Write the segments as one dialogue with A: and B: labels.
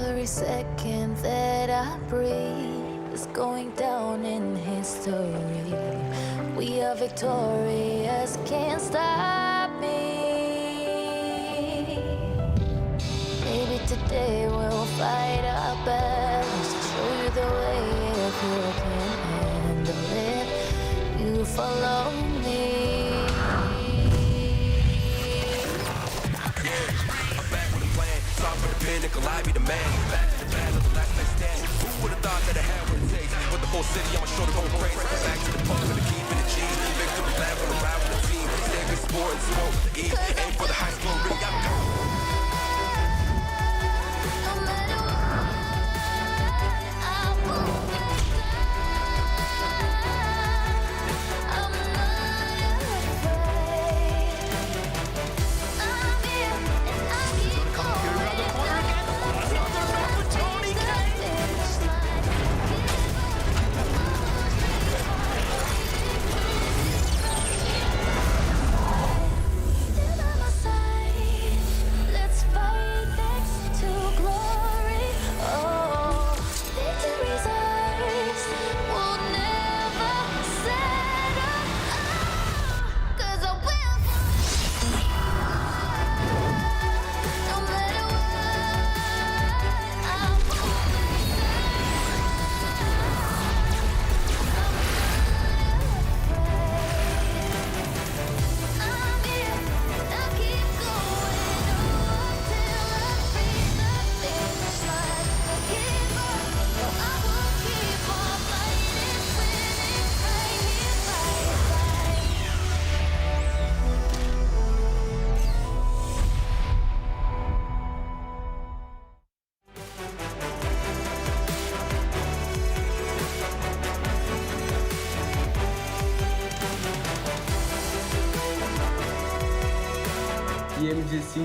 A: Every second that I breathe is going down in history. We are victorious, can't stop me. Maybe today we'll fight our battles, show you the way if you can handle it. You follow me.
B: I'm back with a plan, start with a pen and collide, be the man. Back to the battle, the last man standing. Who would've thought that I had what it takes? With the whole city on my shoulder going crazy. Back to the pump and the keep and the G. Victory plan for the ride with the team. Stay good sport and smoke the E. Aim for the high school ring. I'm going.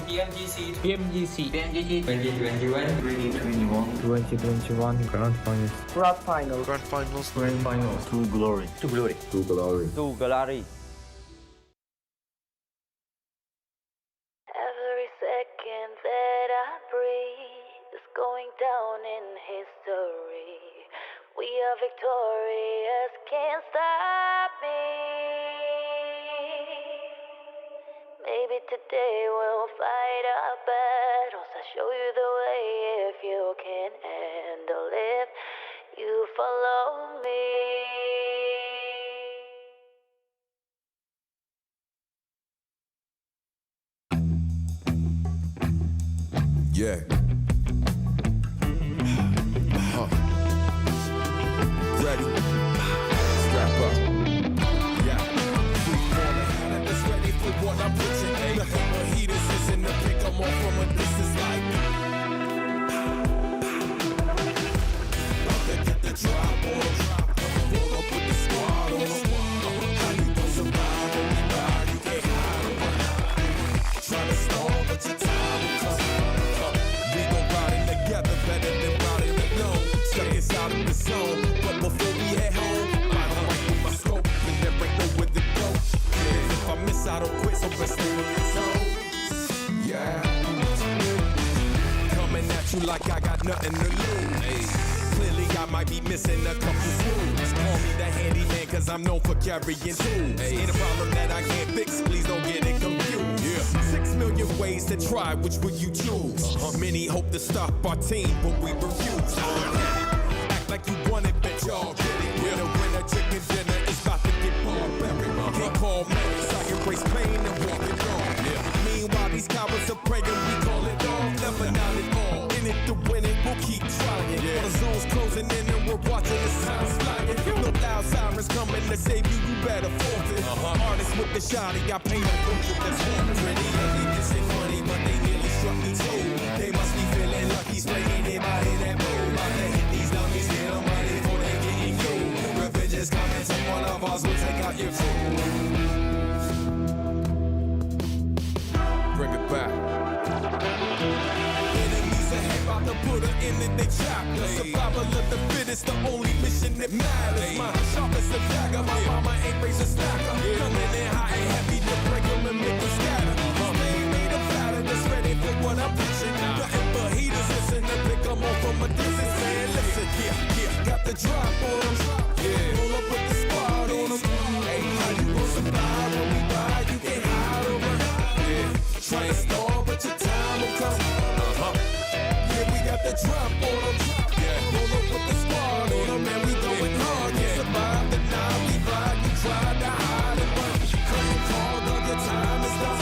C: PMGC
D: 2021
E: Grand Finals.
F: Grand Finals.
E: To glory.
A: Every second that I breathe is going down in history. We are victorious, can't stop me. Maybe today we'll fight our battles. I'll show you the way if you can handle it. You follow me.
B: Yeah. Ready? Strap up. Yeah. It's ready for what I'm pitching. Nothing but heaters is in the pick. I'm off from a distance like. About to get the drop on. Roll up with the squad on. How you gon' survive when we ride? You can't hide on. Try to stall, but your time will come. We gon' ride it together better than riding alone. Stuck us out of the zone, but before we head home, I don't like with my scope, and there ain't nowhere to go. Yeah, if I miss, I don't quit, so let's stay in the zone. Yeah, coming at you like I got nothing to lose. Hey. Clearly I might be missing a couple screws. Call me the handyman, cause I'm known for carrying tools. Hey. Ain't a problem that I can't fix, please don't get it confused. Yeah. 6 million ways to try, which will you choose? Many hope to stop our team, but we refuse. Act like you want it, bet y'all get it. Winner, chicken dinner is about to get barbaric. Can't call marriage, I embrace pain and walk it on. Meanwhile, these cowards are praying, we call it off. Never not at all. In it to win it, we'll keep trying. While the zone's closing in and we're watching the sounds flying. No loud sirens coming to save you, you better forfeit. Artists with the shotty, I paint a picture that's pretty. This ain't funny, but they nearly struck me too. They must be feeling lucky, spraying anybody that move. About to hit these dummies, get them money before they getting you. Revenge is coming, so one of us will take out your food. Bring it back. Enemies ahead, about to put her in it, they chapter. Survival of the fittest, the only mission that matters. My sharp as a dagger, my mama ain't raised a stacker. Coming in hot and heavy to break them and make them scatter. Made a platter that's ready for what I'm pitching. Nothing but heaters, listen to pick them up. the drop on them. Yeah, roll up with the squad on them, and we going hard to survive the night. We ride, you try to hide and run. Curtain call, dog, your time is done.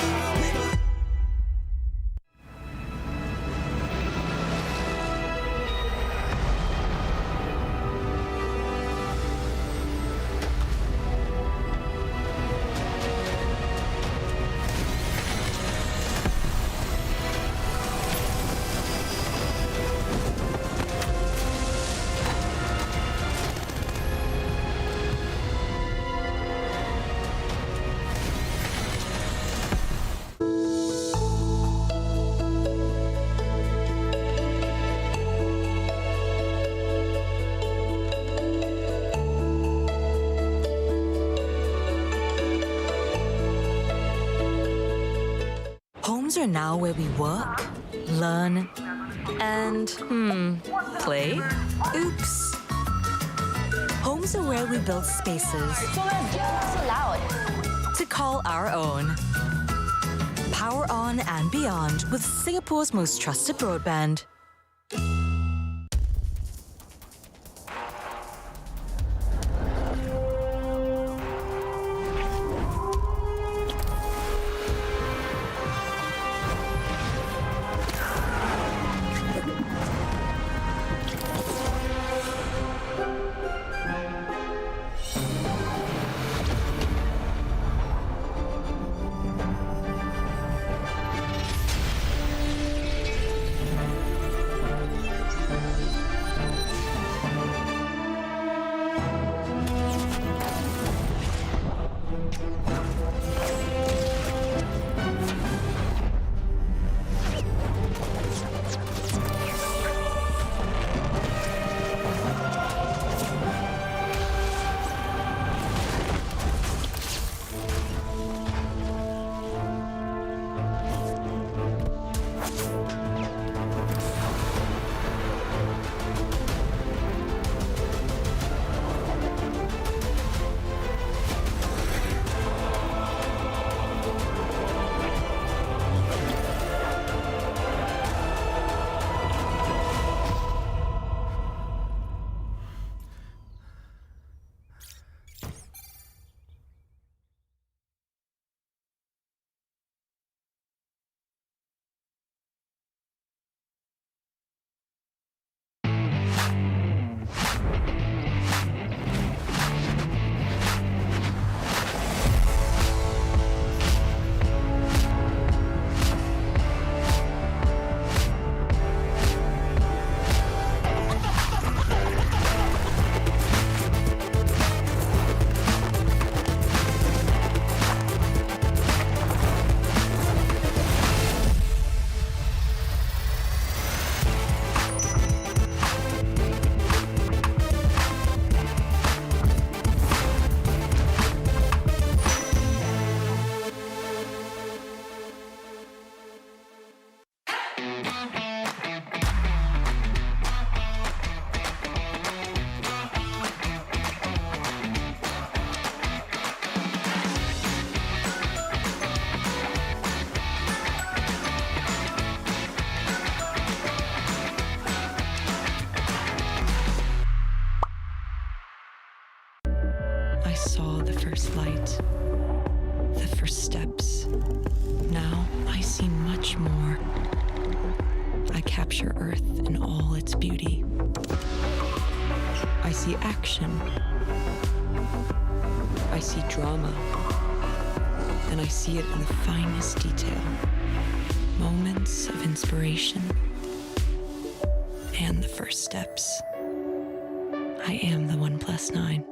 C: Homes are now where we work, learn, and, play? Oops. Homes are where we build spaces
A: So loud.
C: to call our own. Power on and beyond with Singapore's most trusted broadband.
D: saw the first light, the first steps. Now I see much more. I capture Earth in all its beauty. I see action. I see drama. And I see it in the finest detail. Moments of inspiration and the first steps. I am the 1+9.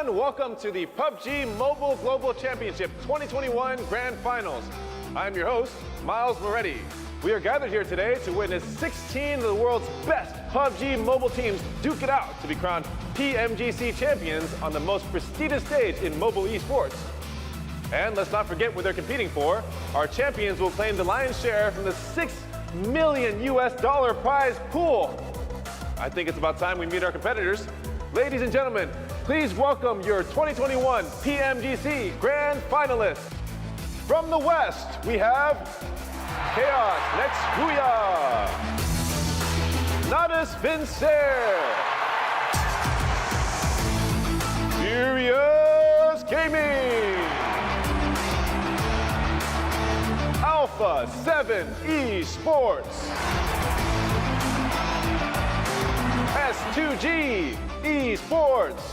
G: everyone. Welcome to the PUBG Mobile Global Championship 2021 Grand Finals. I'm your host, Miles Moretti. We are gathered here today to witness 16 of the world's best PUBG Mobile teams duke it out to be crowned PMGC champions on the most prestigious stage in mobile esports. And let's not forget what they're competing for. Our champions will claim the lion's share from the $6 million prize pool. I think it's about time we meet our competitors. Ladies and gentlemen, please welcome your 2021 PMGC Grand Finalists. From the West, we have KAOS next Ruya, Natus Vincere, Furious Gaming, Alpha 7 Esports, S2G Esports,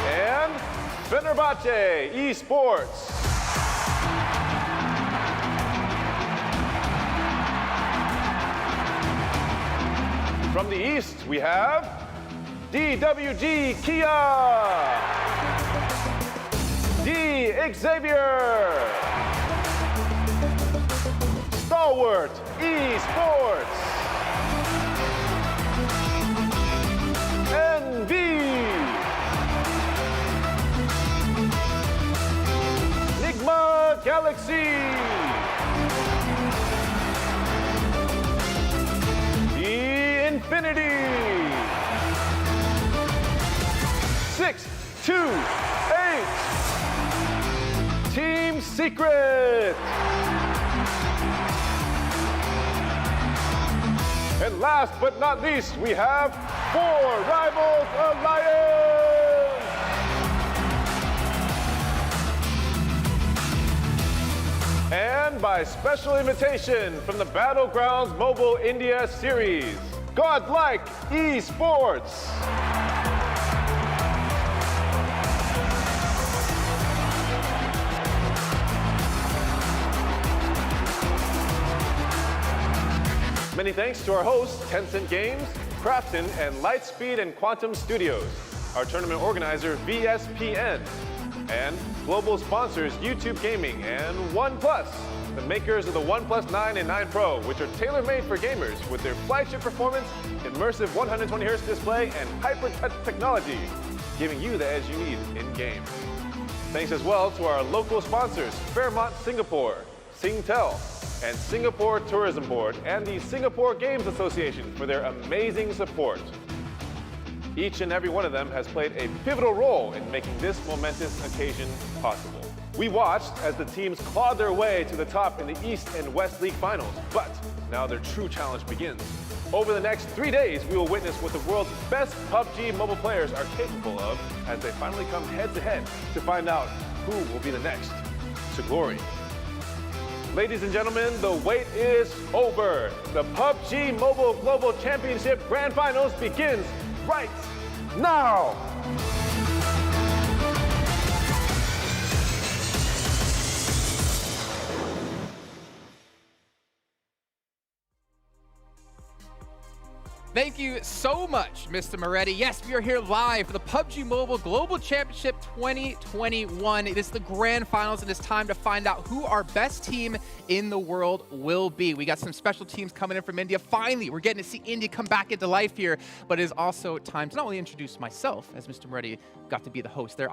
G: and Fenerbahçe Esports. From the East, we have DWG Kia, Xavier, Stalwart Esports, NV, Nigma Galaxy, Infinity, 628, Team Secret, and last but not least, we have 4 Rivals Alliance. And by special invitation from the Battlegrounds Mobile India Series, Godlike Esports. Many thanks to our hosts, Tencent Games, Krafton, and Lightspeed and Quantum Studios, our tournament organizer, VSPN, and global sponsors, YouTube Gaming and OnePlus, the makers of the OnePlus 9 and 9 Pro, which are tailor-made for gamers with their flagship performance, immersive 120Hz display, and hyper-touch technology, giving you the edge you need in-game. Thanks as well to our local sponsors, Fairmont Singapore, Singtel, and Singapore Tourism Board, and the Singapore Games Association for their amazing support. Each and every one of them has played a pivotal role in making this momentous occasion possible. We watched as the teams clawed their way to the top in the East and West League finals, but now their true challenge begins. Over the next 3 days, we will witness what the world's best PUBG mobile players are capable of as they finally come head-to-head to find out who will be the next to glory. Ladies and gentlemen, the wait is over. The PUBG Mobile Global Championship Grand Finals begins right now.
H: Thank you so much, Mr. Moretti. Yes, we are here live for the PUBG Mobile Global Championship 2021. It is the grand finals, and it's time to find out who our best team in the world will be. We got some special teams coming in from India. Finally, we're getting to see India come back into life here, but it is also time to not only introduce myself, as Mr. Moretti got to be the host there.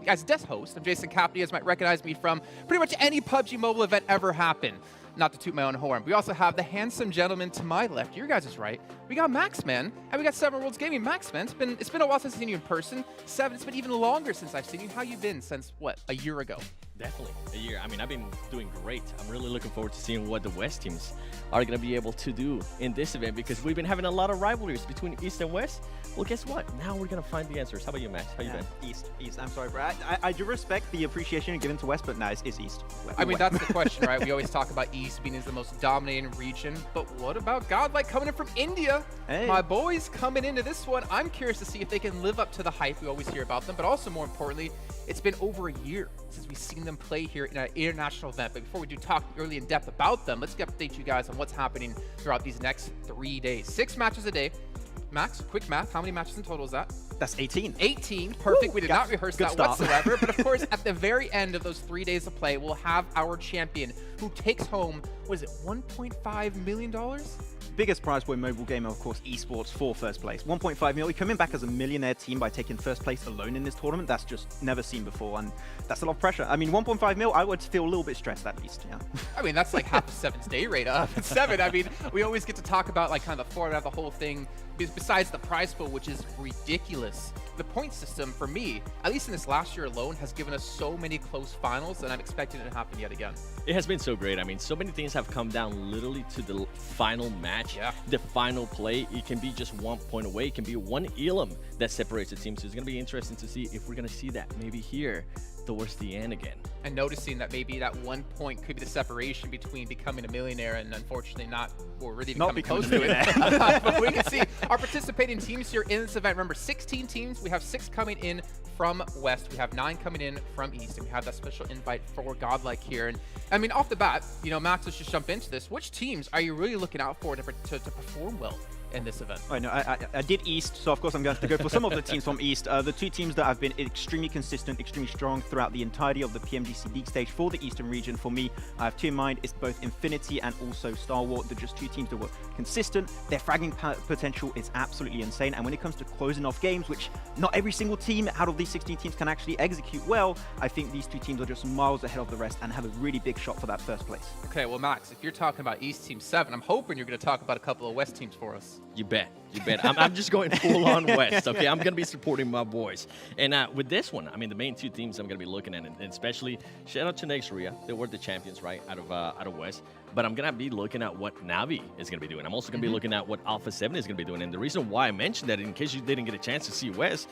H: As guest host, I'm Jason Capney, as you might recognize me from pretty much any PUBG Mobile event ever happened. Not to toot my own horn. We also have the handsome gentleman to my left. Your guys is right. We got Max, man. And we got Seven Worlds Gaming. Max, man, it's been a while since I've seen you in person. Seven, it's been even longer since I've seen you. How you been since, what, a year ago?
I: Definitely a year. I mean, I've been doing great. I'm really looking forward to seeing what the West teams are going to be able to do in this event, because we've been having a lot of rivalries between East and West. Well, guess what? Now we're going to find the answers. How about you, Max? How you been?
J: East. I'm sorry, bro. I do respect the appreciation given to West, but nice is East.
H: I mean, that's the question, right? We always talk about East being the most dominating region, but what about Godlike coming in from India?
J: Hey.
H: My boys coming into this one. I'm curious to see if they can live up to the hype we always hear about them, but also more importantly, it's been over a year since we've seen them play here in an international event. But before we do talk early in depth about them, let's update you guys on what's happening throughout these next 3 days. 6 matches a day. Max, quick math. How many matches in total is that?
J: That's 18.
H: 18. Perfect.
J: Woo,
H: we did not rehearse that
J: start.
H: whatsoever. But of course, at the very end of those 3 days of play, we'll have our champion who takes home, what is it, $1.5 million?
J: Biggest prize for a mobile game, of course, Esports for first place. 1.5 mil. You're coming back as a millionaire team by taking first place alone in this tournament. That's just never seen before, and that's a lot of pressure. I mean, 1.5 mil, I would feel a little bit stressed at least, yeah.
H: I mean, that's like half of 7's day rate up at 7. I mean, we always get to talk about like kind of the format of the whole thing, besides the prize pool, which is ridiculous. The point system, for me, at least in this last year alone, has given us so many close finals, and I'm expecting it to happen yet again.
I: It has been so great. I mean, so many things have come down literally to the final match, the final play. It can be just 1 point away. It can be one elim that separates the team. So it's going to be interesting to see if we're going to see that maybe here towards the end again.
H: And noticing that maybe that 1 point could be the separation between becoming a millionaire and unfortunately not, or really becoming close to it. But we can see our participating teams here in this event. Remember, 16 teams. We have 6 coming in from West. We have 9 coming in from East. And we have that special invite for Godlike here. And I mean, off the bat, you know, Max, let's just jump into this. Which teams are you really looking out for to perform well in this event?
J: I know, I did East, so of course I'm going to have to go for some of the teams from East. The 2 teams that have been extremely consistent, extremely strong throughout the entirety of the PMGC League stage for the Eastern region. For me, I have 2 in mind. It's both Infinity and also Stalwart. They're just 2 teams that were consistent. Their fragging potential is absolutely insane. And when it comes to closing off games, which not every single team out of these 16 teams can actually execute well, I think these 2 teams are just miles ahead of the rest and have a really big shot for that first place.
H: Okay, well, Max, if you're talking about East Team 7, I'm hoping you're going to talk about a couple of West teams for us.
I: You bet. You bet. I'm just going full on West, okay? I'm going to be supporting my boys. And with this one, I mean, the main 2 teams I'm going to be looking at, and especially shout out to Ruya. They were the champions, right, out of West. But I'm going to be looking at what Navi is going to be doing. I'm also going to be looking at what Alpha 7 is going to be doing. And the reason why I mentioned that, in case you didn't get a chance to see West,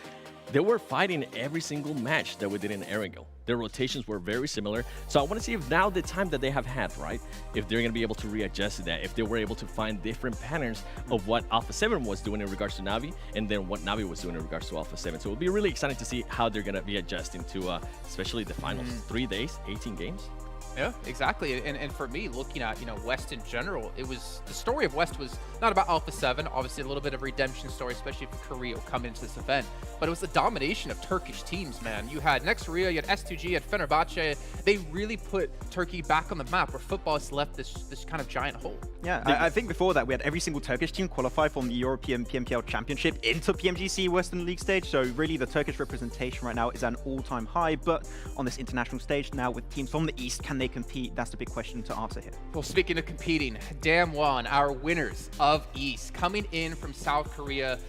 I: they were fighting every single match that we did in Erangel. Their rotations were very similar. So I want to see if now the time that they have had, right, if they're going to be able to readjust to that, if they were able to find different patterns of what Alpha 7 was doing in regards to Navi, and then what Navi was doing in regards to Alpha 7. So it'll be really exciting to see how they're going to be adjusting to, especially the finals. 3 days, 18 games.
H: Yeah, exactly. And for me, looking at, you know, West in general, it was, the story of West was not about Alpha 7, obviously a little bit of redemption story, especially for Korea coming into this event, but it was the domination of Turkish teams, man. You had Ruya, you had S2G, you had Fenerbahçe. They really put Turkey back on the map where football has left this kind of giant hole.
J: Yeah, I think before that we had every single Turkish team qualify from the European PMKL Championship into PMGC Western League stage, so really the Turkish representation right now is at an all-time high, but on this international stage now with teams from the East, can they compete? That's the big question to answer here.
H: Well, speaking of competing, Damwon, our winners of East, coming in from South Korea,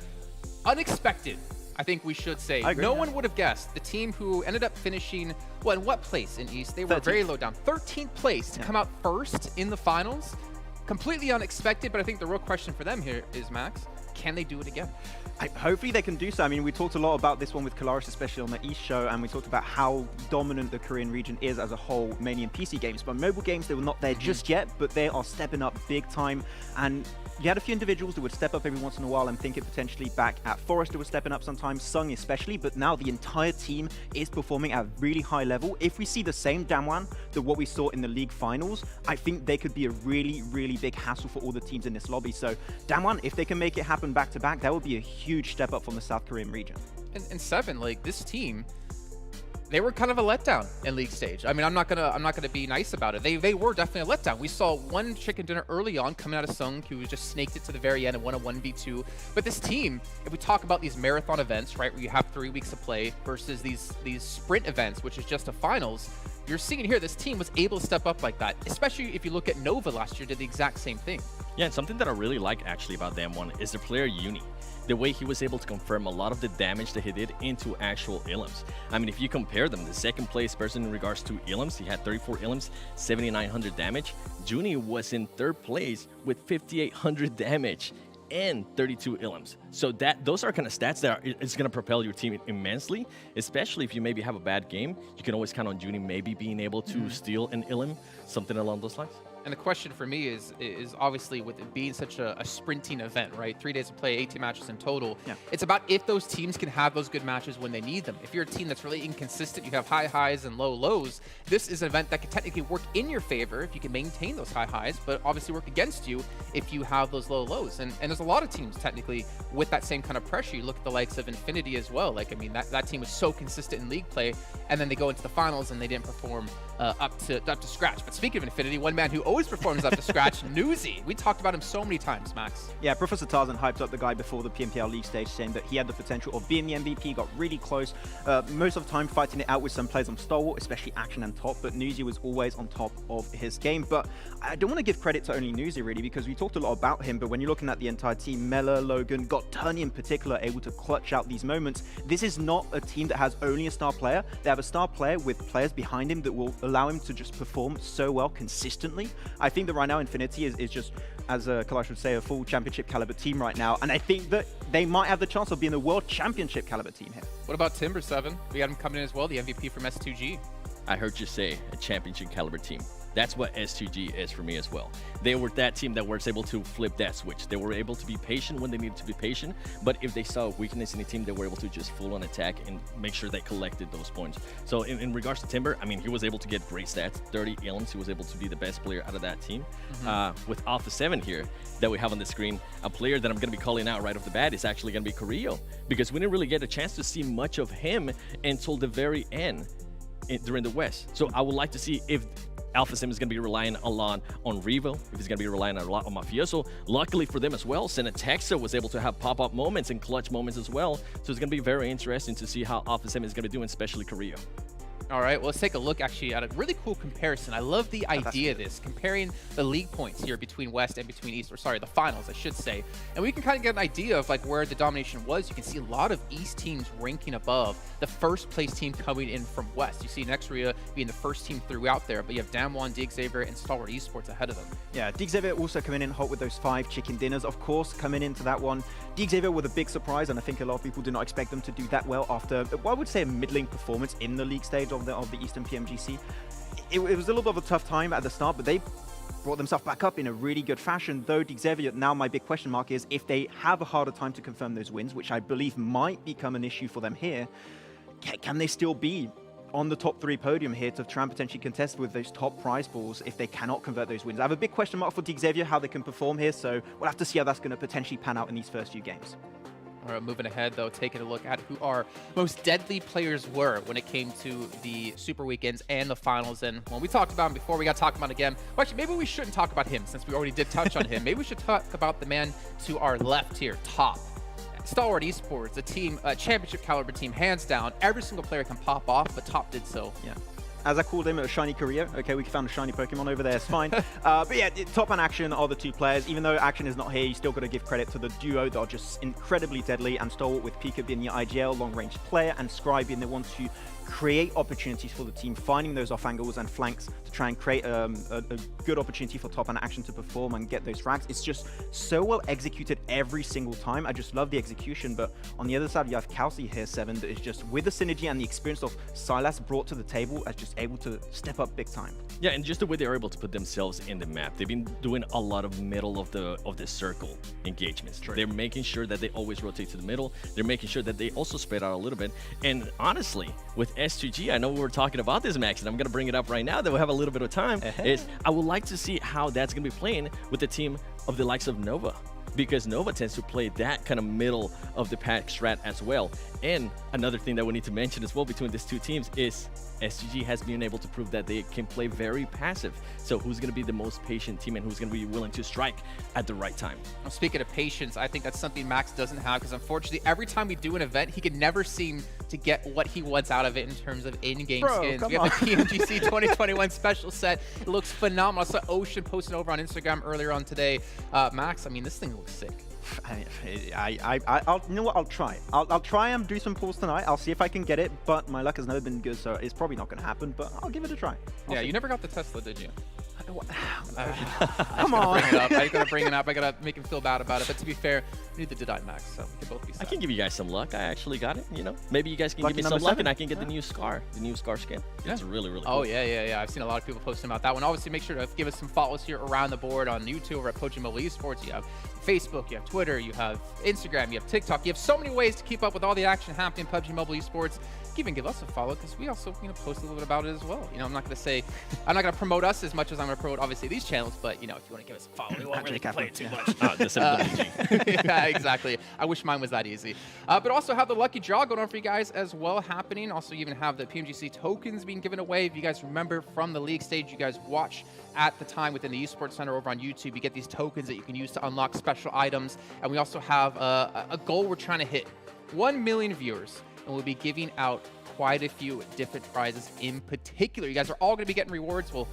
H: unexpected, I think we should say. No one would have guessed. The team who ended up finishing, well, in what place in East? They were 13th. Very low down. 13th place to come out first in the finals. Completely unexpected, but I think the real question for them here is, Max, can they do it again?
J: Hopefully they can do so. I mean, we talked a lot about this one with Kalaris, especially on the East show, and we talked about how dominant the Korean region is as a whole, mainly in PC games. But mobile games, they were not there just yet, but they are stepping up big time. And you had a few individuals that would step up every once in a while. I'm thinking potentially back at Forest, who was stepping up sometimes, Sung especially, but now the entire team is performing at a really high level. If we see the same Damwon that what we saw in the league finals, I think they could be a really, really big hassle for all the teams in this lobby. So Damwon, if they can make it happen back to back, that would be a huge step up from the South Korean region.
H: And 7, like this team, they were kind of a letdown in league stage. I mean, I'm not gonna be nice about it. They were definitely a letdown. We saw one chicken dinner early on coming out of Sung, who just snaked it to the very end and won a 1v2. But this team, if we talk about these marathon events, right, where you have 3 weeks of play versus these sprint events, which is just a finals, you're seeing here this team was able to step up like that, especially if you look at Nova last year, did the exact same thing.
I: Yeah, and something that I really like actually about Damwon is the player Uni. The way he was able to confirm a lot of the damage that he did into actual Ilims. I mean, if you compare them, the second place person in regards to Ilims, he had 34 Ilims, 7,900 damage. Juni was in 3rd place with 5,800 damage and 32 Ilims. So those are kind of stats that it's going to propel your team immensely, especially if you maybe have a bad game. You can always count on Juni maybe being able to steal an Ilim, something along those lines.
H: And the question for me is obviously with it being such a sprinting event, right? 3 days to play, 18 matches in total.
J: Yeah.
H: It's about if those teams can have those good matches when they need them. If you're a team that's really inconsistent, you have high highs and low lows, this is an event that can technically work in your favor if you can maintain those high highs, but obviously work against you if you have those low lows. And there's a lot of teams technically with that same kind of pressure. You look at the likes of Infinity as well. Like, I mean, that team was so consistent in league play, and then they go into the finals and they didn't perform up to scratch. But speaking of Infinity, one man who always performs up to scratch, Newsy. We talked about him so many times, Max.
J: Yeah, Professor Tarzan hyped up the guy before the PMPL League stage, saying that he had the potential of being the MVP, got really close, most of the time fighting it out with some players on Stalwart, especially Action and Top, but Newsy was always on top of his game. But I don't want to give credit to only Newsy, really, because we talked a lot about him, but when you're looking at the entire team, Mela, Logan, got Turney in particular able to clutch out these moments. This is not a team that has only a star player. They have a star player with players behind him that will allow him to just perform so well consistently. I think that right now Infinity is just, as Kalash would say, a full championship caliber team right now, and I think that they might have the chance of being a world championship caliber team here.
H: What about Timber 7? We had him coming in as well, the MVP from S2G.
I: I heard you say a championship caliber team. That's what S2G is for me as well. They were that team that was able to flip that switch. They were able to be patient when they needed to be patient, but if they saw a weakness in the team, they were able to just full on attack and make sure they collected those points. So in regards to Timber, I mean, he was able to get great stats, 30 ilms. He was able to be the best player out of that team. With Alpha 7 here that we have on the screen, a player that I'm going to be calling out right off the bat is actually going to be Carrillo, because we didn't really get a chance to see much of him until the very end during the West. So I would like to see if Alpha Sim is going to be relying a lot on Revo, if he's going to be relying a lot on Mafioso. Luckily for them as well, Senatexa was able to have pop-up moments and clutch moments as well. So it's going to be very interesting to see how Alpha Sim is going to be doing, especially Carrillo.
H: All right, well, let's take a look actually at a really cool comparison. I love the idea of this, comparing the league points here between West and between East, or sorry, the finals, I should say. And we can kind of get an idea of like where the domination was. You can see a lot of East teams ranking above the first place team coming in from West. You see Nexria being the first team throughout there, but you have Damwon, DXavier, and Stalwart Esports ahead of them. Yeah,
J: DXavier also coming in hot with those 5 chicken dinners, of course, coming into that one. DXavier with a big surprise, and I think a lot of people did not expect them to do that well after, what I would say, a middling performance in the league stage of the Eastern PMGC. It was a little bit of a tough time at the start, but they brought themselves back up in a really good fashion, though DXavier, now my big question mark is if they have a harder time to confirm those wins, which I believe might become an issue for them here, can they still be on the top 3 podium here to try and potentially contest with those top prize balls if they cannot convert those wins? I have a big question mark for DXavier, how they can perform here, so we'll have to see how that's going to potentially pan out in these first few games.
H: All right, moving ahead, though, taking a look at who our most deadly players were when it came to the Super Weekends and the finals. And when we talked about him before, we got to talk about him again. Well, actually, maybe we shouldn't talk about him since we already did touch on him. Maybe we should talk about the man to our left here, Top. Stalwart Esports, a team, a championship caliber team, hands down. Every single player can pop off, but Top did so.
J: Yeah. As I called him, a shiny Carrillo. Okay, we found a shiny Pokemon over there, it's fine. But yeah, Top and Action are the 2 players. Even though Action is not here, you still got to give credit to the duo that are just incredibly deadly, and Stalwart with Pika being the IGL, long-range player, and Scry being the one to create opportunities for the team, finding those off angles and flanks to try and create a good opportunity for Top and Action to perform and get those frags. It's just so well executed every single time. I just love the execution. But on the other side, you have Kelsey here, 7, that is just with the synergy and the experience of Silas brought to the table as just able to step up big time.
I: Yeah, and just the way they're able to put themselves in the map. They've been doing a lot of middle of the circle engagements. True. They're making sure that they always rotate to the middle. They're making sure that they also spread out a little bit. And honestly, with S2G, I know we were talking about this, Max, and I'm going to bring it up right now that we have a little bit of time, is I would like to see how that's going to be playing with the team of the likes of Nova, because Nova tends to play that kind of middle of the pack strat as well. And another thing that we need to mention as well between these 2 teams is SGG has been able to prove that they can play very passive. So who's going to be the most patient team and who's going to be willing to strike at the right time?
H: Well, speaking of patience, I think that's something Max doesn't have, because unfortunately every time we do an event, he can never seem to get what he wants out of it in terms of in-game skins. We have the PMGC 2021 special set. It looks phenomenal. I saw Ocean posting over on Instagram earlier on today. Max, I mean, this thing looks sick.
J: I'll, you know what? I'll try. I'll try and do some pulls tonight. I'll see if I can get it, but my luck has never been good, so it's probably not going to happen. But I'll give it a try.
H: Yeah, you never got the Tesla, did you?
J: Come on.
H: I gotta bring it up. I gotta bring it up. I gotta make him feel bad about it. But to be fair, Neither did I, Max, so we can both be sad.
I: I can give you guys some luck. I actually got it, you know. Maybe you guys can
J: Lucky
I: give me
J: number
I: some luck
J: 7.
I: and I can get the new scar skin.
H: Yeah.
I: It's really, really cool.
H: Oh, yeah. I've seen a lot of people posting about that one. Obviously, make sure to give us some follows here around the board on YouTube or at PUBG MOBILE Esports. You have Facebook, you have Twitter, you have Instagram, you have TikTok. You have so many ways to keep up with all the action happening in PUBG MOBILE Esports. Even give us a follow because we also post a little bit about it as well. I'm not going to promote us as much as I'm going to promote obviously these channels, but if you want to give us a follow, we won't really complain too much. Yeah, exactly. I wish mine was that easy. But also have the lucky draw going on for you guys as well happening. Also, you even have the PMGC tokens being given away. If you guys remember from the league stage, you guys watch at the time within the Esports Center over on YouTube, you get these tokens that you can use to unlock special items. And we also have a goal we're trying to hit, 1 million viewers. And we'll be giving out quite a few different prizes in particular. You guys are all going to be getting rewards. We'll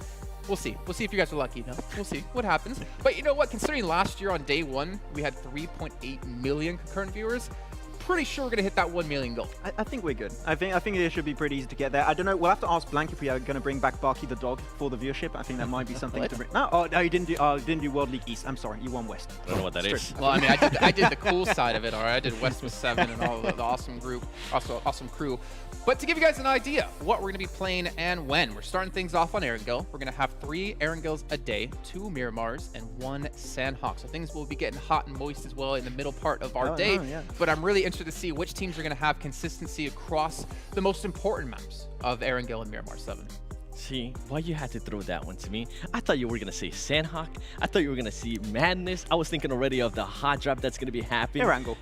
H: see. We'll see if you guys are lucky enough. We'll see what happens. But you know what? Considering last year on day 1, we had 3.8 million concurrent viewers, pretty sure we're going to hit that 1 million goal.
J: I think we're good. I think it should be pretty easy to get there. I don't know. We'll have to ask Blank if we are going to bring back Barky the dog for the viewership. I think that might be something to bring. No, you didn't do World League East. I'm sorry, you won West.
I: I don't know what that is.
H: Well, I mean, I did the cool side of it. All right, I did West with 7 and all the awesome group, also awesome crew. But to give you guys an idea what we're going to be playing and when, we're starting things off on Erangel. We're going to have 3 Erangels a day, 2 Miramars, and 1 Sanhok. So things will be getting hot and moist as well in the middle part of our day.
J: Yeah.
H: But I'm really interested to see which teams are going to have consistency across the most important maps of Erangel and Miramar 7.
I: See, why you had to throw that one to me? I thought you were going to say Sanhok. I thought you were going to see Madness. I was thinking already of the hot drop that's going to be happening
J: Erangel.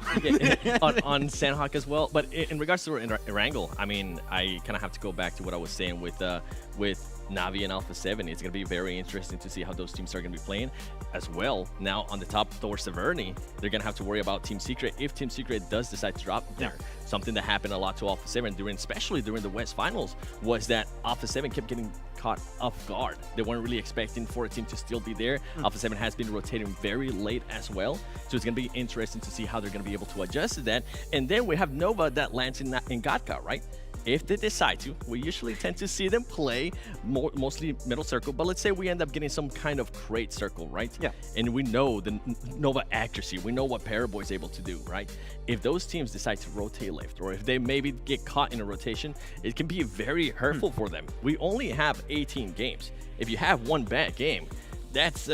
I: on Sanhok as well. But in regards to Erangel, I mean, I kind of have to go back to what I was saying with Navi and Alpha 7. It's going to be very interesting to see how those teams are going to be playing as well. Now, on the top, Thor Severny, they're going to have to worry about Team Secret if Team Secret does decide to drop there. Yeah. Something that happened a lot to Alpha 7, especially during the West Finals, was that Alpha 7 kept getting caught off guard. They weren't really expecting for a team to still be there. Alpha 7 has been rotating very late as well, so it's going to be interesting to see how they're going to be able to adjust to that. And then we have Nova that lands in Gatka, right? If they decide to, we usually tend to see them play mostly middle circle, but let's say we end up getting some kind of crate circle, right? Yeah. And we know the Nova accuracy, we know what Paraboy is able to do, right? If those teams decide to rotate left, or if they maybe get caught in a rotation, it can be very hurtful for them. We only have 18 games. If you have one bad game, that's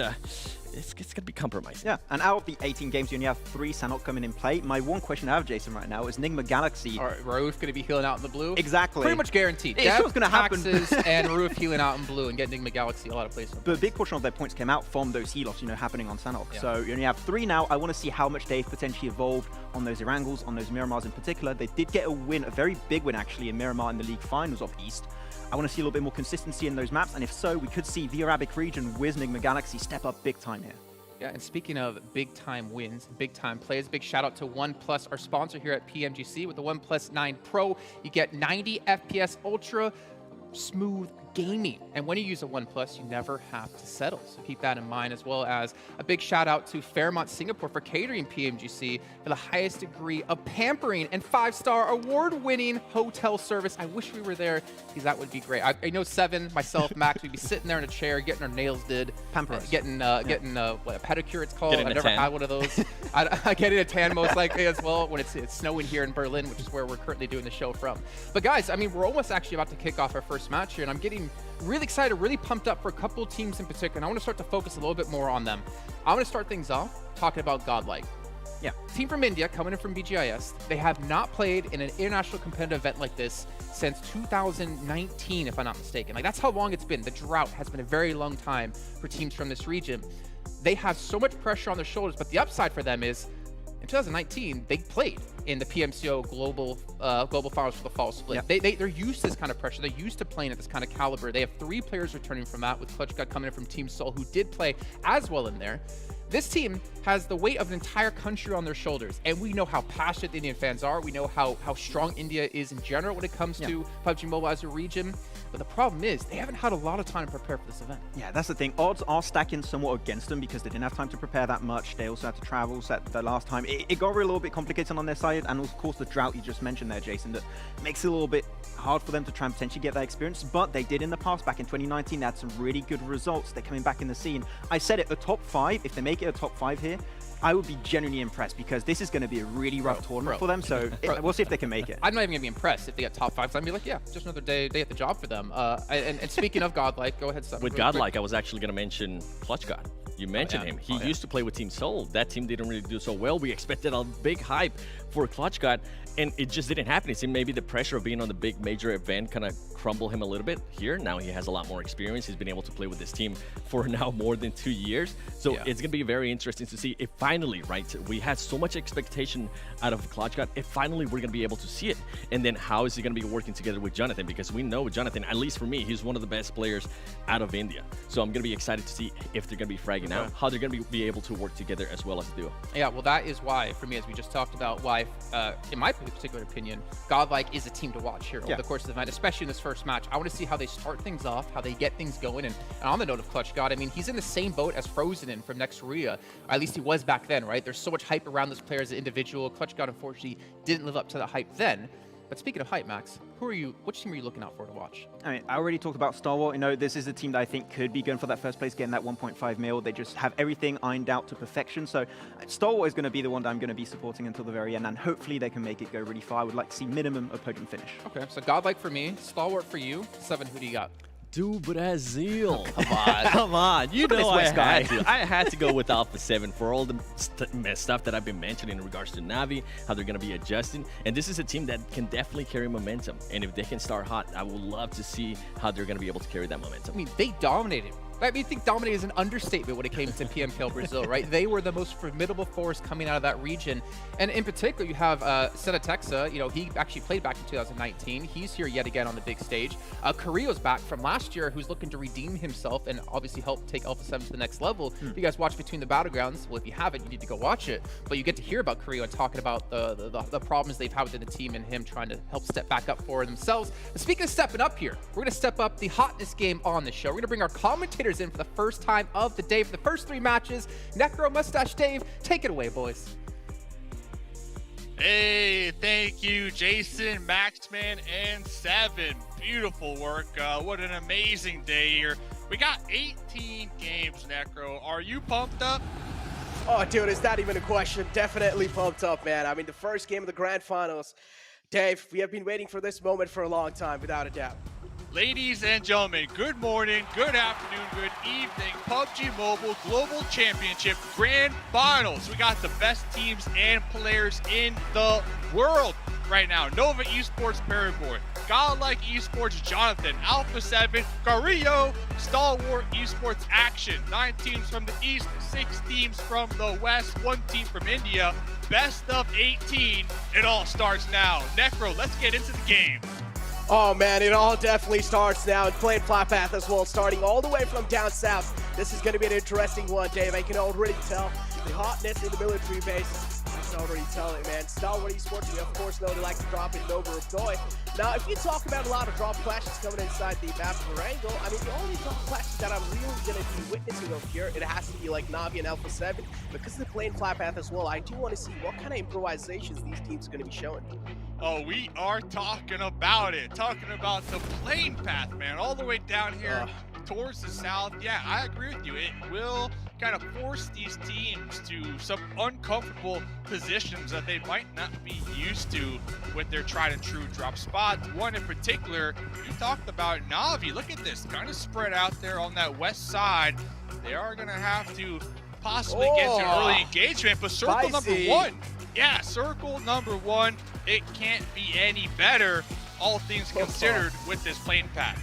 I: it's going to be compromising.
J: Yeah, and out of the 18 games, you only have 3 Sanhok coming in play. My one question I have, Jason, right now is Nigma Galaxy.
H: All right, Rauf going to be healing out in the blue?
J: Exactly.
H: Pretty much guaranteed.
J: It's what's going to happen.
H: And Rauf healing out in blue and get Nigma Galaxy a lot of places.
J: But a big portion of their points came out from those helos, happening on Sanhok. Yeah. So you only have 3 now. I want to see how much they've potentially evolved on those Erangels, on those Miramars in particular. They did get a win, a very big win actually, in Miramar in the league finals of East. I want to see a little bit more consistency in those maps, and if so, we could see the Arabic region with Nigma Galaxy step up big time here.
H: Yeah, and speaking of big-time wins, big-time plays, big shout-out to OnePlus, our sponsor here at PMGC. With the OnePlus 9 Pro, you get 90 FPS Ultra smooth gaming. And when you use a OnePlus, you never have to settle. So keep that in mind, as well as a big shout-out to Fairmont Singapore for catering PMGC for the highest degree of pampering and 5-star award-winning hotel service. I wish we were there because that would be great. I know 7, myself, Max, we'd be sitting there in a chair getting our nails did.
J: Pamper us.
H: Getting what, a pedicure it's called. I've never had one of those. I get a tan most likely as well when it's snowing here in Berlin, which is where we're currently doing the show from. But guys, I mean, we're almost actually about to kick off our first match here, and I'm getting really excited, really pumped up for a couple of teams in particular, and I want to start to focus a little bit more on them. I want to start things off talking about Godlike. Yeah, team from India coming in from BGIS. They have not played in an international competitive event like this since 2019, if I'm not mistaken. Like, that's how long it's been. The drought has been a very long time for teams from this region. They have so much pressure on their shoulders, but the upside for them is in 2019, they played in the PMCO global finals for the fall split. Yep. They're used to this kind of pressure. They're used to playing at this kind of caliber. They have 3 players returning from that, with Clutchgut coming in from Team Seoul, who did play as well in there. This team has the weight of an entire country on their shoulders, and we know how passionate the Indian fans are. We know how strong India is in general when it comes to PUBG Mobile as a region. But the problem is they haven't had a lot of time to prepare for this event.
J: Yeah, that's the thing. Odds are stacking somewhat against them because they didn't have time to prepare that much. They also had to travel. So the last time, it got a little bit complicated on their side. And of course, the drought you just mentioned there, Jason, that makes it a little bit hard for them to try and potentially get that experience. But they did in the past. Back in 2019, they had some really good results. They're coming back in the scene. I said it, a top 5. If they make it a top 5 here, I would be genuinely impressed because this is going to be a really rough tournament for them. So we'll see if they can make it.
H: I'm not even going to be impressed if they get top 5. So I'm going to be like, yeah, just another day at the job for them. And speaking of Godlike, go ahead.
I: With Godlike, I was actually going to mention Clutch God. You mentioned him. He used to play with Team Seoul. That team didn't really do so well. We expected a big hype for Clutch God, and it just didn't happen. It seemed maybe the pressure of being on the big major event kind of crumbled him a little bit. Here, now he has a lot more experience. He's been able to play with this team for now more than 2 years. So it's going to be very interesting to see if finally, right, we had so much expectation out of Clutch God, if finally we're going to be able to see it. And then how is he going to be working together with Jonathan? Because we know Jonathan, at least for me, he's one of the best players out of India. So I'm going to be excited to see if they're going to be fragging out, how they're going to be able to work together as well as a duo.
H: Yeah, well, that is why, for me, as we just talked about, why, in my particular opinion, Godlike is a team to watch here over the course of the event, especially in this first match. I want to see how they start things off, how they get things going. And on the note of Clutch God, I mean, he's in the same boat as Frozen from Next Ruya. At least he was back then, right? There's so much hype around this player as an individual. Clutch God, unfortunately, didn't live up to the hype then. But speaking of hype, Max, which team are you looking out for to watch?
J: I mean, I already talked about Stalwart. You know, this is a team that I think could be going for that first place, getting that 1.5 mil. They just have everything ironed out to perfection. So Stalwart is going to be the one that I'm going to be supporting until the very end, and hopefully they can make it go really far. I would like to see minimum a podium finish.
H: Okay, so Godlike for me, Stalwart for you. Seven, who do you got?
I: Do Brazil.
H: Come on.
I: Come on. You know I had to go with Alpha 7 for all the stuff that I've been mentioning in regards to Navi, how they're going to be adjusting. And this is a team that can definitely carry momentum. And if they can start hot, I would love to see how they're going to be able to carry that momentum.
H: I mean, they dominated. I mean, I think dominate is an understatement when it came to PMGC Brazil, right? They were the most formidable force coming out of that region. And in particular, you have Senatexa. You know, he actually played back in 2019. He's here yet again on the big stage. Carrillo's back from last year, who's looking to redeem himself and obviously help take Alpha 7 to the next level. If you guys watch Between the Battlegrounds, well, if you haven't, you need to go watch it. But you get to hear about Carrillo and talking about the problems they've had within the team and him trying to help step back up for themselves. But speaking of stepping up here, we're going to step up the hotness game on the show. We're going to bring our commentators in for the first time of the day for the first 3 matches. Necro, Mustache, Dave, take it away, boys.
K: Hey, thank you, Jason, Maxman, and Seven. Beautiful work. What an amazing day here. We got 18 games, Necro. Are you pumped up?
F: Oh, dude, is that even a question? Definitely pumped up, man. I mean, the first game of the Grand Finals. Dave, we have been waiting for this moment for a long time, without a doubt.
K: Ladies and gentlemen, good morning, good afternoon, good evening. PUBG Mobile Global Championship Grand Finals. We got the best teams and players in the world right now. Nova Esports Paraguay, Godlike Esports Jonathan, Alpha 7, Carrillo, Stalwart Esports Action. 9 teams from the East, 6 teams from the West, 1 team from India. Best of 18. It all starts now. Necro, let's get into the game.
F: Oh man, it all definitely starts now, and playing flat path as well, starting all the way from down south. This is going to be an interesting one, Dave. I can already tell the hotness in the military base. I can already tell it, man. Stalwart Esports, we of course know they like to drop in Nova of Doi. Now, if you talk about a lot of drop clashes coming inside the map of Erangel, I mean, the only drop clashes that I'm really going to be witnessing over here, it has to be like Navi and Alpha 7, because they're playing flat path as well. I do want to see what kind of improvisations these teams are going to be showing.
K: Oh, we are talking about it. Talking about the plane path, man, all the way down here towards the south. Yeah, I agree with you. It will kind of force these teams to some uncomfortable positions that they might not be used to with their tried and true drop spots. One in particular, you talked about Navi. Look at this, kind of spread out there on that west side. They are going to have to possibly get to early engagement, but circle number 1. Yeah, circle number 1. It can't be any better, all things considered, with this plane path.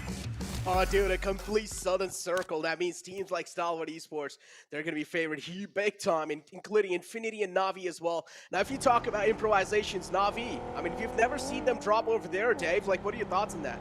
F: Oh, dude, a complete southern circle. That means teams like Stalwart Esports, they're going to be favored here big time, including Infinity and Navi as well. Now, if you talk about improvisations, Navi, I mean, if you've never seen them drop over there, Dave, like, what are your thoughts on that?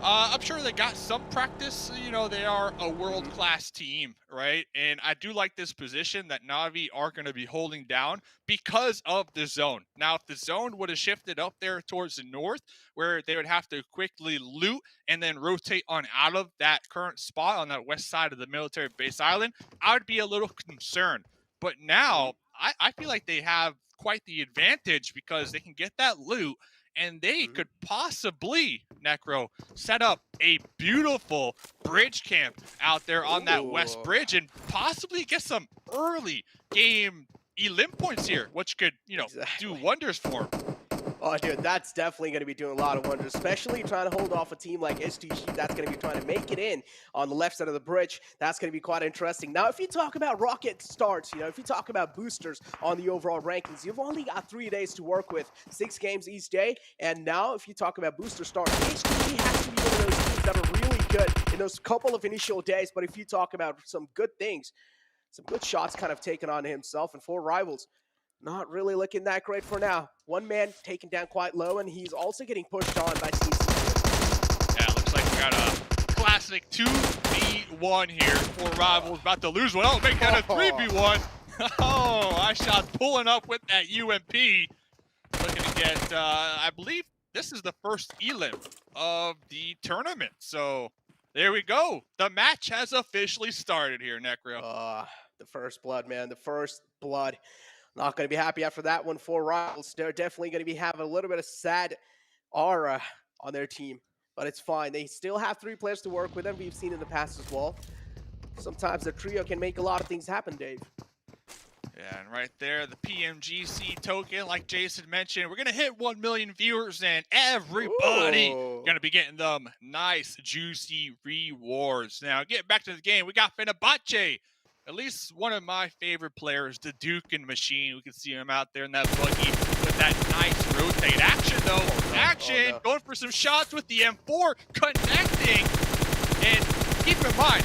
K: I'm sure they got some practice. You know, they are a world-class team, right? And I do like this position that Navi are going to be holding down because of the zone. Now, if the zone would have shifted up there towards the north, where they would have to quickly loot and then rotate on out of that current spot on that west side of the military base island, I would be a little concerned. But now, I feel like they have quite the advantage because they can get that loot and they could possibly, Necro, set up a beautiful bridge camp out there on that west bridge and possibly get some early game elim points here, which could, you know, do wonders for them.
F: Oh, dude, that's definitely going to be doing a lot of wonders, especially trying to hold off a team like STG that's going to be trying to make it in on the left side of the bridge. That's going to be quite interesting. Now, if you talk about rocket starts, you know, if you talk about boosters on the overall rankings, you've only got 3 days to work with, 6 games each day. And now, if you talk about booster starts, STG has to be one of those teams that are really good in those couple of initial days. But if you talk about some good things, some good shots kind of taken on himself and 4 rivals, not really looking that great for now. One man taken down quite low, and he's also getting pushed on by CC.
K: Yeah, looks like we got a classic 2v1 here. 4 rivals about to lose one. Oh, make that a 3v1. Oh, iShot's pulling up with that UMP. Looking to get, I believe this is the first elim of the tournament. So there we go. The match has officially started here, Necro.
F: The first blood, man. The first blood. Not going to be happy after that one. 4 rivals. They're definitely going to be having a little bit of sad aura on their team, but it's fine. They still have 3 players to work with them. We've seen in the past as well. Sometimes the trio can make a lot of things happen, Dave.
K: Yeah, and right there, the PMGC token, like Jason mentioned, we're going to hit 1 million viewers, and everybody going to be getting them nice, juicy rewards. Now, getting back to the game, we got Fenerbahçe. At least one of my favorite players, the Dukin Machine. We can see him out there in that buggy with that nice rotate. Action, though. Going for some shots with the M4. Connecting. And keep in mind,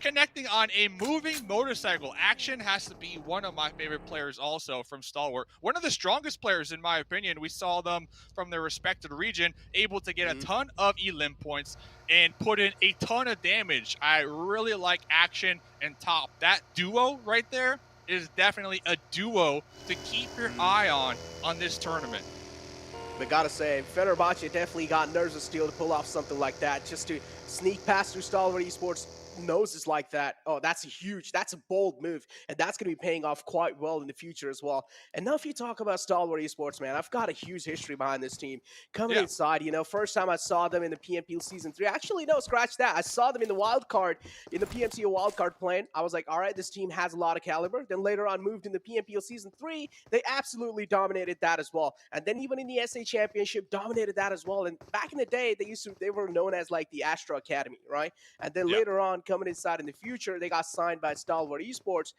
K: connecting on a moving motorcycle. Action has to be one of my favorite players also from Stalwart. One of the strongest players, in my opinion. We saw them from their respected region, able to get a ton of elim points and put in a ton of damage. I really like Action and Top. That duo right there is definitely a duo to keep your eye on this tournament.
F: But gotta say, Fenerbahçe definitely got nerves of steel to pull off something like that, just to sneak past through Stalwart Esports noses like that. Oh, that's a bold move, and that's going to be paying off quite well in the future as well. And now if you talk about Stalwart Esports, man, I've got a huge history behind this team. Coming inside, you know, first time I saw them in the PMP Season 3, actually, no, scratch that. I saw them in the wild card, in the PMC wild card playing. I was like, all right, this team has a lot of caliber. Then later on moved in the PMP Season 3, they absolutely dominated that as well. And then even in the SA Championship, dominated that as well. And back in the day, they were known as like the Astro Academy, right? And then later on, coming inside in the future, they got signed by Stalwart Esports,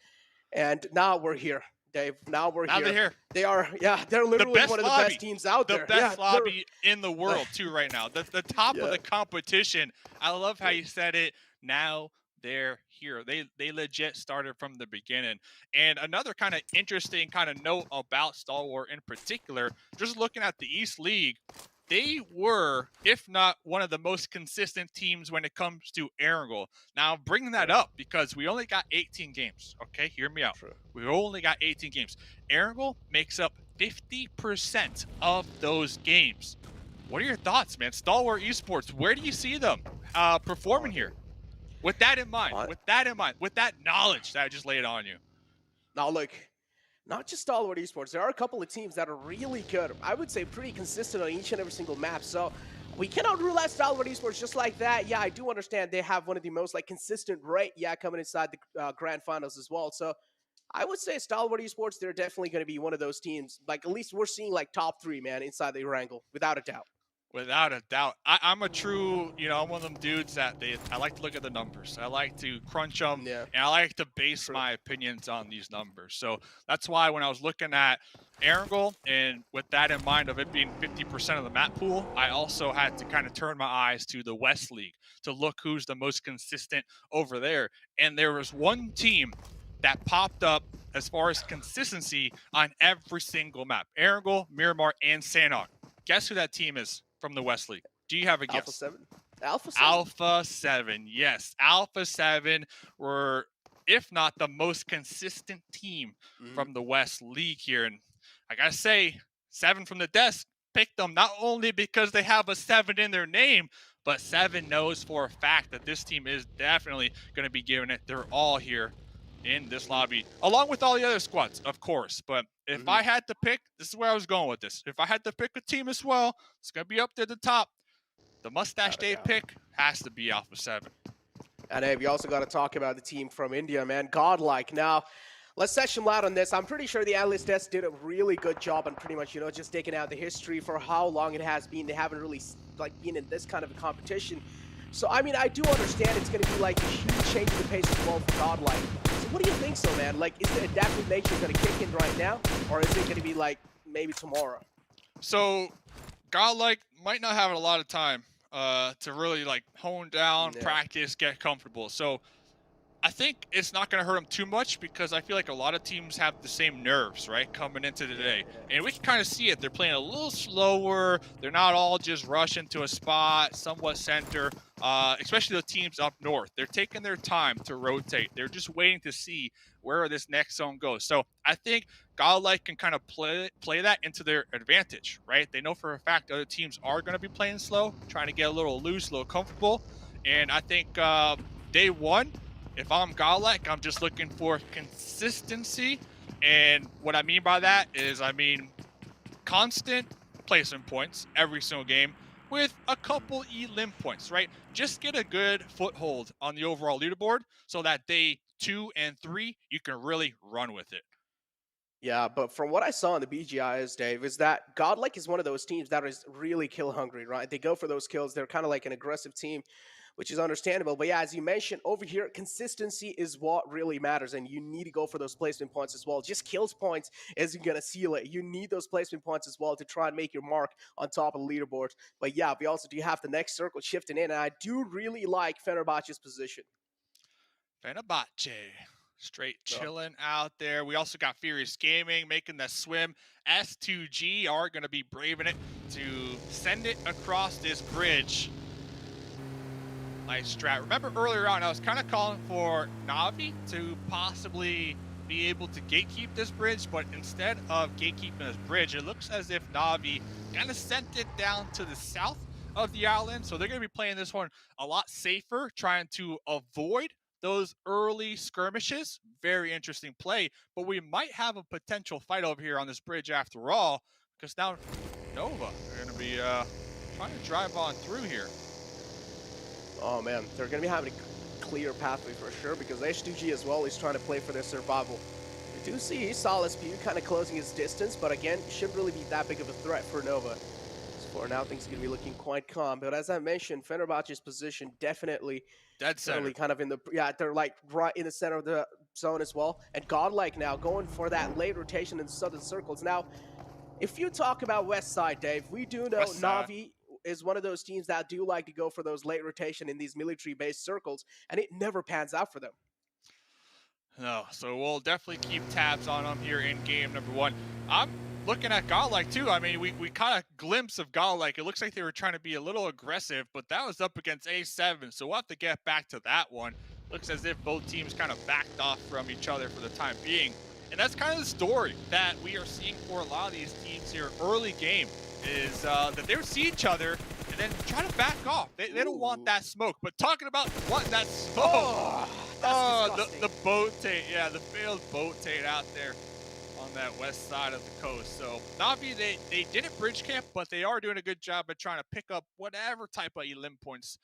F: and now we're here, Dave. Now we're here.
K: They're here.
F: They are, they're literally one of the best teams out there.
K: The best lobby in the world, too, right now. The top of the competition. I love how you said it. Now they're here. They legit started from the beginning. And another kind of interesting kind of note about Stalwart in particular, just looking at the East League, they were, if not one of the most consistent teams when it comes to Erangel. Now, I'm bringing that up because we only got 18 games. Okay, hear me out. We only got 18 games. Erangel makes up 50% of those games. What are your thoughts, man? Stalwart Esports, where do you see them performing here? With that in mind, with that knowledge that I just laid on you.
F: Now, look. Not just Stalwart Esports, there are a couple of teams that are really good. I would say pretty consistent on each and every single map. So we cannot rule out Stalwart Esports just like that. Yeah, I do understand they have one of the most like consistent rate, coming inside the grand finals as well. So I would say Stalwart Esports, they're definitely going to be one of those teams. Like at least we're seeing like top 3, man, inside the Erangel, without a doubt.
K: Without a doubt. I'm a true, I'm one of them dudes that I like to look at the numbers. I like to crunch them, and I like to base my opinions on these numbers. So that's why when I was looking at Erangel, and with that in mind of it being 50% of the map pool, I also had to kind of turn my eyes to the West League to look who's the most consistent over there. And there was one team that popped up as far as consistency on every single map. Erangel, Miramar, and Sanhok. Guess who that team is from the West League? Do you have a guess?
F: Alpha 7? Alpha 7?
K: Alpha 7, yes. Alpha 7 were, if not the most consistent team from the West League here. And I gotta say, 7 from the desk picked them not only because they have a 7 in their name, but 7 knows for a fact that this team is definitely going to be giving it their all here in this lobby, along with all the other squads, of course. But if I had to pick, this is where I was going with this. If I had to pick a team as well, it's going to be up there at the top. The Mustache Dave pick has to be Alpha 7.
F: And hey, we also got to talk about the team from India, man. Godlike. Now, let's session loud on this. I'm pretty sure the analyst test did a really good job on pretty much, just taking out the history for how long it has been. They haven't really been in this kind of a competition. So, I mean, I do understand it's going to be like a huge change in the pace as well for Godlike. So what do you think so, man? Like, is the adaptive nature going to kick in right now? Or is it going to be like maybe tomorrow?
K: So, Godlike might not have a lot of time to really like hone down, practice, get comfortable. So I think it's not going to hurt them too much because I feel like a lot of teams have the same nerves, right, coming into today. And we can kind of see it. They're playing a little slower. They're not all just rushing to a spot, somewhat center, especially the teams up north. They're taking their time to rotate. They're just waiting to see where this next zone goes. So I think Godlike can kind of play that into their advantage, right? They know for a fact other teams are going to be playing slow, trying to get a little loose, a little comfortable. And I think day one, if I'm Godlike, I'm just looking for consistency. And what I mean by that is, constant placement points every single game with a couple elim points, right? Just get a good foothold on the overall leaderboard so that day 2 and 3, you can really run with it.
F: Yeah, but from what I saw in the BGIS, Dave, is that Godlike is one of those teams that is really kill hungry, right? They go for those kills. They're kind of like an aggressive team, which is understandable. But yeah, as you mentioned over here, consistency is what really matters, and you need to go for those placement points as well. Just kills points isn't going to seal it. You need those placement points as well to try and make your mark on top of the leaderboard. But yeah, we also do have the next circle shifting in, and I do really like Fenerbahçe's position.
K: Fenerbahçe. Straight chilling out there. We also got Furious Gaming making the swim. S2G are going to be braving it to send it across this bridge. Nice strat. Remember earlier on, I was kind of calling for Na'Vi to possibly be able to gatekeep this bridge, but instead of gatekeeping this bridge, it looks as if Na'Vi kind of sent it down to the south of the island. So they're going to be playing this one a lot safer, trying to avoid those early skirmishes. Very interesting play, but we might have a potential fight over here on this bridge after all, because now Nova are going to be trying to drive on through here.
F: Oh man, they're going to be having a clear pathway for sure, because H2G as well is trying to play for their survival. We do see Solus Pew kind of closing his distance, but again, shouldn't really be that big of a threat for Nova. So for now, things are going to be looking quite calm. But as I mentioned, Fenerbahçe's position definitely
K: dead center.
F: Kind of in the, they're like right in the center of the zone as well. And Godlike now going for that late rotation in the southern circles. Now, if you talk about West Side, Dave, we do know Na'Vi is one of those teams that do like to go for those late rotation in these military-based circles, and it never pans out for them.
K: No, so we'll definitely keep tabs on them here in game number 1. I'm looking at Godlike too. I mean, we caught a glimpse of Godlike. It looks like they were trying to be a little aggressive, but that was up against A7, so we'll have to get back to that one. Looks as if both teams kind of backed off from each other for the time being. And that's kind of the story that we are seeing for a lot of these teams here early game, is that they would see each other and then try to back off. They don't want that smoke. But talking about wanting that smoke, the boat taint, the failed boat taint out there on that west side of the coast. So Na'Vi, they didn't bridge camp, but they are doing a good job at trying to pick up whatever type of elim points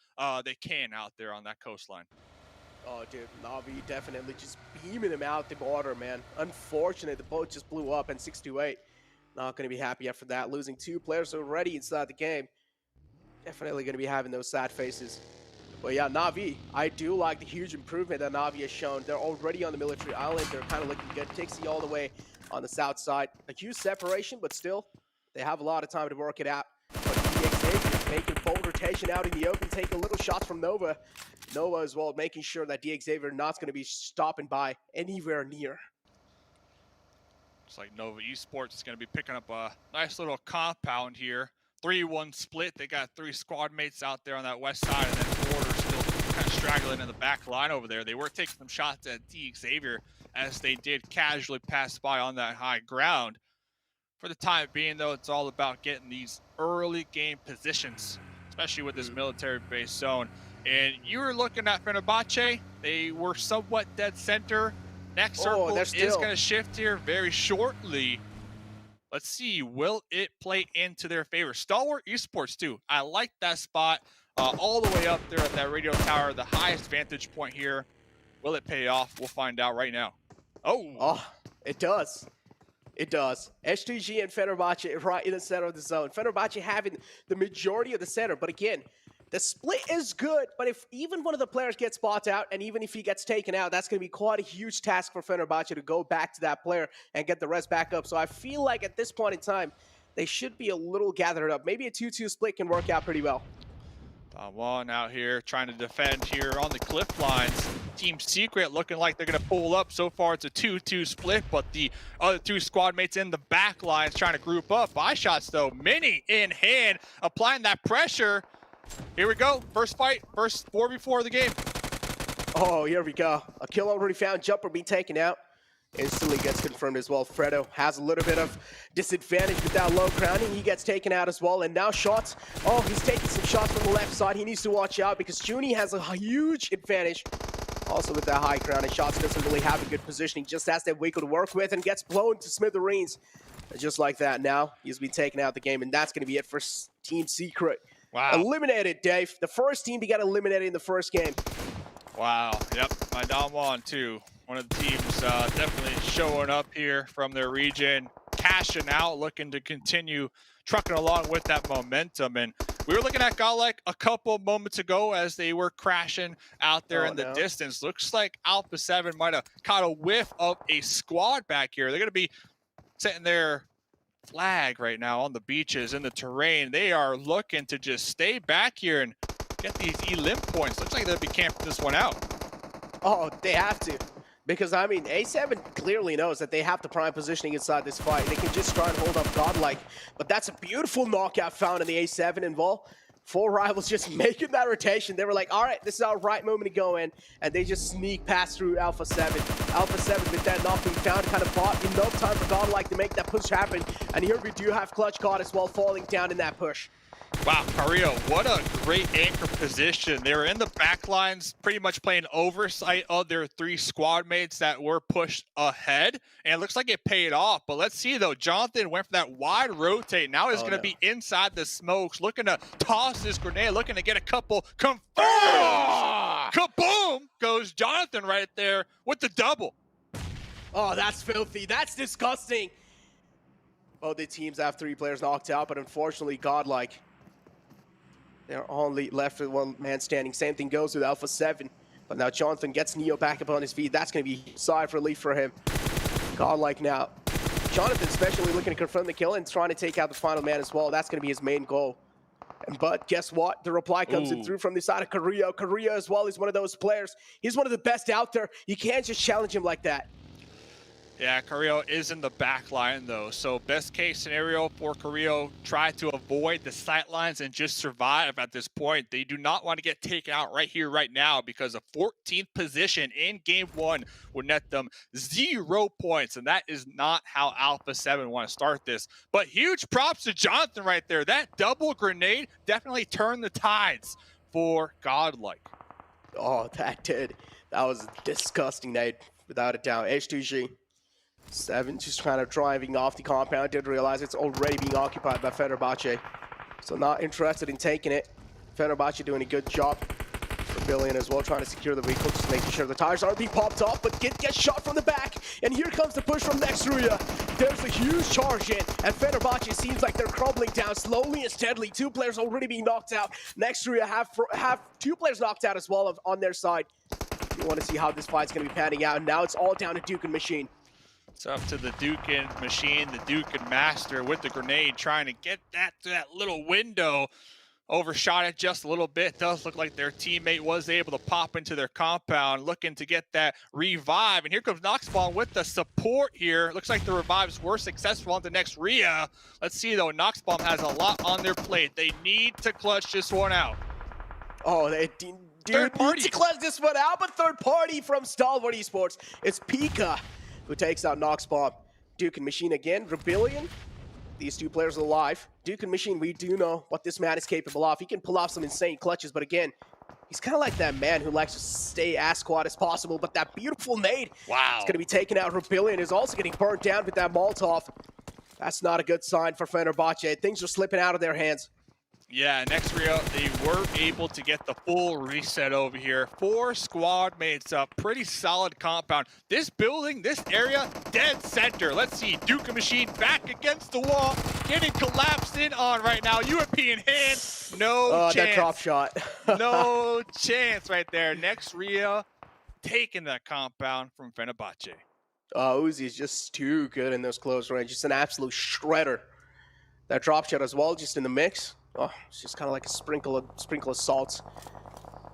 K: they can out there on that coastline.
F: Oh, dude, Na'Vi definitely just beaming him out the water, man. Unfortunate, the boat just blew up, and 628 not going to be happy after that. Losing 2 players already inside the game. Definitely going to be having those sad faces. But yeah, Na'Vi, I do like the huge improvement that Na'Vi has shown. They're already on the military island. They're kind of looking good. Tixie all the way on the south side. A huge separation, but still, they have a lot of time to work it out. But DXAVIOR making bold rotation out in the open, taking little shots from Nova. Nova as well, making sure that DXAVIOR not going to be stopping by anywhere near.
K: Looks like Nova Esports is going to be picking up a nice little compound here. 3-1 split. They got 3 squad mates out there on that west side, and then Border still kind of straggling in the back line over there. They were taking some shots at DXAVIOR as they did casually pass by on that high ground. For the time being, though, it's all about getting these early game positions, especially with this military-based zone. And you were looking at Fenerbahçe. They were somewhat dead center. Next circle is going to shift here very shortly. Let's see, will it play into their favor? Stalwart Esports too. I like that spot all the way up there at that radio tower, the highest vantage point here. Will it pay off? We'll find out right now. Oh,
F: it does. It does. S2G and Fenerbahçe right in the center of the zone. Fenerbahçe having the majority of the center, but again, the split is good, but if even one of the players gets bought out, and even if he gets taken out, that's going to be quite a huge task for Fenerbahçe to go back to that player and get the rest back up. So I feel like at this point in time, they should be a little gathered up. Maybe a 2-2 split can work out pretty well.
K: One out here trying to defend here on the cliff lines. Team Secret looking like they're going to pull up. So far, it's a 2-2 split, but the other two squad mates in the back lines trying to group up. Buy shots, though. Mini in hand, applying that pressure. Here we go. First fight, first 4v4 of the game.
F: Oh, here we go. A kill already found. Jumper being taken out. Instantly gets confirmed as well. Fredo has a little bit of disadvantage with that low crowning. He gets taken out as well. And now shots. Oh, he's taking some shots from the left side. He needs to watch out because Juni has a huge advantage. Also with that high crowning, shots doesn't really have a good positioning. Just has that wiggle to work with and gets blown to smithereens. And just like that now, he's been taken out of the game. And that's going to be it for Team Secret.
K: Wow.
F: Eliminated, Dave. The first team to get eliminated in the first game.
K: Wow. Yep. My Damwon too. One of the teams definitely showing up here from their region, cashing out, looking to continue trucking along with that momentum. And we were looking at Godlike a couple moments ago as they were crashing out there in the distance. Looks like Alpha 7 might have caught a whiff of a squad back here. They're going to be setting their flag right now on the beaches in the terrain. They are looking to just stay back here and get these elim points. Looks like they'll be camping this one out.
F: Oh, they have to. Because, I mean, A7 clearly knows that they have the prime positioning inside this fight. They can just try and hold up Godlike. But that's a beautiful knockout found in the A7 involved. 4 rivals just making that rotation. They were like, all right, this is our right moment to go in. And they just sneak past through Alpha 7. Alpha 7 with that not being found kind of bought enough time for Godlike to make that push happen. And here we do have Clutch God as well falling down in that push.
K: Wow, Carrillo, what a great anchor position. They were in the back lines, pretty much playing oversight of their 3 squad mates that were pushed ahead. And it looks like it paid off. But let's see, though. Jonathan went for that wide rotate. Now he's going to be inside the smokes, looking to toss this grenade, looking to get a couple confirmed. Kaboom! Goes Jonathan right there with the double.
F: Oh, that's filthy. That's disgusting. Both the teams have 3 players knocked out, but unfortunately, Godlike, they're only left with 1 man standing. Same thing goes with Alpha 7. But now Jonathan gets Neo back up on his feet. That's going to be a sigh of relief for him. Godlike now. Jonathan especially looking to confirm the kill and trying to take out the final man as well. That's going to be his main goal. But guess what? The reply comes in through from the side of Carrillo. Carrillo as well is one of those players. He's one of the best out there. You can't just challenge him like that.
K: Yeah, Carrillo is in the back line, though. So best case scenario for Carrillo, try to avoid the sight lines and just survive at this point. They do not want to get taken out right here, right now, because a 14th position in Game 1 would net them 0 points. And that is not how Alpha 7 want to start this. But huge props to Jonathan right there. That double grenade definitely turned the tides for Godlike.
F: Oh, that did. That was a disgusting night, without a doubt. H2G. 7 just kind of driving off the compound, didn't realize it's already being occupied by Fenerbahçe. So not interested in taking it. Fenerbahçe doing a good job. Rebellion as well, trying to secure the vehicle, just making sure the tires aren't being popped off, but gets shot from the back. And here comes the push from next Ruya. There's a huge charge in, and Fenerbahçe seems like they're crumbling down slowly and steadily. 2 players already being knocked out. Next Ruya have 2 players knocked out as well on their side. You want to see how this fight's going to be panning out, and now it's all down to Duke and Machine.
K: It's up to the Duke and Machine, the Duke and Master with the grenade, trying to get that to that little window. Overshot it just a little bit. Does look like their teammate was able to pop into their compound, looking to get that revive. And here comes Noxbomb with the support here. Looks like the revives were successful on the next Ruya. Let's see, though. Noxbomb has a lot on their plate. They need to clutch this one out.
F: Oh, they need to clutch this one out, but third party from Stalwart Esports. It's Pika who takes out Noxbomb. Duke and Machine again. Rebellion. These 2 players are alive. Duke and Machine, we do know what this man is capable of. He can pull off some insane clutches, but again, He's kind of like that man who likes to stay as quiet as possible, but that beautiful nade
K: Wow.
F: is going to be taken out. Rebellion is also getting burnt down with that Molotov. That's not a good sign for Fenerbahçe. Things are slipping out of their hands.
K: Yeah, next Ruya, they were able to get the full reset over here. 4 squad mates up, pretty solid compound. This building, this area, dead center. Let's see, Duke Machine back against the wall, getting collapsed in on right now. European hand, no chance.
F: That drop shot.
K: No chance right there. Next Ruya, taking that compound from Fenerbahçe.
F: Uzi is just too good in those close range. Just an absolute shredder. That drop shot as well, just in the mix. Oh, it's just kind of like a sprinkle of salt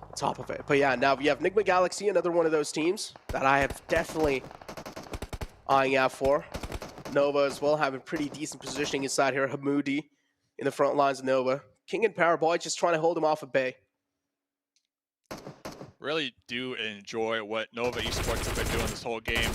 F: on top of it. But yeah, now we have Nigma Galaxy, another one of those teams that I have definitely eyeing out for. Nova as well, having pretty decent positioning inside here. Hamoudi in the front lines of Nova. King and Powerboy just trying to hold him off at bay.
K: Really do enjoy what Nova Esports have been doing this whole game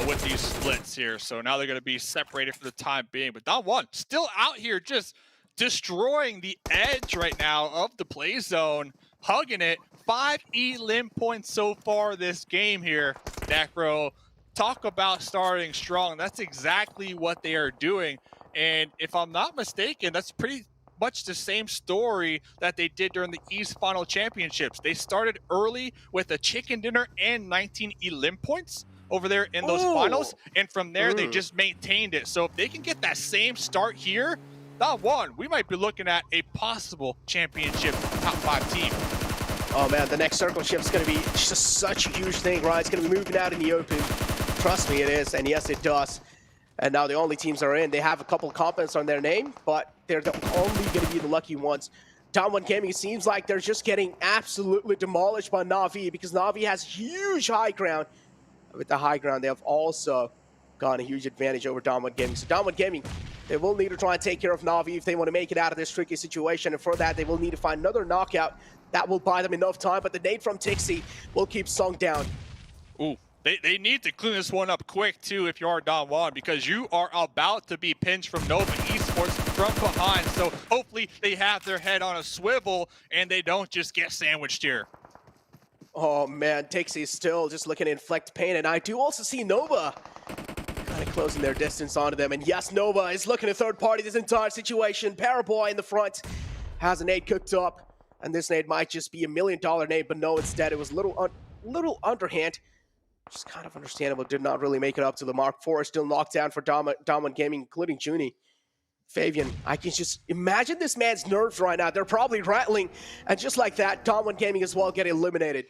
K: with these splits here. So now they're going to be separated for the time being. But Don1 still out here just destroying the edge right now of the play zone, hugging it. 5 elim points so far this game here. Necro, talk about starting strong. That's exactly what they are doing. And if I'm not mistaken, that's pretty much the same story that they did during the East Final Championships. They started early with a chicken dinner and 19 elim points over there in those finals. And from there, they just maintained it. So if they can get that same start here, Don1, we might be looking at a possible championship top 5 team.
F: Oh man, the next circle shift is going to be just such a huge thing, right? It's going to be moving out in the open. Trust me, it is, and yes, it does. And now the only teams are in. They have a couple of components on their name, but they're the only going to be the lucky ones. Don1 Gaming seems like they're just getting absolutely demolished by Na'Vi because Na'Vi has huge high ground. With the high ground, they have also gotten a huge advantage over Don1 Gaming. So Don1 Gaming, they will need to try and take care of Na'Vi if they want to make it out of this tricky situation. And for that, they will need to find another knockout. That will buy them enough time, but the nade from Tixi will keep Sung down.
K: Ooh, they need to clean this one up quick, too, if you are Don1, because you are about to be pinched from Nova Esports from behind. So hopefully they have their head on a swivel and they don't just get sandwiched here.
F: Oh, man, Tixi is still just looking to inflict pain. And I do also see Nova kind of closing their distance onto them. And yes, Nova is looking to third party this entire situation. Paraboy in the front has a nade cooked up. And this nade might just be $1 million nade, but no, instead it was a little underhand. Just kind of understandable. Did not really make it up to the mark. 4 still knocked down for Don1 Gaming, including Junie. Fabian, I can just imagine this man's nerves right now. They're probably rattling. And just like that, Don1 Gaming as well get eliminated.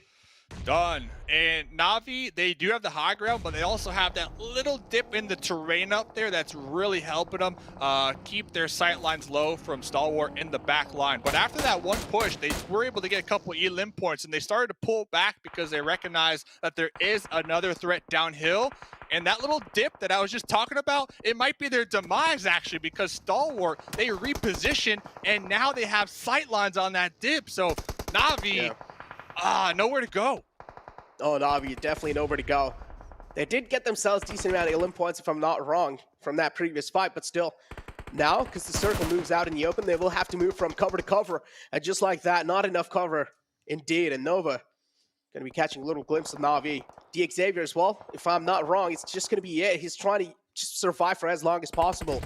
K: Done. And Na'Vi, they do have the high ground, but they also have that little dip in the terrain up there that's really helping them keep their sight lines low from Stalwart in the back line. But after that one push, they were able to get a couple elim points, and they started to pull back because they recognize that there is another threat downhill. And that little dip that I was just talking about, it might be their demise, actually, because Stalwart, they reposition, and now they have sight lines on that dip. So Na'Vi, nowhere to go.
F: Oh, Na'Vi, definitely nowhere to go. They did get themselves a decent amount of elim points, if I'm not wrong, from that previous fight, but still, now, because the circle moves out in the open, they will have to move from cover to cover. And just like that, not enough cover, indeed. And Nova going to be catching a little glimpse of Na'Vi. EXCLUSIVE as well, if I'm not wrong, it's just going to be it. He's trying to just survive for as long as possible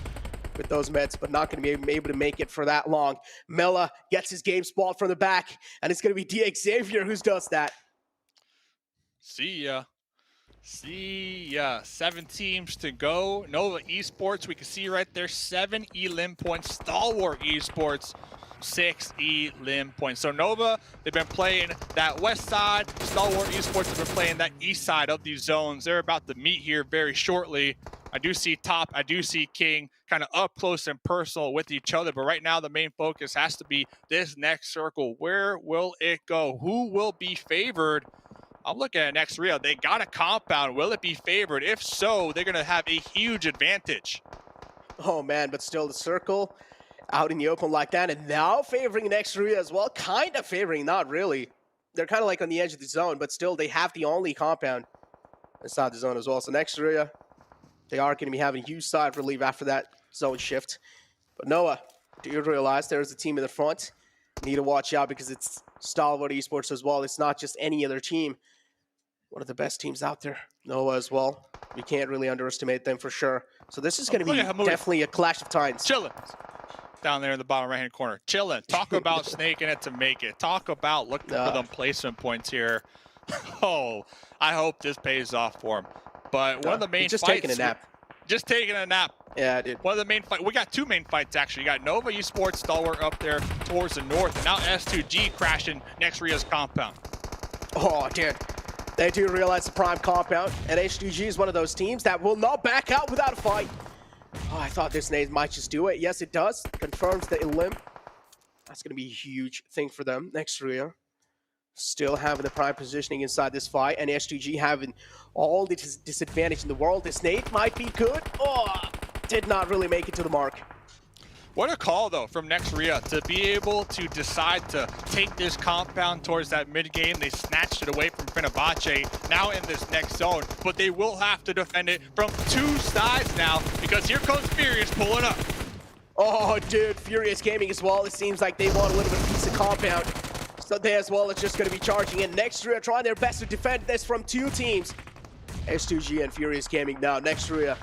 F: with those meds, but not going to be able to make it for that long. Mela gets his game spoiled from the back, and it's going to be EXCLUSIVE who does that.
K: See ya. See ya. 7 teams to go. Nova Esports, we can see right there, 7 elim points. Stalwart Esports, 6 elim points. So Nova, they've been playing that west side. Stalwart Esports have been playing that east side of these zones. They're about to meet here very shortly. I do see Top, I do see King kind of up close and personal with each other. But right now, the main focus has to be this next circle. Where will it go? Who will be favored? I'm looking at next Ruya. They got a compound. Will it be favored? If so, they're going to have a huge advantage.
F: Oh, man, but still the circle out in the open like that. And now favoring next Ruya as well. Kind of favoring, not really. They're kind of like on the edge of the zone, but still they have the only compound inside the zone as well. So next Ruya, they are going to be having huge side relief after that zone shift. But Noah, do you realize there's a team in the front need to watch out because it's Stalwart Esports as well. It's not just any other team. One of the best teams out there. Noah as well. We can't really underestimate them for sure. So this is going to be definitely a clash of titans.
K: Chilling. Down there in the bottom right-hand corner. Chilling. Talk about snaking it to make it. Talk about looking for them placement points here. Oh, I hope this pays off for him. But one of the main
F: just
K: fights...
F: taking a nap.
K: Just taking a nap.
F: Yeah, dude.
K: One of the main fights. We got two main fights, actually. You got Nova Esports, Stalwart up there towards the north. And now S2G crashing next Ruya's compound.
F: Oh, dude. They do realize the prime compound. And S2G is one of those teams that will not back out without a fight. Oh, I thought this nade might just do it. Yes, it does. Confirms the elim. That's going to be a huge thing for them next Ruya. Still having the prime positioning inside this fight, and S2G having all the disadvantage in the world. This nade might be good. Oh, did not really make it to the mark.
K: What a call, though, from next Ruya to be able to decide to take this compound towards that mid-game. They snatched it away from Fenerbahçe, now in this next zone, but they will have to defend it from two sides now because here comes Furious pulling up.
F: Oh, dude, Furious Gaming as well. It seems like they want a little bit of piece of compound. So they as well are just going to be charging in. Next Ruya trying their best to defend this from two teams. S2G and Furious Gaming now. Next Ruya,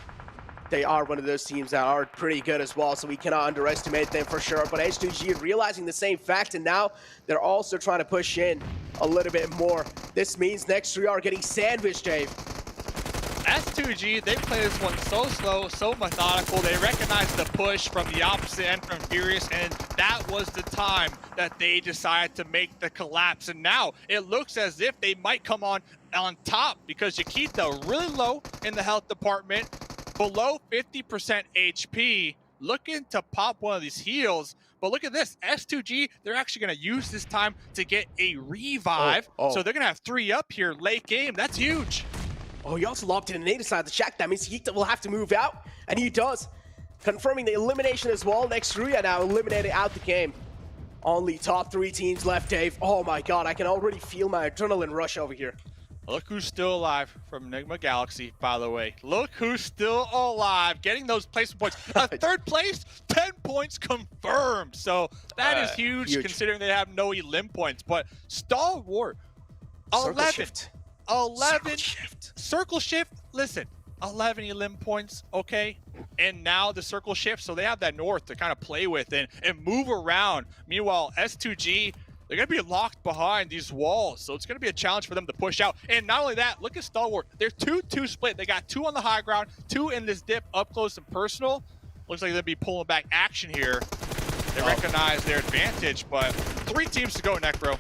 F: they are one of those teams that are pretty good as well, so we cannot underestimate them for sure. But S2G realizing the same fact, and now they're also trying to push in a little bit more. This means next Ruya are getting sandwiched, Dave.
K: S2G, they play this one so slow, so methodical. They recognize the push from the opposite end from Furious, and that was the time that they decided to make the collapse. And now it looks as if they might come on top because Yakita really low in the health department, below 50% HP, looking to pop one of these heals. But look at this, S2G, they're actually going to use this time to get a revive. So they're going to have 3 up here late game. That's huge.
F: Oh, he also lobbed in the native side of the check. That means Yakita will have to move out, and he does. Confirming the elimination as well. Next Ruya now eliminated out the game. Only top 3 teams left, Dave. Oh my god, I can already feel my adrenaline rush over here.
K: Look who's still alive from Nigma Galaxy, by the way. Look who's still alive, getting those placement points. Third place, 10 points confirmed. So that is huge considering they have no elim points. But Stalwart, 11 circle shift. Listen, 11 elim points, okay? And now the circle shift, so they have that north to kind of play with and move around. Meanwhile, S2G, they're going to be locked behind these walls, so it's going to be a challenge for them to push out. And not only that, look at Stalwart. They're 2-2 split. They got 2 on the high ground, 2 in this dip, up close and personal. Looks like they'll be pulling back action here. They recognize their advantage, but 3 teams to go, Necro.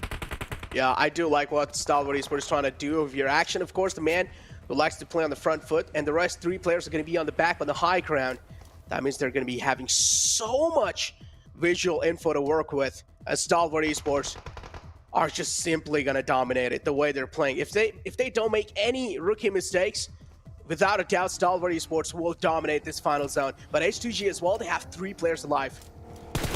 F: Yeah, I do like what Stalwart Esports is trying to do with your action. Of course, the man who likes to play on the front foot, and the rest 3 players are going to be on the back on the high ground. That means they're going to be having so much visual info to work with, as Stalwart Esports are just simply going to dominate it the way they're playing. If they don't make any rookie mistakes, without a doubt, Stalwart Esports will dominate this final zone. But H2G as well, they have 3 players alive.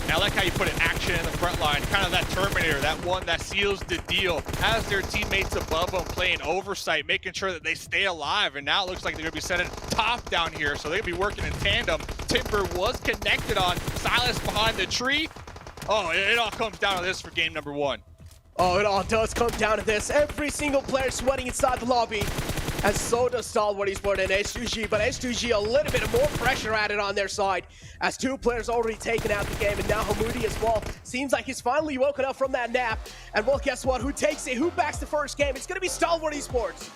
K: I like how you put an action in the front line, kind of that Terminator, that one that seals the deal, has their teammates above them playing oversight, making sure that they stay alive. And now it looks like they're going to be setting top down here, so they're going to be working in tandem. Timber was connected on, Silas behind the tree. Oh, it all comes down to this for game number 1.
F: Oh, it all does come down to this. Every single player sweating inside the lobby. And so does Stalwart Esports and H2G, but H2G a little bit more pressure added on their side as 2 players already taken out the game, and now Hamoudi as well. Seems like he's finally woken up from that nap. And well, guess what? Who takes it? Who backs the first game? It's going to be Stalwart Esports.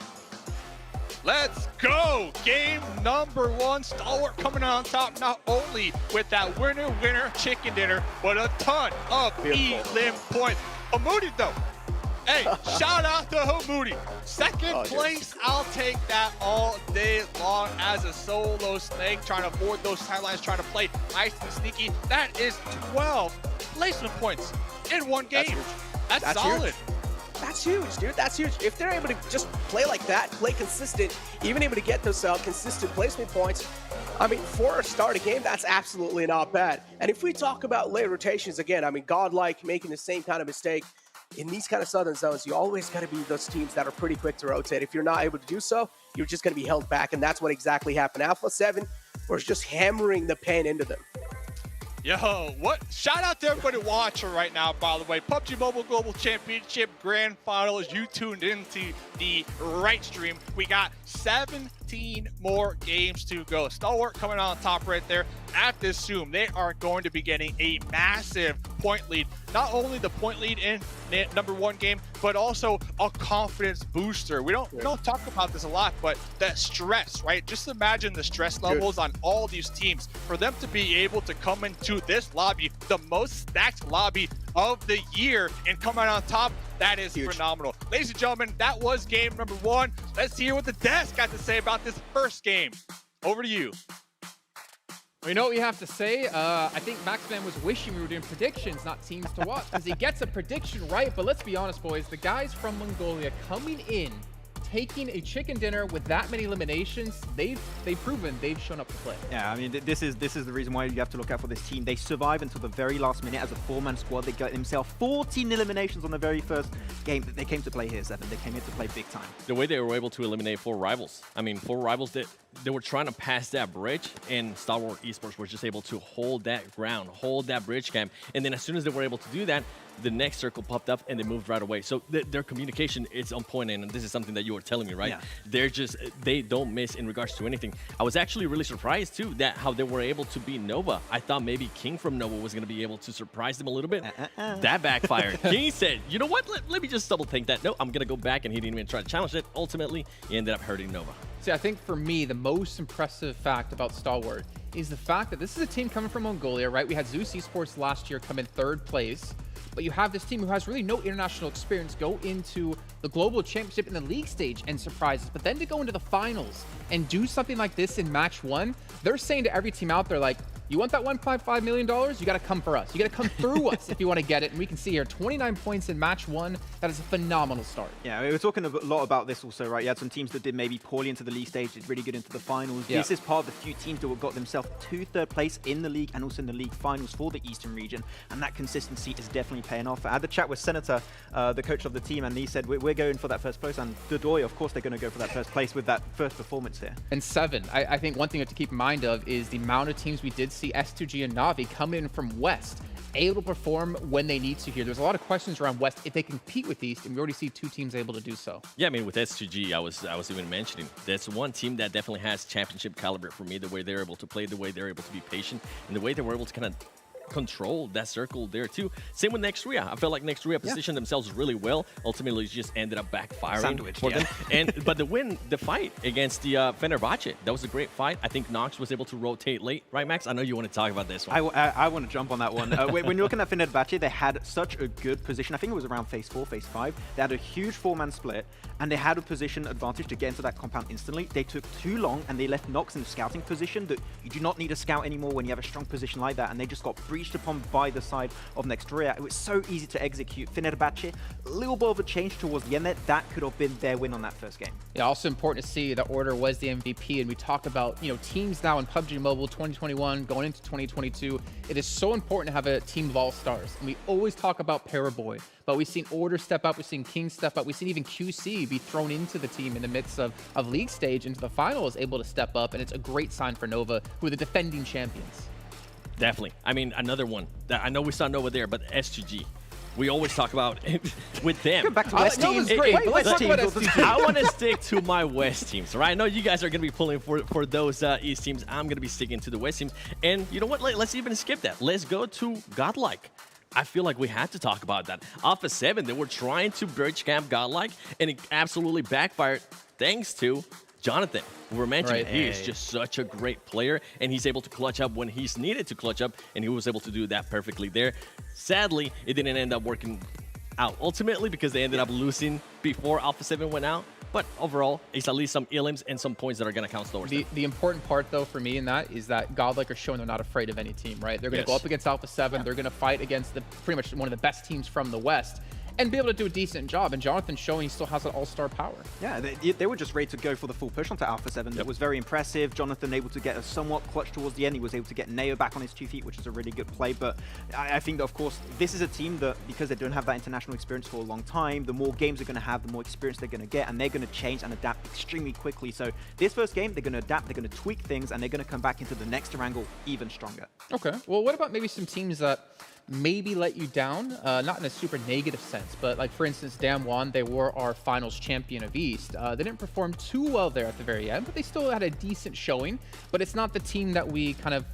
K: Let's go! Game number 1, Stalwart coming on top, not only with that winner chicken dinner, but a ton of elim points. Hamoudi though, hey, shout out to Hamoudi. Second place, I'll take that all day long as a solo snake, trying to avoid those sidelines, trying to play nice and sneaky. That is 12 placement points in 1 game. That's solid.
F: Huge. That's huge, dude. That's huge. If they're able to just play like that, play consistent, even able to get those consistent placement points, I mean, for a start of game, that's absolutely not bad. And if we talk about late rotations again, I mean, godlike making the same kind of mistake, in these kind of southern zones, you always got to be those teams that are pretty quick to rotate. If you're not able to do so, you're just going to be held back, and that's what exactly happened. Alpha 7 was just hammering the pain into them.
K: Yo, what? Shout out to everybody watching right now, by the way. PUBG Mobile Global Championship Grand Finals. You tuned into the right stream. We got 17 more games to go. Stalwart coming on top right there. At this Zoom, they are going to be getting a massive point lead. Not only the point lead in #1 game, but also a confidence booster. We don't talk about this a lot, but that stress, right? Just imagine the stress levels on all these teams. For them to be able to come into this lobby, the most stacked lobby of the year, and come out on top, that is phenomenal. Ladies and gentlemen, that was game #1. Let's hear what the desk got to say about this first game. Over to you.
H: Well, you know what we have to say? I think Maxman was wishing we were doing predictions, not teams to watch, because he gets a prediction right. But let's be honest, boys. The guys from Mongolia coming in, taking a chicken dinner with that many eliminations, they've proven they've shown up to play.
J: Yeah, I mean, this is the reason why you have to look out for this team. They survive until the very last minute as a 4-man squad. They got themselves 14 eliminations on the very first game that they came to play here, Seven. They came here to play big time.
I: The way they were able to eliminate 4 rivals. I mean, 4 rivals that they were trying to pass that bridge, and Stalwart Esports were just able to hold that ground, hold that bridge camp. And then as soon as they were able to do that, the next circle popped up and they moved right away. So their communication is on point, and this is something that you were telling me, right? Yeah. They don't miss in regards to anything. I was actually really surprised too that how they were able to beat Nova. I thought maybe King from Nova was going to be able to surprise them a little bit. That backfired. King said, you know what, let me just double think that. No, I'm going to go back, and he didn't even try to challenge it. Ultimately, he ended up hurting Nova.
H: See, I think for me, the most impressive fact about Stalwart is the fact that this is a team coming from Mongolia, right? We had Zeus Esports last year come in 3rd place. But you have this team who has really no international experience go into the global championship in the league stage and surprise us. But then to go into the finals and do something like this in match 1, they're saying to every team out there, like, you want that $1.5 million? You got to come for us. You got to come through us if you want to get it. And we can see here 29 points in match 1. That is a phenomenal start.
J: Yeah, we were talking a lot about this also, right? You had some teams that did maybe poorly into the league stage, did really good into the finals. Yeah. This is part of the few teams that got themselves to 3rd place in the league and also in the league finals for the Eastern region. And that consistency is definitely paying off. I had the chat with Senator, the coach of the team, and he said, we're going for that 1st place. And Dodoy, of course, they're going to go for that 1st place with that first performance here.
H: And 7, I think one thing you have to keep in mind of is the amount of teams we did see S2G and Navi come in from West, able to perform when they need to here. There's a lot of questions around West if they compete with East, and we already see 2 teams able to do so.
I: Yeah, I mean, with S2G, I was even mentioning, that's one team that definitely has championship caliber for me, the way they're able to play, the way they're able to be patient, and the way they were able to kind of control that circle there too. Same with Ruya. I felt like Ruya positioned themselves really well. Ultimately, it just ended up backfiring for them. But the fight against the Fenerbahçe, that was a great fight. I think Nox was able to rotate late, right, Max? I know you want to talk about this one.
J: I want to jump on that one. When you're looking at Fenerbahçe, they had such a good position. I think it was around phase 4, phase 5. They had a huge 4-man split, and they had a position advantage to get into that compound instantly. They took too long, and they left Nox in a scouting position that you do not need a scout anymore when you have a strong position like that, and they just got breached upon by the side of Ruya. It was so easy to execute. Fenerbahçe, a little bit of a change towards the end there. That could have been their win on that first game.
H: Yeah, also important to see that Order was the MVP, and we talk about, you know, teams now in PUBG Mobile 2021 going into 2022. It is so important to have a team of all-stars, and we always talk about Paraboy, but we've seen Order step up, we've seen King step up, we've seen even QC be thrown into the team in the midst of league stage into the finals, able to step up, and it's a great sign for Nova, who are the defending champions.
I: Definitely. I mean, another one that I know we saw Nova there, but S2G. We always talk about with them.
J: Go back to West teams.
H: Great, but let's talk about S2G.
I: I want to stick to my West teams, right? I know you guys are going to be pulling for those East teams. I'm going to be sticking to the West teams. And you know what? Let's even skip that. Let's go to Godlike. I feel like we had to talk about that. Alpha 7, they were trying to bridge camp Godlike, and it absolutely backfired thanks to Jonathan. We're mentioning he is just such a great player, and he's able to clutch up when he's needed to clutch up, and he was able to do that perfectly there. Sadly, it didn't end up working out ultimately because they ended up losing before Alpha 7 went out. But overall, it's at least some elims and some points that are going to count Stalwart.
H: The important part, though, for me in that is that Godlike are showing they're not afraid of any team, right? They're going to go up against Alpha 7. They're going to fight against pretty much one of the best teams from the West. and be able to do a decent job. And Jonathan's showing he still has an all-star power.
J: Yeah, they were just ready to go for the full push onto Alpha 7. That was very impressive. Jonathan able to get a somewhat clutch towards the end. He was able to get Neo back on his 2 feet, which is a really good play. But I think that, of course, this is a team that, because they don't have that international experience for a long time, the more games they're going to have, the more experience they're going to get, and they're going to change and adapt extremely quickly. So this first game, they're going to adapt, they're going to tweak things, and they're going to come back into the next Erangel even stronger. Okay.
H: Well, what about maybe some teams that maybe let you down? Not in a super negative sense, but like, for instance, Damwon, they were our finals champion of East. They didn't perform too well there at the very end, but they still had a decent showing. But it's not the team that we kind of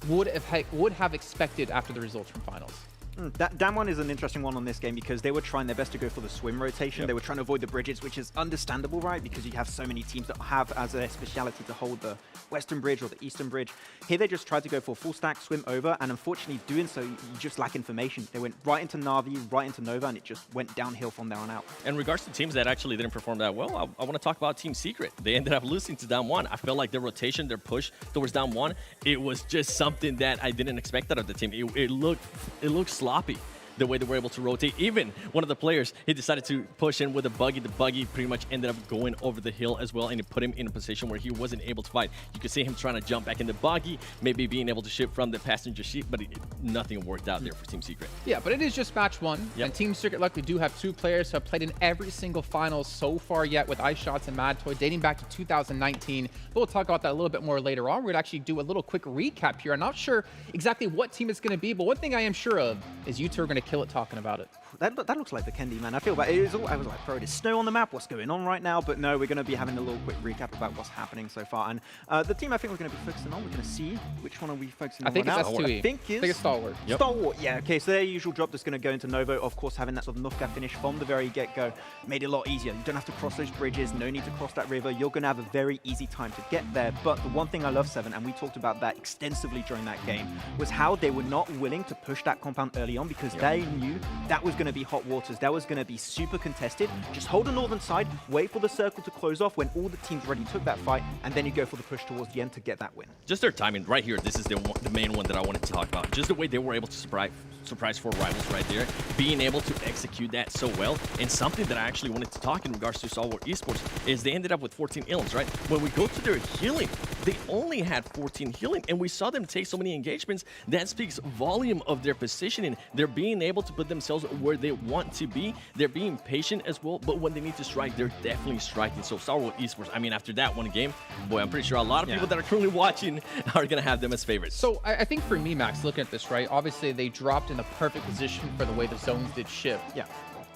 H: would have expected after the results from finals.
J: Damwon is an interesting one on this game because they were trying their best to go for the swim rotation. They were trying to avoid the bridges, which is understandable, right? Because you have so many teams that have as a speciality to hold the western bridge or the eastern bridge. Here they just tried to go for full stack, swim over, and unfortunately doing so, you just lack information. They went right into Na'Vi, right into Nova, and it just went downhill from there on out.
I: In regards to teams that actually didn't perform that well, I want to talk about Team Secret. They ended up losing to Damwon. I felt like their rotation, their push towards Damwon, it was just something that I didn't expect out of the team. It looked sloppy, the way they were able to rotate. Even one of the players, he decided to push in with a buggy. The buggy pretty much ended up going over the hill as well, and it put him in a position where he wasn't able to fight. You could see him trying to jump back in the buggy, maybe being able to shift from the passenger seat, but nothing worked out there for Team Secret.
H: Yeah, but it is just match 1, and Team Secret luckily do have 2 players who have played in every single final so far yet with Ice Shots and Mad Toy, dating back to 2019. But we'll talk about that a little bit more later on. We're going to actually do a little quick recap here. I'm not sure exactly what team it's going to be, but one thing I am sure of is you two are going to kill it talking about it.
J: That looks like the Kendi, man. I feel bad. I was like, bro, there's snow on the map. What's going on right now? But no, we're going to be having a little quick recap about what's happening so far. And the team I think we're going to be focusing on, we're going to see which one are we focusing on.
H: I think it's S2E.
J: I think it's
H: Stalwart.
J: Stalwart, yeah. Okay, so their usual drop that's going to go into Nova. Of course, having that sort of Nufka finish from the very get-go made it a lot easier. You don't have to cross those bridges. No need to cross that river. You're going to have a very easy time to get there. But the one thing I love, Seven, and we talked about that extensively during that game, was how they were not willing to push that compound early on because they knew that was going to be hot waters. That was going to be super contested. Just hold the northern side, wait for the circle to close off when all the teams already took that fight, and then you go for the push towards the end to get that win.
I: Just their timing right here. This is the main one that I wanted to talk about. Just the way they were able to surprise 4 rivals right there, being able to execute that so well. And something that I actually wanted to talk in regards to Stalwart Esports is they ended up with 14 illums, right? When we go to their healing, they only had 14 healing, and we saw them take so many engagements. That speaks volume of their positioning. They're being able to put themselves where they want to be. They're being patient as well, but when they need to strike, they're definitely striking. So Stalwart Esports, I mean, after that one game, boy, I'm pretty sure a lot of people that are currently watching are going to have them as favorites.
H: So I think for me, Max, looking at this, right, obviously they dropped in the perfect position for the way the zones did shift.
J: Yeah.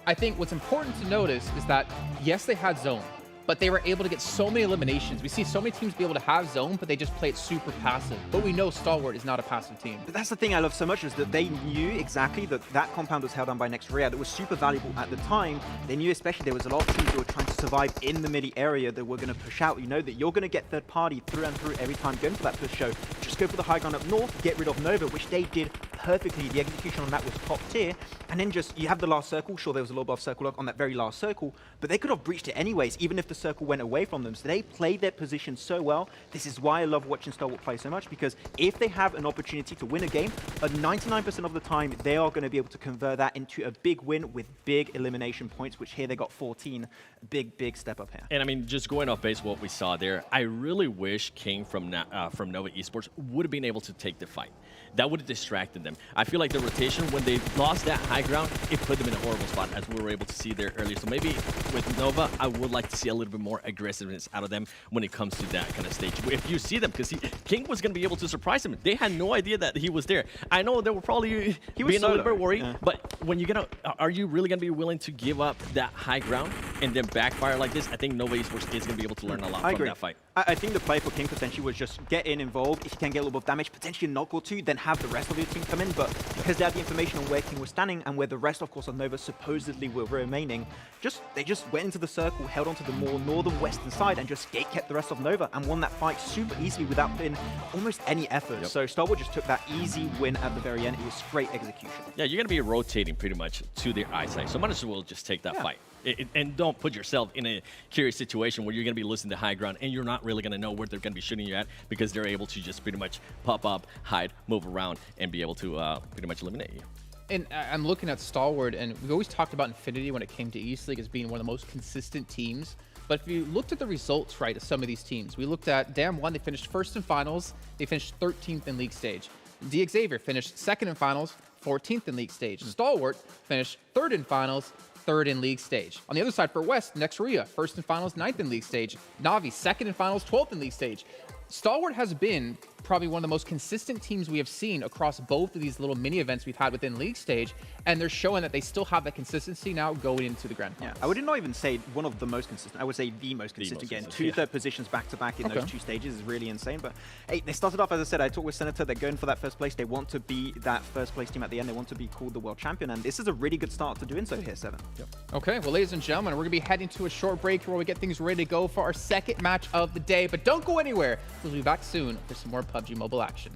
H: I think what's important to notice is that, yes, they had zone, but they were able to get so many eliminations. We see so many teams be able to have zone, but they just play it super passive. But we know Stalwart is not a passive team.
J: But that's the thing I love so much, is that they knew exactly that that compound was held on by next Ruya. That was super valuable at the time. They knew especially there was a lot of teams who were trying to survive in the midi area that were going to push out. You know that you're going to get third party through and through every time going for that push show. Just go for the high ground up north, get rid of Nova, which they did perfectly. The execution on that was top tier. And then just, you have the last circle. Sure, there was a little bit of circle lock on that very last circle, but they could have breached it anyways, even if the circle went away from them. So they played their position so well. This is why I love watching Stalwart play so much, because if they have an opportunity to win a game, 99% of the time, they are going to be able to convert that into a big win with big elimination points, which here they got 14. Big step up here.
I: And I mean, just going off base what we saw there, I really wish King from Nova Esports would have been able to take the fight. That would have distracted them. I feel like the rotation, when they lost that high ground, it put them in a horrible spot, as we were able to see there earlier. So maybe with Nova, I would like to see a little bit more aggressiveness out of them when it comes to that kind of stage. If you see them, because King was going to be able to surprise them. They had no idea that he was there. I know they were probably being a little bit worried, but when you get are you really going to be willing to give up that high ground and then backfire like this? I think Nova Esports is going to be able to learn a lot from that fight.
J: I think the play for King potentially was just get involved. If you can get a little bit of damage, potentially a knock or two, then have the rest of your team come in. But because they had the information on where King was standing and where the rest, of course, of Nova supposedly were remaining, they just went into the circle, held onto the more northern western side, and just gate-kept the rest of Nova and won that fight super easily without putting almost any effort. So Stalwart just took that easy win at the very end. It was great execution.
I: Yeah, you're going to be rotating pretty much to their eyesight, so might as well just take that fight. And don't put yourself in a curious situation where you're going to be losing the high ground and you're not really going to know where they're going to be shooting you at, because they're able to just pretty much pop up, hide, move around, and be able to pretty much eliminate you.
H: And I'm looking at Stalwart, and we've always talked about Infinity when it came to East League as being one of the most consistent teams. But if you looked at the results, right, of some of these teams, we looked at Dam1, they finished first in finals, they finished 13th in league stage. Xavier finished second in finals, 14th in league stage. Stalwart finished third in finals, third in league stage. On the other side for West, next Ruya, first in finals, ninth in league stage. Navi, second in finals, 12th in league stage. Stalwart has been probably one of the most consistent teams we have seen across both of these little mini events we've had within league stage, and they're showing that they still have that consistency now going into the grand finals.
J: Yeah, I would not even say one of the most consistent. I would say the most consistent. Again, two third positions back to back in those two stages is really insane. But hey, they started off, as I said, I talked with Senator, they're going for that first place. They want to be that first place team at the end. They want to be called the world champion, and this is a really good start to doing so here, Seven.
H: Okay, well, ladies and gentlemen, we're going to be heading to a short break where we get things ready to go for our second match of the day. But don't go anywhere. We'll be back soon for some more PUBG Mobile action.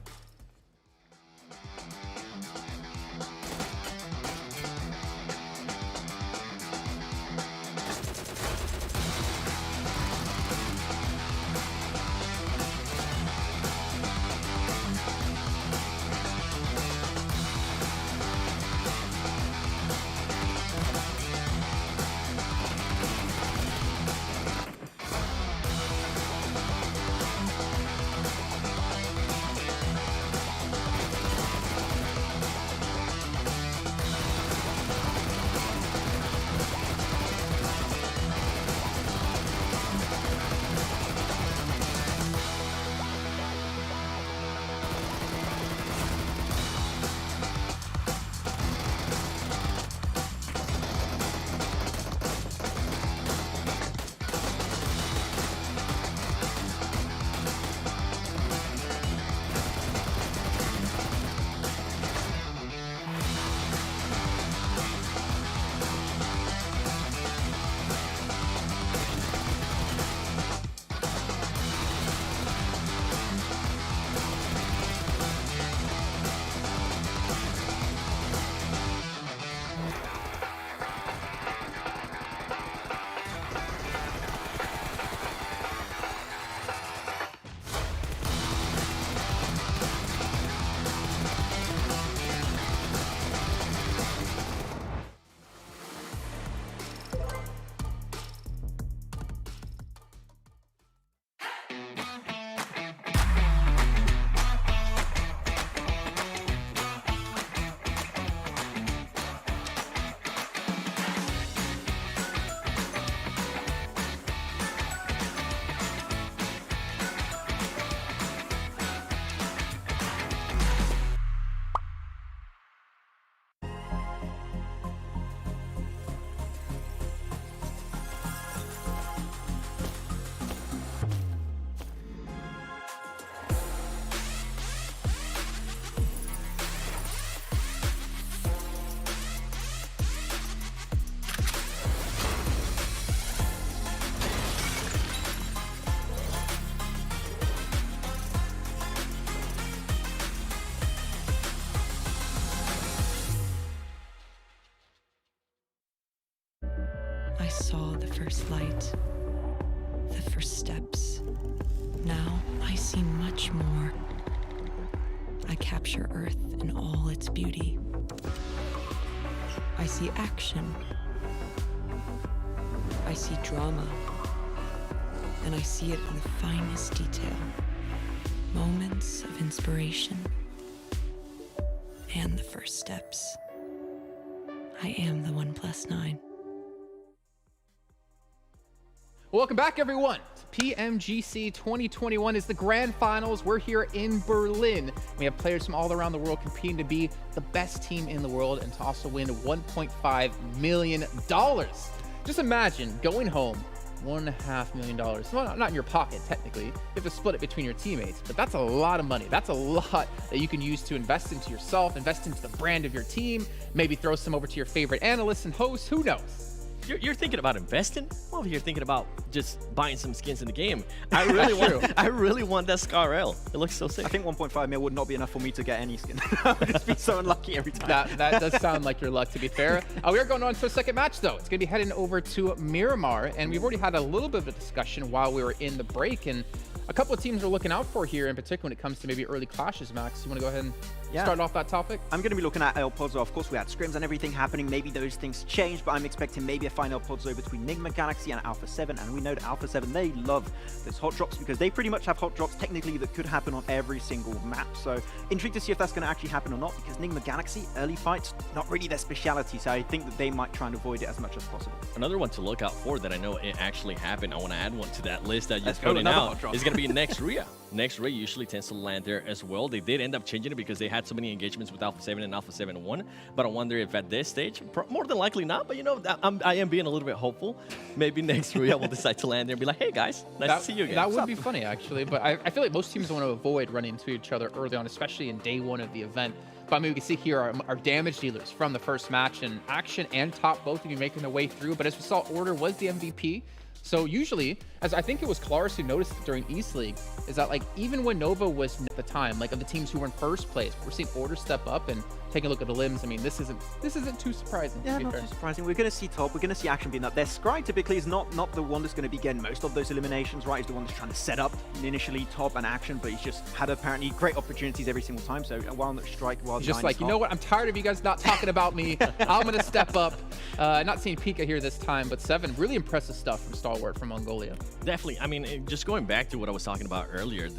D: I saw the first light, the first steps. Now I see much more. I capture Earth in all its beauty. I see action. I see drama. And I see it in the finest detail. Moments of inspiration. And the first steps. I am the 1+9.
H: Welcome back, everyone. PMGC 2021 is the grand finals. We're here in Berlin. We have players from all around the world competing to be the best team in the world and to also win $1.5 million. Just imagine going home, $1.5 million. Well, not in your pocket, technically. You have to split it between your teammates, but that's a lot of money. That's a lot that you can use to invest into yourself, invest into the brand of your team, maybe throw some over to your favorite analysts and hosts. Who knows?
I: You're thinking about investing? I'm over here thinking about just buying some skins in the game. I really want that Scar-L. It looks so sick.
J: I think 1.5 mil would not be enough for me to get any skin. I would just be so unlucky every time.
H: That does sound like your luck, to be fair. We are going on to a second match, though. It's going to be heading over to Miramar, and we've already had a little bit of a discussion while we were in the break, and a couple of teams we're looking out for here in particular when it comes to maybe early clashes. Max, you want to go ahead and start off that topic?
J: I'm going to be looking at El Pozo. Of course, we had scrims and everything happening. Maybe those things change, but I'm expecting maybe a final El Pozo between Nigma Galaxy and Alpha 7. And we know that Alpha 7, they love those hot drops because they pretty much have hot drops technically that could happen on every single map. So intrigued to see if that's going to actually happen or not, because Nigma Galaxy, early fights, not really their speciality. So I think that they might try and avoid it as much as possible.
I: Another one to look out for that I know it actually happened. I want to add one to that list that you're putting out. Is going to be next Ruya. Next Ruya usually tends to land there as well. They did end up changing it because they had so many engagements with Alpha 7 and Alpha 7-1. But I wonder if at this stage, more than likely not, but you know, I am being a little bit hopeful. Maybe next Ruya will decide to land there and be like, hey guys, nice to see you again.
H: That would be funny actually, but I feel like most teams want to avoid running into each other early on, especially in day one of the event. But I mean, we can see here our damage dealers from the first match, and Action and Top both of you making their way through. But as we saw, Order was the MVP. So usually, as I think it was Kalaris who noticed it during East League, is that like even when Nova was at the time, like of the teams who were in first place, we're seeing Order step up and take a look at the limbs. I mean, this isn't too surprising.
J: Yeah, not too surprising. We're going to see Top, we're going to see Action being up there. Scry typically is not the one that's going to be getting most of those eliminations, right? He's the one that's trying to set up initially Top and Action, but he's just had apparently great opportunities every single time. So while not Strike, while
H: he's just like, you know what? I'm tired of you guys not talking about me. I'm going to step up. Not seeing Pika here this time, but 7, really impressive stuff from Stalwart from Mongolia.
I: Definitely. I mean, just going back to what I was talking about earlier,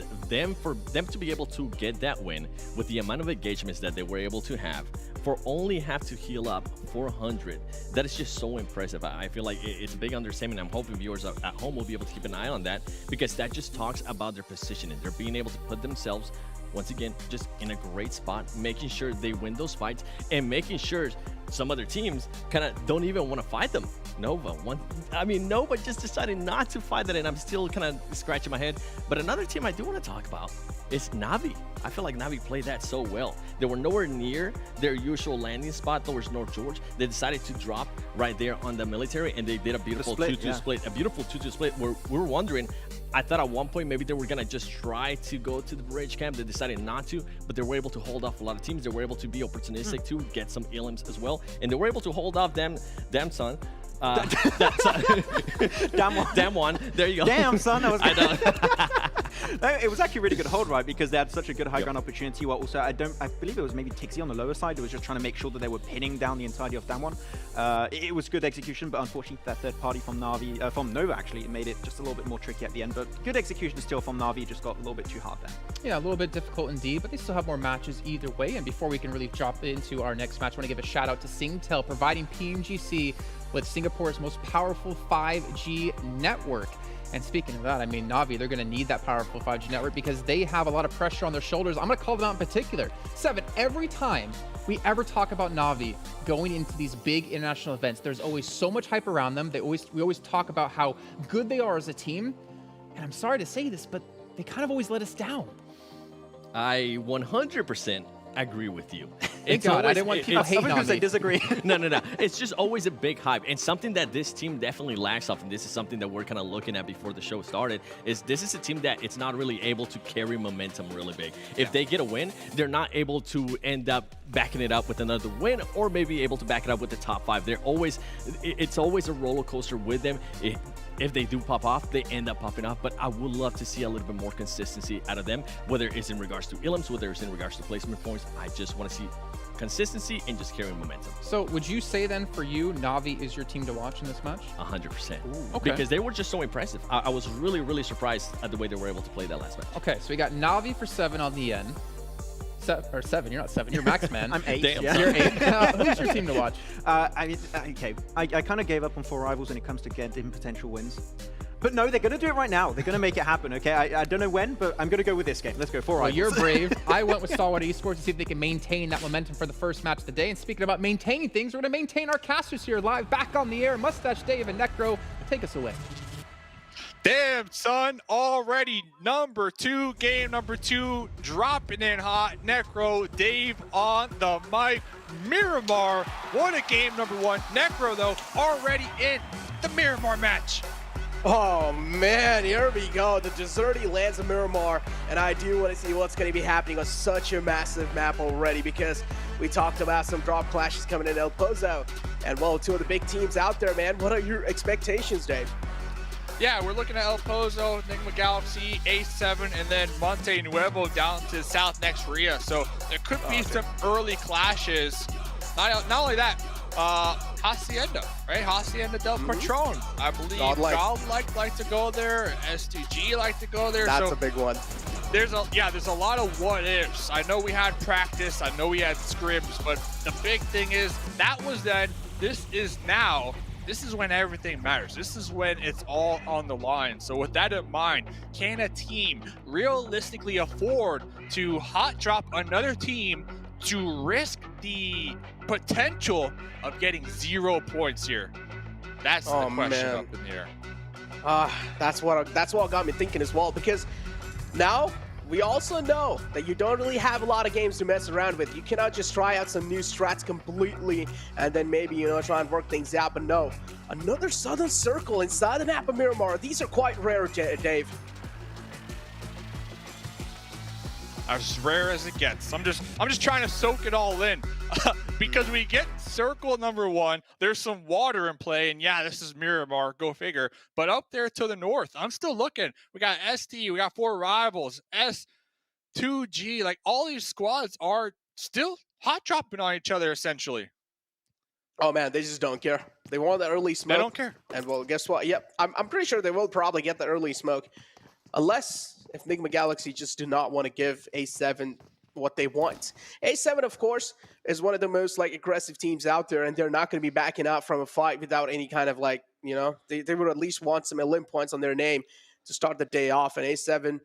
I: for them to be able to get that win with the amount of engagements that they were able to have, for only have to heal up 400, that is just so impressive. I feel like it's a big understatement. I'm hoping viewers at home will be able to keep an eye on that, because that just talks about their positioning. They're being able to put themselves once again just in a great spot, making sure they win those fights and making sure some other teams kind of don't even want to fight them. Nova just decided not to fight that, and I'm still kind of scratching my head. But another team I do want to talk about is Navi. I feel like Navi played that so well. They were nowhere near their usual landing spot towards North George. They decided to drop right there on the military, and they did a beautiful 2-2 split. A beautiful 2-2 split where we were wondering, I thought at one point maybe they were going to just try to go to the bridge camp. They decided not to, but they were able to hold off a lot of teams. They were able to be opportunistic to get some elims as well, and they were able to hold off Damn Son. Damn one. There you go.
J: Damn Son. That was
I: I know.
J: It was actually a really good hold, right? Because they had such a good high ground opportunity. While also, I believe it was maybe Tixie on the lower side. It was just trying to make sure that they were pinning down the entirety of Damwon. It was good execution, but unfortunately that third party from Navi, from Nova actually, made it just a little bit more tricky at the end. But good execution still from Navi, just got a little bit too hard there.
H: Yeah, a little bit difficult indeed, but they still have more matches either way. And before we can really drop into our next match, I want to give a shout out to Singtel, providing PMGC with Singapore's most powerful 5G network. And speaking of that, I mean, Navi, they're going to need that powerful 5G network because they have a lot of pressure on their shoulders. I'm going to call them out in particular. 7, every time we ever talk about Navi going into these big international events, there's always so much hype around them. We always talk about how good they are as a team. And I'm sorry to say this, but they kind of always let us down.
I: I 100% agree with you.
H: Thank God, I didn't want people hating on me.
J: Disagree.
I: No. It's just always a big hype, and something that this team definitely lacks of, and this is something that we're kind of looking at before the show started, is this is a team that it's not really able to carry momentum really big. If they get a win, they're not able to end up backing it up with another win, or maybe able to back it up with the top 5. It's always a roller coaster with them. If they do pop off, they end up popping off, but I would love to see a little bit more consistency out of them, whether it's in regards to elims, whether it's in regards to placement points. I just want to see consistency and just carrying momentum.
H: So would you say then for you, Navi is your team to watch in this match?
I: 100%.
H: Okay.
I: Because they were just so impressive. I was really, really surprised at the way they were able to play that last match.
H: Okay, so we got Navi for 7 on the end. 7, you're not 7, you're Max, man.
J: I'm 8.
I: Damn.
J: Yeah.
H: You're 8. Who's your team to watch?
J: Okay. I kind of gave up on 4 rivals when it comes to getting potential wins. But no, they're going to do it right now. They're going to make it happen, okay? I don't know when, but I'm going to go with this game. Let's go, 4 rivals.
H: Well, you're brave. I went with Stalwart Esports to see if they can maintain that momentum for the first match of the day. And speaking about maintaining things, we're going to maintain our casters here live, back on the air. Mustache Dave and Necro, take us away.
K: Damn, son, already game number 2, dropping in hot. Necro, Dave on the mic. Miramar, what a game number 1. Necro, though, already in the Miramar match.
F: Oh man, here we go. The Deserty lands a Miramar, and I do want to see what's going to be happening on such a massive map already, because we talked about some drop clashes coming in El Pozo, and well, 2 of the big teams out there, man. What are your expectations, Dave?
K: Yeah, we're looking at El Pozo, Nigma Galaxy, A7, and then Monte Nuevo down to south next Ruya. So there could be some early clashes. Not only that, Hacienda, right? Hacienda del Patron. I believe Godlike like to go there. S2G like to go there.
F: That's a big one.
K: There's a lot of what ifs. I know we had practice. I know we had scrims, but the big thing is that was then. This is now. This is when everything matters. This is when it's all on the line. So with that in mind, can a team realistically afford to hot drop another team to risk the potential of getting 0 points here? That's the question up in the air.
F: That's what got me thinking as well, because now we also know that you don't really have a lot of games to mess around with. You cannot just try out some new strats completely and then maybe, you know, try and work things out. But no, another Southern Circle inside the map of Miramar. These are quite rare, Dave.
K: As rare as it gets. I'm just trying to soak it all in because we get circle number 1. There's some water in play, and yeah, this is Miramar, go figure. But up there to the north, I'm still looking. We got ST, we got 4 rivals, S2G. Like all these squads are still hot dropping on each other essentially.
F: Oh man, they just don't care. They want the early smoke.
K: They don't care.
F: And well, guess what? Yep, I'm pretty sure they will probably get the early smoke, unless if Nigma Galaxy just do not want to give A7 what they want. A7, of course, is one of the most like aggressive teams out there, and they're not going to be backing out from a fight without any kind of like, you know, they would at least want some elim points on their name to start the day off. And A7,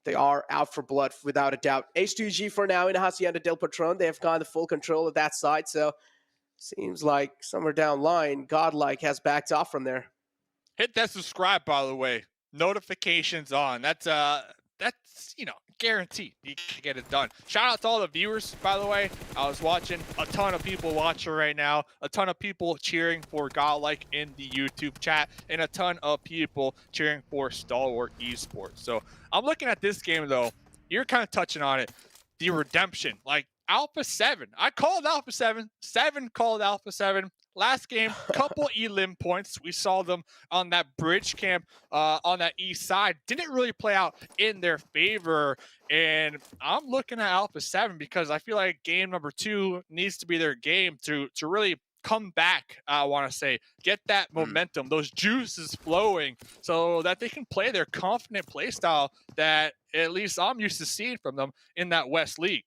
F: they are out for blood without a doubt. H2G for now in Hacienda del Patron, they have kind of full control of that side, so seems like somewhere down line, Godlike has backed off from there.
K: Hit that subscribe, by the way. Notifications on. That's you know, guaranteed you can get it done. Shout out to all the viewers, by the way. I was watching a ton of people watching right now, a ton of people cheering for Godlike in the YouTube chat, and a ton of people cheering for Stalwart Esports. So I'm looking at this game though. You're kind of touching on it. The redemption, like Alpha 7. I called Alpha 7. 7 called Alpha 7. Last game, couple elim points. We saw them on that bridge camp on that east side. Didn't really play out in their favor. And I'm looking at Alpha 7 because I feel like game number 2 needs to be their game to really come back, I want to say. Get that momentum, those juices flowing so that they can play their confident play style that at least I'm used to seeing from them in that West League.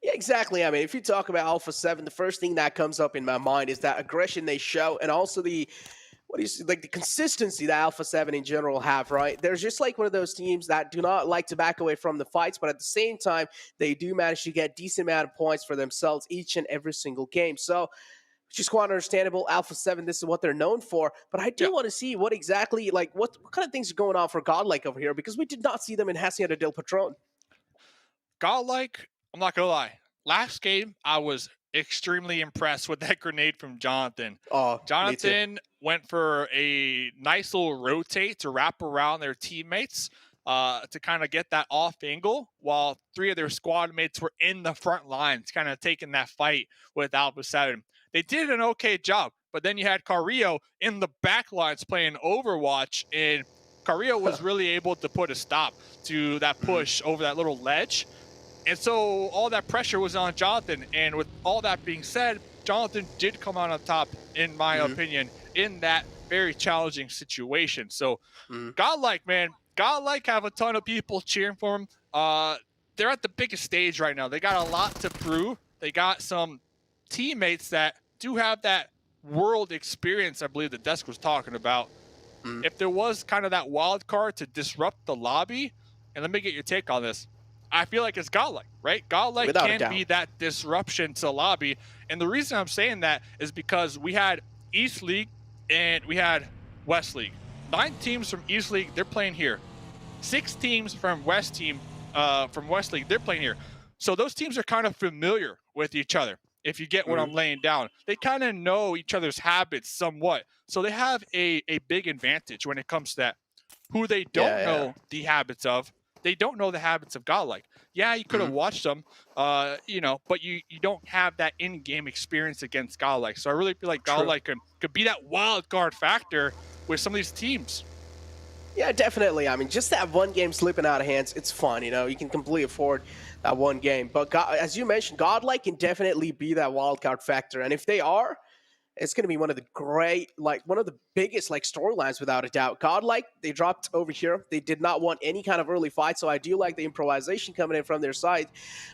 F: Yeah, exactly. I mean, if you talk about Alpha 7, the first thing that comes up in my mind is that aggression they show, and also the consistency that Alpha 7 in general have, right? They're just like one of those teams that do not like to back away from the fights, but at the same time, they do manage to get decent amount of points for themselves each and every single game. So, which is quite understandable. Alpha 7, this is what they're known for. But I do want to see what exactly, like, what kind of things are going on for Godlike over here, because we did not see them in Hacienda del Patron.
K: Godlike, I'm not gonna lie. Last game, I was extremely impressed with that grenade from Jonathan.
F: Oh,
K: Jonathan went for a nice little rotate to wrap around their teammates to kind of get that off angle, while 3 of their squad mates were in the front lines, kind of taking that fight with Alpha 7. They did an okay job, but then you had Carrillo in the back lines playing Overwatch, and Carrillo was really able to put a stop to that push over that little ledge. And so all that pressure was on Jonathan. And with all that being said, Jonathan did come out on top, in my opinion, in that very challenging situation. So Godlike, man, Godlike have a ton of people cheering for him. They're at the biggest stage right now. They got a lot to prove. They got some teammates that do have that world experience, I believe the desk was talking about. If there was kind of that wild card to disrupt the lobby, and let me get your take on this, I feel like it's Godlike, right? Godlike can be that disruption to the lobby. And the reason I'm saying that is because we had East League and we had West League. 9 teams from East League, they're playing here. 6 teams from West League, they're playing here. So those teams are kind of familiar with each other, if you get what I'm laying down. They kind of know each other's habits somewhat. So they have a big advantage when it comes to that. Who they don't know the habits of. They don't know the habits of Godlike. Yeah, you could have watched them, you know, but you don't have that in-game experience against Godlike. So I really feel like Godlike could be that wild card factor with some of these teams.
F: Yeah, definitely. I mean, just that one game slipping out of hands, it's fun, you know. You can completely afford that one game. But as you mentioned, Godlike can definitely be that wildcard factor. And if they are, it's going to be one of the great, like one of the biggest like storylines without a doubt. Godlike, they dropped over here. They did not want any kind of early fight, so I do like the improvisation coming in from their side.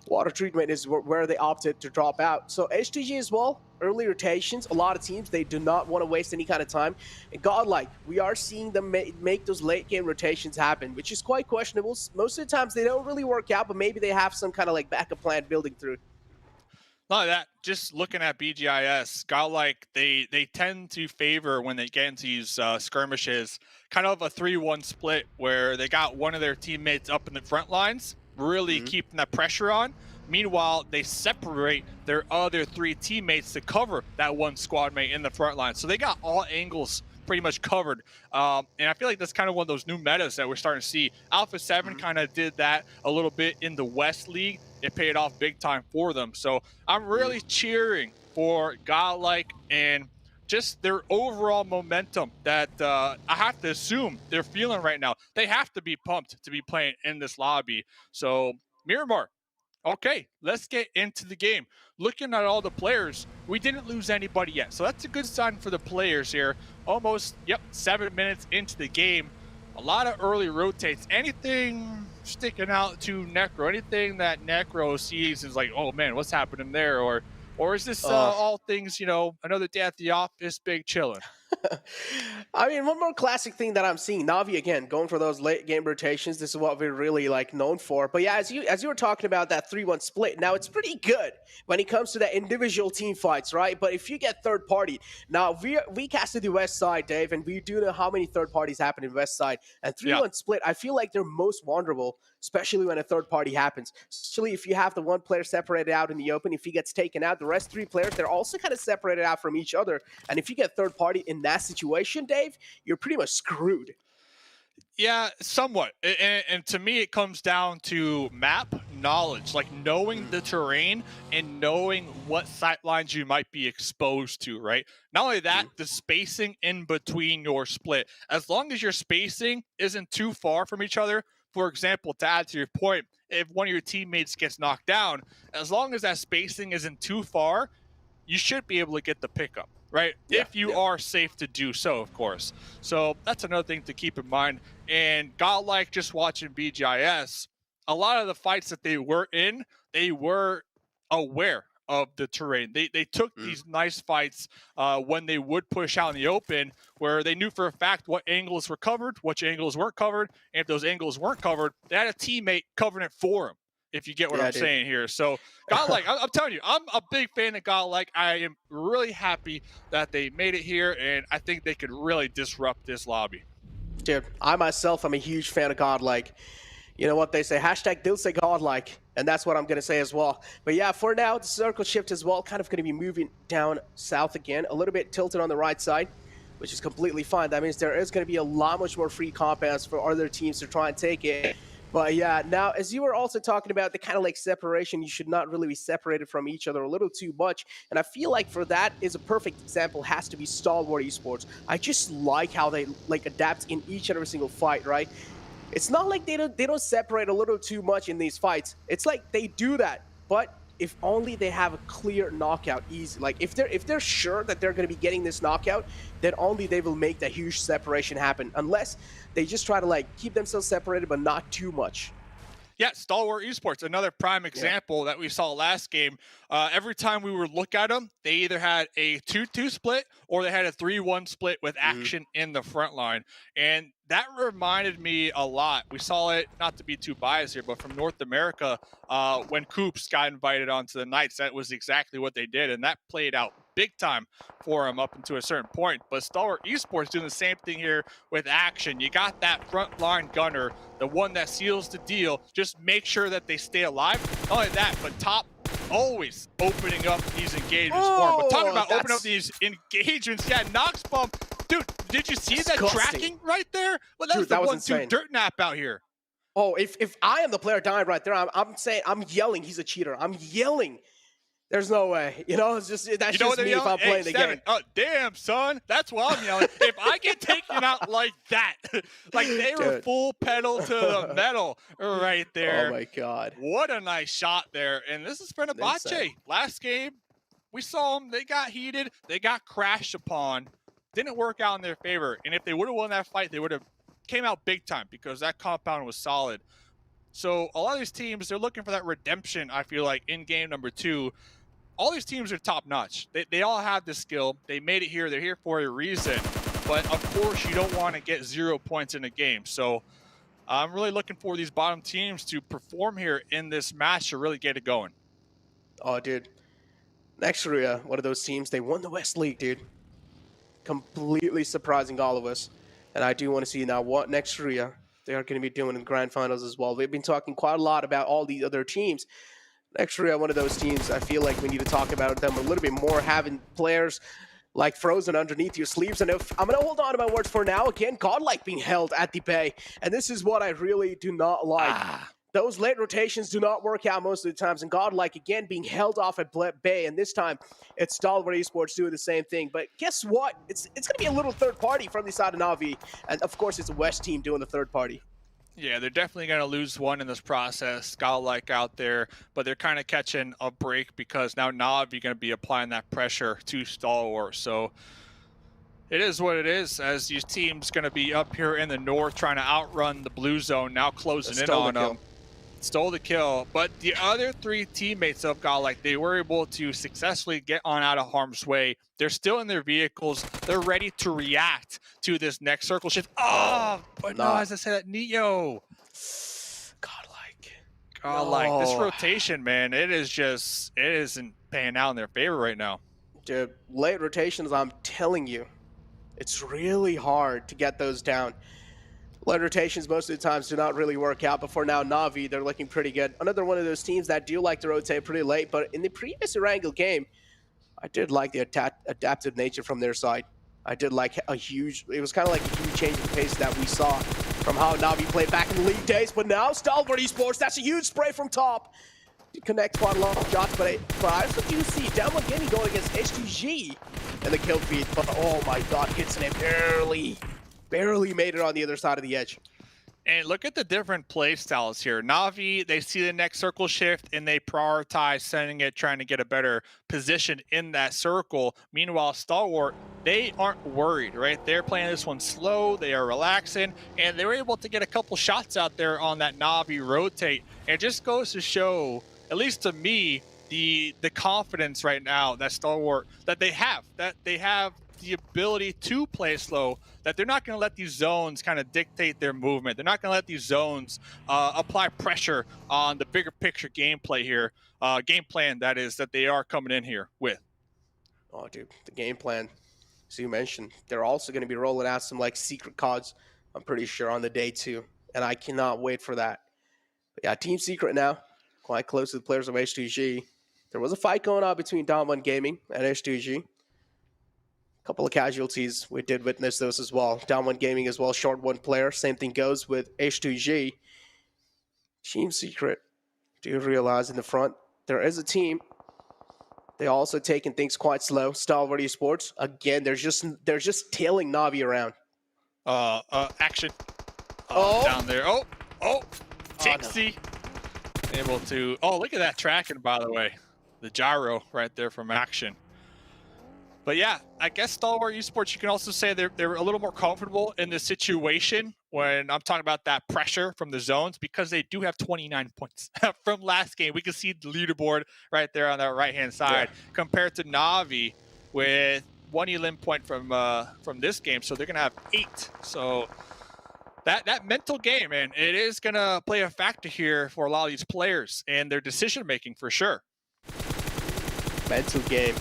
F: Water treatment is where they opted to drop out. So HTG as well, early rotations. A lot of teams, they do not want to waste any kind of time. And Godlike, we are seeing them make those late game rotations happen, which is quite questionable. Most of the times they don't really work out, but maybe they have some kind of like backup plan building through.
K: Not only that, just looking at BGIS, Godlike, they tend to favor when they get into these skirmishes, kind of a 3-1 split where they got one of their teammates up in the front lines, really keeping that pressure on. Meanwhile, they separate their other 3 teammates to cover that one squad mate in the front line. So they got all angles pretty much covered. And I feel like that's kind of one of those new metas that we're starting to see. Alpha 7 kind of did that a little bit in the West League. It paid off big time for them. So I'm really cheering for Godlike and just their overall momentum that I have to assume they're feeling right now. They have to be pumped to be playing in this lobby. So Miramar, okay, let's get into the game. Looking at all the players, we didn't lose anybody yet. So that's a good sign for the players here. Almost, 7 minutes into the game. A lot of early rotates. Anything sticking out to Necro? Anything that Necro sees is like, oh man, what's happening there? Or is this all things, you know, another day at the office, big chilling?
F: I mean, one more classic thing that I'm seeing, Navi again going for those late game rotations. This is what we're really like known for. But yeah, as you were talking about that 3-1 split, now it's pretty good when it comes to that individual team fights, right? But if you get third party, now we casted the West Side, Dave, and we do know how many third parties happen in West Side. And 3-1 split, I feel like they're most vulnerable, especially when a third party happens. Especially if you have the one player separated out in the open, if he gets taken out, the rest 3 players, they're also kind of separated out from each other. And if you get third party in that situation, Dave, you're pretty much screwed.
K: Yeah, somewhat. And to me, it comes down to map knowledge, like knowing the terrain and knowing what sight lines you might be exposed to, right? Not only that, the spacing in between your split. As long as your spacing isn't too far from each other, for example, to add to your point, if one of your teammates gets knocked down, as long as that spacing isn't too far, you should be able to get the pickup, right? If you are safe to do so, of course. So that's another thing to keep in mind. And Godlike, just watching BGIS, a lot of the fights that they were in, they were aware of the terrain. They took these nice fights when they would push out in the open, where they knew for a fact what angles were covered, which angles weren't covered, and if those angles weren't covered, they had a teammate covering it for them, if you get what I'm saying here. So Godlike, I'm telling you, I'm a big fan of Godlike. I am really happy that they made it here, and I think they could really disrupt this lobby.
F: Dude, I myself am a huge fan of Godlike. You know what they say, hashtag they'll say Godlike, and that's what I'm going to say as well. But yeah, for now, the circle shift as well, kind of going to be moving down south again, a little bit tilted on the right side, which is completely fine. That means there is going to be a lot much more free compounds for other teams to try and take it. But yeah, now, as you were also talking about the kind of like separation, you should not really be separated from each other a little too much. And I feel like for that is a perfect example has to be Stalwart Esports. I just like how they like adapt in each and every single fight, right? It's not like they don't separate a little too much in these fights. It's like they do that, but if only they have a clear knockout easy. Like if they're sure that they're going to be getting this knockout, then only they will make that huge separation happen. Unless they just try to like keep themselves separated, but not too much.
K: Yeah, Stalwart Esports, another prime example that we saw last game. Every time we would look at them, they either had a 2-2 split or they had a 3-1 split with action in the front line. And that reminded me a lot. We saw it, not to be too biased here, but from North America, when Coops got invited onto the Knights, that was exactly what they did. And that played out big time for him up until a certain point. But Stalwart Esports doing the same thing here with action. You got that front line gunner, the one that seals the deal. Just make sure that they stay alive. Not only that, but top always opening up these engagements for him. But talking about opening up these engagements, yeah, Nox Bomb. Dude, did you see that tracking right there? Well, that was the 1-2 dirt nap out here.
F: Oh, if I am the player dying right there, I'm saying, I'm yelling he's a cheater. I'm yelling. There's no way. You know, it's just that's just me if I'm playing the game.
K: Oh, damn, son. That's what I'm yelling. If I get taken out like that, like they were full pedal to the metal right there.
F: Oh, my God.
K: What a nice shot there. And this is Fenerbahçe. Last game, we saw them. They got heated. They got crashed upon. Didn't work out in their favor. And if they would have won that fight, they would have came out big time because that compound was solid. So a lot of these teams, they're looking for that redemption, I feel like, in game number 2. All these teams are top-notch. They all have the skill. They made it here. They're here for a reason. But, of course, you don't want to get 0 points in a game. So I'm really looking for these bottom teams to perform here in this match to really get it going.
F: Oh, dude. Next Ruya, one of those teams, they won the West League, dude. Completely surprising all of us. And I do want to see now what next Ruya they are going to be doing in the grand finals as well. We've been talking quite a lot about all these other teams. Next Ruya, one of those teams, I feel like we need to talk about them a little bit more, having players like frozen underneath your sleeves. And if I'm going to hold on to my words for now, again, Godlike being held at the bay. And this is what I really do not like. Those late rotations do not work out most of the times. And Godlike, again, being held off at bay. And this time, it's Stalwart Esports doing the same thing. But guess what? It's going to be a little third party from the side of Na'Vi. And, of course, it's a West team doing the third party.
K: Yeah, they're definitely going to lose one in this process. Godlike out there. But they're kind of catching a break because now Na'Vi going to be applying that pressure to Stalwart. So it is what it is, as these teams going to be up here in the north trying to outrun the blue zone, now closing in on them. Stole the kill, but the other 3 teammates of Godlike, they were able to successfully get on out of harm's way. They're still in their vehicles. They're ready to react to this next circle shift. Oh, but no, as I said, Neo. Godlike. This rotation, man, it isn't paying out in their favor right now.
F: Dude, late rotations, I'm telling you, it's really hard to get those down. Late rotations most of the times do not really work out, but for now, Na'Vi, they're looking pretty good. Another one of those teams that do like to rotate pretty late, but in the previous Erangel game, I did like the adaptive nature from their side. I did like it was kind of like a huge change in pace that we saw from how Na'Vi played back in the league days, but now Stalwart Esports, that's a huge spray from top. Connect quite a lot of shots, but I also do see Downward Gaming going against H2G in the kill feed, but oh my God, Kitsune barely made it on the other side of the edge.
K: And look at the different play styles here. Na'Vi, they see the next circle shift and they prioritize sending it, trying to get a better position in that circle. Meanwhile, Stalwart, they aren't worried, right? They're playing this one slow, they are relaxing, and they were able to get a couple shots out there on that Na'Vi rotate. And it just goes to show, at least to me, the confidence right now that Stalwart, that they have the ability to play slow, that they're not going to let these zones kind of dictate their movement. They're not going to let these zones apply pressure on the bigger picture gameplay here, game plan that is, that they are coming in here with.
F: Oh, dude, the game plan, as you mentioned, they're also going to be rolling out some like secret cards, I'm pretty sure, on the day too, and I cannot wait for that. But yeah, Team Secret now, quite close to the players of H2G. There was a fight going on between Down1 Gaming and H2G. Couple of casualties, we did witness those as well. Down1 Gaming as well, short one player. Same thing goes with H2G. Team Secret, do you realize in the front, there is a team. They're also taking things quite slow. Stalwart Esports, again, they're just tailing Na'Vi around.
K: Action. Down there. Tixie. Able to, look at that tracking, by the way. The gyro right there from Action. But yeah, I guess Stalwart Esports, you can also say they're a little more comfortable in this situation when I'm talking about that pressure from the zones, because they do have 29 points from last game. We can see the leaderboard right there on that right-hand side compared to Na'Vi with 1 elim point from this game. So they're going to have 8. So that mental game, man, it is going to play a factor here for a lot of these players and their decision-making for sure.
F: Mental game.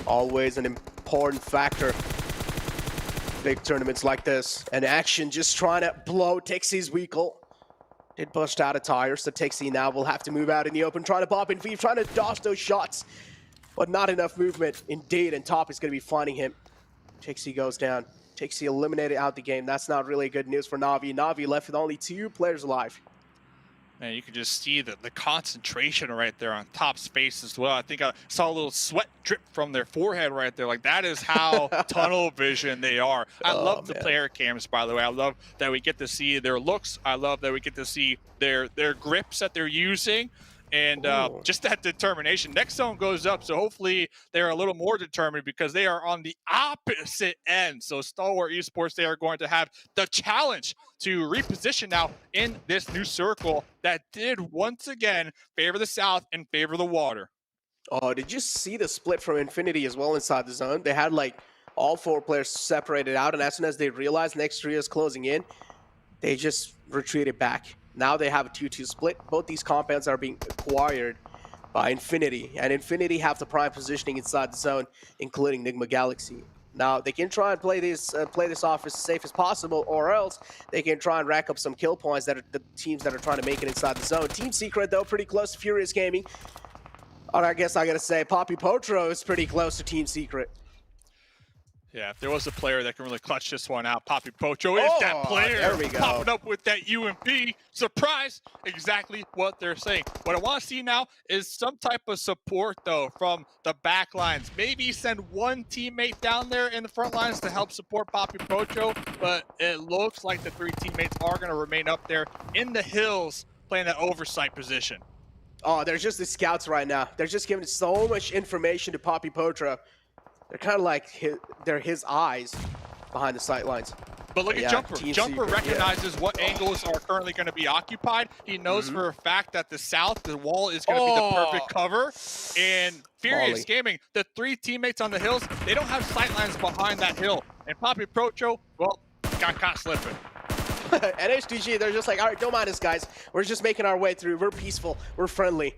F: Always an important factor. Big tournaments like this. And Action just trying to blow Tixie's vehicle. Did bust out of tires, so Tixie now will have to move out in the open, trying to bob in V, trying to dodge those shots. But not enough movement, indeed, and Top is going to be finding him. Tixie goes down. Tixie eliminated out the game. That's not really good news for Na'Vi. Na'Vi left with only 2 players alive.
K: And you can just see the concentration right there on top space as well. I think I saw a little sweat drip from their forehead right there. Like, that is how tunnel vision they are. I love the player cams, by the way. I love that we get to see their looks. I love that we get to see their grips that they're using. And just that determination. Next zone goes up, so hopefully they're a little more determined because they are on the opposite end. So Stalwart Esports, they are going to have the challenge to reposition now in this new circle that did once again favor the south and favor the water.
F: Oh, did you see the split from Infinity as well inside the zone? They had like all 4 players separated out, and as soon as they realized next Ruya is closing in, they just retreated back. Now they have a 2-2 split. Both these compounds are being acquired by Infinity, and Infinity have the prime positioning inside the zone, including Nigma Galaxy. Now they can try and play this off as safe as possible, or else they can try and rack up some kill points that are the teams that are trying to make it inside the zone. Team Secret, though, pretty close to Furious Gaming. Or I guess I gotta say, Poppy Potro is pretty close to Team Secret.
K: Yeah, if there was a player that can really clutch this one out, Poppy Pocho is that player.
F: There we go.
K: Popping up with that UMP. Surprise! Exactly what they're saying. What I want to see now is some type of support, though, from the back lines. Maybe send one teammate down there in the front lines to help support Poppy Pocho, but it looks like the 3 teammates are going to remain up there in the hills playing that oversight position.
F: Oh, they're just the scouts right now. They're just giving so much information to Poppy Potro. They're kind of like they're his eyes behind the sight lines.
K: But look at Jumper. Jumper recognizes what angles are currently going to be occupied. He knows for a fact that the south, the wall is going to be the perfect cover. And Furious Gaming, the 3 teammates on the hills, they don't have sight lines behind that hill. And Poppy Procho, well, got caught slipping.
F: At HDG, they're just like, all right, don't mind us, guys. We're just making our way through. We're peaceful. We're friendly.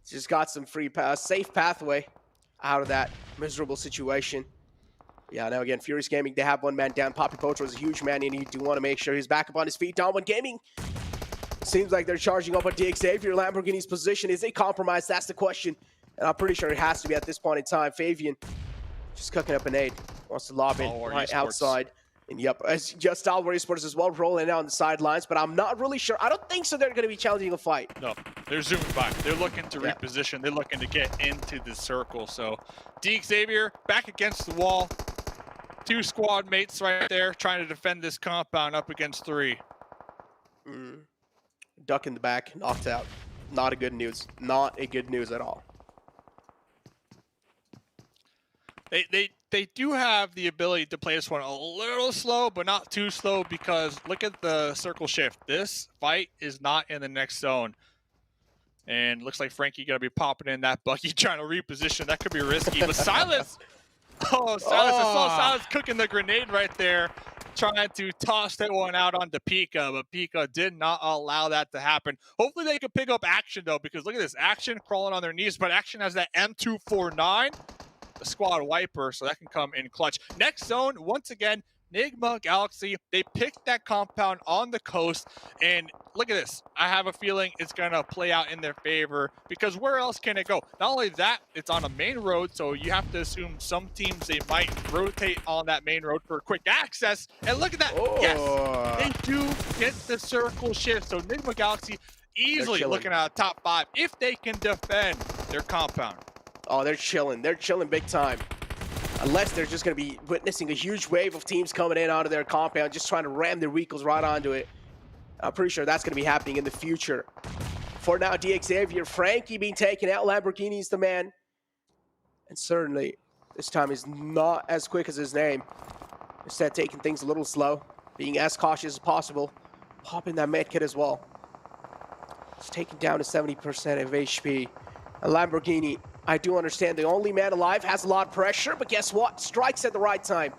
F: Just got some free pass, safe pathway out of that miserable situation. Yeah, now again, Furious Gaming, they have 1 man down. Poppy Potro is a huge man, and you do want to make sure he's back up on his feet. Down 1 Gaming. Seems like they're charging up on DXavier. Lamborghini's position, is it compromised? That's the question. And I'm pretty sure it has to be at this point in time. Fabian just cooking up a nade. Wants to lob in right outside. And yep, just Stalwart Esports as well, rolling out on the sidelines, but I'm not really sure. I don't think so they're going to be challenging a fight.
K: No, they're zooming by. They're looking to reposition. They're looking to get into the circle. So DXavier back against the wall. 2 squad mates right there trying to defend this compound up against 3.
F: Duck in the back, knocked out. Not a good news. Not a good news at all.
K: They do have the ability to play this one a little slow, but not too slow, because look at the circle shift. This fight is not in the next zone. And looks like Frankie going to be popping in that Bucky trying to reposition. That could be risky. But Silas, I saw Silas cooking the grenade right there, trying to toss that one out onto Pika, but Pika did not allow that to happen. Hopefully they can pick up Action, though, because look at this. Action crawling on their knees, but Action has that M249. The squad wiper, so that can come in clutch. Next zone, once again, Nigma Galaxy. They picked that compound on the coast, and look at this. I have a feeling it's going to play out in their favor, because where else can it go? Not only that, it's on a main road, so you have to assume some teams, they might rotate on that main road for quick access. And look at that. Yes, they do get the circle shift. So Nigma Galaxy easily looking at a top 5 if they can defend their compound.
F: Oh, they're chilling. They're chilling big time. Unless they're just going to be witnessing a huge wave of teams coming in out of their compound, just trying to ram their vehicles right onto it. I'm pretty sure that's going to be happening in the future. For now, DXavier, Frankie being taken out. Lamborghini's the man. And certainly, this time is not as quick as his name. Instead, taking things a little slow, being as cautious as possible. Popping that medkit as well. It's taken down to 70% of HP. A Lamborghini, I do understand the only man alive, has a lot of pressure, but guess what? Strikes at the right time.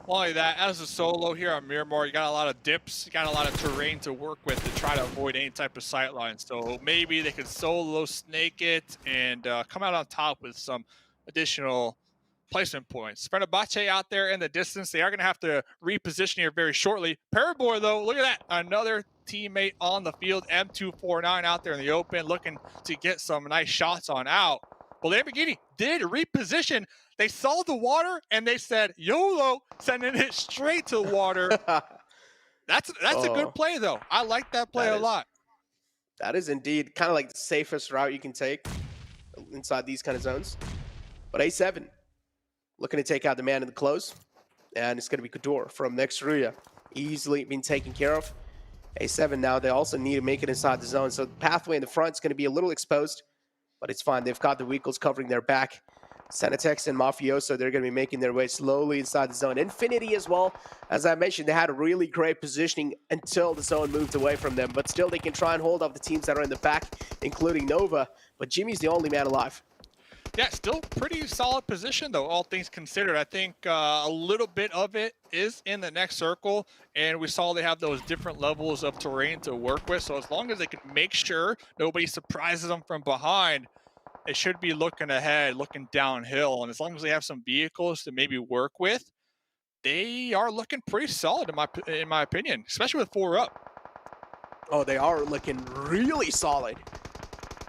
K: Not only that, as a solo here on Miramar, you got a lot of dips, you got a lot of terrain to work with to try to avoid any type of sight lines. So maybe they could solo snake it and come out on top with some additional placement points. Fenerbahçe out there in the distance. They are going to have to reposition here very shortly. Paraboy, though, look at that. Another teammate on the field. M249 out there in the open, looking to get some nice shots on out. Well, Lamborghini did reposition. They saw the water, and they said, YOLO, sending it straight to the water. That's a good play, though. I like that play a lot.
F: That is indeed kind of like the safest route you can take inside these kind of zones. But A7 looking to take out the man in the close. And it's going to be Kador from next Ruya. Easily being taken care of. A7 now, they also need to make it inside the zone. So the pathway in the front is going to be a little exposed. But it's fine. They've got the vehicles covering their back. Senatex and Mafioso, they're going to be making their way slowly inside the zone. Infinity as well. As I mentioned, they had a really great positioning until the zone moved away from them. But still, they can try and hold off the teams that are in the back, including Nova. But Jimmy's the only man alive.
K: Yeah, still pretty solid position, though, all things considered. I think a little bit of it is in the next circle, and we saw they have those different levels of terrain to work with. So as long as they can make sure nobody surprises them from behind, it should be looking ahead, looking downhill. And as long as they have some vehicles to maybe work with, they are looking pretty solid in my opinion, especially with 4 up.
F: Oh, they are looking really solid.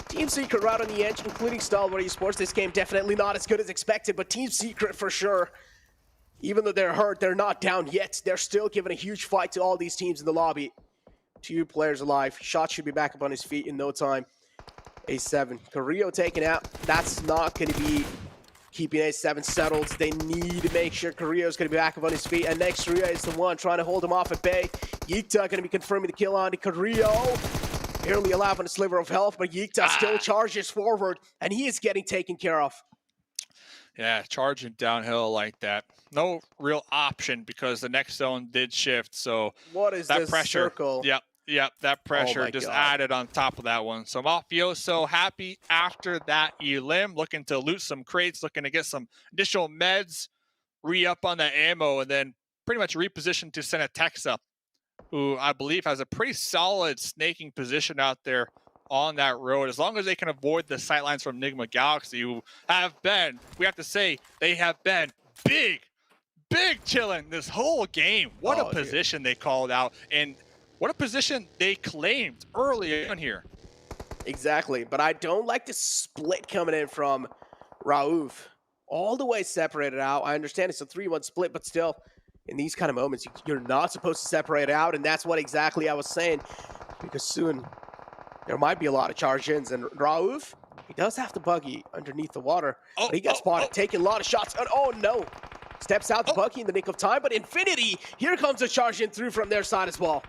F: Team Secret right on the edge, including Stalwart Esports. This game definitely not as good as expected, but Team Secret for sure. Even though they're hurt, they're not down yet. They're still giving a huge fight to all these teams in the lobby. 2 players alive. Shot should be back up on his feet in no time. A7. Carrillo taken out. That's not going to be keeping A7 settled. They need to make sure Carrillo's going to be back up on his feet. And next, Ruya is the one trying to hold him off at bay. Yikta going to be confirming the kill on to Carrillo. Barely alive on a sliver of health, but Yikta still charges forward, and he is getting taken care of.
K: Yeah, charging downhill like that. No real option because the next zone did shift. So
F: what is
K: that
F: this
K: pressure?
F: circle?
K: Yep, that pressure just added on top of that one. So Mafioso happy after that elim, looking to loot some crates, looking to get some additional meds, re-up on the ammo, and then pretty much reposition to Senatexa, who I believe has a pretty solid snaking position out there on that road. As long as they can avoid the sightlines from Nigma Galaxy, who have been, we have to say, they have been big chilling this whole game. What a position they called out, and what a position they claimed early on here.
F: Exactly, but I don't like the split coming in from Raouf. All the way separated out. I understand it's a 3-1 split, but still, in these kind of moments, you're not supposed to separate out, and that's what exactly I was saying, because soon there might be a lot of charge-ins, and Raouf, he does have the buggy underneath the water, but he got spotted, taking a lot of shots, and oh no, steps out the buggy in the nick of time, but Infinity, here comes a charge-in through from their side as well.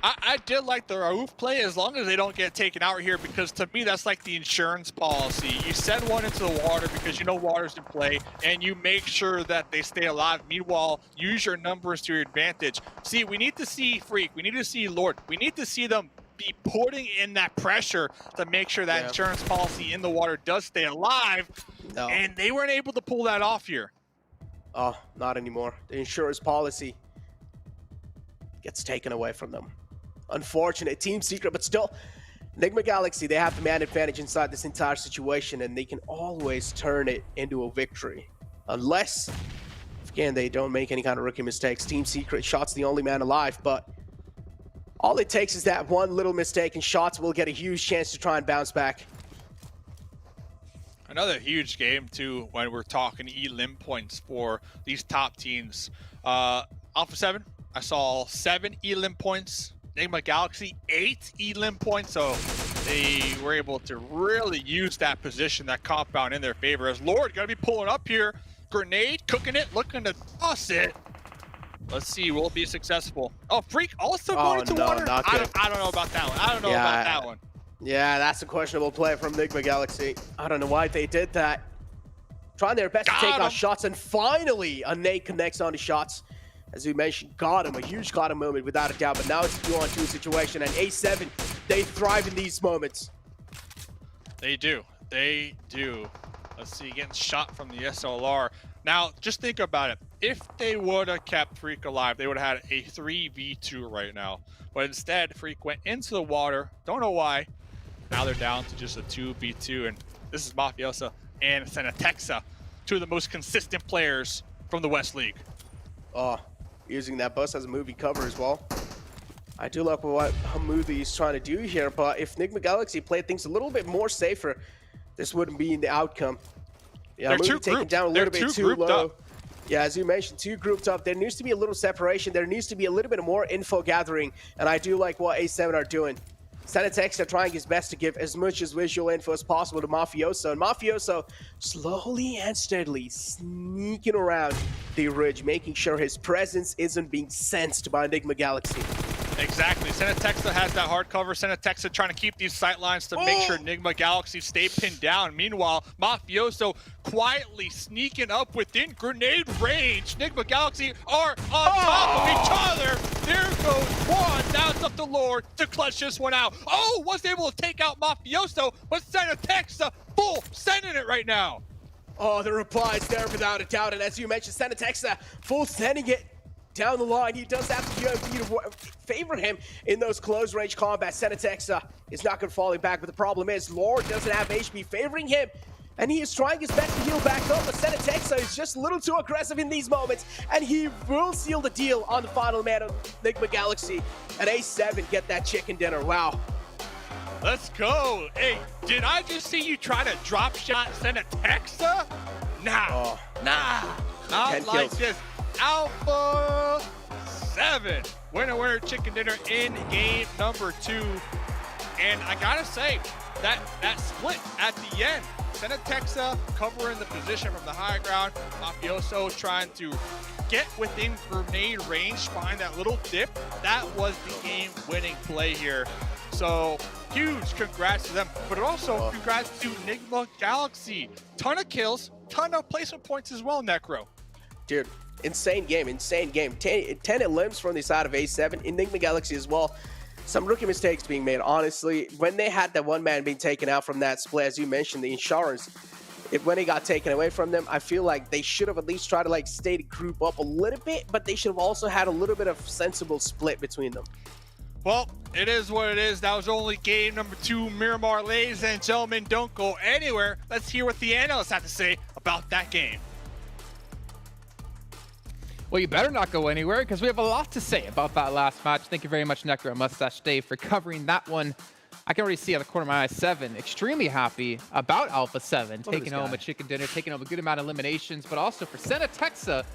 K: I did like the Raouf play as long as they don't get taken out here, because to me that's like the insurance policy. You send one into the water because you know water's in play, and you make sure that they stay alive. Meanwhile, use your numbers to your advantage. See, we need to see Freak, we need to see Lord, we need to see them be putting in that pressure to make sure that insurance policy in the water does stay alive, and they weren't able to pull that off here.
F: Oh, not anymore. The insurance policy gets taken away from them. Unfortunate. Team Secret, but still, Nigma Galaxy, they have the man advantage inside this entire situation, and they can always turn it into a victory. Unless, again, they don't make any kind of rookie mistakes. Team Secret, Shots the only man alive, but all it takes is that one little mistake, and Shots will get a huge chance to try and bounce back.
K: Another huge game, too, when we're talking elim points for these top teams. Alpha 7, I saw 7 elim points. Nigma Galaxy, 8 elim points, so they were able to really use that position, that compound in their favor. As Lord gonna be pulling up here, grenade, cooking it, looking to toss it. Let's see, will it be successful? Oh, Freak also going to water? I don't know about that one. I don't know about that one.
F: Yeah, that's a questionable play from Nigma Galaxy. I don't know why they did that. Trying their best to take out Shots, and finally a nade connects onto Shots. As we mentioned, got him, a huge got him moment without a doubt, but now it's a 2-on-2 situation, and A7, they thrive in these moments.
K: They do. Let's see, getting shot from the SLR. Now, just think about it. If they would have kept Freak alive, they would have had a 3v2 right now. But instead, Freak went into the water. Don't know why. Now they're down to just a 2v2, and this is Mafioso and Senatexa, 2 of the most consistent players from the West League.
F: Oh, using that bus as a movie cover as well. I do like what Hamoudi is trying to do here, but if Nigma Galaxy played things a little bit more safer, this wouldn't be the outcome. Yeah,
K: they're too
F: taken
K: grouped.
F: down a little bit too low. Yeah, as you mentioned, 2 grouped up. There needs to be a little separation. There needs to be a little bit more info gathering, and I do like what A7 are doing. Senatex are trying his best to give as much as visual info as possible to Mafioso, and Mafioso slowly and steadily sneaking around the ridge, making sure his presence isn't being sensed by Nigma Galaxy.
K: Exactly. Senatexa has that hard cover. Senatexa trying to keep these sight lines to make sure Nigma Galaxy stay pinned down. Meanwhile, Mafioso quietly sneaking up within grenade range. Nigma Galaxy are on top of each other. There goes one. Now it's up to Lord to clutch this one out. Oh, was able to take out Mafioso, but Senatexa full sending it right now.
F: Oh, the reply's there without a doubt. And as you mentioned, Senatexa full sending it down the line. He does have the UMP to favor him in those close range combat. Senatexa is not going to fall back, but the problem is Lord doesn't have HP favoring him, and he is trying his best to heal back up, but Senatexa is just a little too aggressive in these moments, and he will seal the deal on the final man of Nigma Galaxy. And A7 get that chicken dinner. Wow.
K: Let's go. Hey, did I just see you try to drop shot Senatexa? Nah. Nah. Not like this. Alpha 7. Winner, chicken dinner in game number 2. And I gotta say, that split at the end, Senatexa covering the position from the high ground, Mafioso trying to get within grenade range, find that little dip. That was the game-winning play here. So huge congrats to them, but also congrats to Nigma Galaxy. Ton of kills, ton of placement points as well, Necro.
F: Dude, insane game, insane game. 10 elims from the side of A7, Nigma Galaxy as well. Some rookie mistakes being made, honestly. When they had that one man being taken out from that split, as you mentioned, the insurance, when it got taken away from them, I feel like they should have at least tried to like stay to group up a little bit, but they should have also had a little bit of sensible split between them.
K: Well, it is what it is. That was only game number 2, Miramar. Ladies and gentlemen, don't go anywhere. Let's hear what the analysts have to say about that game.
H: Well, you better not go anywhere because we have a lot to say about that last match. Thank you very much, Necro and Mustache Dave, for covering that one. I can already see out of the corner of my eye 7 extremely happy about Alpha 7 taking home a chicken dinner, taking home a good amount of eliminations, but also for Senatexa,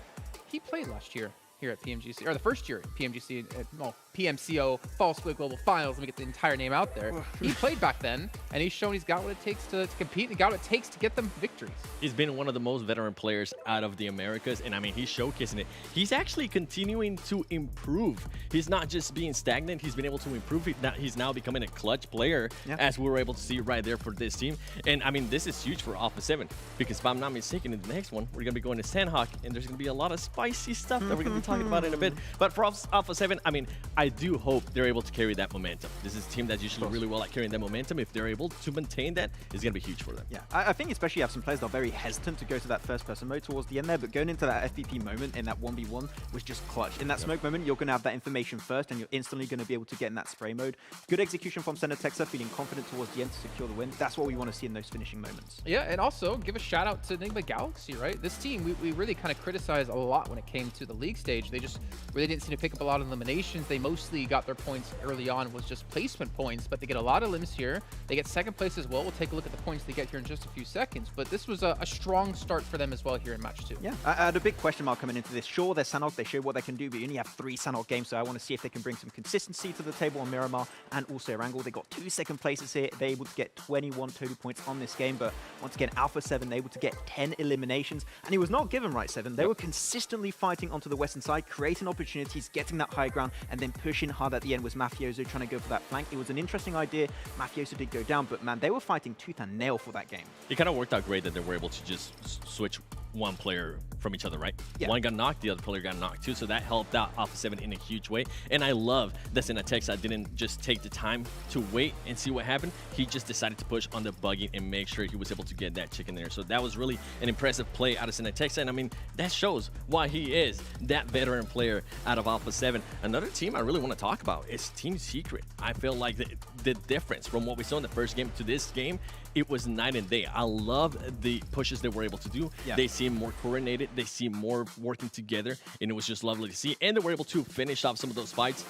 H: he played last year here at PMGC, or the first year at PMGC, well, PMCO, Fall Split Global Finals, let me get the entire name out there. He played back then, and he's shown he's got what it takes to compete, and got what it takes to get them victories.
I: He's been one of the most veteran players out of the Americas, and I mean, he's showcasing it. He's actually continuing to improve. He's not just being stagnant, he's been able to improve. He's now becoming a clutch player, as we were able to see right there for this team. And I mean, this is huge for Alpha 7, because if I'm not mistaken, in the next one, we're going to be going to Sanhok, and there's going to be a lot of spicy stuff that we're going to be talking about in a bit. But for Alpha 7, I mean, I do hope they're able to carry that momentum. This is a team that's usually really well at carrying that momentum. If they're able to maintain that, it's going to be huge for them.
J: Yeah, I think especially you have some players that are very hesitant to go to that first-person mode towards the end there, but going into that FPP moment in that 1v1 was just clutch. In that smoke moment, you're going to have that information first, and you're instantly going to be able to get in that spray mode. Good execution from Senatexa, feeling confident towards the end to secure the win. That's what we want to see in those finishing moments.
H: Yeah, and also give a shout out to Nigma Galaxy, right? This team, we really kind of criticized a lot when it came to the league stage. They just really didn't seem to pick up a lot of eliminations. They mostly got their points early on was just placement points, but they get a lot of limbs here. They get second place as well. We'll take a look at the points they get here in just a few seconds, but this was a strong start for them as well here in match 2.
J: Yeah, I had a big question mark coming into this. Sure, they're Sanhok, they showed what they can do, but you only have 3 Sanhok games, so I want to see if they can bring some consistency to the table on Miramar and also Erangel. They got 2 second places here. They're able to get 21 total points on this game, but once again, Alpha 7 able to get 10 eliminations, and he was not given right 7. They were consistently fighting onto the western side, creating opportunities, getting that high ground, and then pushing hard at the end was Mafioso trying to go for that flank. It was an interesting idea. Mafioso did go down, but man, they were fighting tooth and nail for that game.
I: It kind of worked out great that they were able to just switch one player from each other, right?
J: Yeah.
I: One got knocked, the other player got knocked too, so that helped out Alpha 7 in a huge way. And I love that Senatexa didn't just take the time to wait and see what happened. He just decided to push on the buggy and make sure he was able to get that chicken there. So that was really an impressive play out of Senatexa, and I mean, that shows why he is that veteran player out of Alpha 7. Another team I really want to talk about is Team Secret. I feel like the difference from what we saw in the first game to this game, it was night and day. I love the pushes they were able to do.
J: Yeah.
I: They seem more coordinated. They seem more working together, and it was just lovely to see. And they were able to finish off some of those fights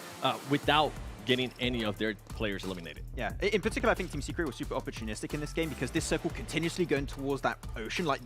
I: without getting any of their players eliminated.
J: Yeah, in particular, I think Team Secret was super opportunistic in this game because this circle continuously going towards that ocean, like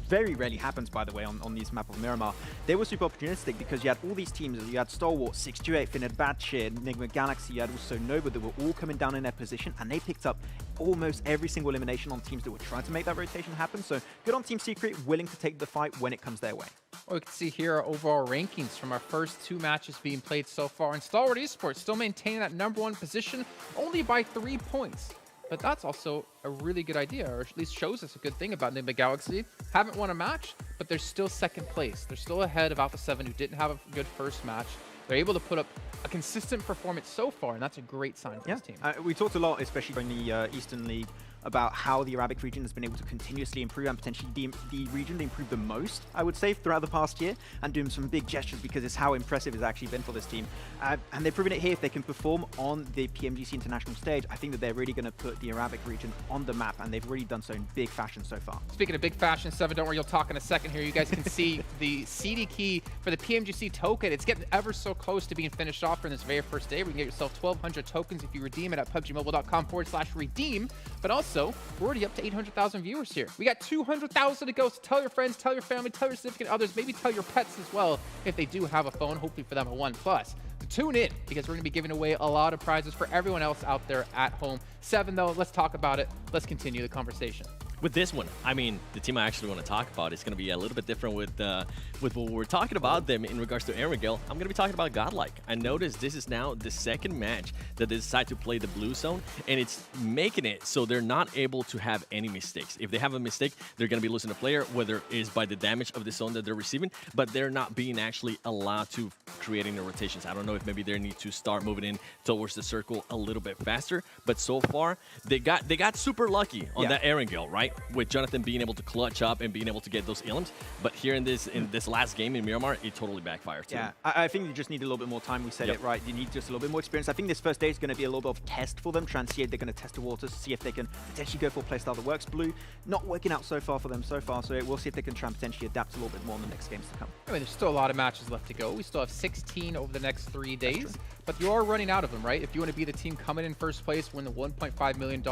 J: very rarely happens, by the way, on these map of Miramar. They were super opportunistic because you had all these teams. You had Stalwart, SIXTWOEIGHT, Fenerbahçe, Nigma Galaxy. You had also Nova that were all coming down in their position, and they picked up almost every single elimination on teams that were trying to make that rotation happen. So good on Team Secret, willing to take the fight when it comes their way.
H: Well, we can see here our overall rankings from our first 2 matches being played so far. And Stalwart Esports still maintaining that #1 position only by 3 points. But that's also a really good idea, or at least shows us a good thing about Nigma Galaxy. Haven't won a match, but they're still 2nd place. They're still ahead of Alpha 7, who didn't have a good first match. They're able to put up a consistent performance so far, and that's a great sign for this team.
J: We talked a lot, especially in the Eastern League, about how the Arabic region has been able to continuously improve, and potentially the region they improved the most, I would say, throughout the past year, and doing some big gestures because it's how impressive it's actually been for this team. And they've proven it here. If they can perform on the PMGC international stage, I think that they're really going to put the Arabic region on the map, and they've really done so in big fashion so far.
H: Speaking of big fashion, 7, don't worry, you'll talk in a second here. You guys can see the CD key for the PMGC token. It's getting ever so close to being finished off for this very first day. We can get yourself 1,200 tokens if you redeem it at PUBGMobile.com/redeem. But also, we're already up to 800,000 viewers here. We got 200,000 to go, so tell your friends, tell your family, tell your significant others, maybe tell your pets as well if they do have a phone, hopefully for them a OnePlus. So tune in, because we're going to be giving away a lot of prizes for everyone else out there at home. 7, though, let's talk about it. Let's continue the conversation.
I: With this one, I mean, the team I actually want to talk about is going to be a little bit different with what we're talking about them in regards to Erangel. I'm going to be talking about Godlike. I noticed this is now the 2nd match that they decide to play the blue zone, and it's making it so they're not able to have any mistakes. If they have a mistake, they're going to be losing a player, whether it is by the damage of the zone that they're receiving, but they're not being actually allowed to create any rotations. I don't know if maybe they need to start moving in towards the circle a little bit faster, but so far they got super lucky on that Erangel, right? With Jonathan being able to clutch up and being able to get those elims, but here in this last game in Miramar, it totally backfired too.
J: Yeah, I think you just need a little bit more time. We said it right. You need just a little bit more experience. I think this first day is going to be a little bit of test for them. Try and see if they're going to test the waters, see if they can potentially go for a playstyle that works. Blue, not working out so far for them so far, so we'll see if they can try and potentially adapt a little bit more in the next games to come.
H: I mean, there's still a lot of matches left to go. We still have 16 over the next 3 days, but you are running out of them, right? If you want to be the team coming in first place, win the $1.5 million,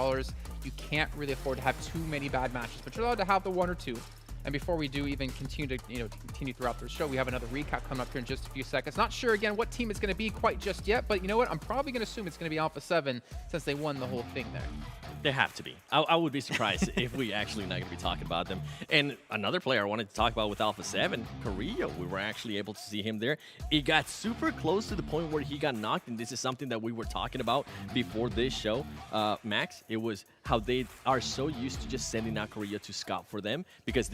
H: you can't really afford to have too many bad matches, but you're allowed to have the 1 or 2. And before we do even continue to continue throughout the show, we have another recap coming up here in just a few seconds. Not sure again what team it's going to be quite just yet, but you know what? I'm probably going to assume it's going to be Alpha 7 since they won the whole thing there.
I: They have to be. I would be surprised if we actually not going to be talking about them. And another player I wanted to talk about with Alpha 7, Ruya, we were actually able to see him there. It got super close to the point where he got knocked, and this is something that we were talking about before this show, Max. It was how they are so used to just sending out Ruya to scout for them, because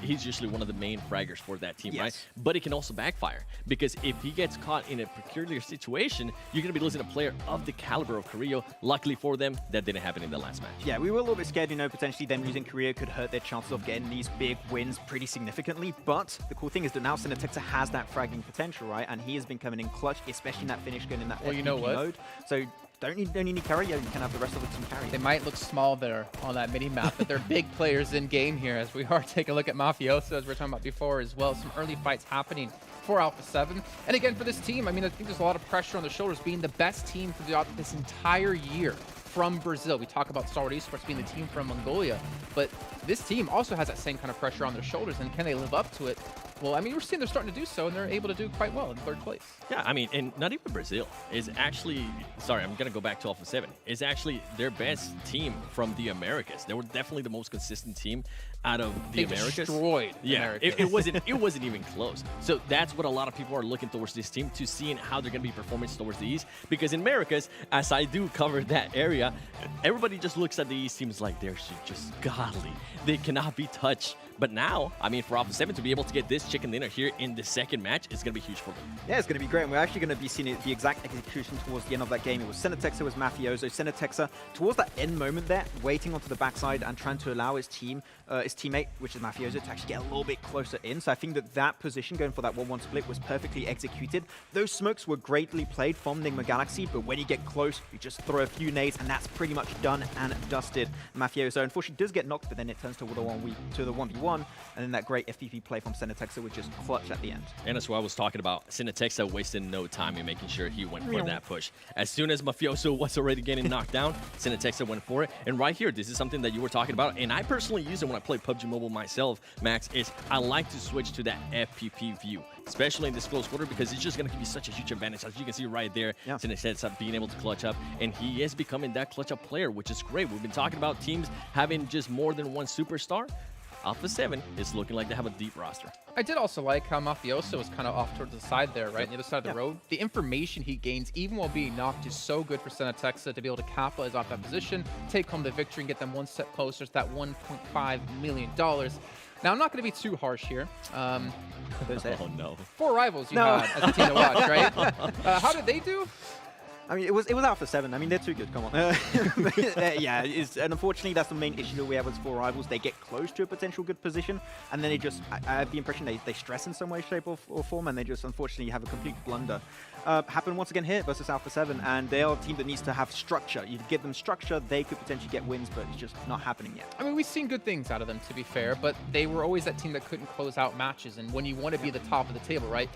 I: he's usually one of the main fraggers for that team, right? But it can also backfire, because if he gets caught in a peculiar situation, you're going to be losing a player of the caliber of Ruya. Luckily for them, that didn't happen in the last match.
J: Yeah, we were a little bit scared, potentially them losing Korea could hurt their chances of getting these big wins pretty significantly, but the cool thing is that now SIXTWOEIGHT has that fragging potential, right? And he has been coming in clutch, especially in that finish gun in that FPP mode. So don't need Korea, you can have the rest of the team carry.
H: They might look small there on that mini-map, but they're big players in game here, as we are taking a look at Mafioso, as we were talking about before as well. Some early fights happening for Alpha 7. And again, for this team, I mean, I think there's a lot of pressure on their shoulders being the best team throughout this entire year from Brazil. We talk about Stalwart Esports being the team from Mongolia, but this team also has that same kind of pressure on their shoulders, and can they live up to it? Well, I mean, we're seeing they're starting to do so, and they're able to do quite well in 3rd place.
I: Yeah, I mean, and not even Brazil is actually, sorry, I'm going to go back to Alpha 7, is actually their best team from the Americas. They were definitely the most consistent team out of the Americas.
H: Destroyed Americas.
I: It wasn't even close. So that's what a lot of people are looking towards this team, to seeing how they're going to be performing towards the East, because in Americas, as I do cover that area, everybody just looks at the East teams like they're just godly. They cannot be touched. But now, I mean, for Alpha 7 to be able to get this chicken dinner here in the 2nd match is going to be huge for them.
J: Yeah, it's going to be great. And we're actually going to be seeing the exact execution towards the end of that game. It was SIXTWOEIGHT, it was Mafioso. SIXTWOEIGHT, towards that end moment there, waiting onto the backside and trying to allow his teammate, which is Mafioso, to actually get a little bit closer in. So I think that position going for that 1-1 split was perfectly executed. Those smokes were greatly played from Nigma Galaxy, but when you get close, you just throw a few nades, and that's pretty much done and dusted. Mafioso unfortunately does get knocked, but then it turns to the 1v1, and then that great FPP play from SIXTWOEIGHT Cinetexa was just clutch at the end.
I: And that's what I was talking about. Cinetexa wasted no time in making sure he went for that push. As soon as Mafioso was already getting knocked down, Cinetexa went for it. And right here, this is something that you were talking about, and I personally use it when I play PUBG Mobile myself, Max, is I like to switch to that FPP view, especially in this close quarter, because it's just going to give you such a huge advantage. As you can see right there, Cinetexa being able to clutch up, and he is becoming that clutch up player, which is great. We've been talking about teams having just more than one superstar. Alpha 7 is looking like they have a deep roster.
H: I did also like how Mafioso was kind of off towards the side there, right? On the other side of the road. The information he gains, even while being knocked, is so good for Cinetexa to be able to capitalize off that position, take home the victory, and get them one step closer to that $1.5 million. Now, I'm not going to be too harsh here.
I: Oh, no.
H: 4 rivals you had as a team to watch, right? How did they do?
J: I mean, it was Alpha 7. I mean, they're too good. Come on. Yeah, and unfortunately, that's the main issue that we have with 4 rivals. They get close to a potential good position, and then they just, I have the impression they stress in some way, shape, or form, and they just unfortunately have a complete blunder. Happen once again here versus Alpha 7, and they are a team that needs to have structure. You give them structure, they could potentially get wins, but it's just not happening yet.
H: I mean, we've seen good things out of them, to be fair, but they were always that team that couldn't close out matches, and when you want to be the top of the table, right,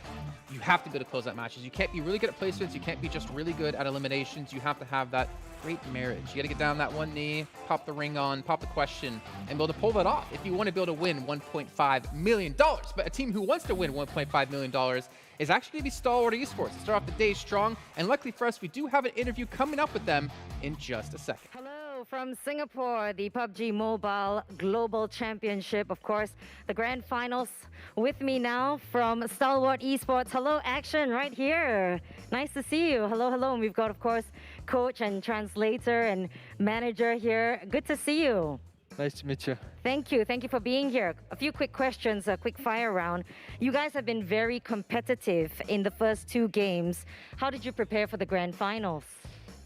H: you have to be able to close out matches. You can't be really good at placements. You can't be just really good at eliminations. You have to have that great marriage. You got to get down that one knee, pop the ring on, pop the question, and be able to pull that off if you want to be able to win $1.5 million. But a team who wants to win $1.5 million is actually going to be Stalwart Esports. To start off the day strong, and luckily for us, we do have an interview coming up with them in just a second.
L: Hello from Singapore, the PUBG Mobile Global Championship, of course, the grand finals. With me now from Stalwart Esports. Hello, Action, right here. Nice to see you. Hello, hello. And we've got, of course, coach and translator and manager here. Good to see you.
E: Nice to meet you.
L: Thank you. Thank you for being here. A few quick questions, a quick fire round. You guys have been very competitive in the first 2 games. How did you prepare for the grand finals?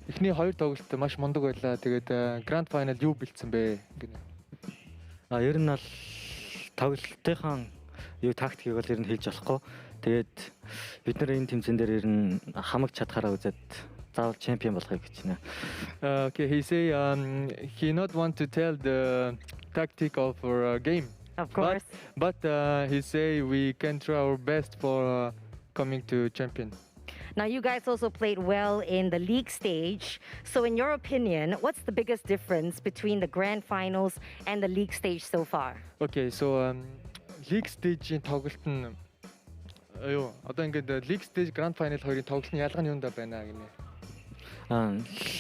E: Эхний 2 тоглолт маш мундаг байлаа. Тэгээд Grand Final юу бэлдсэн бэ?
M: Ер нь бол тоглолтынхаа юу тактикийг бол ер нь хэлж болохгүй. Тэгээд бид нар энэ тэмцээн дээр ер нь хамаг чадхаараа үзээд заавал чемпион болохыг гэж байна.
E: Okay, he say he not want to tell the tactic of our game.
L: Of course.
E: But he say we can try our best for coming to champion.
L: Now, you guys also played well in the league stage. So in your opinion, what's the biggest difference between the grand finals and the league stage so far?
E: Okay, so league stage-ийн тоглолт нь одоо ингээд league stage grand final хоёрын тоглолт нь ялгаа нь юундаа байна гинэ.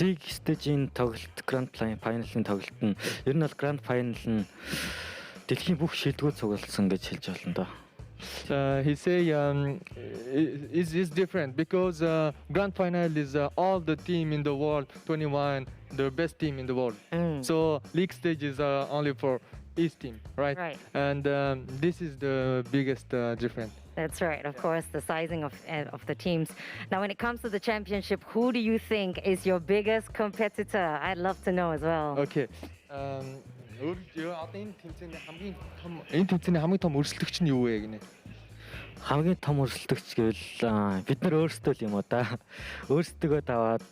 M: League stage-ийн тоглолт grand final-ын тоглолт нь ер нь бол grand final нь дэлхийн бүх шилдэгүүд цуглуулсан гэж хэлж болно доо.
E: He say is different because grand final is all the team in the world, 21, the best team in the world. So league stage is only for each team, right?
L: Right.
E: And this is the biggest difference.
L: That's right, of course, the sizing of the teams. Now, when it comes to the championship, who do you think is your biggest competitor? I'd love to know as well.
E: Okay. Энэ тэмцээний хамгийн том өрсөлдөгч нь юу вэ гинэ?
M: Хамгийн том өрсөлдөгч гэвэл бид нар өөрсдөө юм уу да. Өөрсдөө даваад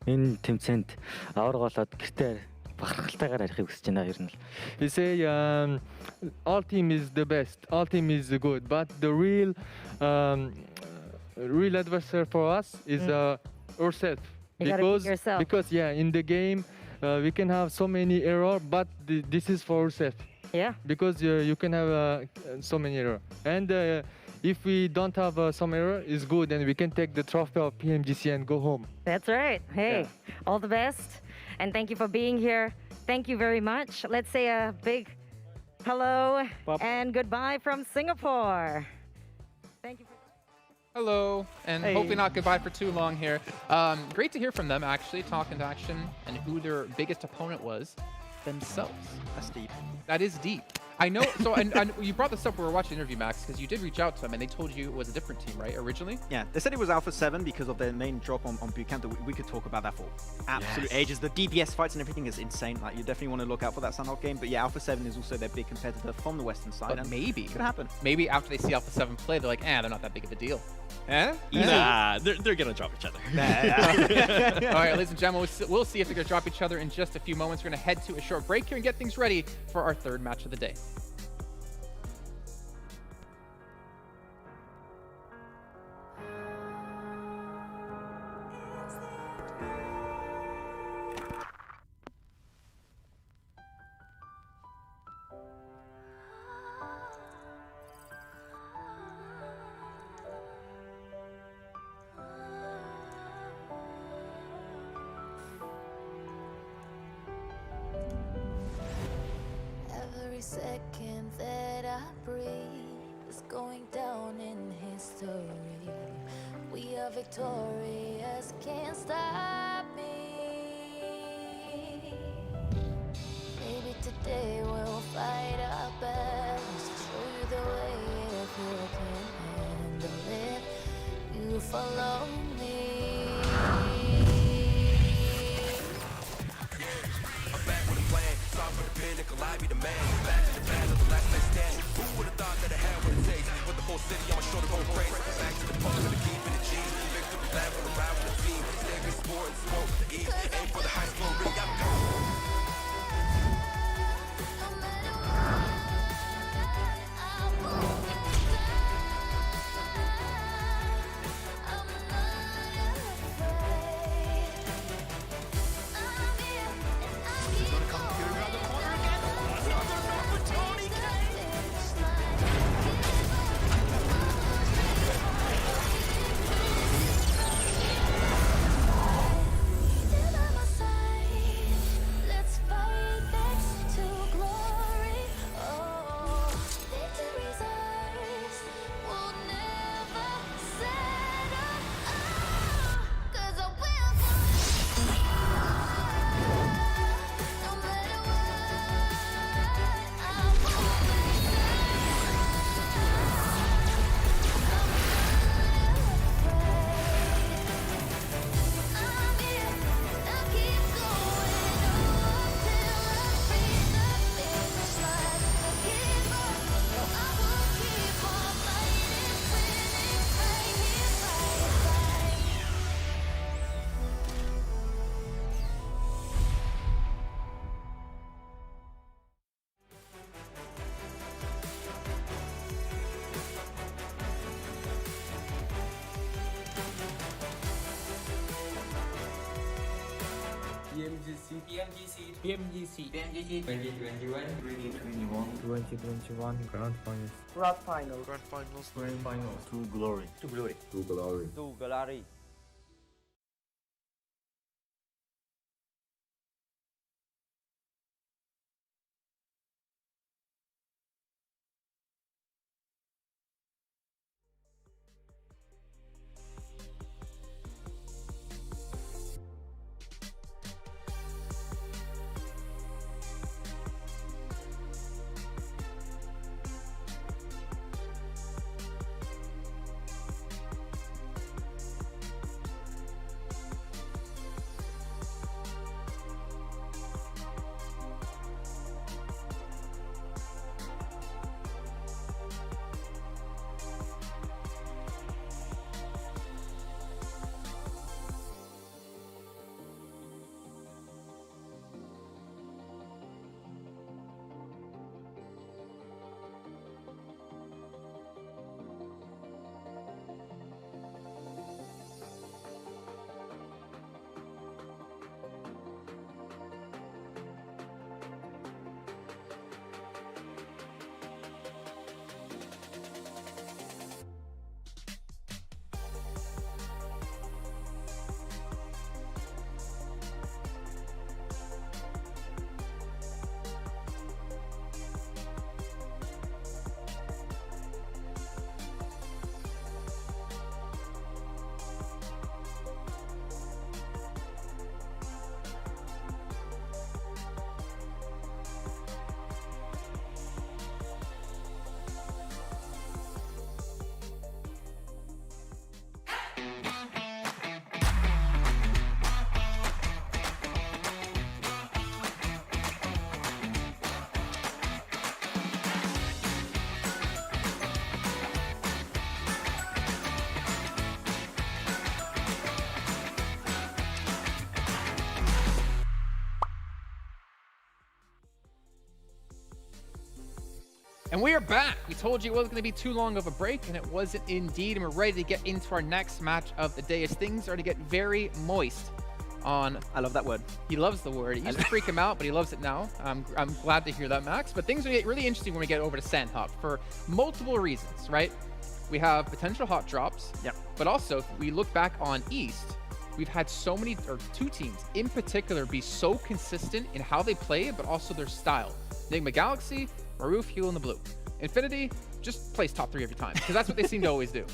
M: энэ тэмцээнд авраг болоод гэртээ бахархалтайгаар арихыг хүсэж байна ер нь.
E: He say all team is the best, all team is good, but the real adversary for us is ourselves. Because in the game we can have so many errors, but this is for ourselves.
L: Yeah.
E: Because you can have so many errors, and if we don't have some error, it's good, and we can take the trophy of PMGC and go home.
L: That's right. Hey, all the best, and thank you for being here. Thank you very much. Let's say a big hello and goodbye from Singapore. Thank you.
H: Hello, and hopefully not goodbye for too long here. Great to hear from them, actually, talking to Action and who their biggest opponent was themselves.
J: That's deep.
H: That is deep. I know. So, and you brought this up when we were watching the interview, Max, because you did reach out to them, and they told you it was a different team, right, originally?
J: Yeah, they said it was Alpha 7 because of their main drop on boot camp. We could talk about that for absolute ages. The DPS fights and everything is insane. Like, you definitely want to look out for that Sanhok game. But yeah, Alpha 7 is also their big competitor from the western side.
H: But maybe
J: it could happen.
H: Maybe after they see Alpha 7 play, they're like, they're not that big of a deal.
I: Nah, they're gonna drop each other.
H: All right, ladies and gentlemen, we'll see if they're gonna drop each other in just a few moments. We're gonna head to a short break here and get things ready for our third match of the day.
A: second that I breathe is going down in history. We are victorious, can't stop me. Maybe today we'll fight our battles, show you the way if you can handle it. You follow me.
B: I'm back with a plan, start with the pinnacle, I be the man. Back to the battle, the last man standing. Who would have thought that I had what it takes? With the whole city on my shoulder going crazy. Back to the pub with the keep in the G. Victory lap with a ride with the team. Stay good sport and smoke with the E. Aim for the high school ring, I'm going.
N: PMGC 2021 Grand Finals. To glory.
H: And we are back. We told you it wasn't going to be too long of a break, and it wasn't indeed. And we're ready to get into our next match of the day as things are to get very moist on...
J: I love that word.
H: He loves the word. It used to freak him out, but he loves it now. I'm glad to hear that, Max. But things are going to get really interesting when we get over to Sanhok for multiple reasons, right? We have potential hot drops.
J: Yeah.
H: But also, if we look back on East, we've had so many, or two teams in particular, be so consistent in how they play, but also their style. Nigma Galaxy, Maru Fuel in the blue. Infinity just plays top 3 every time, because that's what they seem to always do.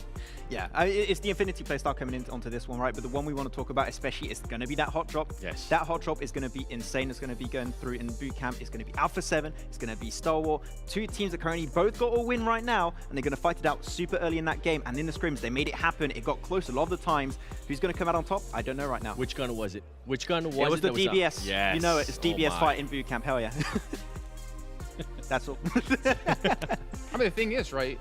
J: Yeah, it's the Infinity playstyle coming in onto this one, right? But the one we want to talk about especially is going to be that hot drop.
I: Yes.
J: That hot drop is going to be insane. It's going to be going through in boot camp. It's going to be Alpha 7. It's going to be Stalwart. 2 teams that currently both got a win right now, and they're going to fight it out super early in that game. And in the scrims, they made it happen. It got close a lot of the times. Who's going to come out on top? I don't know right now.
I: Which gun was it? Which gun was it?
J: It was the DBS.
I: Yes.
J: You know it. It's DBS fight in boot camp. Hell yeah. That's all.
H: I mean, the thing is, right?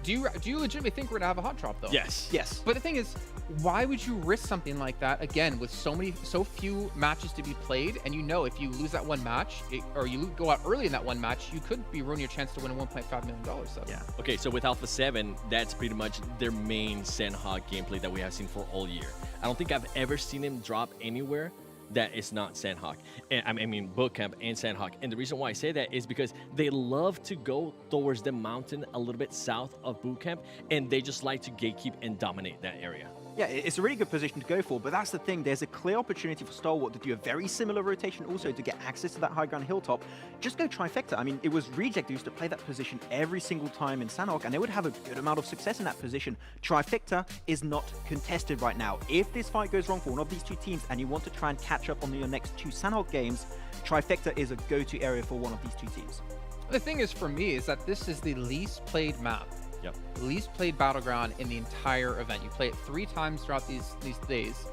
H: Do you legitimately think we're gonna have a hot drop though?
I: Yes.
J: Yes.
H: But the thing is, why would you risk something like that again with so few matches to be played? And you know, if you lose that one match, or you go out early in that one match, you could be ruining your chance to win a $1.5 million. So.
J: Yeah.
I: Okay, so with Alpha 7, that's pretty much their main Sanhok gameplay that we have seen for all year. I don't think I've ever seen him drop anywhere that is not Sanhok. And I mean, Bootcamp and Sanhok. And the reason why I say that is because they love to go towards the mountain a little bit south of Bootcamp, and they just like to gatekeep and dominate that area.
J: Yeah, it's a really good position to go for, but that's the thing. There's a clear opportunity for Stalwart to do a very similar rotation also to get access to that high ground hilltop. Just go Trifecta. I mean, it was Reject who used to play that position every single time in Sanhok, and they would have a good amount of success in that position. Trifecta is not contested right now. If this fight goes wrong for one of these 2 teams and you want to try and catch up on your next 2 Sanhok games, Trifecta is a go-to area for one of these 2 teams.
H: The thing is, for me, is that this is the least played map.
I: Yep.
H: Least played battleground in the entire event. You play it 3 times throughout these days.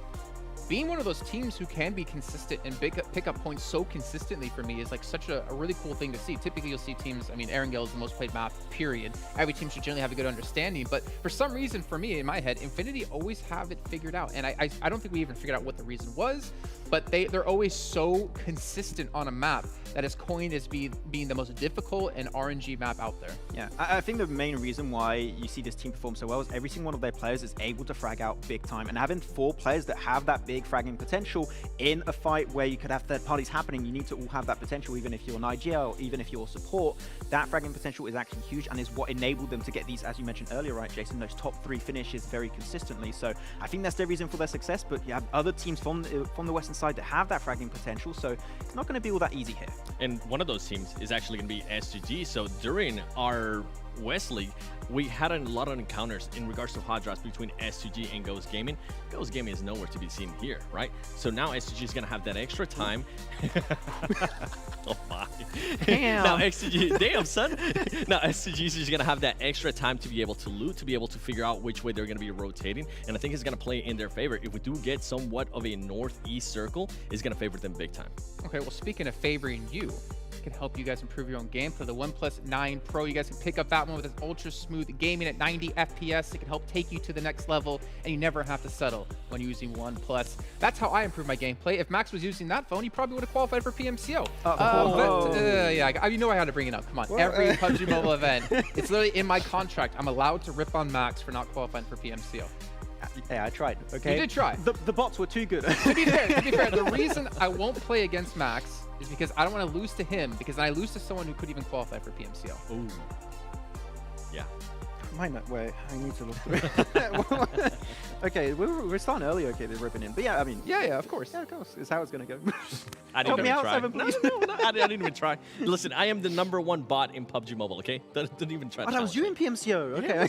H: Being one of those teams who can be consistent and pick up points so consistently for me is like such a really cool thing to see. Typically, you'll see teams, I mean, Erangel is the most played map, period. Every team should generally have a good understanding, but for some reason, for me, in my head, Infinity always have it figured out. And I don't think we even figured out what the reason was, but they're always so consistent on a map that is coined as being the most difficult and RNG map out there.
J: Yeah, I think the main reason why you see this team perform so well is every single one of their players is able to frag out big time. And having 4 players that have that big fragging potential in a fight where you could have third parties happening, you need to all have that potential, even if you're Nigeria or even if you're support. That fragging potential is actually huge and is what enabled them to get these, as you mentioned earlier, right, Jason, those top 3 finishes very consistently. So I think that's the reason for their success, but you have other teams from the Western side that have that fragging potential, so it's not going to be all that easy here.
I: And one of those teams is actually going to be SGG. So during our West League, we had a lot of encounters in regards to hot drops between SGG and Ghost Gaming. Ghost Gaming is nowhere to be seen here, right? So now SGG is going to have that extra time. Oh my.
J: Damn.
I: Now SGG, damn son. Now SGG is just going to have that extra time to be able to loot, to be able to figure out which way they're going to be rotating. And I think it's going to play in their favor. If we do get somewhat of a northeast circle, it's going to favor them big time.
H: Okay, well, speaking of favoring you, can help you guys improve your own gameplay. The OnePlus 9 Pro, you guys can pick up that one with its ultra smooth gaming at 90 FPS. It can help take you to the next level, and you never have to settle when using OnePlus. That's how I improve my gameplay. If Max was using that phone, he probably would have qualified for PMCO. Yeah, you know I had to bring it up. Come on, every PUBG Mobile event, it's literally in my contract. I'm allowed to rip on Max for not qualifying for PMCO.
J: Yeah, I tried. Okay,
H: You did try.
J: The bots were too good.
H: To be fair, the reason I won't play against Max is because I don't want to lose to him, because then I lose to someone who could even qualify for PMCO.
I: Ooh. Yeah.
J: Might not. Wait, I need to look through. Okay, we're starting early. Okay, they're ripping in. But yeah, I mean.
H: Yeah, of course.
J: Yeah, of course. It's how it's going to go.
I: I didn't
J: Help me
I: even
J: out,
I: try.
J: Simon, please.
I: No, I didn't even try. Listen, I am the #1 bot in PUBG Mobile, okay? Don't even try to
J: that was you in PMCO. Okay.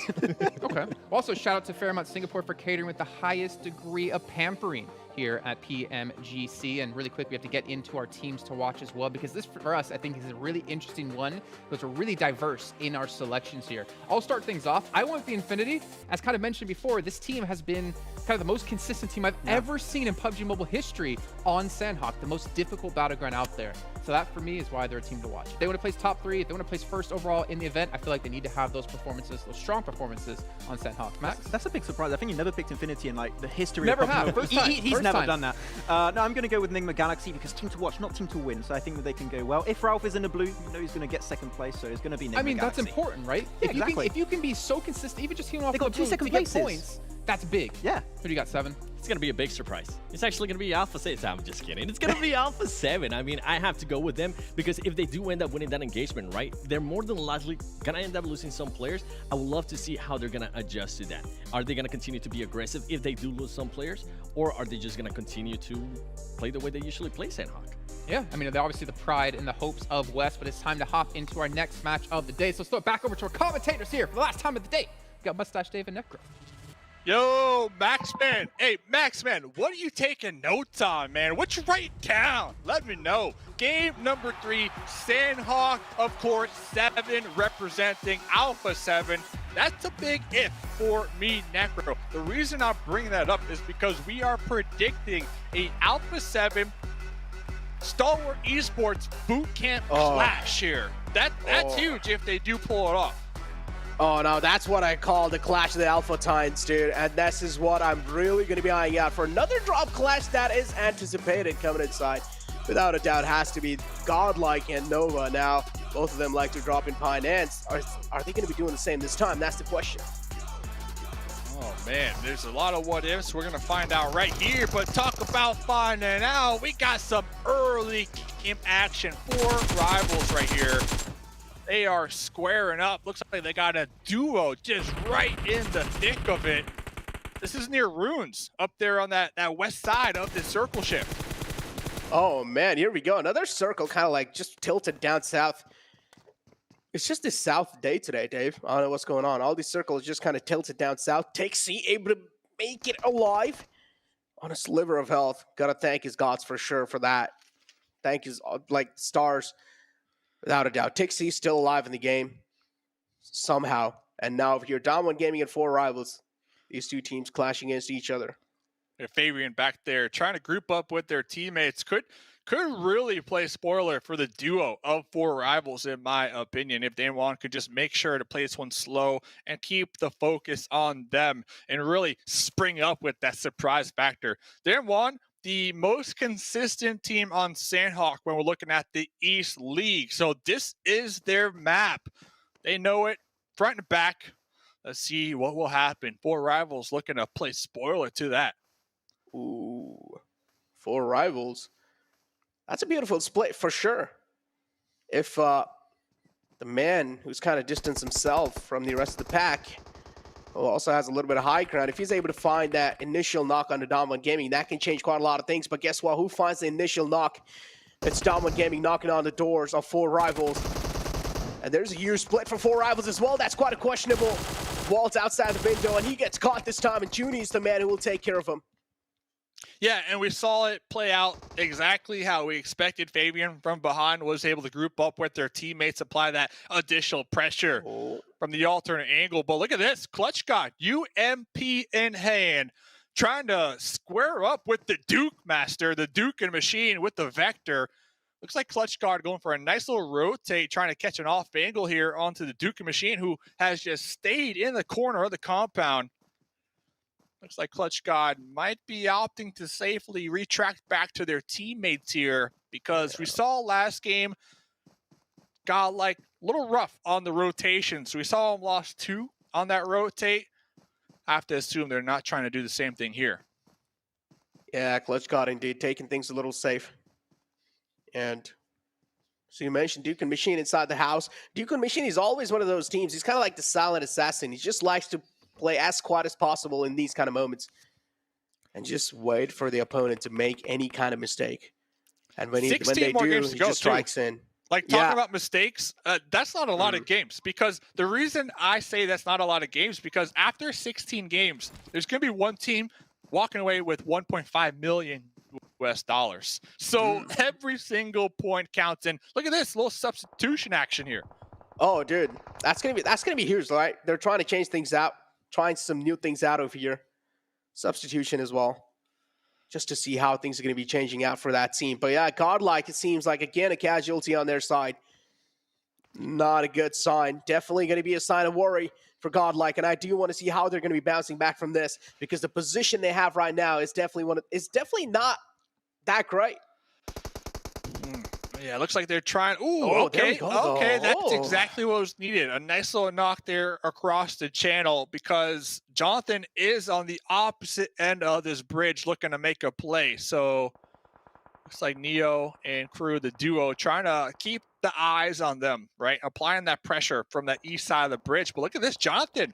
H: Okay. Also, shout out to Fairmont Singapore for catering with the highest degree of pampering here at PMGC. And really quick, we have to get into our teams to watch as well, because this, for us, I think is a really interesting one, because we're really diverse in our selections here. I'll start things off. I went with the Infinity. As kind of mentioned before, this team has been kind of the most consistent team I've ever seen in PUBG Mobile history on Sanhok, the most difficult battleground out there. So that, for me, is why they're a team to watch. If they want to place top 3, if they want to place first overall in the event, I feel like they need to have those performances, those strong performances on Sanhok. Max?
J: That's a big surprise. I think you never picked Infinity in like the history
H: Never
J: of PUBG
H: have.
J: Mobile.
H: First time.
J: He's
H: First
J: never
H: time.
J: done that. No, I'm going to go with Nigma Galaxy because team to watch, not team to win. So I think that they can go well. If Ralph is in the blue, you know he's going to get second place. So it's going to be Nigma
H: I mean,
J: Galaxy.
H: that's important, right?
J: Yeah,
H: If you can be so consistent, even just healing off
J: They got
H: the
J: 2
H: blue
J: second
H: to get
J: places.
H: points, that's big.
J: Yeah.
H: Who do you got, 7?
I: It's going to be a big surprise. It's actually going to be Alpha 6. I'm just kidding. It's going to be Alpha 7. I mean, I have to go with them because if they do end up winning that engagement, right, they're more than likely going to end up losing some players. I would love to see how they're going to adjust to that. Are they going to continue to be aggressive if they do lose some players, or are they just going to continue to play the way they usually play Sanhok?
H: Yeah, I mean, they're obviously the pride and the hopes of West, but it's time to hop into our next match of the day. So let's throw it back over to our commentators here for the last time of the day. We got Mustache Dave and Necro.
K: Yo, Maxman. Hey, Maxman, what are you taking notes on, man? What you writing down? Let me know. Game number 3, Sanhok, of course, 7 representing Alpha 7. That's a big if for me, Necro. The reason I'm bringing that up is because we are predicting a Alpha 7 Stalwart Esports boot camp clash here. That's huge if they do pull it off.
F: Oh no, that's what I call the clash of the Alpha Titans, dude. And this is what I'm really going to be eyeing out for. Another drop clash that is anticipated coming inside. Without a doubt, has to be Godlike and Nova. Now, both of them like to drop in Pine Ants. Are they going to be doing the same this time? That's the question.
K: Oh man, there's a lot of what ifs. We're gonna find out right here, but talk about finding out. We got some early game action for Rivals right here. They are squaring up. Looks like they got a duo just right in the thick of it. This is near Runes, up there on that west side of the circle shift.
F: Oh man, here we go. Another circle kind of like just tilted down south. It's just this south day today, Dave. I don't know what's going on. All these circles just kind of tilted down south. TakeC able to make it alive on a sliver of health. Gotta thank his gods for sure for that. Thank his like stars, without a doubt. TakeC still alive in the game somehow. And now over here, Dom1 Gaming and 4 Rivals. These two teams clashing against each other.
K: Fabian back there trying to group up with their teammates. Could really play spoiler for the duo of 4 Rivals, in my opinion, if Daewon could just make sure to play this one slow and keep the focus on them and really spring up with that surprise factor. Daewon, the most consistent team on Sanhok when we're looking at the East League. So this is their map. They know it front and back. Let's see what will happen. 4 Rivals looking to play spoiler to that.
F: Ooh, 4 Rivals. That's a beautiful split for sure. If the man who's kind of distanced himself from the rest of the pack, who also has a little bit of high ground, if he's able to find that initial knock on the Dom1 Gaming, that can change quite a lot of things. But guess what? Who finds the initial knock? It's Dom1 Gaming knocking on the doors of 4 Rivals. And there's a huge split for 4 Rivals as well. That's quite a questionable. Walt's outside the window, and he gets caught this time, and Junie's the man who will take care of him.
K: Yeah, and we saw it play out exactly how we expected. Fabian from behind was able to group up with their teammates, apply that additional pressure from the alternate angle. But look at this, Clutch God, UMP in hand, trying to square up with the Duke Master, the Duke and Machine with the Vector. Looks like Clutch Guard going for a nice little rotate, trying to catch an off angle here onto the Duke and Machine, who has just stayed in the corner of the compound. Looks like Clutch God might be opting to safely retract back to their teammates here, because we saw last game got like a little rough on the rotation. So we saw him lost 2 on that rotate. I have to assume they're not trying to do the same thing here.
F: Yeah, Clutch God indeed taking things a little safe. And so you mentioned Duke and Machine inside the house. Duke and Machine is always one of those teams. He's kind of like the silent assassin. He just likes to play as quiet as possible in these kind of moments and just wait for the opponent to make any kind of mistake. And when they do, he just strikes in.
K: Like, talking about mistakes, that's not a lot of games, because the reason I say that's not a lot of games, because after 16 games, there's going to be one team walking away with $1.5 million US dollars. So every single point counts. And look at this little substitution action here.
F: Oh, dude, that's gonna be huge, right? They're trying to change things out, trying some new things out over here. Substitution as well, just to see how things are going to be changing out for that team. But yeah, Godlike, it seems like, again, a casualty on their side. Not a good sign. Definitely going to be a sign of worry for Godlike, and I do want to see how they're going to be bouncing back from this, because the position they have right now is definitely not that great.
K: Yeah, it looks like they're trying. Ooh, okay, that's exactly what was needed. A nice little knock there across the channel, because Jonathan is on the opposite end of this bridge looking to make a play. So looks like Neo and crew, the duo, trying to keep the eyes on them, right? Applying that pressure from that east side of the bridge. But look at this, Jonathan.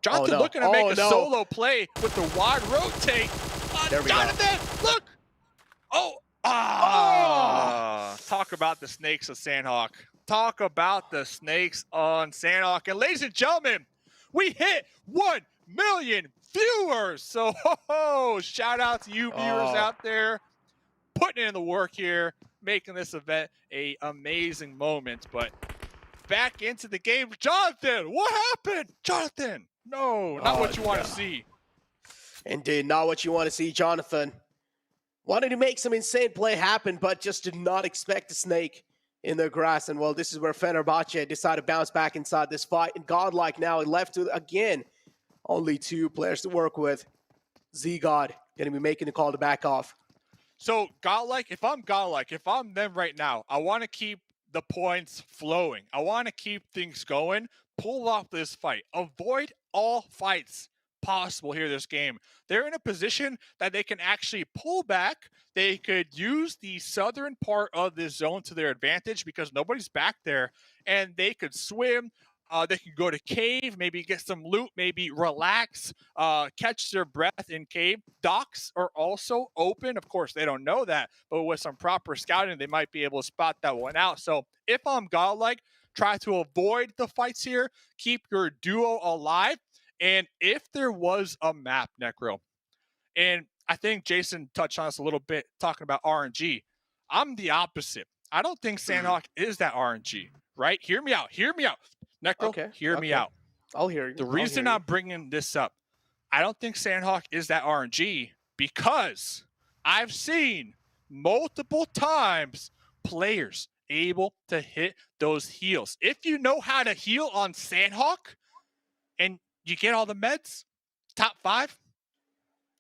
K: Looking to make a solo play with the wide rotate. Jonathan, look! Talk about the snakes of Sanhok. Talk about the snakes on Sanhok. And ladies and gentlemen, we hit 1 million viewers. So shout out to you viewers out there putting in the work here, making this event a amazing moment. But back into the game. Jonathan, what happened? Jonathan, no, not what you want to see.
F: Indeed, not what you want to see, Jonathan. Wanted to make some insane play happen, but just did not expect a snake in the grass. And well, this is where Fenerbahçe decided to bounce back inside this fight. And Godlike now left to, again, only 2 players to work with. Z-God going to be making the call to back off.
K: So Godlike, if I'm them right now, I want to keep the points flowing. I want to keep things going. Pull off this fight. Avoid all fights possible here this game. They're in a position that they can actually pull back. They could use the southern part of this zone to their advantage because nobody's back there, and they could swim. They could go to cave, maybe get some loot, maybe relax, catch their breath in cave. Docks are also open. Of course, they don't know that, but with some proper scouting, they might be able to spot that one out. So if I'm Godlike, try to avoid the fights here. Keep your duo alive. And if there was a map, Necro, and I think Jason touched on this a little bit talking about RNG, I'm the opposite. I don't think Sanhok is that RNG, right? Hear me out. Necro, hear me out.
F: I'll hear you.
K: The reason I'm bringing this up, I don't think Sanhok is that RNG because I've seen multiple times players able to hit those heals. If you know how to heal on Sanhok and you get all the meds, top 5,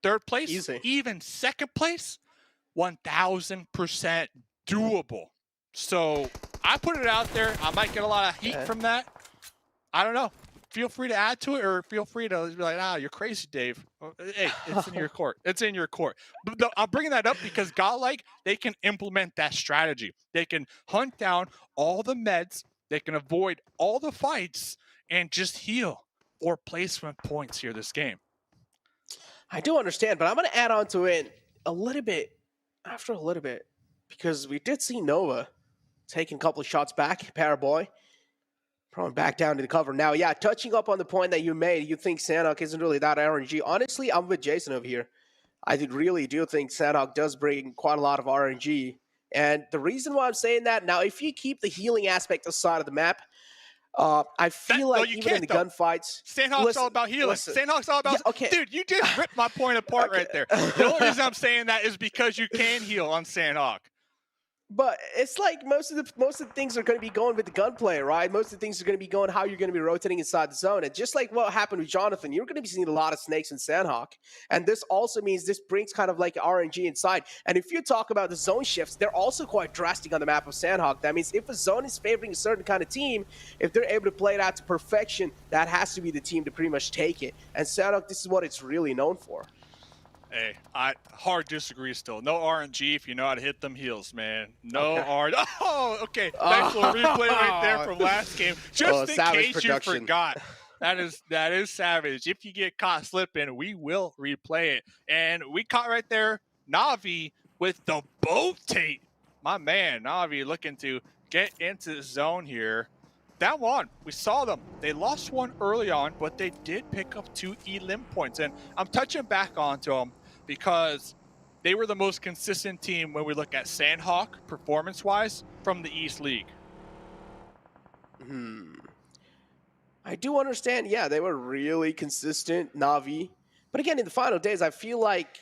K: 3rd place,
F: easy.
K: Even 2nd place, 1000% doable. So I put it out there. I might get a lot of heat from that. I don't know. Feel free to add to it, or feel free to be like, you're crazy, Dave. Hey, it's in your court. It's in your court. But I'm bringing that up because Godlike, they can implement that strategy. They can hunt down all the meds. They can avoid all the fights and just heal or placement points here this game.
F: I do understand, but I'm going to add on to it a little bit, because we did see Nova taking a couple of shots back, Paraboy, probably back down to the cover. Now, yeah, touching up on the point that you made, you think Sanhok isn't really that RNG. Honestly, I'm with Jason over here. I really do think Sanhok does bring quite a lot of RNG. And the reason why I'm saying that, now, if you keep the healing aspect aside of the map, I feel like even in the gunfights,
K: Sanhok's all about healing. Sanhok's all about dude, you just ripped my point apart right there. The only reason I'm saying that is because you can heal on Sanhok.
F: But it's like most of the things are going to be going with the gunplay, right? Most of the things are going to be going how you're going to be rotating inside the zone. And just like what happened with Jonathan, you're going to be seeing a lot of snakes in Sanhok. And this also means this brings kind of like RNG inside. And if you talk about the zone shifts, they're also quite drastic on the map of Sanhok. That means if a zone is favoring a certain kind of team, if they're able to play it out to perfection, that has to be the team to pretty much take it. And Sanhok, this is what it's really known for.
K: Hey, I hard disagree still. No RNG if you know how to hit them heals, man. No RNG. Oh, okay. Nice little replay right there from last game. Just in case you forgot. That is savage. If you get caught slipping, we will replay it. And we caught right there Navi with the boat tape. My man, Navi looking to get into the zone here. That one, we saw them. They lost one early on, but they did pick up 2 elim points. And I'm touching back onto them because they were the most consistent team when we look at Sanhok performance-wise from the East League.
F: I do understand. Yeah, they were really consistent, Navi. But again, in the final days, I feel like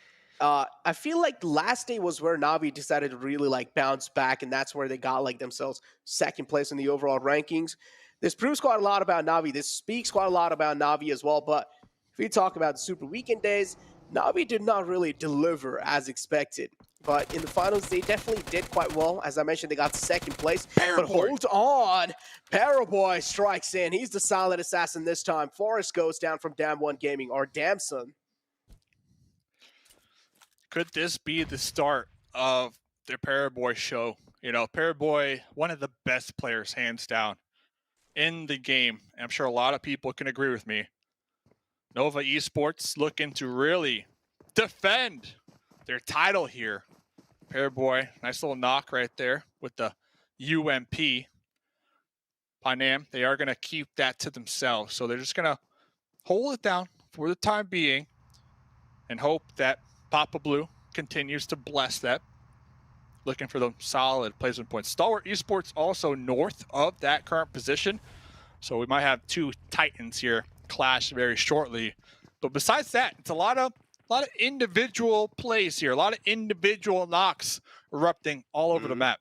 F: last day was where Navi decided to really like bounce back, and that's where they got like themselves 2nd place in the overall rankings. This proves quite a lot about Navi. This speaks quite a lot about Navi as well. But if we talk about the Super Weekend days, Navi did not really deliver as expected. But in the finals, they definitely did quite well. As I mentioned, they got 2nd place. But hold on. Paraboy strikes in. He's the silent assassin this time. Forrest goes down from Dam1 Gaming, or Damson.
K: Could this be the start of their Paraboy show? You know, Paraboy, one of the best players, hands down, in the game. I'm sure a lot of people can agree with me. Nova Esports looking to really defend their title here. Pairboy, nice little knock right there with the UMP. Panam, they are going to keep that to themselves. So they're just going to hold it down for the time being and hope that Papa Blue continues to bless that. Looking for the solid placement points. Stalwart Esports also north of that current position. So we might have two Titans here clash very shortly. But besides that, it's a lot of individual plays here, a lot of individual knocks erupting all over the map.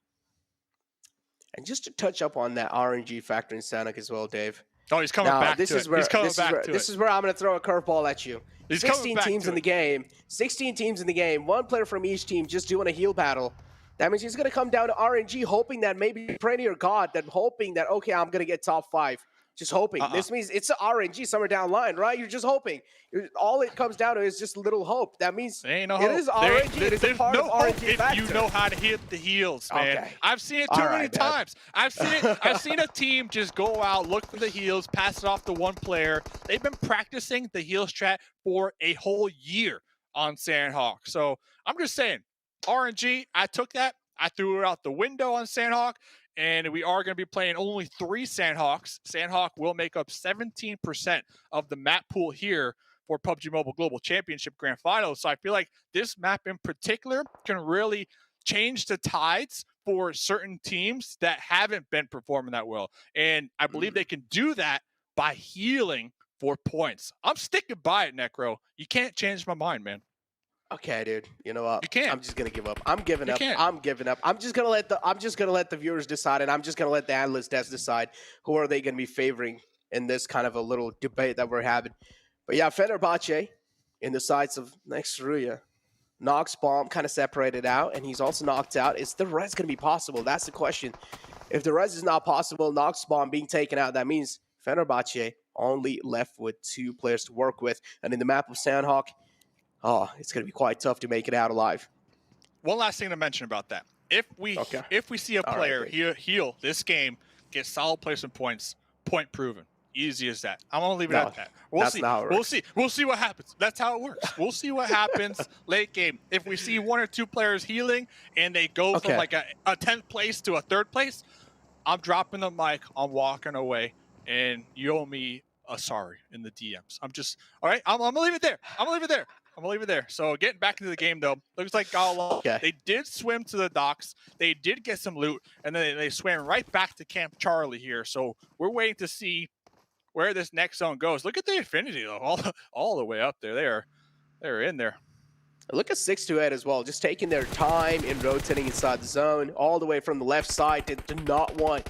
F: And just to touch up on that RNG factor in Sanhok as well, Dave.
K: Oh, he's coming back to it.
F: This is where I'm going to throw a curveball at you.
K: He's
F: 16 teams in the game. 16 teams in the game. One player from each team just doing a heal battle. That means he's going to come down to RNG hoping that maybe Premier God, that hoping that, okay, I'm going to get top 5. Just hoping. This means it's an RNG somewhere down the line, right? You're just hoping. All it comes down to is just a little hope. That means it is RNG. It is a part of RNG factor.
K: If you know how to hit the heals, man.
F: Okay.
K: I've seen it too many times. I've seen a team just go out, look for the heals, pass it off to one player. They've been practicing the heal strat for a whole year on Sanhok. So I'm just saying, RNG, I took that. I threw it out the window on Sanhok. And we are going to be playing only 3 Sanhoks. Sanhok will make up 17% of the map pool here for PUBG Mobile Global Championship Grand Finals. So I feel like this map in particular can really change the tides for certain teams that haven't been performing that well. And I believe they can do that by healing for points. I'm sticking by it, Necro. You can't change my mind, man.
F: Okay, dude. You know what?
K: You can't.
F: I'm just gonna give up. I'm giving up.
K: Can't.
F: I'm giving up. I'm just gonna let the viewers decide, and I'm just gonna let the analysts decide who are they gonna be favoring in this kind of a little debate that we're having. But yeah, Fenerbahçe in the sights of next Ruya. Nox bomb kind of separated out, and he's also knocked out. Is the res gonna be possible? That's the question. If the res is not possible, Nox bomb being taken out, that means Fenerbahçe only left with 2 players to work with, and in the map of Sanhok. Oh, it's going to be quite tough to make it out alive.
K: One last thing to mention about that. If we see a player heal this game, get solid placement points, point proven. Easy as that. I'm going to leave it at that. We'll see what happens. That's how it works. We'll see what happens late game. If we see 1 or 2 players healing and they go from like a 10th place to a 3rd place, I'm dropping the mic. I'm walking away, and you owe me a sorry in the DMs. I'm going to leave it there. I'm going to leave it there. So getting back into the game, though, looks like Gala, they did swim to the docks. They did get some loot, and then they swam right back to Camp Charlie here. So we're waiting to see where this next zone goes. Look at the Infinity, though, all the way up there. They're in there.
F: Look at 628 as well, just taking their time in rotating inside the zone, all the way from the left side. To not want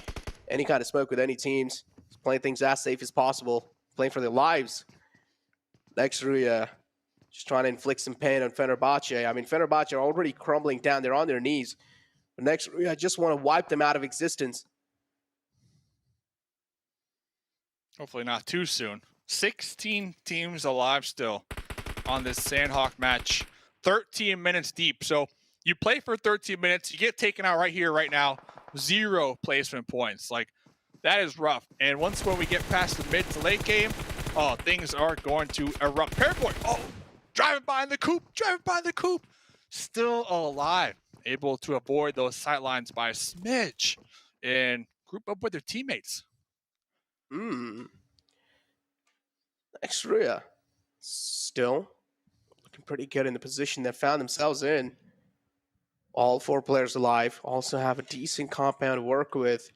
F: any kind of smoke with any teams. Just playing things as safe as possible, playing for their lives. Next Ruya. Just trying to inflict some pain on Fenerbahçe. I mean, Fenerbahçe are already crumbling down. They're on their knees. But next, I just want to wipe them out of existence.
K: Hopefully not too soon. 16 teams alive still on this Sanhok match. 13 minutes deep. So you play for 13 minutes. You get taken out right here, right now. 0 placement points. Like, that is rough. And when we get past the mid to late game, things are going to erupt. Pairboy, driving by the coop, still alive, able to avoid those sightlines by a smidge and group up with their teammates.
F: Next Ruya, still looking pretty good in the position they found themselves in. All 4 players alive, also have a decent compound to work with.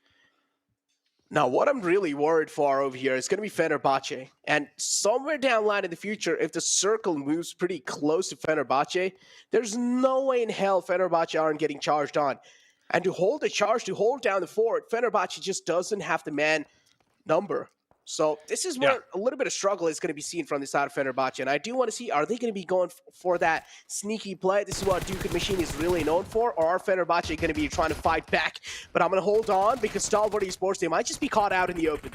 F: Now, what I'm really worried for over here is going to be Fenerbahçe. And somewhere down the line in the future, if the circle moves pretty close to Fenerbahçe, there's no way in hell Fenerbahçe aren't getting charged on. And to hold the charge, to hold down the fort, Fenerbahçe just doesn't have the man number. So this is where a little bit of struggle is going to be seen from the side of Fenerbahçe. And I do want to see, are they going to be going for that sneaky play? This is what Duke Machine is really known for. Or are Fenerbahçe going to be trying to fight back? But I'm going to hold on because Stalwart Esports, they might just be caught out in the open.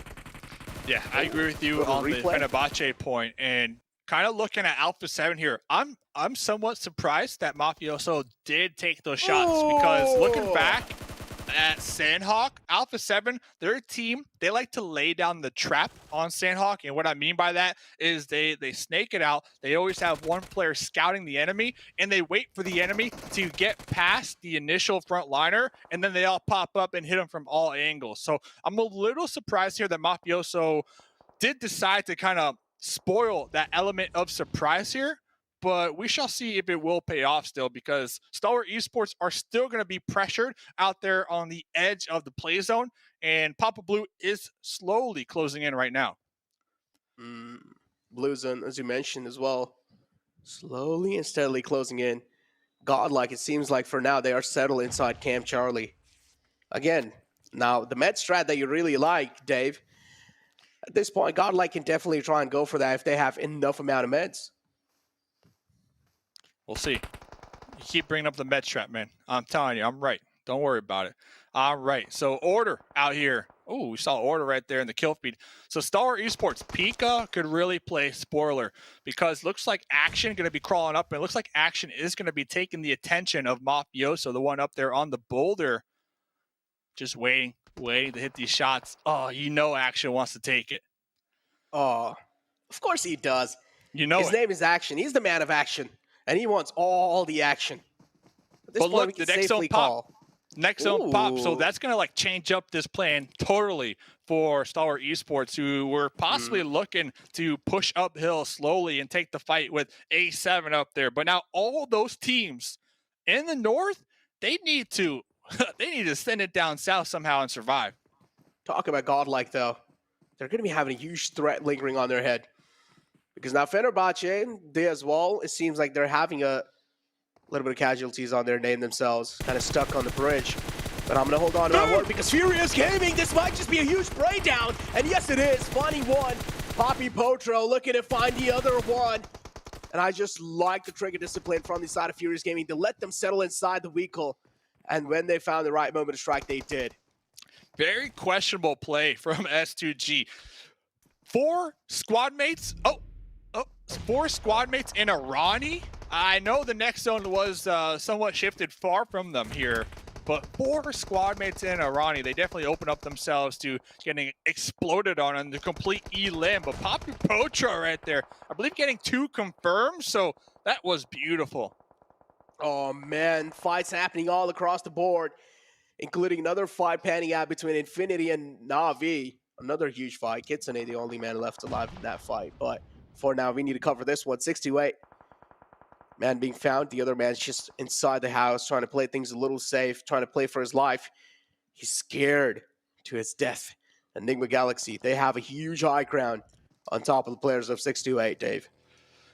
K: Yeah, I agree with you on the Fenerbahçe point. And kind of looking at Alpha 7 here, I'm somewhat surprised that Mafioso did take those shots because looking back, at Sanhok. Alpha 7, they're a team. They like to lay down the trap on Sanhok. And what I mean by that is they snake it out. They always have one player scouting the enemy, and they wait for the enemy to get past the initial front liner, and then they all pop up and hit them from all angles. So I'm a little surprised here that Mafioso did decide to kind of spoil that element of surprise here. But we shall see if it will pay off still, because Stalwart Esports are still going to be pressured out there on the edge of the play zone, and Papa Blue is slowly closing in right now.
F: Blue zone, as you mentioned as well, slowly and steadily closing in. Godlike, it seems like for now they are settled inside Camp Charlie. Again, now the med strat that you really like, Dave, at this point, Godlike can definitely try and go for that if they have enough amount of meds.
K: We'll see. You keep bringing up the med strat, man. I'm telling you, I'm right. Don't worry about it. All right. So Order out here. Oh, we saw Order right there in the kill feed. So Stalwart Esports, Pika could really play spoiler, because looks like Action going to be crawling up, and it looks like Action is going to be taking the attention of Mafioso, the one up there on the boulder. Just waiting to hit these shots. Oh, you know Action wants to take it.
F: Oh, of course he does.
K: You know
F: his name is Action. He's the man of action. And he wants all the action.
K: But look, the next zone pop. Next zone pop. So that's going to like change up this plan totally for Stalwart Esports, who were possibly looking to push uphill slowly and take the fight with A7 up there. But now all those teams in the north, they need to send it down south somehow and survive.
F: Talk about Godlike, though. They're going to be having a huge threat lingering on their head. Because now Fenerbahçe, they as well, it seems like they're having a little bit of casualties on their name themselves, kind of stuck on the bridge. But I'm going to hold on to my word, because Furious Gaming, this might just be a huge breakdown. And yes, it is. Finding one. Poppy Potro looking to find the other one. And I just like the trigger discipline from the side of Furious Gaming to let them settle inside the vehicle. And when they found the right moment to strike, they did.
K: Very questionable play from S2G. 4 squad mates. Four squad mates in a Ronnie. I know the next zone was somewhat shifted far from them here, but 4 squad mates in a Ronnie. They definitely open up themselves to getting exploded on the complete elim. But Poppy Potro right there, I believe getting 2 confirmed, so that was beautiful.
F: Oh man, fights happening all across the board, including another fight panning out between Infinity and Na'Vi. Another huge fight. Kitsune, the only man left alive in that fight, but for now, we need to cover this one. 628. Man being found. The other man's just inside the house, trying to play things a little safe, trying to play for his life. He's scared to his death. Enigma Galaxy, they have a huge high ground on top of the players of 628, Dave.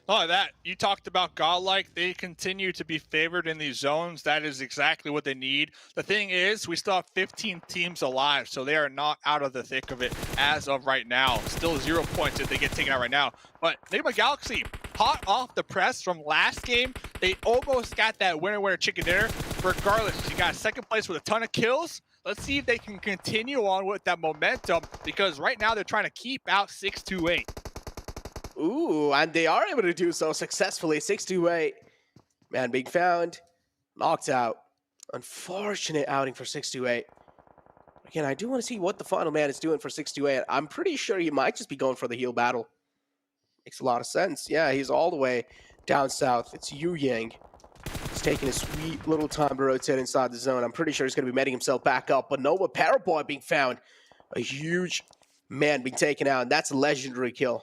K: Not only that, you talked about Godlike. They continue to be favored in these zones. That is exactly what they need. The thing is, we still have 15 teams alive, so they are not out of the thick of it as of right now. Still 0 points if they get taken out right now. But Nigma Galaxy, hot off the press from last game, they almost got that winner chicken dinner. Regardless, you got 2nd place with a ton of kills. Let's see if they can continue on with that momentum, because right now they're trying to keep out 628.
F: Ooh, and they are able to do so successfully. 628. Man being found. Knocked out. Unfortunate outing for 628. Again, I do want to see what the final man is doing for 628. I'm pretty sure he might just be going for the heal battle. Makes a lot of sense. Yeah, he's all the way down south. It's Yu Yang. He's taking a sweet little time to rotate inside the zone. I'm pretty sure he's going to be meting himself back up. But Nova Paraboy being found. A huge man being taken out. And that's a legendary kill.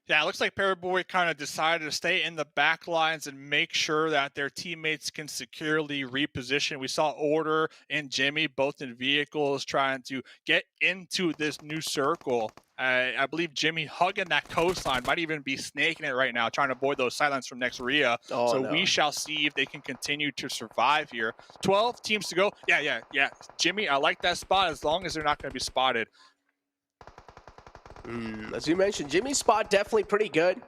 K: Yeah, it looks like Paraboy kind of decided to stay in the back lines and make sure that their teammates can securely reposition. We saw Order and Jimmy both in vehicles trying to get into this new circle. I believe Jimmy hugging that coastline, might even be snaking it right now, trying to avoid those sidelines from next Ruya. We shall see if they can continue to survive here. 12 teams to go. Yeah. Jimmy, I like that spot as long as they're not going to be spotted.
F: As you mentioned, Jimmy's spot definitely pretty good.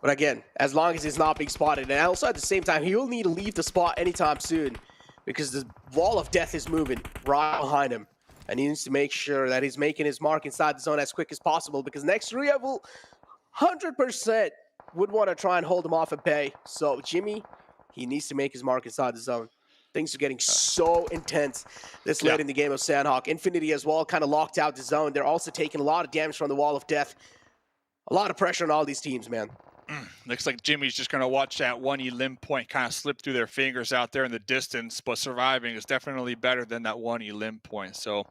F: But again, as long as he's not being spotted. And also at the same time, he'll need to leave the spot anytime soon, because the wall of death is moving right behind him. And he needs to make sure that he's making his mark inside the zone as quick as possible, because next Ruya will 100% would want to try and hold him off at bay. So Jimmy, he needs to make his mark inside the zone. Things are getting so intense this late in the game of Sanhok. Infinity as well, kind of locked out the zone. They're also taking a lot of damage from the Wall of Death. A lot of pressure on all these teams, man.
K: Looks like Jimmy's just going to watch that one elim point kind of slip through their fingers out there in the distance, but surviving is definitely better than that one elim point. So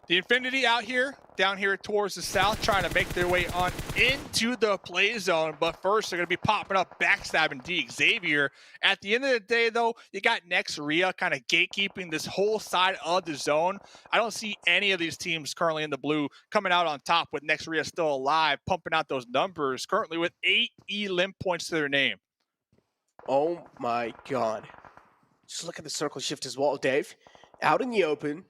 K: the Infinity out here, down here towards the south, trying to make their way on into the play zone. But first, they're going to be popping up, backstabbing Xavier. At the end of the day, though, you got next Ruya kind of gatekeeping this whole side of the zone. I don't see any of these teams currently in the blue coming out on top with next Ruya still alive, pumping out those numbers, currently with 8 elim points to their name.
F: Oh my God. Just look at the circle shift as well, Dave. Out in the open,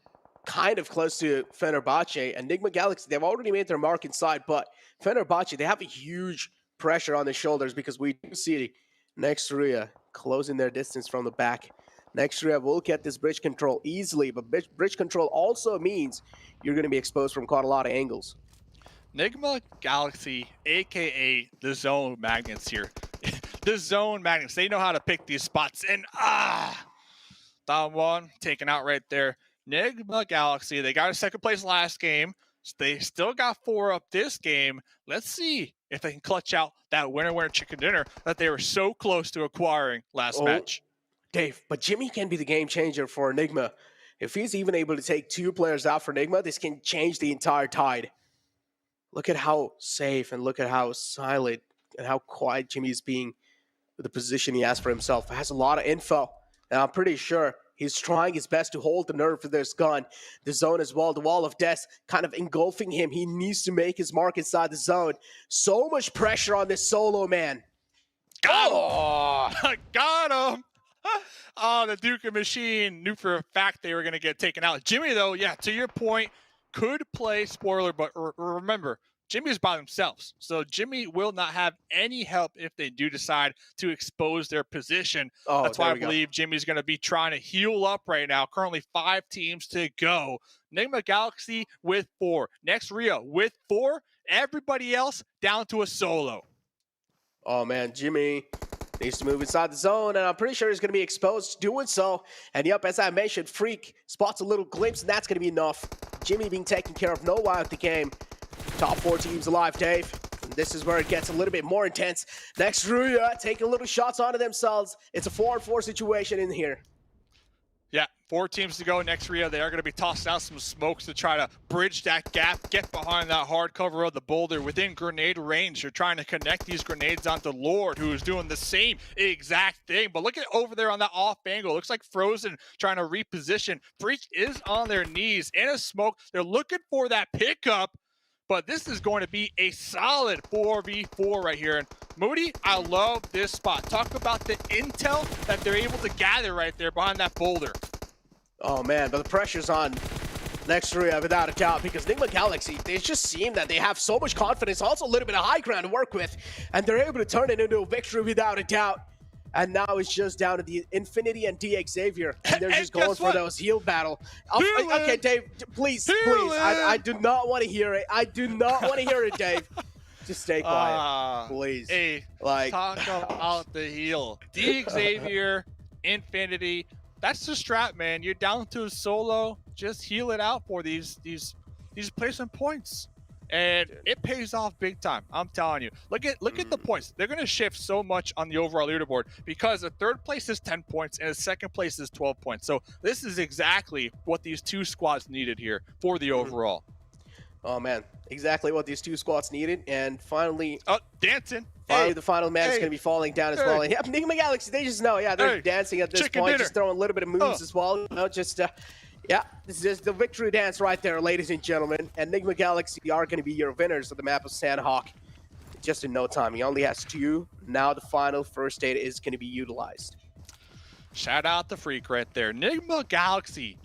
F: kind of close to Fenerbahçe and Nigma Galaxy. They've already made their mark inside, but Fenerbahçe, they have a huge pressure on their shoulders because we do see next Ruya closing their distance from the back. Next Ruya will get this bridge control easily, but bridge control also means you're going to be exposed from quite a lot of angles.
K: Nigma Galaxy, aka the zone magnets here. The zone magnets, they know how to pick these spots. And down one, taken out right there. Nigma Galaxy, they got a second place last game. So they still got 4 up this game. Let's see if they can clutch out that winner chicken dinner that they were so close to acquiring last match.
F: Dave, but Jimmy can be the game changer for Nigma. If he's even able to take 2 players out for Nigma, this can change the entire tide. Look at how safe and look at how silent and how quiet Jimmy's being with the position he has for himself. He has a lot of info, and I'm pretty sure he's trying his best to hold the nerve for this gun. The zone as well, the Wall of Death kind of engulfing him. He needs to make his mark inside the zone. So much pressure on this solo man.
K: Got him! Oh, the Duke machine knew for a fact they were going to get taken out. Jimmy, though, yeah, to your point, could play spoiler, but remember, Jimmy's by themselves. So Jimmy will not have any help if they do decide to expose their position. That's why I believe Jimmy's going to be trying to heal up right now. Currently 5 teams to go. Nigma Galaxy with 4. Next Ruya with 4. Everybody else down to a solo.
F: Oh, man, Jimmy needs to move inside the zone, and I'm pretty sure he's going to be exposed doing so. And yep, as I mentioned, Freak spots a little glimpse, and that's going to be enough. Jimmy being taken care of, no while at the game. Top 4 teams alive, Dave. And this is where it gets a little bit more intense. Next, Ruya taking little shots onto themselves. It's a 4-on-4 situation in here.
K: Yeah, 4 teams to go. Next Ruya, they are going to be tossing out some smokes to try to bridge that gap, get behind that hard cover of the boulder within grenade range. You're trying to connect these grenades onto Lord, who is doing the same exact thing. But look at over there on that off angle. Looks like Frozen trying to reposition. Freak is on their knees in a smoke. They're looking for that pickup. But this is going to be a solid 4v4 right here. And Moody, I love this spot. Talk about the intel that they're able to gather right there behind that boulder.
F: Oh, man, but the pressure's on next Ruya without a doubt, because Nigma Galaxy, they just seem that they have so much confidence, also a little bit of high ground to work with, and they're able to turn it into a victory without a doubt. And now it's just down to the Infinity and Xavier, and they're just going for those heal battle. Okay, Dave, please. I do not want to hear it. I do not want to hear it, Dave. Just stay quiet, please.
K: Hey, talk about the heal. Xavier, Infinity. That's the strat, man. You're down to a solo. Just heal it out for these placement points. And it pays off big time. I'm telling you. Look at the points. They're going to shift so much on the overall leaderboard because the 3rd place is 10 points and the 2nd place is 12 points. So this is exactly what these 2 squads needed here for the overall.
F: Oh, man. Exactly what these 2 squads needed. And finally...
K: Oh, dancing.
F: Finally, the final man is going to be falling down as well. And yeah, Nigma Galaxy, they just know. Yeah, they're dancing at this point. Just throwing a little bit of moves as well. You know, just... yeah, this is the victory dance right there, ladies and gentlemen. And Nigma Galaxy are going to be your winners of the map of Sanhok just in no time. He only has 2. Now the final first aid is going to be utilized.
K: Shout out the Freak right there. Nigma Galaxy,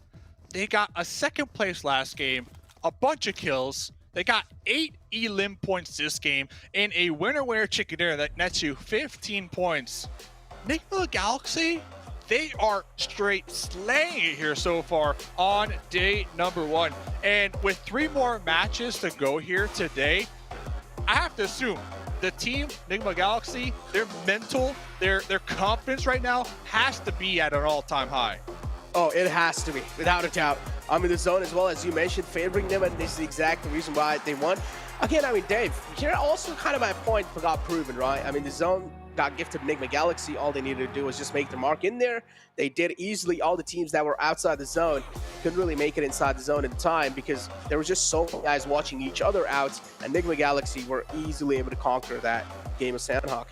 K: they got a 2nd place last game, a bunch of kills. They got 8 elim points this game, and a winner chicken dinner that nets you 15 points. Nigma Galaxy, they are straight slaying it here so far on day number 1. And with 3 more matches to go here today, I have to assume the team, Nigma Galaxy, their mental, their confidence right now has to be at an all-time high.
F: Oh, it has to be, without a doubt. I'm in the zone as well, as you mentioned, favoring them, and this is the exact reason why they won. Again, I mean, Dave, here also kind of my point got proven, right? I mean, the zone got gifted Nigma Galaxy. All they needed to do was just make the mark in there. They did easily. All the teams that were outside the zone couldn't really make it inside the zone in time because there was just so many guys watching each other out, and Nigma Galaxy were easily able to conquer that game of Sanhok.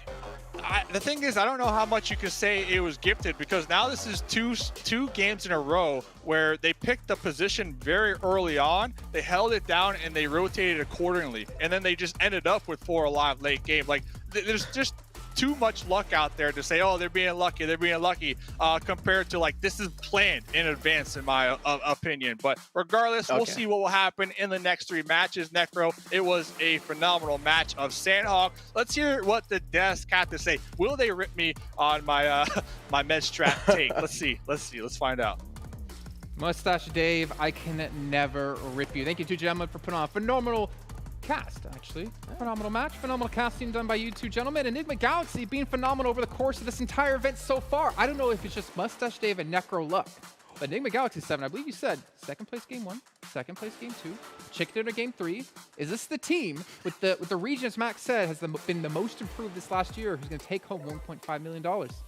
K: The thing is, I don't know how much you could say it was gifted, because now this is two games in a row where they picked the position very early on, they held it down, and they rotated accordingly. And then they just ended up with 4 alive late game. Like, there's just too much luck out there to say, oh, they're being lucky, compared to, like, this is planned in advance, in my opinion. But regardless, we'll see what will happen in the next 3 matches. Necro, it was a phenomenal match of Sanhok. Let's hear what the desk had to say. Will they rip me on my my Medstrat take? Let's find out.
H: Mustache Dave, I can never rip you. Thank you, two gentlemen, for putting on a phenomenal cast, actually. Phenomenal match, phenomenal casting done by you two gentlemen. Enigma Galaxy being phenomenal over the course of this entire event so far. I don't know if it's just Mustache Dave and Necro luck, but Enigma Galaxy 7, I believe you said second place game 1, second place game 2, chicken dinner game 3. Is this the team with the region, as Max said, has been the most improved this last year, who's going to take home $1.5 million?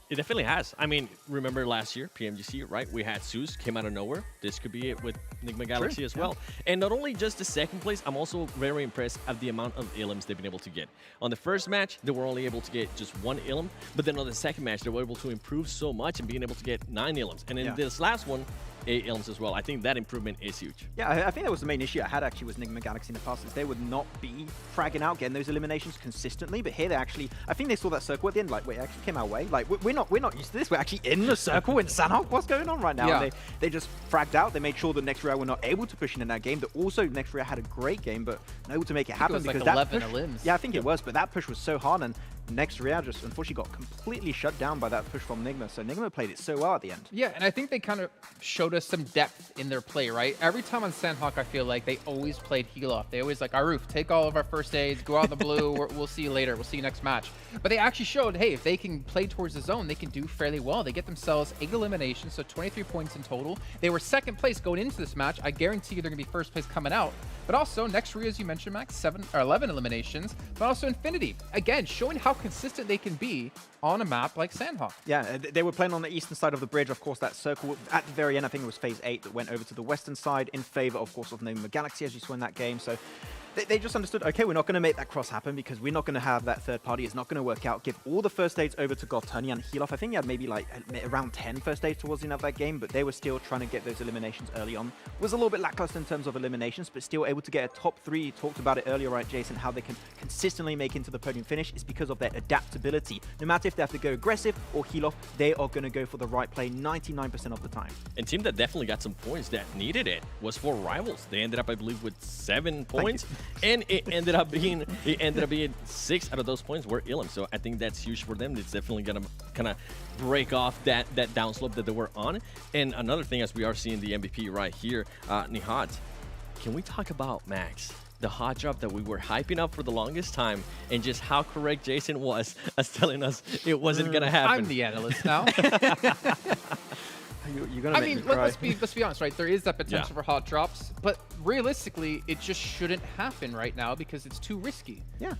I: It definitely has. I mean, remember last year, PMGC, right? We had Zeus, came out of nowhere. This could be it with Nigma Galaxy as well. And not only just the second place, I'm also very impressed at the amount of Ilms they've been able to get. On the first match, they were only able to get just 1 Ilm, but then on the second match, they were able to improve so much and being able to get 9 Ilms. And in this last one, 8 Ilms as well. I think that improvement is huge.
J: Yeah, I think that was the main issue I had actually with Nigma Galaxy in the past, is they would not be fragging out, getting those eliminations consistently, but here they actually, I think they saw that circle at the end, like, wait, it actually came our way. Like, we're not used to this. We're actually in the circle in Sanhok. What's going on right now?
H: Yeah.
J: And they just fragged out. They made sure that Next Ruya were not able to push in that game. But also, Next Ruya had a great game, but not able to make it happen.
H: It was
J: because
H: like 11
J: that push,
H: elims.
J: Yeah, I think it was, but that push was so hard, and Next Ruya just unfortunately got completely shut down by that push from Nigma. So Nigma played it so well at the end.
H: Yeah, and I think they kind of showed us some depth in their play, right? Every time on Sanhok, I feel like they always played heal off. They always like, Aruf, take all of our first aids, go out in the blue, we'll see you later, we'll see you next match. But they actually showed, hey, if they can play towards the zone, they can do fairly well. They get themselves 8 eliminations, so 23 points in total. They were second place going into this match. I guarantee you they're going to be first place coming out. But also, next Ruya, as you mentioned, Max, 11 eliminations, but also Infinity. Again, showing how consistent they can be on a map like Sanhok.
J: Yeah, they were playing on the eastern side of the bridge. Of course, that circle at the very end, I think it was phase 8 that went over to the western side in favor, of course, of Nigma Galaxy, as you saw in that game. So they just understood, okay, we're not going to make that cross happen because we're not going to have that third party. It's not going to work out. Give all the first aids over to Gothani and heal off. I think he had maybe like around 10 first aids towards the end of that game, but they were still trying to get those eliminations early on. Was a little bit lackluster in terms of eliminations, but still able to get a top 3. You talked about it earlier, right, Jason, how they can consistently make into the podium finish is because of their adaptability. No matter if they have to go aggressive or heal off, they are going to go for the right play 99% of the time.
I: And team that definitely got some points that needed it was for Rivals. They ended up, I believe, with 7 points, and it ended up being 6 out of those points were Ilm. So I think that's huge for them. It's definitely gonna kind of break off that downslope that they were on. And another thing, as we are seeing the MVP right here, Nihat, can we talk about Max? The hot drop that we were hyping up for the longest time, and just how correct Jason was as telling us it wasn't gonna happen.
H: I'm the analyst now.
J: You're gonna make me cry.
H: Let's be honest, right? There is that potential for hot drops, but realistically, it just shouldn't happen right now because it's too risky.
J: Yeah.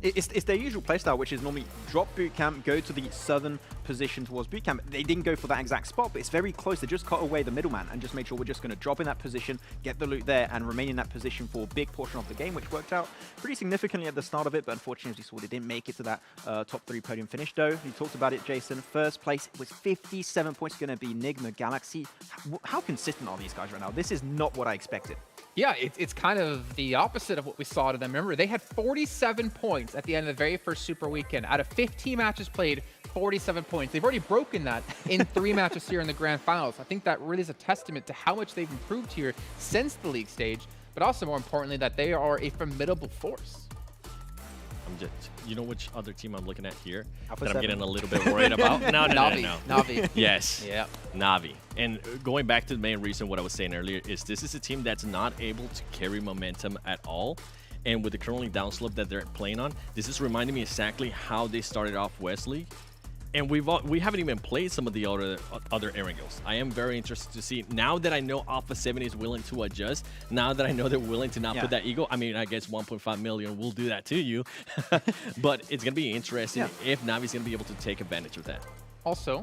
J: It's their usual playstyle, which is normally drop boot camp, go to the southern position towards boot camp. They didn't go for that exact spot, but it's very close. They just cut away the middleman and just made sure we're just going to drop in that position, get the loot there, and remain in that position for a big portion of the game, which worked out pretty significantly at the start of it. But unfortunately, as you saw, they didn't make it to that top 3 podium finish, though. You talked about it, Jason. First place with 57 points going to be Nigma Galaxy. How consistent are these guys right now? This is not what I expected.
H: Yeah, it's kind of the opposite of what we saw to them. Remember, they had 47 points at the end of the very first Super Weekend. Out of 15 matches played, 47 points. They've already broken that in 3 matches here in the Grand Finals. I think that really is a testament to how much they've improved here since the league stage, but also more importantly, that they are a formidable force.
I: You know which other team I'm looking at here
J: Alpha
I: that
J: 7.
I: I'm getting a little bit worried about? No.
H: Navi.
I: Yes.
H: Yeah.
I: Navi. And going back to the main reason what I was saying earlier is this is a team that's not able to carry momentum at all. And with the currently downslope that they're playing on, this is reminding me exactly how they started off Wesley. And we haven't even played some of the other Erangels. I am very interested to see, now that I know Alpha 7 is willing to adjust, now that I know they're willing to not put that ego. I mean, I guess 1.5 million will do that to you. But it's going to be interesting if Navi's going to be able to take advantage of that.
H: Also,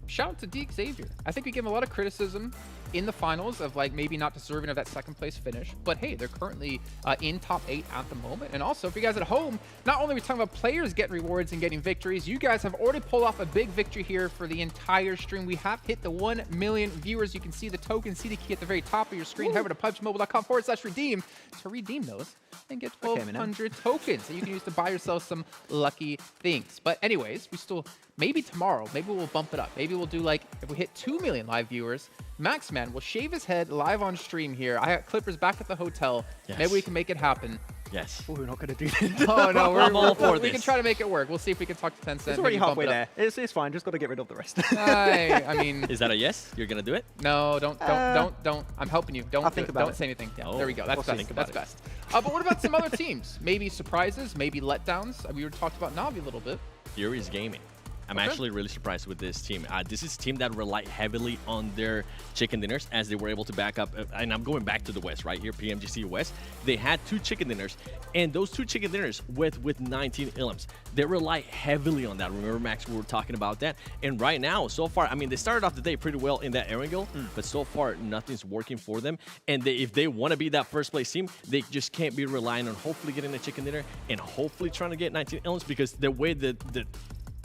H: shout out to Deke Xavier. I think we gave him a lot of criticism in the finals of like maybe not deserving of that second place finish, but hey, they're currently in top 8 at the moment. And also for you guys at home, not only are we talking about players getting rewards and getting victories, you guys have already pulled off a big victory here for the entire stream. We have hit the 1 million viewers. You can see the token, see the key at the very top of your screen. Head over to PUBGMOBILE.com/redeem to redeem those and get 1,200 tokens that you can use to buy yourself some lucky things. But anyways, we still, maybe tomorrow, maybe we'll bump it up. Maybe we'll do like, if we hit 2 million live viewers, Maxman will shave his head live on stream here. I got Clippers back at the hotel.
I: Yes.
H: Maybe we can make it happen.
I: Yes.
J: Oh, we're not going to do that.
H: Oh, no,
I: I'm all for this.
H: We can try to make it work. We'll see if we can talk to Tencent.
J: It's already halfway there. It's fine. Just got to get rid of the rest.
H: I mean...
I: Is that a yes? You're going to do it?
H: No, don't. I'm helping you. Don't say anything. Yeah, there we go. That's best. That's best. But what about some other teams? Maybe surprises, maybe letdowns. We were talking about Navi a little bit.
I: Furious Gaming. I'm actually really surprised with this team. This is a team that relied heavily on their chicken dinners as they were able to back up. And I'm going back to the West right here, PMGC West. They had 2 chicken dinners, and those 2 chicken dinners with 19 ilms. They rely heavily on that. Remember, Max, we were talking about that. And right now, so far, I mean, they started off the day pretty well in that Erangel, but so far, nothing's working for them. And if they want to be that first place team, they just can't be relying on hopefully getting a chicken dinner and hopefully trying to get 19 ilms, because the way the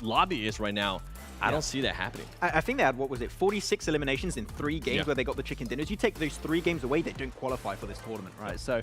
I: lobby is right now, I don't see that happening.
J: I think they had, what was it, 46 eliminations in 3 games where they got the chicken dinners. You take those 3 games away, they don't qualify for this tournament, right? So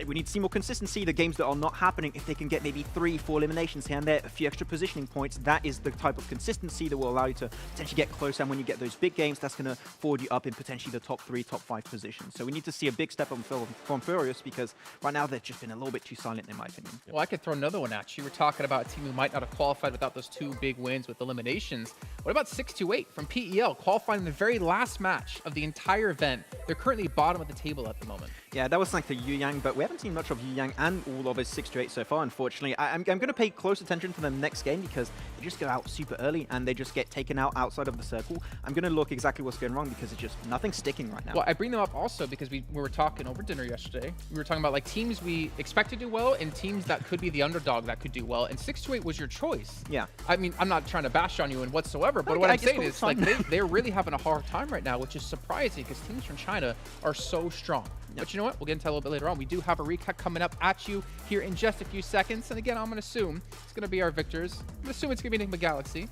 J: we need to see more consistency. The games that are not happening, if they can get maybe 3, 4 eliminations here and there, a few extra positioning points, that is the type of consistency that will allow you to potentially get closer. And when you get those big games, that's going to forward you up in potentially the top 3, top 5 positions. So we need to see a big step up from Furious, because right now they've just been a little bit too silent, in my opinion.
H: Well, I could throw another one at you. We're talking about a team who might not have qualified without those 2 big wins with eliminations. What about SIXTWOEIGHT from PEL, qualifying in the very last match of the entire event? They're currently bottom of the table at the moment.
J: Yeah, that was thanks to Yu Yang, but we haven't seen much of Yu Yang and all of his 6-8 so far, unfortunately. I'm going to pay close attention to them next game, because they just go out super early and they just get taken out outside of the circle. I'm going to look exactly what's going wrong, because it's just nothing's sticking right now.
H: Well, I bring them up also because we were talking over dinner yesterday. We were talking about like teams we expect to do well and teams that could be the underdog that could do well, and 6-8 was your choice.
J: Yeah.
H: I mean, I'm not trying to bash on you in whatsoever, but what I'm saying is like they're really having a hard time right now, which is surprising because teams from China are so strong. But you know what? We'll get into that a little bit later on. We do have a recap coming up at you here in just a few seconds. And again, I'm going to assume it's going to be our victors. I'm going to assume it's going to be Nigma Galaxy.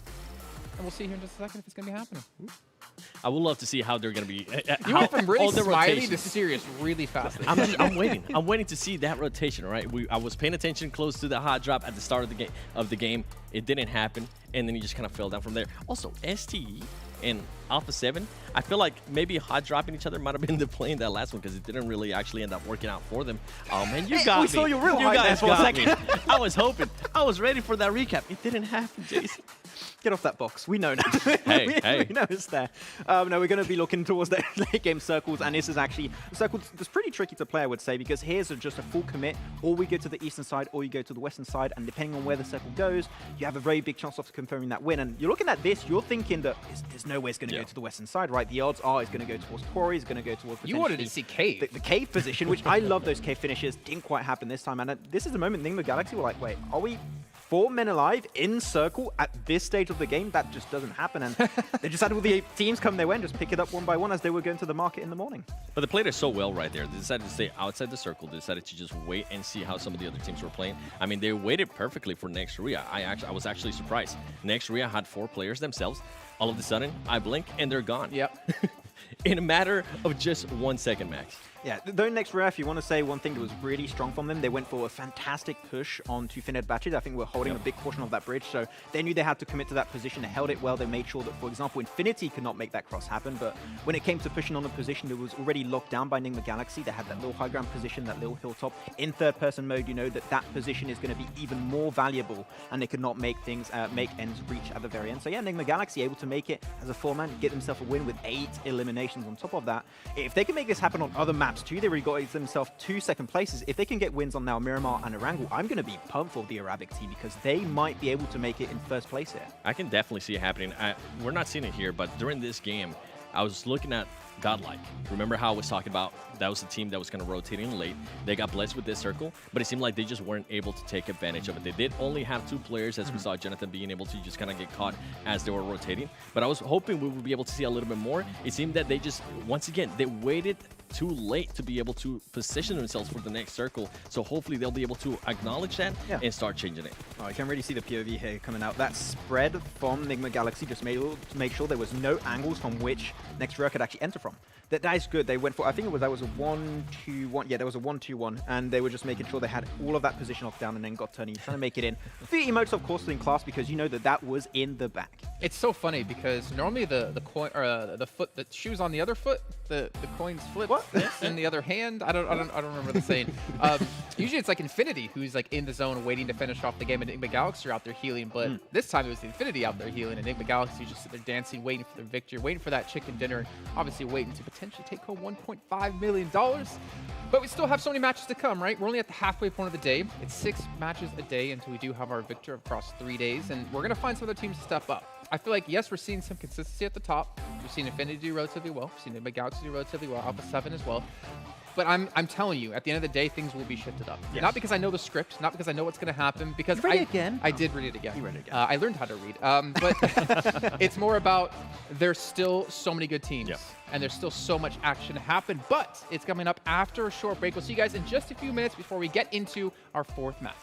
H: And we'll see here in just a second if it's going to be happening.
I: I would love to see how they're going to be.
H: You went from really smiley to serious really fast.
I: I'm waiting. I'm waiting to see that rotation, right? I was paying attention close to the hot drop at the start of the game. It didn't happen, and then he just kind of fell down from there. Also, STE and Alpha 7, I feel like maybe hot dropping each other might have been the play in that last one, because it didn't really actually end up working out for them. Oh man, you got me.
J: We saw you real
I: You guys
J: for a
I: got me.
J: second.
I: I was hoping. I was ready for that recap. It didn't happen, Jason.
J: Get off that box. We know now.
I: Hey.
J: We know it's there. No, we're going to be looking towards the late game circles, and this is actually a circle that's pretty tricky to play, I would say, because here's just a full commit. Or we go to the eastern side, or you go to the western side, and depending on where the circle goes, you have a very big chance of confirming that win. And you're looking at this, you're thinking that there's no way it's going to go to the western side, right? The odds are it's going to go towards Tori, it's going to go towards
H: you wanted to see Cave.
J: The Cave position, which I love those Cave finishes. Didn't quite happen this time. And this is the moment Nigma Galaxy were like, wait, are we 4 men alive in circle at this stage of the game? That just doesn't happen. And they just had all the teams come their way and just pick it up one by one as they were going to the market in the morning.
I: But they played it so well right there. They decided to stay outside the circle. They decided to just wait and see how some of the other teams were playing. I mean, they waited perfectly for next Ruya. I was actually surprised. Next Ruya had 4 players themselves. All of a sudden, I blink and they're gone.
H: Yep.
I: In a matter of just 1 second, Max.
J: Yeah, though next ref, you want to say one thing that was really strong from them, they went for a fantastic push onto Fenerbahçe. I think we're holding a big portion of that bridge, so they knew they had to commit to that position. They held it well. They made sure that, for example, Infinity could not make that cross happen, but when it came to pushing on a position that was already locked down by Nigma Galaxy, they had that little high ground position, that little hilltop. In third-person mode, you know that position is going to be even more valuable, and they could not make things, make ends reach at the very end. So yeah, Nigma Galaxy able to make it as a 4-man, get themselves a win with 8 eliminations on top of that. If they can make this happen on other maps, maps too. They already got themselves 2 second places. If they can get wins on now Miramar and Erangel, I'm going to be pumped for the Arabic team because they might be able to make it in first place here.
I: I can definitely see it happening. We're not seeing it here, but during this game, I was looking at Godlike. Remember how I was talking about that was the team that was kind of rotating late. They got blessed with this circle, but it seemed like they just weren't able to take advantage of it. They did only have 2 players, as we saw Jonathan being able to just kind of get caught as they were rotating. But I was hoping we would be able to see a little bit more. It seemed that they just, once again, they waited too late to be able to position themselves for the next circle. So hopefully they'll be able to acknowledge that and start changing it.
J: Oh, I can really see the POV here coming out. That spread from Nigma Galaxy just made sure there was no angles from which next Ruya could actually enter from. That is good. They went for, I think that was a 1-2-1. Yeah, there was a 1-2-1, and they were just making sure they had all of that position locked down and then got turning, trying to make it in. The emotes, of course, in class because you know that was in the back.
H: It's so funny because normally the coin or the foot, the shoes on the other foot, the coins flip in the other hand. I don't remember the saying. Usually it's like Infinity who's like in the zone waiting to finish off the game, and Nigma Galaxy are out there healing. But this time it was Infinity out there healing, and Nigma Galaxy just sit there dancing, waiting for their victory, waiting for that chicken dinner, and obviously waiting to potentially take home $1.5 million. But we still have so many matches to come, right? We're only at the halfway point of the day. It's 6 matches a day until we do have our victor across 3 days, and we're gonna find some other teams to step up. I feel like, yes, we're seeing some consistency at the top. We've seen Infinity do relatively well. We've seen Nigma Galaxy do relatively well, Alpha 7 as well. But I'm telling you, at the end of the day, things will be shifted up.
J: Yes.
H: Not because I know the script, not because I know what's going to happen, because
J: You read it again?
H: I did read it again.
J: You read it again.
H: I learned how to read. But it's more about there's still so many good teams. And there's still so much action to happen. But it's coming up after a short break. We'll see you guys in just a few minutes before we get into our 4th match.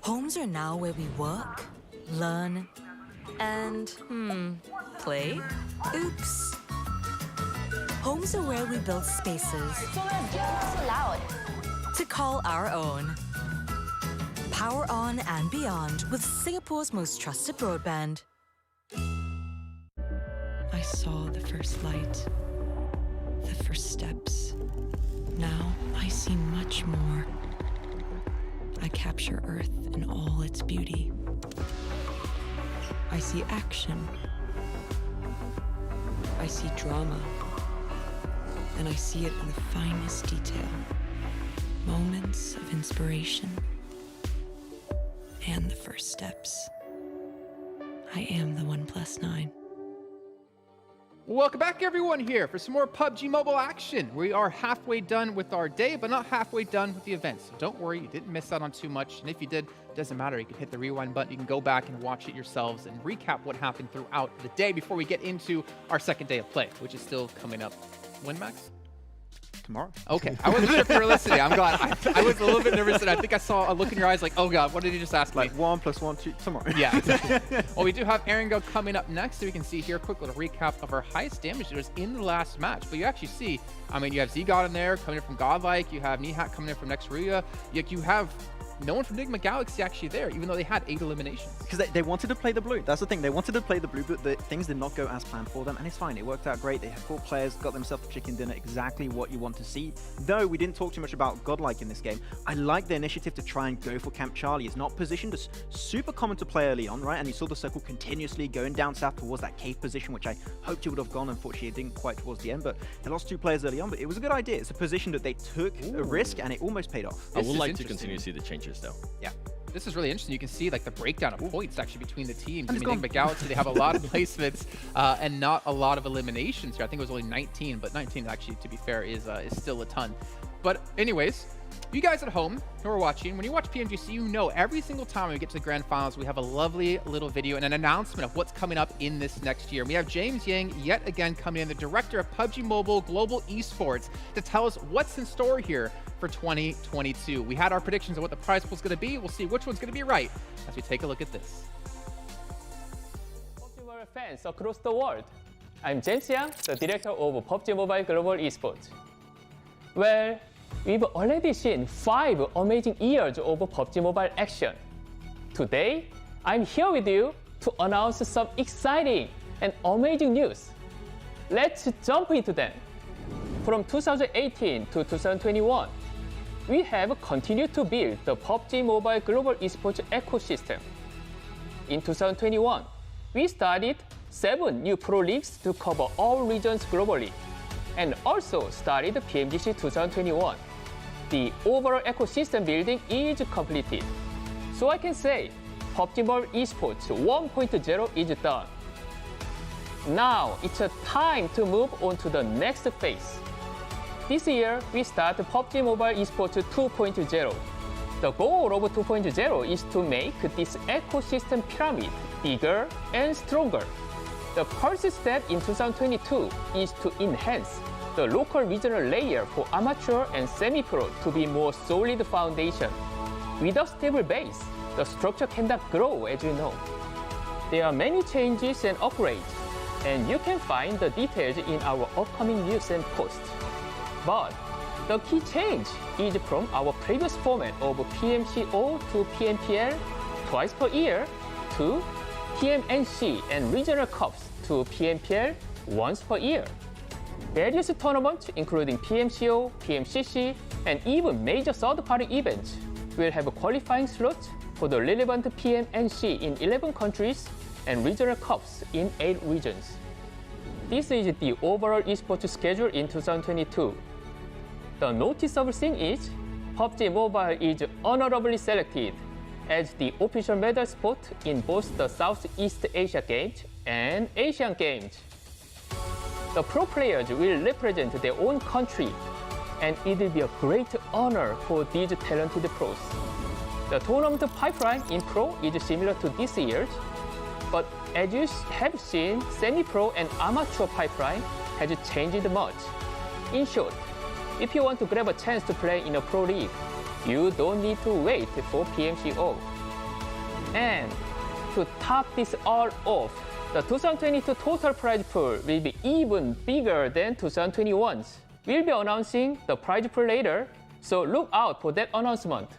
C: Homes are now where we work, learn, and, play? Oops. Homes are where we build spaces
A: So loud.
C: to call our own. Power on and beyond with Singapore's most trusted broadband.
D: I saw the first light, the first steps. Now I see much more. I capture Earth in all its beauty. I see action. I see drama. And I see it in the finest detail. moments of inspiration, and the first steps. I am the 1+9.
H: Welcome back, everyone, here for some more PUBG Mobile action. We are halfway done with our day, but not halfway done with the event. So don't worry, you didn't miss out on too much. And if you did, it doesn't matter. You can hit the rewind button. You can go back and watch it yourselves and recap what happened throughout the day before we get into our second day of play, which is still coming up. When, Max?
J: Tomorrow.
H: Okay, I wasn't sure if you were listening. I'm glad. I was a little bit nervous, and I think I saw a look in your eyes like, oh God, what did he just ask me?
J: Like 1 + 1, 2, tomorrow.
H: Yeah, exactly. Well, we do have Erangel coming up next, so we can see here a quick little recap of our highest damage dealers in the last match. But you actually see, I mean, you have Z-God in there coming in from Godlike, you have Nihat coming in from next Ruya, you have no one from Nigma Galaxy actually there, even though they had 8 eliminations.
J: Because they wanted to play the blue. That's the thing. They wanted to play the blue, but the things did not go as planned for them, and it's fine. It worked out great. They had 4 players, got themselves a chicken dinner, exactly what you want to see. Though we didn't talk too much about Godlike in this game, I like the initiative to try and go for Camp Charlie. It's not positioned as super common to play early on, right? And you saw the circle continuously going down south towards that cave position, which I hoped it would have gone. Unfortunately, it didn't quite towards the end, but they lost 2 players early on, but it was a good idea. It's a position that they took a risk, and it almost paid off.
I: I would like to continue to see the changes, though.
H: Yeah. This is really interesting. You can see like the breakdown of points actually between the teams. I mean, Nigma Galaxy, they have a lot of placements and not a lot of eliminations here. I think it was only 19, but 19 actually, to be fair, is still a ton. But anyways, you guys at home who are watching, when you watch PMGC, you know every single time we get to the grand finals, we have a lovely little video and an announcement of what's coming up in this next year. We have James Yang yet again coming in, the director of PUBG Mobile Global Esports, to tell us what's in store here for 2022. We had our predictions of what the prize pool is going to be. We'll see which one's going to be right as we take a look at this.
O: PUBG Mobile fans across the world, I'm James Yang, the director of PUBG Mobile Global Esports. Well, we've already seen 5 amazing years of PUBG Mobile action. Today, I'm here with you to announce some exciting and amazing news. Let's jump into them. From 2018 to 2021, we have continued to build the PUBG Mobile Global Esports ecosystem. In 2021, we started 7 new pro leagues to cover all regions globally, and also started PMGC 2021. The overall ecosystem building is completed. So I can say PUBG Mobile Esports 1.0 is done. Now it's a time to move on to the next phase. This year, we start PUBG Mobile Esports 2.0. The goal of 2.0 is to make this ecosystem pyramid bigger and stronger. The first step in 2022 is to enhance the local regional layer for amateur and semi-pro to be more solid foundation. With a stable base, the structure cannot grow, as you know. There are many changes and upgrades, and you can find the details in our upcoming news and posts. But the key change is from our previous format of PMCO to PMPL twice per year to PMNC and regional cups to PMPL once per year. Various tournaments, including PMCO, PMCC, and even major third-party events, will have qualifying slots for the relevant PMNC in 11 countries and regional cups in 8 regions. This is the overall esports schedule in 2022. The noticeable thing is, PUBG Mobile is honorably selected as the official medal spot in both the Southeast Asia Games and Asian Games. The pro players will represent their own country, and it will be a great honor for these talented pros. The tournament pipeline in pro is similar to this year's, but as you have seen, semi-pro and amateur pipeline has changed much. In short, if you want to grab a chance to play in a pro league, you don't need to wait for PMCO. And to top this all off, the 2022 total prize pool will be even bigger than 2021's. We'll be announcing the prize pool later, so look out for that announcement.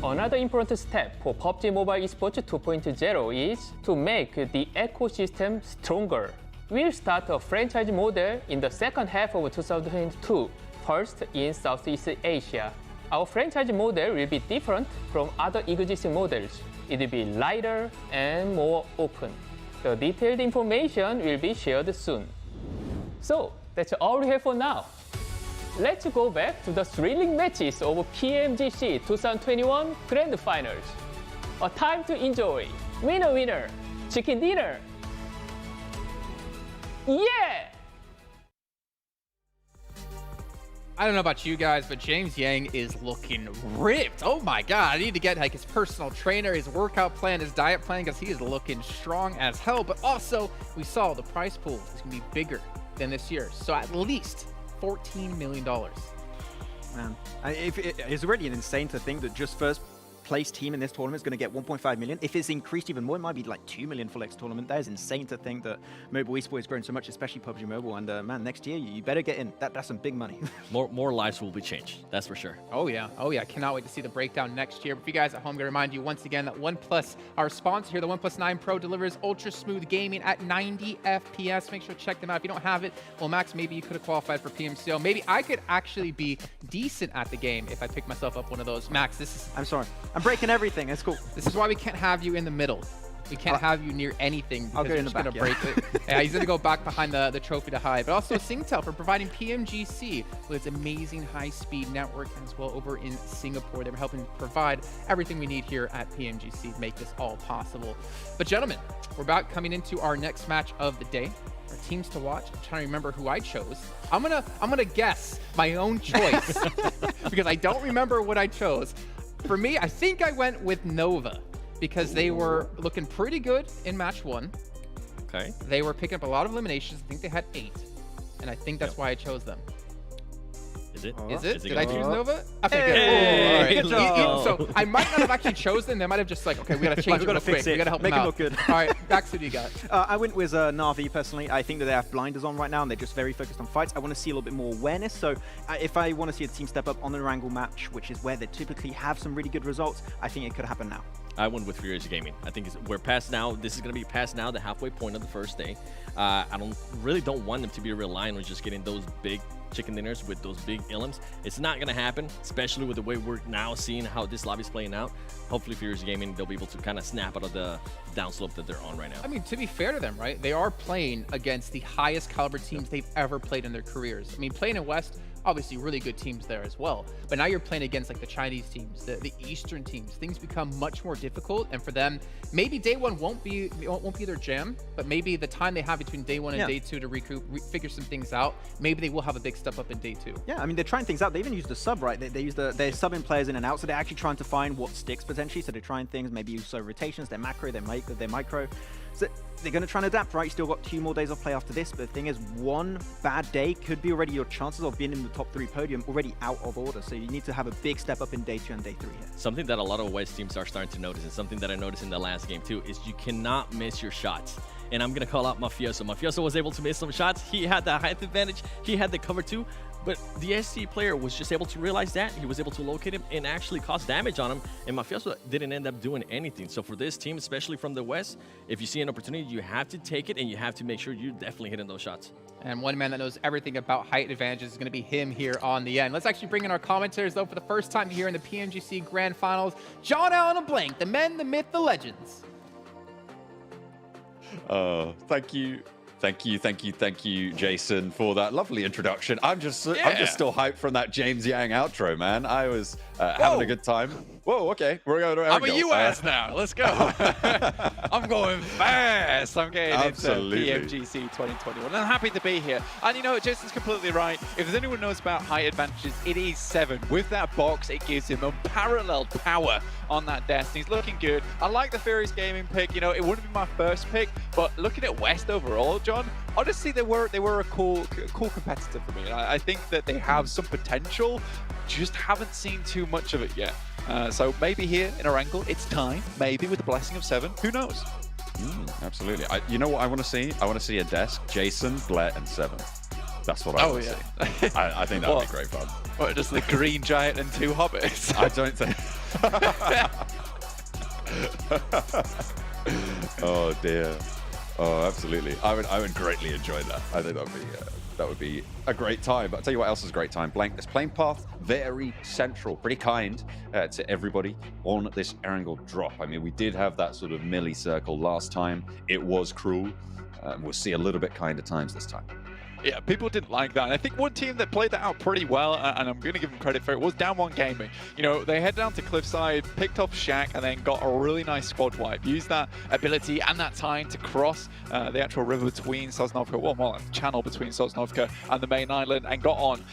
O: Another important step for PUBG Mobile Esports 2.0 is to make the ecosystem stronger. We'll start a franchise model in the second half of 2022, first in Southeast Asia. Our franchise model will be different from other existing models. It will be lighter and more open. The detailed information will be shared soon. So that's all we have for now. let's go back to the thrilling matches of PMGC 2021 Grand Finals. A time to enjoy. Winner, winner, chicken dinner. Yeah!
H: I don't know about you guys, but James Yang is looking ripped. Oh my God, I need to get like his personal trainer, his workout plan, his diet plan, because he is looking strong as hell. But also, we saw the prize pool is gonna be bigger than this year. So at least $14 million.
J: Man, it's already insane to think that just first place team in this tournament is going to get 1.5 million. If it's increased even more, it might be like 2 million for next tournament. That is insane to think that mobile esports has grown so much, especially PUBG Mobile. And man, next year you better get in. That's some big money.
I: more lives will be changed. That's for sure.
H: Oh yeah, I cannot wait to see the breakdown next year. But for you guys at home, I'm gonna remind you once again that OnePlus, our sponsor here, the OnePlus 9 Pro delivers ultra smooth gaming at 90 FPS. Make sure to check them out. If you don't have it, well, Max, maybe you could have qualified for PMCO. Maybe I could actually be decent at the game if I pick myself up one of those. Max, this is...
J: I'm sorry. I'm breaking everything. That's cool.
H: This is why we can't have you in the middle. We can't have you near anything because you're just going to break it. Yeah, he's going to go back behind the trophy to hide. But also Singtel for providing PMGC with its amazing high-speed network as well over in Singapore. They were helping provide everything we need here at PMGC to make this all possible. But gentlemen, we're about coming into our next match of the day. Our teams to watch. I'm trying to remember who I chose. I'm gonna guess my own choice because I don't remember what I chose. For me, I think I went with Nova because they were looking pretty good in match 1.
I: Okay.
H: They were picking up a lot of eliminations. I think they had 8, and I think that's why I chose them.
I: Is it?
H: Is it? Did I
I: good?
H: choose Nova? Okay, good.
I: Hey,
H: All right. So I might not have actually chosen. They might have just like, okay, we gotta change it real quick. We gotta help
J: Make
H: them
J: it
H: out.
J: look good.
H: All right, back to you guys.
J: I went with Na'Vi personally. I think that they have blinders on right now and they're just very focused on fights. I want to see a little bit more awareness. So if I want to see a team step up on the Erangel match, which is where they typically have some really good results, I think it could happen now.
I: I went with Furious Gaming. I think we're past now. This is going to be past now the halfway point of the first day. I really don't want them to be relying on just getting those big chicken dinners with those big ilms. It's not going to happen, especially with the way we're now seeing how this lobby is playing out. Hopefully Furious Gaming, they'll be able to kind of snap out of the downslope that they're on right now.
H: I mean, to be fair to them, right? They are playing against the highest caliber teams they've ever played in their careers. I mean, playing in West, obviously really good teams there as well. But now you're playing against like the Chinese teams, the Eastern teams. Things become much more difficult, and for them, maybe day 1 won't be their jam, but maybe the time they have between day 1 and day 2 to recoup, figure some things out, maybe they will have a big step up in day 2.
J: Yeah, I mean, they're trying things out. They even use the sub, right? They use they're subbing players in and out, so they're actually trying to find what sticks potentially. So they're trying things, maybe use rotations, their macro, their micro. So they're going to try and adapt, right? You still got 2 more days of play after this, but the thing is, one bad day could be already your chances of being in the top 3 podium already out of order. So you need to have a big step up in day 2 and day 3 here.
I: Something that a lot of West teams are starting to notice, and something that I noticed in the last game too, is you cannot miss your shots. And I'm going to call out Mafioso. Mafioso was able to miss some shots. He had the height advantage. He had the cover too. But the SC player was just able to realize that. He was able to locate him and actually cause damage on him. And Mafioso didn't end up doing anything. So for this team, especially from the West, if you see an opportunity, you have to take it and you have to make sure you're definitely hitting those shots.
H: And one man that knows everything about height advantages is going to be him here on the end. Let's actually bring in our commentators, though, for the first time here in the PMGC Grand Finals. John Allen and Blank, the men, the myth, the legends.
P: Thank you, Jason, for that lovely introduction. I'm just still hyped from that James Yang outro, man. I was having a good time. Whoa, okay, we're going to Erangel.
Q: I'm a US now. Let's go. I'm going fast. I'm getting into PMGC 2021. I'm happy to be here. And you know, Jason's completely right. If there's anyone who knows about height advantages, it is 7. With that box, it gives him unparalleled power on that desk. He's looking good. I like the Furious Gaming pick. You know, it wouldn't be my first pick, but looking at West overall, John, honestly, they were a cool competitor for me. And I think that they have some potential. Just haven't seen too much of it yet. So maybe here in Erangel, it's time. Maybe with the blessing of 7. Who knows?
P: Absolutely. You know what I want to see? I want to see a desk, Jason, Blair, and 7. That's what I want to see. I think that would be great fun.
Q: What, just the Green Giant and 2 hobbits?
P: I don't think... Oh, dear. Oh, absolutely. I would greatly enjoy that. I think that would be a great time. But I'll tell you what else is a great time. Blank, this playing path, very central, pretty kind to everybody on this Erangel drop. I mean, we did have that sort of milli circle last time. It was cruel. We'll see a little bit kinder times this time.
Q: Yeah, people didn't like that. And I think one team that played that out pretty well, and I'm going to give them credit for it, was Down One Gaming. You know, they head down to Cliffside, picked off Shack, and then got a really nice squad wipe. Used that ability and that time to cross the actual river between Sosnovka, well, more like channel between Sosnovka and the main island, and got on.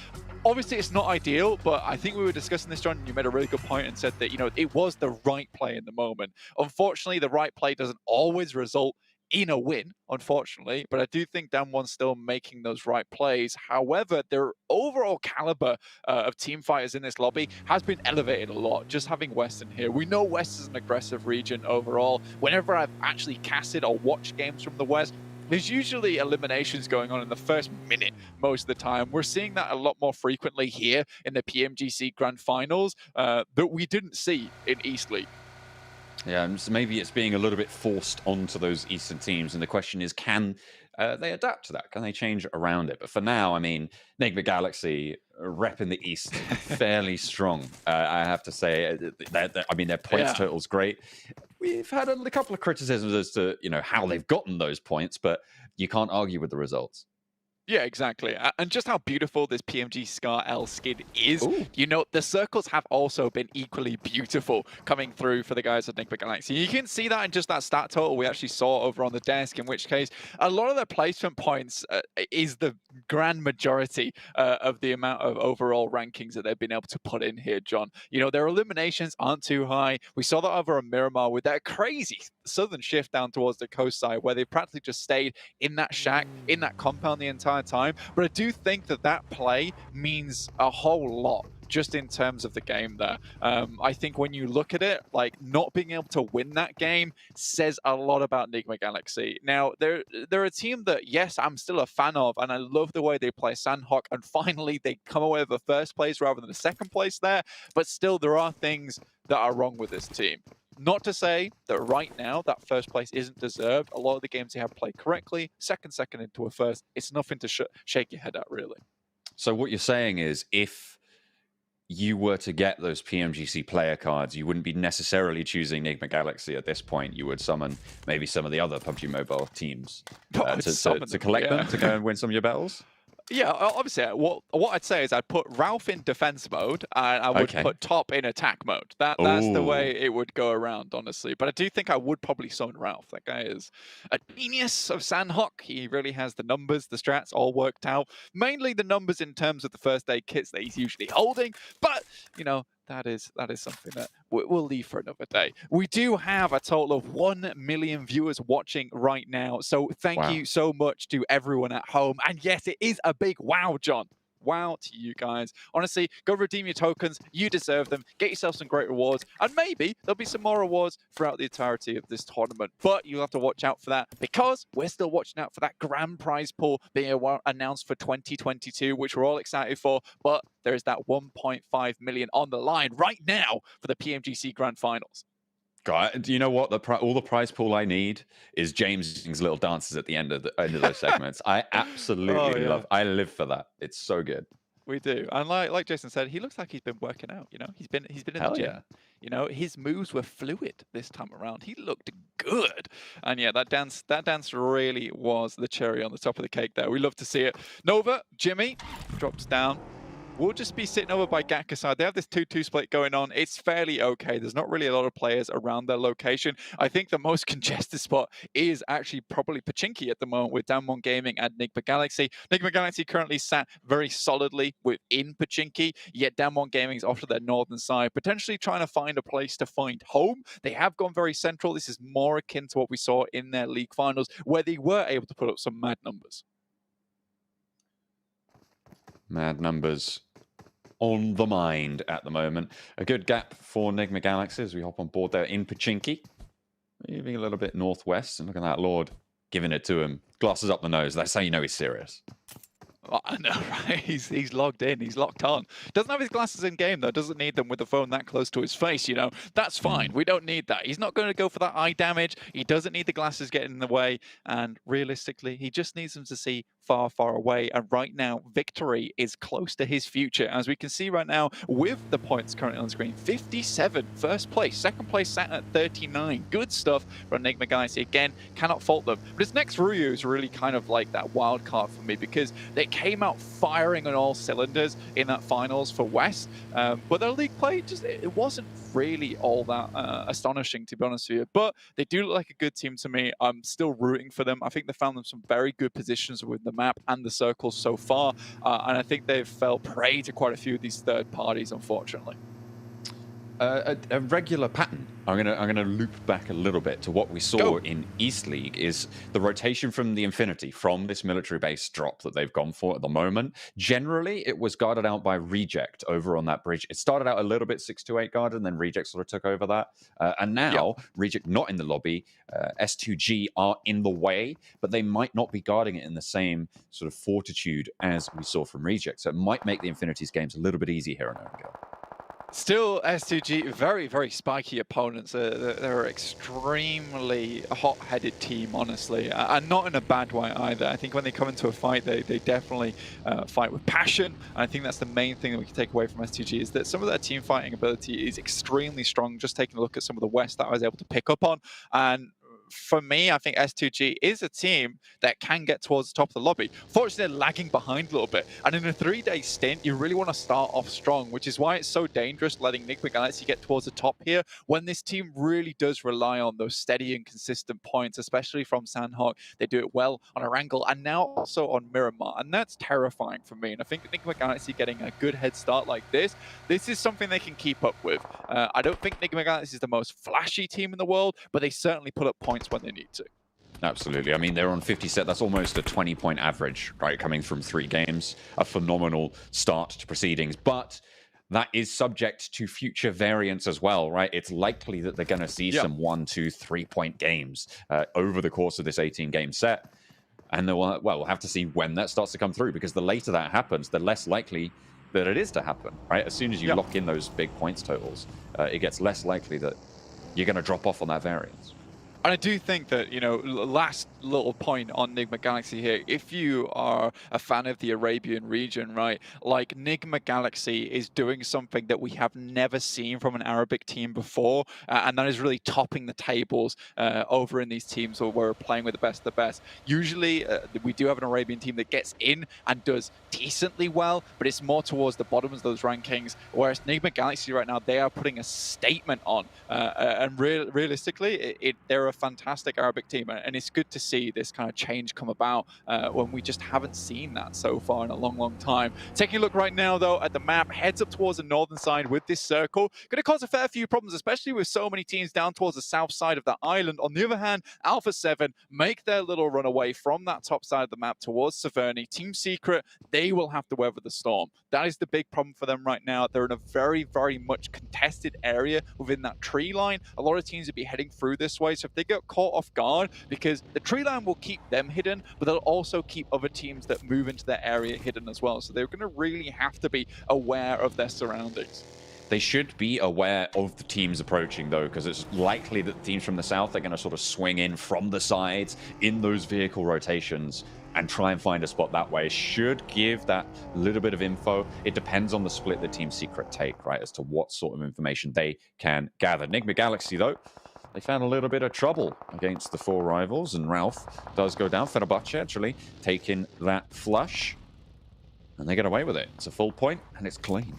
Q: Obviously, it's not ideal, but I think we were discussing this, John, and you made a really good point and said that, you know, it was the right play in the moment. Unfortunately, the right play doesn't always result in a win, unfortunately, but I do think Down One's still making those right plays. However, their overall caliber of team fighters in this lobby has been elevated a lot, just having West in here. We know West is an aggressive region overall. Whenever I've actually casted or watched games from the West, there's usually eliminations going on in the first minute most of the time. We're seeing that a lot more frequently here in the PMGC Grand Finals that we didn't see in East League.
P: Yeah, and so maybe it's being a little bit forced onto those Eastern teams, and the question is, can they adapt to that? Can they change around it? But for now, I mean, Nigma Galaxy repping the East fairly strong. I have to say, I mean, their points total's great. We've had a couple of criticisms as to, you know, how they've gotten those points, but you can't argue with the results.
Q: Yeah, exactly. And just how beautiful this PMG Scar L skin is.
P: Ooh.
Q: You know, the circles have also been equally beautiful coming through for the guys at Nigma Galaxy. You can see that in just that stat total we actually saw over on the desk, in which case a lot of their placement points is the grand majority of the amount of overall rankings that they've been able to put in here, John. You know, their eliminations aren't too high. We saw that over on Miramar with that crazy southern shift down towards the coast side where they practically just stayed in that shack, in that compound the entire time. But I do think that that play means a whole lot just in terms of the game there. I think when you look at it, like, not being able to win that game says a lot about Nigma Galaxy. Now, they're a team that, yes, I'm still a fan of, and I love the way they play Sanhok, and finally they come away with a first place rather than a second place there, but still there are things that are wrong with this team. Not to say that right now that first place isn't deserved. A lot of the games they have played correctly, second into a first, it's nothing to shake your head at, really.
P: So what you're saying is, if you were to get those PMGC player cards, you wouldn't be necessarily choosing Nigma Galaxy at this point. You would summon maybe some of the other PUBG Mobile teams to collect them, to go and win some of your battles?
Q: Yeah, obviously, what I'd say is I'd put Ralph in defense mode, and I would put Top in attack mode. That's the way it would go around, honestly. But I do think I would probably summon Ralph. That guy is a genius of Sanhok. He really has the numbers, the strats all worked out. Mainly the numbers in terms of the first aid kits that he's usually holding. But, you know, that is something that we'll leave for another day. We do have a total of 1 million viewers watching right now. So thank you so much to everyone at home. And yes, it is a big wow, John. Wow to you guys. Honestly, go redeem your tokens. You deserve them. Get yourself some great rewards. And maybe there'll be some more rewards throughout the entirety of this tournament. But you'll have to watch out for that, because we're still watching out for that grand prize pool being announced for 2022, which we're all excited for. But there is that 1.5 million on the line right now for the PMGC Grand Finals.
P: God, do you know what? All the prize pool I need is James's little dances at the end of those segments. I absolutely love. I live for that. It's so good.
Q: We do, and like Jason said, he looks like he's been working out. You know, he's been in the gym.
P: Yeah.
Q: You know, his moves were fluid this time around. He looked good, and yeah, that dance really was the cherry on the top of the cake. There, we love to see it. Nova, Jimmy drops down. We'll just be sitting over by Gakka side. They have this 2-2 split going on. It's fairly okay. There's not really a lot of players around their location. I think the most congested spot is actually probably Pachinki at the moment with Down One Gaming and Nigma Galaxy. Nigma Galaxy currently sat very solidly within Pachinki, yet Down One Gaming is off to their northern side, potentially trying to find a place to find home. They have gone very central. This is more akin to what we saw in their league finals, where they were able to put up some mad numbers.
P: Mad numbers on the mind at the moment. A good gap for Nigma Galaxy as we hop on board there in Pachinki. Moving a little bit northwest, and look at that Lord giving it to him. Glasses up the nose. That's how you know he's serious.
Q: Oh, I know, right? He's logged in. He's locked on. Doesn't have his glasses in game, though. Doesn't need them with the phone that close to his face, you know. That's fine. We don't need that. He's not going to go for that eye damage. He doesn't need the glasses getting in the way. And realistically, he just needs them to see far, far away. And right now, victory is close to his future. As we can see right now, with the points currently on the screen, 57, first place. Second place sat at 39. Good stuff from Nigma Galaxy. Again, cannot fault them. But his next Ruya is really kind of like that wild card for me, because they came out firing on all cylinders in that finals for West. But their league play, it wasn't really all that astonishing, to be honest with you. But they do look like a good team to me. I'm still rooting for them. I think they found them some very good positions with the map and the circles so far. And I think they've fell prey to quite a few of these third parties, unfortunately.
P: A regular pattern. I'm gonna loop back a little bit to what we saw in East League is the rotation from the Infinity, from this military base drop that they've gone for at the moment. Generally, it was guarded out by Reject over on that bridge. It started out a little bit 628 guarded, and then Reject sort of took over that. And now, Reject not in the lobby, S2G are in the way, but they might not be guarding it in the same sort of fortitude as we saw from Reject. So it might make the Infinity's games a little bit easier here in Erangel.
Q: Still, S2G, very, very spiky opponents. They're an extremely hot-headed team, honestly, and not in a bad way either. I think when they come into a fight, they definitely fight with passion. And I think that's the main thing that we can take away from S2G, is that some of their team fighting ability is extremely strong. Just taking a look at some of the West that I was able to pick up on. And for me, I think S2G is a team that can get towards the top of the lobby. Fortunately, they're lagging behind a little bit. And in a 3-day stint, you really want to start off strong, which is why it's so dangerous letting Nigma Galaxy get towards the top here, when this team really does rely on those steady and consistent points, especially from Sanhok. They do it well on Erangel and now also on Miramar. And that's terrifying for me. And I think Nigma Galaxy getting a good head start like this is something they can keep up with. I don't think Nigma Galaxy is the most flashy team in the world, but they certainly put up points when they need to.
P: Absolutely. I mean, they're on 50 set. That's almost a 20-point average, right? Coming from 3 games. A phenomenal start to proceedings. But that is subject to future variance as well, right? It's likely that they're going to see some 1, 2, 3-point games over the course of this 18-game set. And we'll have to see when that starts to come through, because the later that happens, the less likely that it is to happen, right? As soon as you lock in those big points totals, it gets less likely that you're going to drop off on that variance.
Q: And I do think that, you know, last little point on Nigma Galaxy here, if you are a fan of the Arabian region, right, like Nigma Galaxy is doing something that we have never seen from an Arabic team before, and that is really topping the tables over in these teams where we're playing with the best of the best. Usually, we do have an Arabian team that gets in and does decently well, but it's more towards the bottoms of those rankings, whereas Nigma Galaxy right now, they are putting a statement on, and realistically, they're a fantastic Arabic team, and it's good to see this kind of change come about when we just haven't seen that so far in a long, long time. Taking a look right now, though, at the map, heads up towards the northern side with this circle. Going to cause a fair few problems, especially with so many teams down towards the south side of the island. On the other hand, Alpha 7 make their little run away from that top side of the map towards Severny. Team Secret, they will have to weather the storm. That is the big problem for them right now. They're in a very, very much contested area within that tree line. A lot of teams will be heading through this way, so if they get caught off guard, because the tree line will keep them hidden, but they'll also keep other teams that move into their area hidden as well. So they're going to really have to be aware of their surroundings.
P: They should be aware of the teams approaching, though, because it's likely that the teams from the south are going to sort of swing in from the sides in those vehicle rotations and try and find a spot that way. Should give that little bit of info. It depends on the split that Team Secret take, right, as to what sort of information they can gather. Nigma Galaxy, though, they found a little bit of trouble against the 4 rivals, and Ralph does go down. Fenerbahçe actually taking that flush, and they get away with it. It's a full point, and it's clean.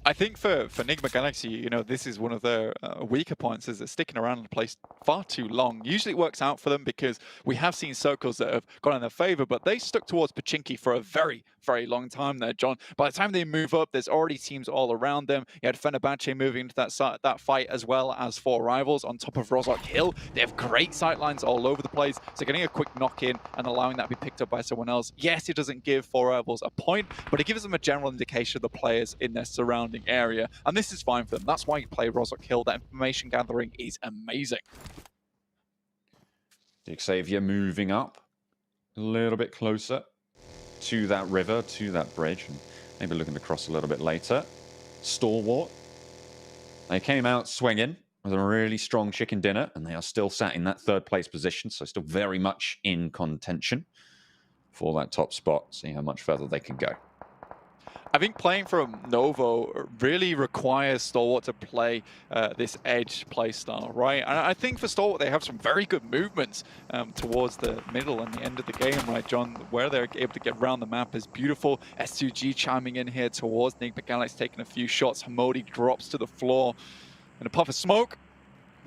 Q: I think for Nigma Galaxy, you know, this is one of their weaker points, is they're sticking around in a place far too long. Usually it works out for them because we have seen circles that have gone in their favor, but they stuck towards Pachinki for a very, very long time there, John. By the time they move up, there's already teams all around them. You had Fenerbahçe moving into that fight, as well as 4 rivals on top of Rozok Hill. They have great sightlines all over the place, so getting a quick knock in and allowing that to be picked up by someone else. Yes, it doesn't give 4 rivals a point, but it gives them a general indication of the players in their surrounding area, and this is fine for them. That's why you play Rozok Hill. That information gathering is amazing.
P: Xavier moving up a little bit closer to that river, to that bridge, and maybe looking to cross a little bit later. Stalwart, they came out swinging with a really strong chicken dinner, and they are still sat in that 3rd place position, so still very much in contention. for that top spot, see how much further they can go.
Q: I think playing from Novo really requires Stalwart to play this edge play style, right? And I think for Stalwart, they have some very good movements towards the middle and the end of the game, right, John? Where they're able to get around the map is beautiful. S2G chiming in here towards Nigma Galaxy, taking a few shots. Hamodi drops to the floor. And a puff of smoke.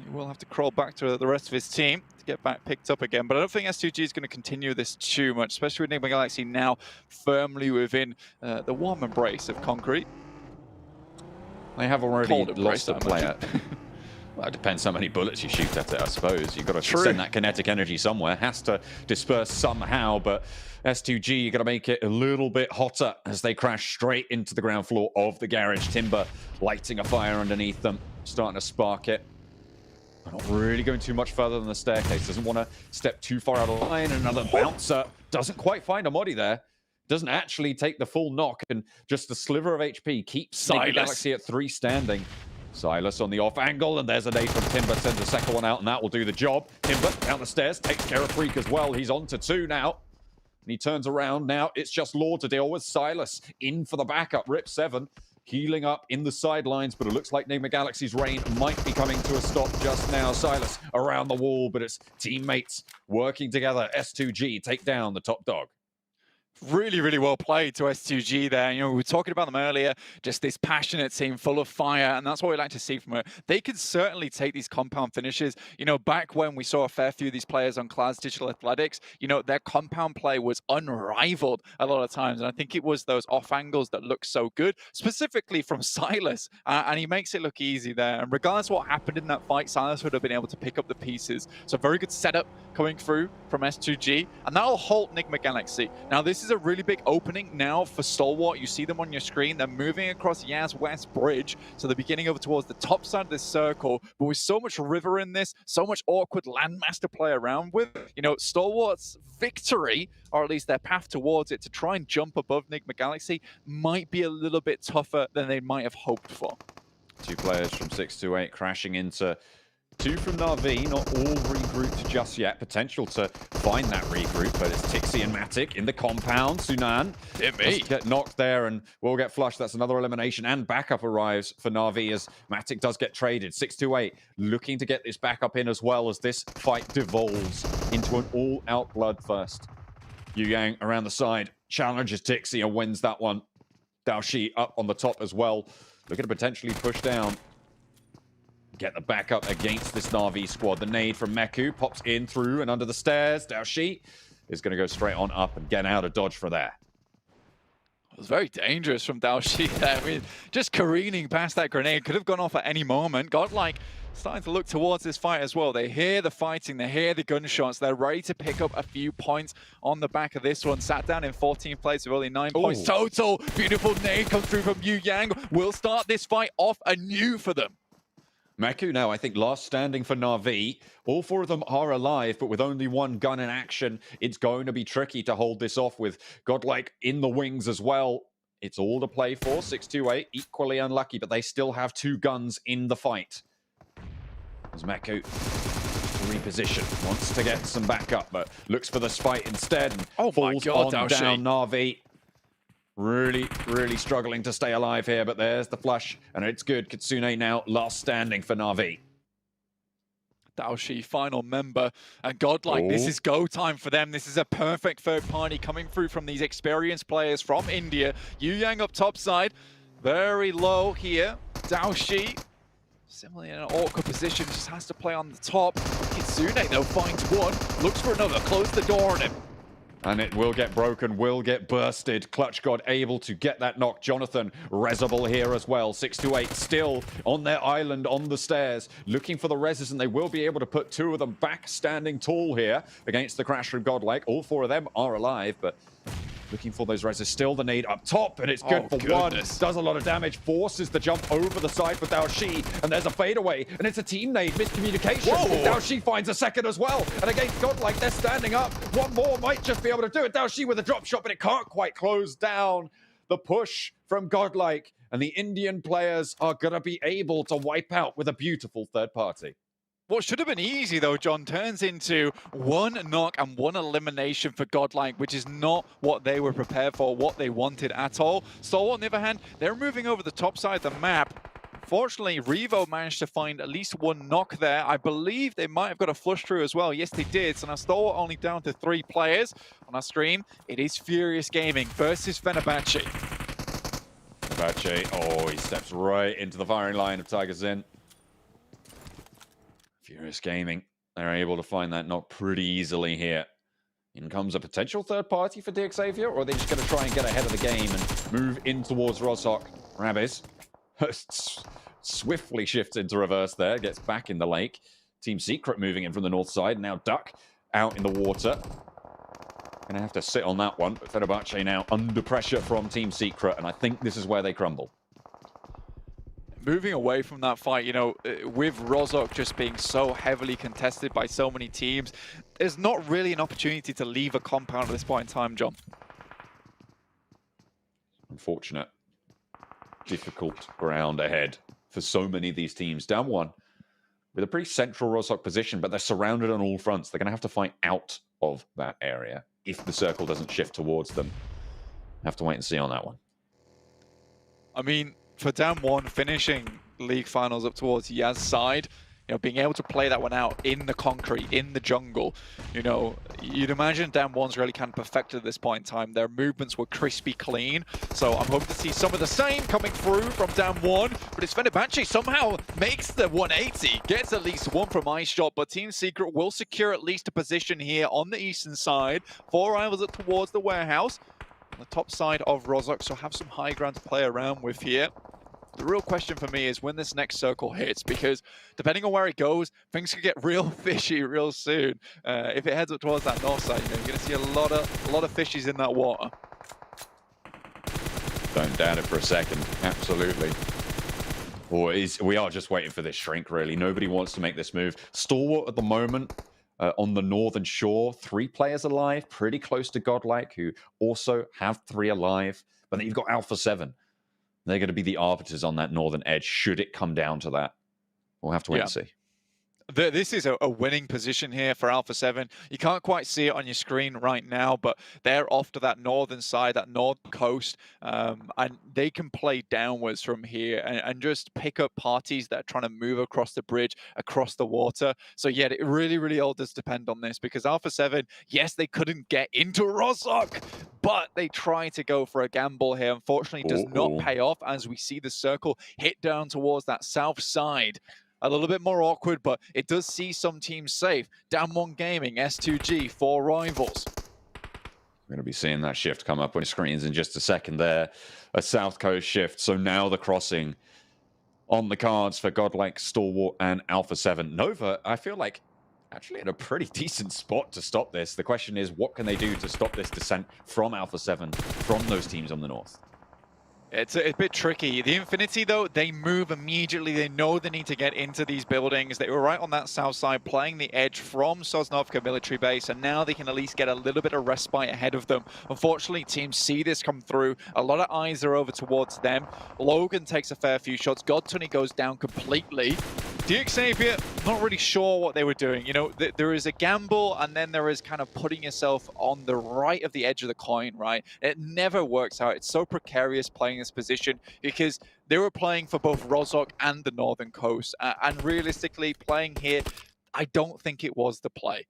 Q: He will have to crawl back to the rest of his team to get back picked up again. But I don't think S2G is going to continue this too much, especially with Nigma Galaxy now firmly within the warm embrace of concrete.
P: They have already lost a player. Well, it depends how many bullets you shoot at it, I suppose. You've got to send that kinetic energy somewhere. Has to disperse somehow, but S2G, you've got to make it a little bit hotter as they crash straight into the ground floor of the garage. Timber lighting a fire underneath them, starting to spark it. Not really going too much further than the staircase. Doesn't want to step too far out of line. Another bouncer. Doesn't quite find Hamodi there. Doesn't actually take the full knock, and just a sliver of HP keeps Nigma Galaxy at 3 standing. Silas on the off angle, and there's a nade from Timber, sends a second one out, and that will do the job. Timber down the stairs, takes care of Freak as well. He's on to 2 now. And he turns around now. It's just Lord to deal with. Silas in for the backup. Rip 7 healing up in the sidelines, but it looks like Nigma Galaxy's reign might be coming to a stop just now. Silas around the wall, but it's teammates working together. S2G take down the top dog.
Q: Really, really well played to S2G there. You know, we were talking about them earlier, just this passionate team full of fire, and that's what we like to see from it. They could certainly take these compound finishes. You know, back when we saw a fair few of these players on Class Digital Athletics, you know, their compound play was unrivaled a lot of times, and I think it was those off angles that looked so good, specifically from Silas, and he makes it look easy there. And regardless of what happened in that fight, Silas would have been able to pick up the pieces. So very good setup coming through from S2G, and that'll halt Nigma Galaxy. Now, this is a really big opening now for Stalwart. You see them on your screen. They're moving across Yaz West Bridge, so they're beginning over towards the top side of this circle. But with so much river in this, so much awkward landmass to play around with, you know, Stalwart's victory, or at least their path towards it, to try and jump above Nigma Galaxy, might be a little bit tougher than they might have hoped for.
P: 2 players from 628 crashing into 2 from Na'Vi, not all regrouped just yet. Potential to find that regroup, but it's Tixi and Matic in the compound. Sunan does get knocked there and will get flushed. That's another elimination, and backup arrives for Na'Vi as Matic does get traded. 628 looking to get this backup in as well as this fight devolves into an all-out bloodthirst. Yu Yang around the side challenges Tixi and wins that one. Dao Shi up on the top as well. Looking to potentially push down. Get the backup against this Na'Vi squad. The nade from Meku pops in through and under the stairs. Dao Shi is going to go straight on up and get out of dodge for there.
Q: It was very dangerous from Dao Shi there. I mean, just careening past that grenade. Could have gone off at any moment. Godlike starting to look towards this fight as well. They hear the fighting. They hear the gunshots. They're ready to pick up a few points on the back of this one. Sat down in 14th place with only 9 points total. Beautiful nade comes through from Yu Yang. Will start this fight off anew for them.
P: Meku now, I think, last standing for Na'Vi. All 4 of them are alive, but with only 1 gun in action, it's going to be tricky to hold this off with Godlike in the wings as well. It's all to play for. 628, equally unlucky, but they still have 2 guns in the fight. As Meku reposition, wants to get some backup, but looks for the spite instead and falls on down Na'Vi. Really, really struggling to stay alive here, but there's the flush, and it's good. Kitsune now last standing for Na'Vi.
Q: Dao Shi, final member, and Godlike, this is go time for them. This is a perfect third party coming through from these experienced players from India. Yu Yang up top side, very low here. Dao Shi, similarly in an awkward position, just has to play on the top. Kitsune, though, finds one, looks for another, close the door on him.
P: And it will get broken, will get bursted. Clutch God able to get that knock. Jonathan Rezable here as well. 628 still on their island on the stairs, looking for the reses, and they will be able to put 2 of them back standing tall here against the crash from Godlike. All 4 of them are alive, but looking for those reses. Still the nade up top, and it's good for 1. Does a lot of damage, forces the jump over the side for Dao Shi, and there's a fadeaway, and it's a team nade. Miscommunication. Dao Shi finds a second as well, and against Godlike, they're standing up. 1 more might just be able to do it. Dao Shi with a drop shot, but it can't quite close down the push from Godlike, and the Indian players are going to be able to wipe out with a beautiful third party.
Q: What should have been easy, though, John, turns into 1 knock and 1 elimination for Godlike, which is not what they were prepared for, what they wanted at all. Stalwart, on the other hand, they're moving over the top side of the map. Fortunately, Revo managed to find at least 1 knock there. I believe they might have got a flush through as well. Yes, they did. So now Stalwart only down to 3 players. On our stream, it is Furious Gaming versus Fenerbahçe.
P: Fenerbahçe, oh, he steps right into the firing line of Tiger Zin. Furious Gaming, they're able to find that knock pretty easily here. In comes a potential third party for EXCLUSIVE, or are they just going to try and get ahead of the game and move in towards Rozhok? Rabis swiftly shifts into reverse there, gets back in the lake. Team Secret moving in from the north side. Now Duck out in the water. Going to have to sit on that one. But Fenerbahçe now under pressure from Team Secret, and I think this is where they crumble.
Q: Moving away from that fight, you know, with Rozhok just being so heavily contested by so many teams, there's not really an opportunity to leave a compound at this point in time, John.
P: Unfortunate. Difficult ground ahead for so many of these teams. Down 1 with a pretty central Rozhok position, but they're surrounded on all fronts. They're going to have to fight out of that area if the circle doesn't shift towards them. Have to wait and see on that one.
Q: I mean, for down 1, finishing league finals up towards Yaz's side, you know, being able to play that one out in the concrete, in the jungle, you know, you'd imagine down 1's really kind of perfected at this point in time. Their movements were crispy clean, so I'm hoping to see some of the same coming through from down 1, but it's Fenerbahçe somehow makes the 180, gets at least 1 from Ice Shot, but Team Secret will secure at least a position here on the eastern side. 4 rivals up towards the warehouse, on the top side of Rozhok, so have some high ground to play around with here. The real question for me is when this next circle hits, because depending on where it goes, things could get real fishy real soon. If it heads up towards that north side, you know, you're going to see a lot of fishies in that water.
P: Don't doubt it for a second. Absolutely. Or we are just waiting for this shrink, really. Nobody wants to make this move. Stalwart at the moment on the northern shore, 3 players alive, pretty close to Godlike, who also have 3 alive. But then you've got Alpha 7. They're going to be the arbiters on that northern edge, should it come down to that. We'll have to wait and see.
Q: This is a winning position here for Alpha 7. You can't quite see it on your screen right now, but they're off to that northern side, that north coast, and they can play downwards from here and just pick up parties that are trying to move across the bridge, across the water. So yeah, it really, really all does depend on this, because Alpha 7, yes, they couldn't get into Rozhok, but they try to go for a gamble here. Unfortunately, does not pay off as we see the circle hit down towards that south side. A little bit more awkward, but it does see some teams safe. Down 1 Gaming, S2G, 4 rivals.
P: We're going to be seeing that shift come up on screens in just a second there. A South Coast shift. So now the crossing on the cards for Godlike, Stalwart, and Alpha 7. Nova, I feel like, actually in a pretty decent spot to stop this. The question is, what can they do to stop this descent from Alpha 7, from those teams on the north?
Q: It's a bit tricky. The Infinity, though, they move immediately. They know they need to get into these buildings. They were right on that south side, playing the edge from Sosnovka military base, and now they can at least get a little bit of respite ahead of them. Unfortunately, teams see this come through. A lot of eyes are over towards them. Logan takes a fair few shots. Godtony goes down completely. EXCLUSIVE, not really sure what they were doing. You know, there is a gamble, and then there is kind of putting yourself on the right of the edge of the coin, right? It never works out. It's so precarious playing this position because they were playing for both Rozhok and the northern coast. And realistically, playing here, I don't think it was the play.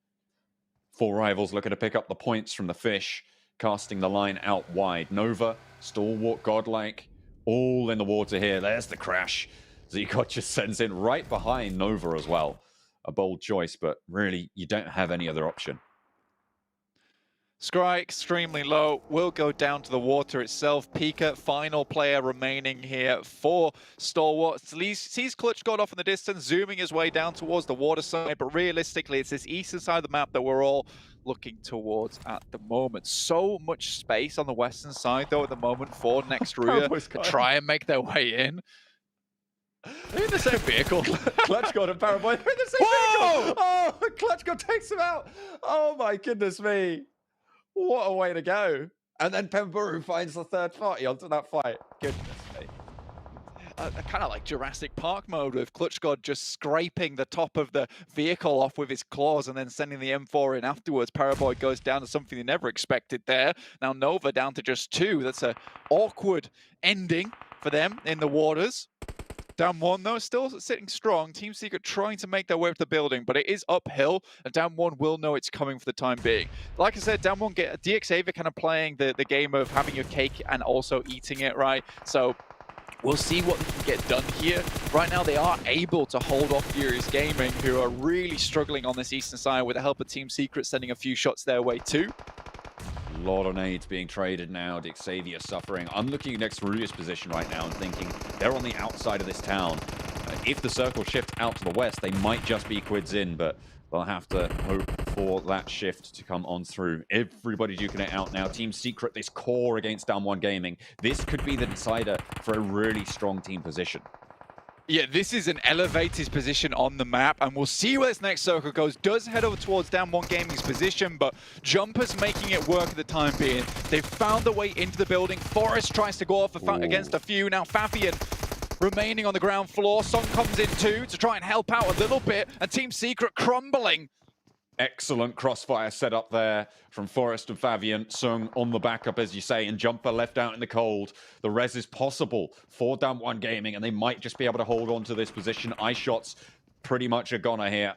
P: 4 rivals looking to pick up the points from the fish, casting the line out wide. Nova, Stalwart, Godlike, all in the water here. There's the crash. Zekot just sends in right behind Nova as well. A bold choice, but really, you don't have any other option.
Q: Scry extremely low, will go down to the water itself. Pika, final player remaining here for Stalwart. Sees Clutch got off in the distance, zooming his way down towards the water side, but realistically, it's this eastern side of the map that we're all looking towards at the moment. So much space on the western side, though, at the moment for next Ruya to try and make their way in.
P: They're in the same vehicle. Clutch God and Paraboy, they're in the same vehicle. Oh, Clutch God takes him out. Oh my goodness me. What a way to go. And then Pemburu finds the third party onto that fight. Goodness me.
Q: a kind of like Jurassic Park mode with Clutchgod just scraping the top of the vehicle off with his claws and then sending the M4 in afterwards. Paraboy goes down to something they never expected there. Now Nova down to just 2. That's an awkward ending for them in the waters. Down 1 though, still sitting strong. Team Secret trying to make their way up the building, but it is uphill, and Down 1 will know it's coming for the time being. Like I said, Down 1 DXAV kind of playing the game of having your cake and also eating it, right? So we'll see what they can get done here. Right now, they are able to hold off Furious Gaming, who are really struggling on this eastern side with the help of Team Secret sending a few shots their way too.
P: A lot of nades being traded now. Xavier suffering. I'm looking next to Ruya's position right now and thinking they're on the outside of this town. If the circle shifts out to the west, they might just be quids in, but they'll have to hope for that shift to come on through. Everybody duking it out now. Team Secret, this core against Down 1 Gaming. This could be the decider for a really strong team position.
Q: Yeah, this is an elevated position on the map, and we'll see where this next circle goes. Does head over towards Down 1 Gaming's position, but Jumper's making it work at the time being. They've found their way into the building. Forest tries to go off against a few. Now Fabian remaining on the ground floor. Song comes in too to try and help out a little bit, and Team Secret crumbling.
P: Excellent crossfire set up there from Forrest and Fabian. Sung on the backup, as you say, and Jumper left out in the cold. The res is possible for Down 1 Gaming, and they might just be able to hold on to this position. Eye shots pretty much a goner here.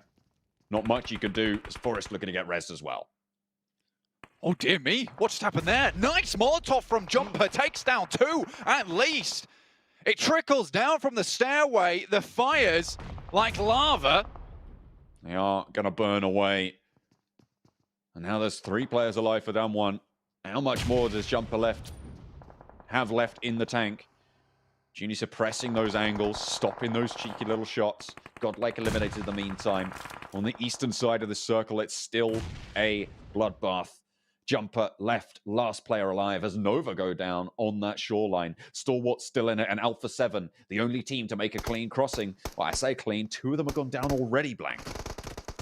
P: Not much you can do, as Forrest looking to get res as well.
Q: Oh dear me, what just happened there? Nice Molotov from Jumper, takes down 2 at least. It trickles down from the stairway, the fires like lava.
P: They are going to burn away. And now there's 3 players alive for Down 1. How much more does Jumper have left in the tank? Genie suppressing those angles, stopping those cheeky little shots. Godlike eliminated in the meantime. On the eastern side of the circle, it's still a bloodbath. Jumper left, last player alive as Nova go down on that shoreline. Stalwart still in it, and Alpha 7, the only team to make a clean crossing. Well, I say clean, 2 of them have gone down already, Blank.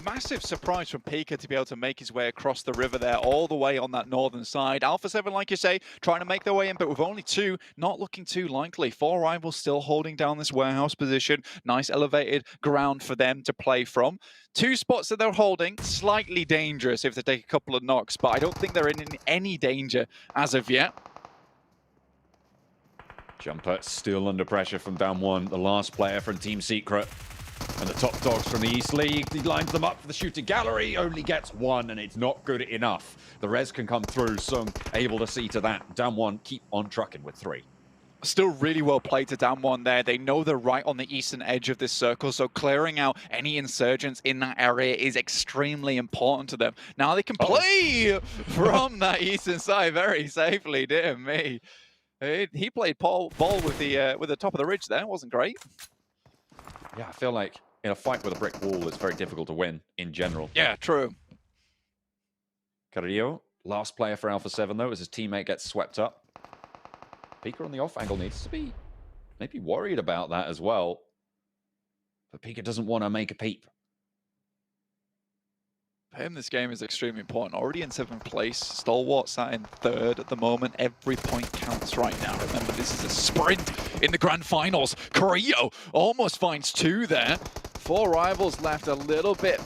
Q: Massive surprise from Pika to be able to make his way across the river there, all the way on that northern side. Alpha 7, like you say, trying to make their way in, but with only 2, not looking too likely. 4 rivals still holding down this warehouse position. Nice elevated ground for them to play from. 2 spots that they're holding, slightly dangerous if they take a couple of knocks, but I don't think they're in any danger as of yet.
P: Jumper still under pressure from Down 1, the last player from Team Secret. And the top dogs from the East League, he lines them up for the shooting gallery, only gets 1, and it's not good enough. The res can come through, Sung able to see to that. Down 1 keep on trucking with 3.
Q: Still really well played to Down 1 there. They know they're right on the eastern edge of this circle, so clearing out any insurgents in that area is extremely important to them. Now they can play from that eastern side very safely, dear me. He played ball with the top of the ridge there, it wasn't great.
P: Yeah, I feel like in a fight with a brick wall, it's very difficult to win in general.
Q: Yeah, true.
P: Carrillo, last player for Alpha 7 though, as his teammate gets swept up. Pika on the off angle needs to be maybe worried about that as well. But Pika doesn't want to make a peep.
Q: For him, this game is extremely important. Already in 7th place, Stalwart sat in 3rd at the moment. Every point counts right now. Remember, this is a sprint in the grand finals. Carrillo almost finds 2 there. 4 rivals left, a little bit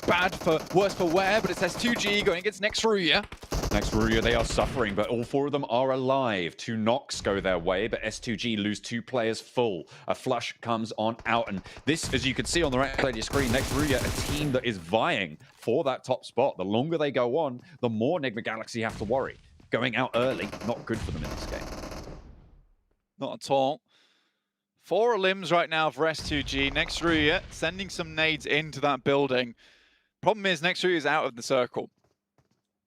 Q: worse for wear, but it's S2G going against next Ruya.
P: Next Ruya, they are suffering, but all 4 of them are alive. 2 knocks go their way, but S2G lose 2 players full. A flush comes on out, and this, as you can see on the right side of your screen, next Ruya, a team that is vying for that top spot. The longer they go on, the more Nigma Galaxy have to worry. Going out early, not good for them in this game.
Q: Not at all. 4 limbs right now for S2G. Next Ruya sending some nades into that building. Problem is, next Ruya is out of the circle.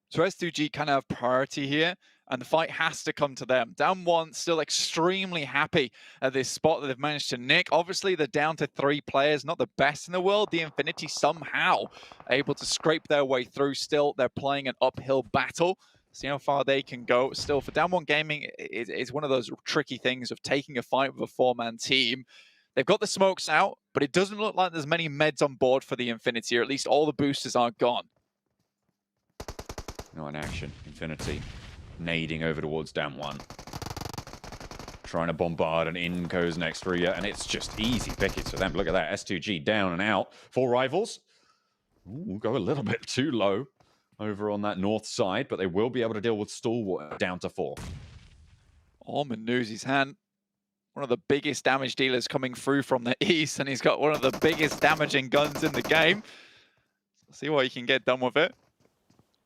Q: So S2G kind of have priority here, and the fight has to come to them. Down 1, still extremely happy at this spot that they've managed to nick. Obviously, they're down to 3 players, not the best in the world. The Infinity somehow able to scrape their way through. Still, they're playing an uphill battle. See how far they can go. Still, for Down 1 Gaming, it's one of those tricky things of taking a fight with a 4-man team. They've got the smokes out, but it doesn't look like there's many meds on board for the Infinity, or at least all the boosters are gone.
P: Not in action. Infinity nading over towards Down 1. trying to bombard, and in goes next Ruya, and it's just easy pickets for them. Look at that, S2G down and out. 4 rivals. Ooh, go a little bit too low over on that north side, but they will be able to deal with Stalwart down to 4.
Q: Orman knows his hand. One of the biggest damage dealers coming through from the east, and he's got one of the biggest damaging guns in the game. See what he can get done with it.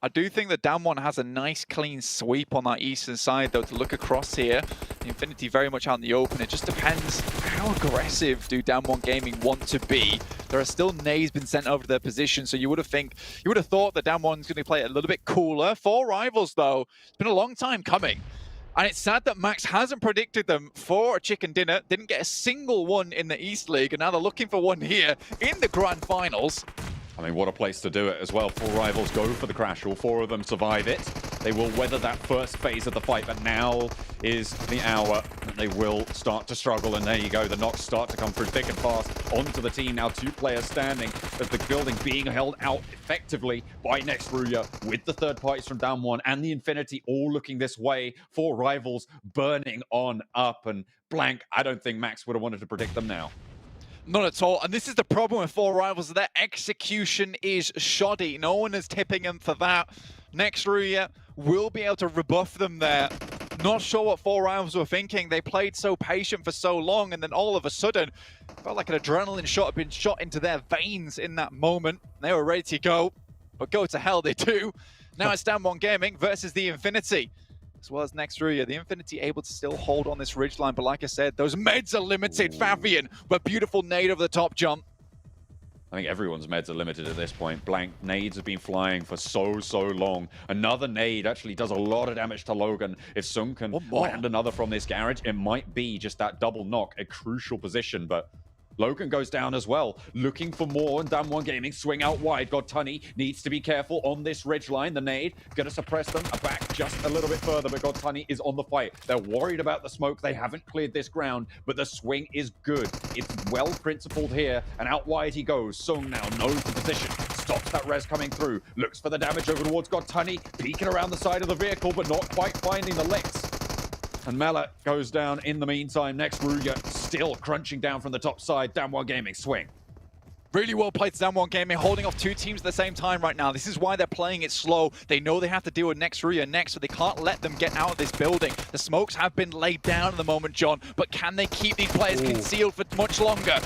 Q: I do think that Damwon has a nice clean sweep on that eastern side, though, to look across here. Infinity very much out in the open. It just depends how aggressive do Damwon Gaming want to be. There are still nades been sent over to their position, so you would have thought that Damwon's going to play it a little bit cooler. 4 rivals, though. It's been a long time coming. And it's sad that Max hasn't predicted them for a chicken dinner. Didn't get a single one in the East League, and now they're looking for one here in the Grand Finals.
P: I mean, what a place to do it as well. 4 rivals go for the crash. All 4 of them survive it. They will weather that first phase of the fight, but now is the hour that they will start to struggle. And there you go. The knocks start to come through thick and fast onto the team. Now 2 players standing as the building being held out effectively by next Ruya, with the third parties from Damwon and the Infinity all looking this way. 4 rivals burning on up, and blank. I don't think Max would have wanted to predict them now.
Q: Not at all. And this is the problem with 4 rivals. Their execution is shoddy. No one is tipping them for that. Next Ruya will be able to rebuff them there. Not sure what 4 rivals were thinking. They played so patient for so long, and then all of a sudden, felt like an adrenaline shot had been shot into their veins in that moment. They were ready to go, but go to hell they do. Now it's Damwon Gaming versus the Infinity, as well as next Ruya. The Infinity able to still hold on this ridgeline, but like I said, those meds are limited. Fabian, but beautiful nade over the top jump.
P: I think everyone's meds are limited at this point. Blank nades have been flying for so long. Another nade actually does a lot of damage to Logan. If Sung can land another from this garage, it might be just that double knock, a crucial position, but Logan goes down as well, looking for more, and Damwon Gaming swing out wide. Godtunny needs to be careful on this ridgeline. The nade gonna suppress them back just a little bit further, but Godtunny is on the fight. They're worried about the smoke. They haven't cleared this ground, but the swing is good. It's well principled here, and out wide he goes. Sung now knows the position, stops that res coming through, looks for the damage over towards Godtunny, peeking around the side of the vehicle, but not quite finding the licks. And Mallet goes down in the meantime. Next Ruya still crunching down from the top side. Damwon Gaming swing.
Q: Really well played, Damwon Gaming, holding off 2 teams at the same time right now. This is why they're playing it slow. They know they have to deal with next Ruya next, so they can't let them get out of this building. The smokes have been laid down at the moment, John, but can they keep these players concealed for much longer?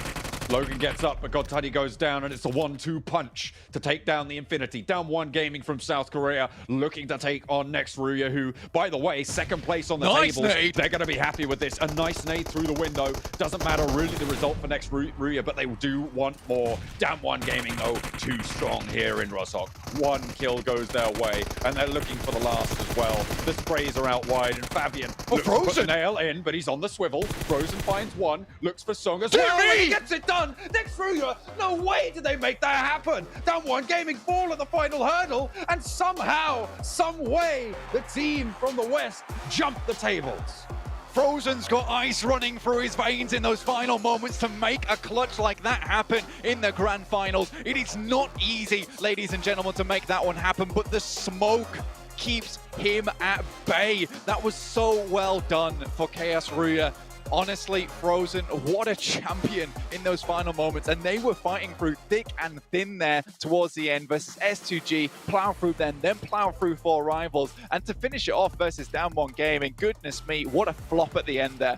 P: Logan gets up, but Godtunny goes down, and it's a 1-2 punch to take down the Infinity. Damwon Gaming from South Korea looking to take on next Ruya, who, by the way, 2nd place on the tables.
Q: Nade.
P: They're going to be happy with this. A nice nade through the window. Doesn't matter really the result for next Ruya, but they do want more. Damwon Gaming, though, too strong here in Roshok. 1 kill goes their way, and they're looking for the last as well. The sprays are out wide, and Fabian looks to put the nail in, but he's on the swivel. Frozen finds 1, looks for Sung as well, and he gets it done! Next Ruya, no way did they make that happen! Damwon Gaming fall at the final hurdle, and somehow, some way, the team from the West jumped the tables.
Q: Frozen's got ice running through his veins in those final moments to make a clutch like that happen in the Grand Finals. It is not easy, ladies and gentlemen, to make that one happen, but the smoke keeps him at bay. That was so well done for KAOS Ruya. Honestly, Frozen, what a champion in those final moments. And they were fighting through thick and thin there towards the end versus S2G, plow through them, then plow through 4 rivals. And to finish it off versus Damwon Gaming, goodness me, what a flop at the end there.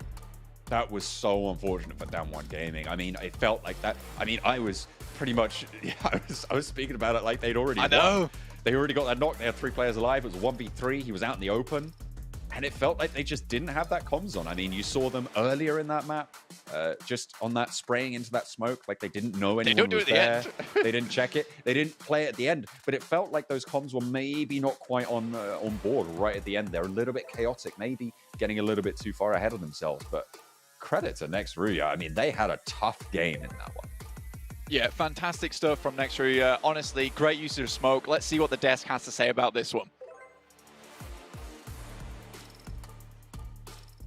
P: That was so unfortunate for Damwon Gaming. I mean, it felt like that. I mean, I was pretty much, I was speaking about it like they'd already won. They already got that knock. They had 3 players alive. It was 1v3. He was out in the open. And it felt like they just didn't have that comms on. I mean, you saw them earlier in that map, just on that spraying into that smoke, like they didn't know anyone was there. They didn't check it. They didn't play at the end. But it felt like those comms were maybe not quite on board right at the end. They're a little bit chaotic, maybe getting a little bit too far ahead of themselves. But credit to next Ruya. I mean, they had a tough game in that one.
Q: Yeah, fantastic stuff from next Ruya. Honestly, great use of smoke. Let's see what the desk has to say about this one.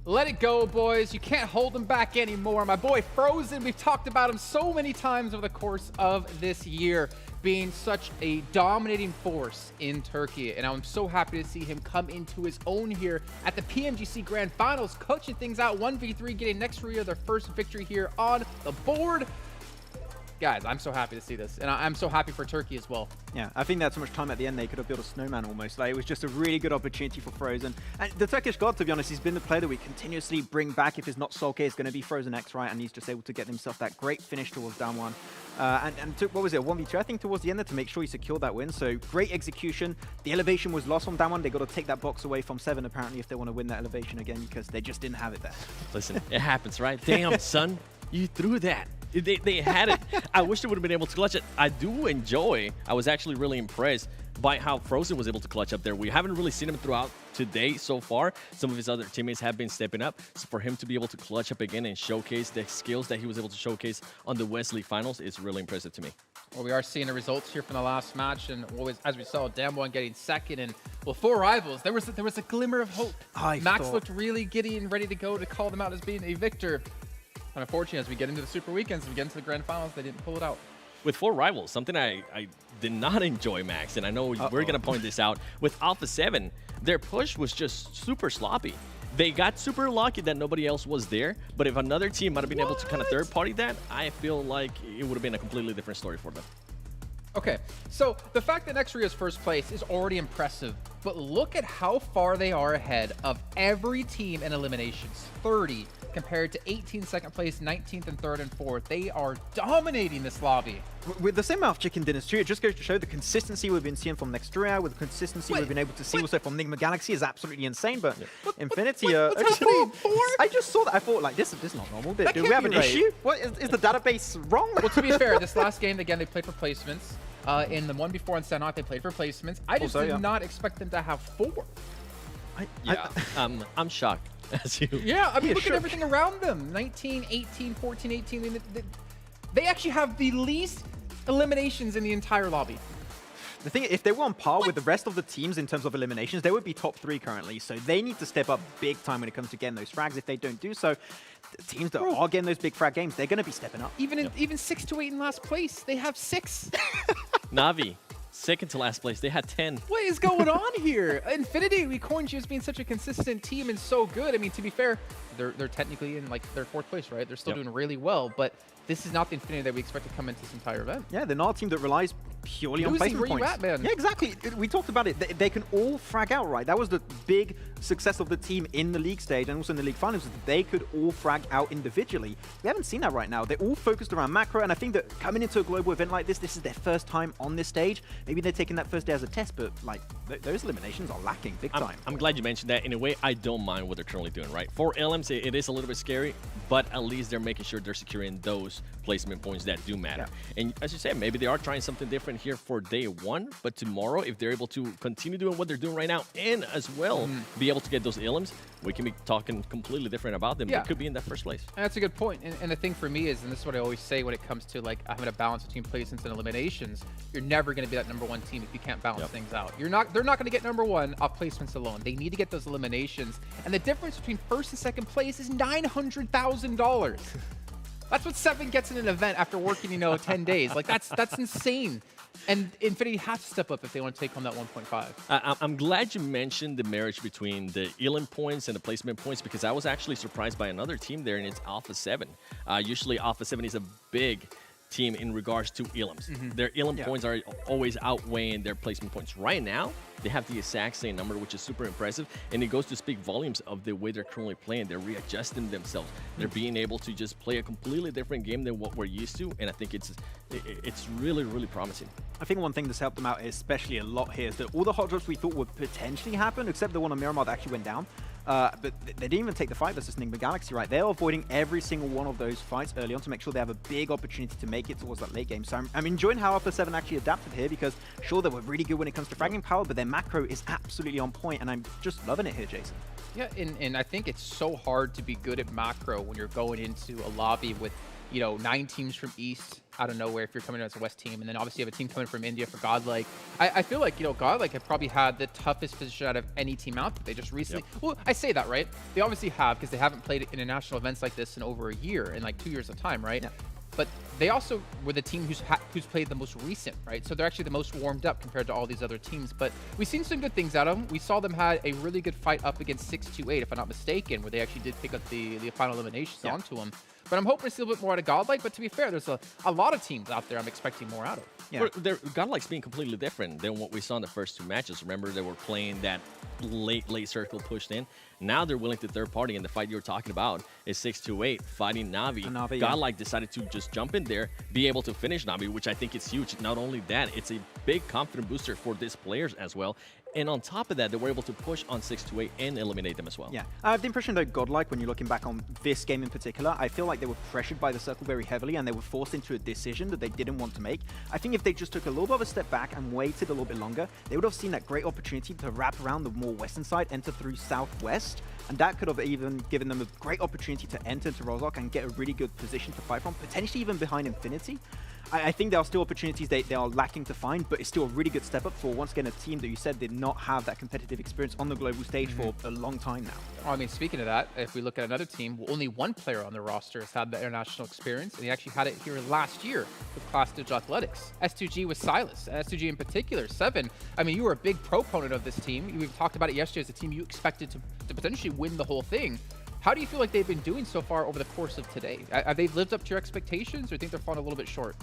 H: Let it go, boys. You can't hold him back anymore. My boy Frozen, we've talked about him so many times over the course of this year, being such a dominating force in Turkey. And I'm so happy to see him come into his own here at the PMGC Grand Finals, coaching things out 1v3, getting next Ruya their first victory here on the board. Guys, I'm so happy to see this, and I'm so happy for Turkey as well.
J: Yeah, I think they had so much time at the end, they could have built a snowman almost. Like, it was just a really good opportunity for Frozen. And the Turkish God, to be honest, he's been the player that we continuously bring back. If it's not Solke, it's going to be Frozen X, right? And he's just able to get himself that great finish towards down one. And took, what was it, 1v2, I think, towards the end there to make sure he secured that win. So great execution. The elevation was lost on down one. They got to take that box away from 7, apparently, if they want to win that elevation again, because they just didn't have it there.
I: Listen, it happens, right? Damn, son, you threw that. They had it. I wish they would have been able to clutch it. I do enjoy. I was actually really impressed by how Frozen was able to clutch up there. We haven't really seen him throughout today so far. Some of his other teammates have been stepping up. So for him to be able to clutch up again and showcase the skills that he was able to showcase on the West League Finals is really impressive to me.
H: Well, we are seeing the results here from the last match, and as we saw, Damwon getting second, and well, 4 rivals. There was a glimmer of hope. Max looked really giddy and ready to go to call them out as being a victor. And unfortunately, as we get into the Super Weekends, we get into the Grand Finals, they didn't pull it out.
I: With 4 rivals, something I did not enjoy, Max, and I know we're going to point this out. With Alpha 7, their push was just super sloppy. They got super lucky that nobody else was there, but if another team might have been able to kind of third-party that, I feel like it would have been a completely different story for them.
H: Okay, so the fact that Ruya's first place is already impressive, but look at how far they are ahead of every team in eliminations. 30 compared to 18 second place, 19th and 3rd and 4th. They are dominating this lobby.
J: With the same amount of chicken dinners too, it just goes to show the consistency we've been seeing from Nextria, with the consistency we've been able to see also from Nigma Galaxy is absolutely insane. But Infinity,
H: what's happening?
J: I just saw that. I thought, like, this is not normal. Do we have an issue? What is the database wrong?
H: Well, to be fair, this last game, again, they played for placements. In the one before on Sanhok, they played for placements. I just did not expect them to have 4.
I: I'm shocked. As you.
H: Yeah, I mean, look at everything around them. 19, 18, 14, 18. They actually have the least eliminations in the entire lobby.
J: The thing is, if they were on par with the rest of the teams in terms of eliminations, they would be top 3 currently. So they need to step up big time when it comes to getting those frags. If they don't do so, the teams that are getting those big frag games, they're going to be stepping up.
H: Even 6-8 in last place, they have 6.
I: Navi, second to last place, they had 10.
H: What is going on here? Infinity, we coined you as being such a consistent team and so good. I mean, to be fair, they're technically in like their 4th place, right? They're still doing really well, but this is not the Infinity that we expect to come into this entire event.
J: Yeah, they're not a team that relies purely on placement points.
H: Where you at, man?
J: Yeah, exactly. We talked about it. They can all frag out, right? That was the big success of the team in the league stage and also in the league finals. They could all frag out individually. We haven't seen that right now. They're all focused around macro, and I think that coming into a global event like this is their first time on this stage. Maybe they're taking that first day as a test, but like those eliminations are lacking big time.
I: I'm glad you mentioned that. In a way, I don't mind what they're currently doing, right? For LMs, it is a little bit scary, but at least they're making sure they're securing those placement points that do matter. Yeah. And as you said, maybe they are trying something different here for day 1, but tomorrow, if they're able to continue doing what they're doing right now and as well be able to get those elims, we can be talking completely different about them. They could be in that first place.
H: And that's a good point. And the thing for me is, and this is what I always say when it comes to like having a balance between placements and eliminations, you're never going to be that #1 team if you can't balance things out. They're not going to get #1 off placements alone. They need to get those eliminations. And the difference between 1st and 2nd place is $900,000. That's what 7 gets in an event after working, 10 days. Like, that's insane. And Infinity has to step up if they want to take home that 1.5.
I: I'm glad you mentioned the marriage between the elim points and the placement points, because I was actually surprised by another team there, and it's Alpha 7. Usually Alpha 7 is a big team in regards to elims. Their elim points are always outweighing their placement points. Right now, they have the exact same number, which is super impressive, and it goes to speak volumes of the way they're currently playing. They're readjusting themselves. They're being able to just play a completely different game than what we're used to, and I think it's really, really promising.
J: I think one thing that's helped them out especially a lot here is that all the hot drops we thought would potentially happen, except the one on Miramar that actually went down, but they didn't even take the fight versus Nigma Galaxy, right? They're avoiding every single one of those fights early on to make sure they have a big opportunity to make it towards that late game. So I'm enjoying how Alpha 7 actually adapted here, because sure, they were really good when it comes to fragging power, but their macro is absolutely on point, and I'm just loving it here, Jason.
H: Yeah, and I think it's so hard to be good at macro when you're going into a lobby with 9 teams from East, out of nowhere if you're coming in as a West team, and then obviously you have a team coming from India for Godlike. I feel like, you know, Godlike have probably had the toughest position out of any team out there. They just recently, well, I say that, right? They obviously have, because they haven't played international events like this in over a year, in like 2 years of time, right? But they also were the team who's played the most recent, right? So they're actually the most warmed up compared to all these other teams. But we've seen some good things out of them. We saw them had a really good fight up against 628, if I'm not mistaken, where they actually did pick up the final eliminations onto them. But I'm hoping to see a little bit more out of Godlike. But to be fair, there's a lot of teams out there I'm expecting more out of.
I: Yeah. Godlike's being completely different than what we saw in the first 2 matches. Remember, they were playing that late circle pushed in. Now they're willing to third party, and the fight you were talking about is 628 fighting Navi. Godlike decided to just jump in there, be able to finish Navi, which I think is huge. Not only that, it's a big confidence booster for these players as well. And on top of that, they were able to push on 628 and eliminate them as well.
J: Yeah, I have the impression though, Godlike, when you're looking back on this game in particular, I feel like they were pressured by the circle very heavily and they were forced into a decision that they didn't want to make. I think if they just took a little bit of a step back and waited a little bit longer, they would have seen that great opportunity to wrap around the more western side, enter through southwest, and that could have even given them a great opportunity to enter into Rozhok and get a really good position to fight from, potentially even behind Infinity. I think there are still opportunities they are lacking to find, but it's still a really good step up for, once again, a team that you said did not have that competitive experience on the global stage for a long time now.
H: Well, I mean, speaking of that, if we look at another team, only one player on the roster has had the international experience, and he actually had it here last year with Class Digital Athletics. S2G with Silas, S2G in particular, 7. I mean, you were a big proponent of this team. We've talked about it yesterday as a team you expected to potentially win the whole thing. How do you feel like they've been doing so far over the course of today? Have they lived up to your expectations, or do you think they're falling a little bit short?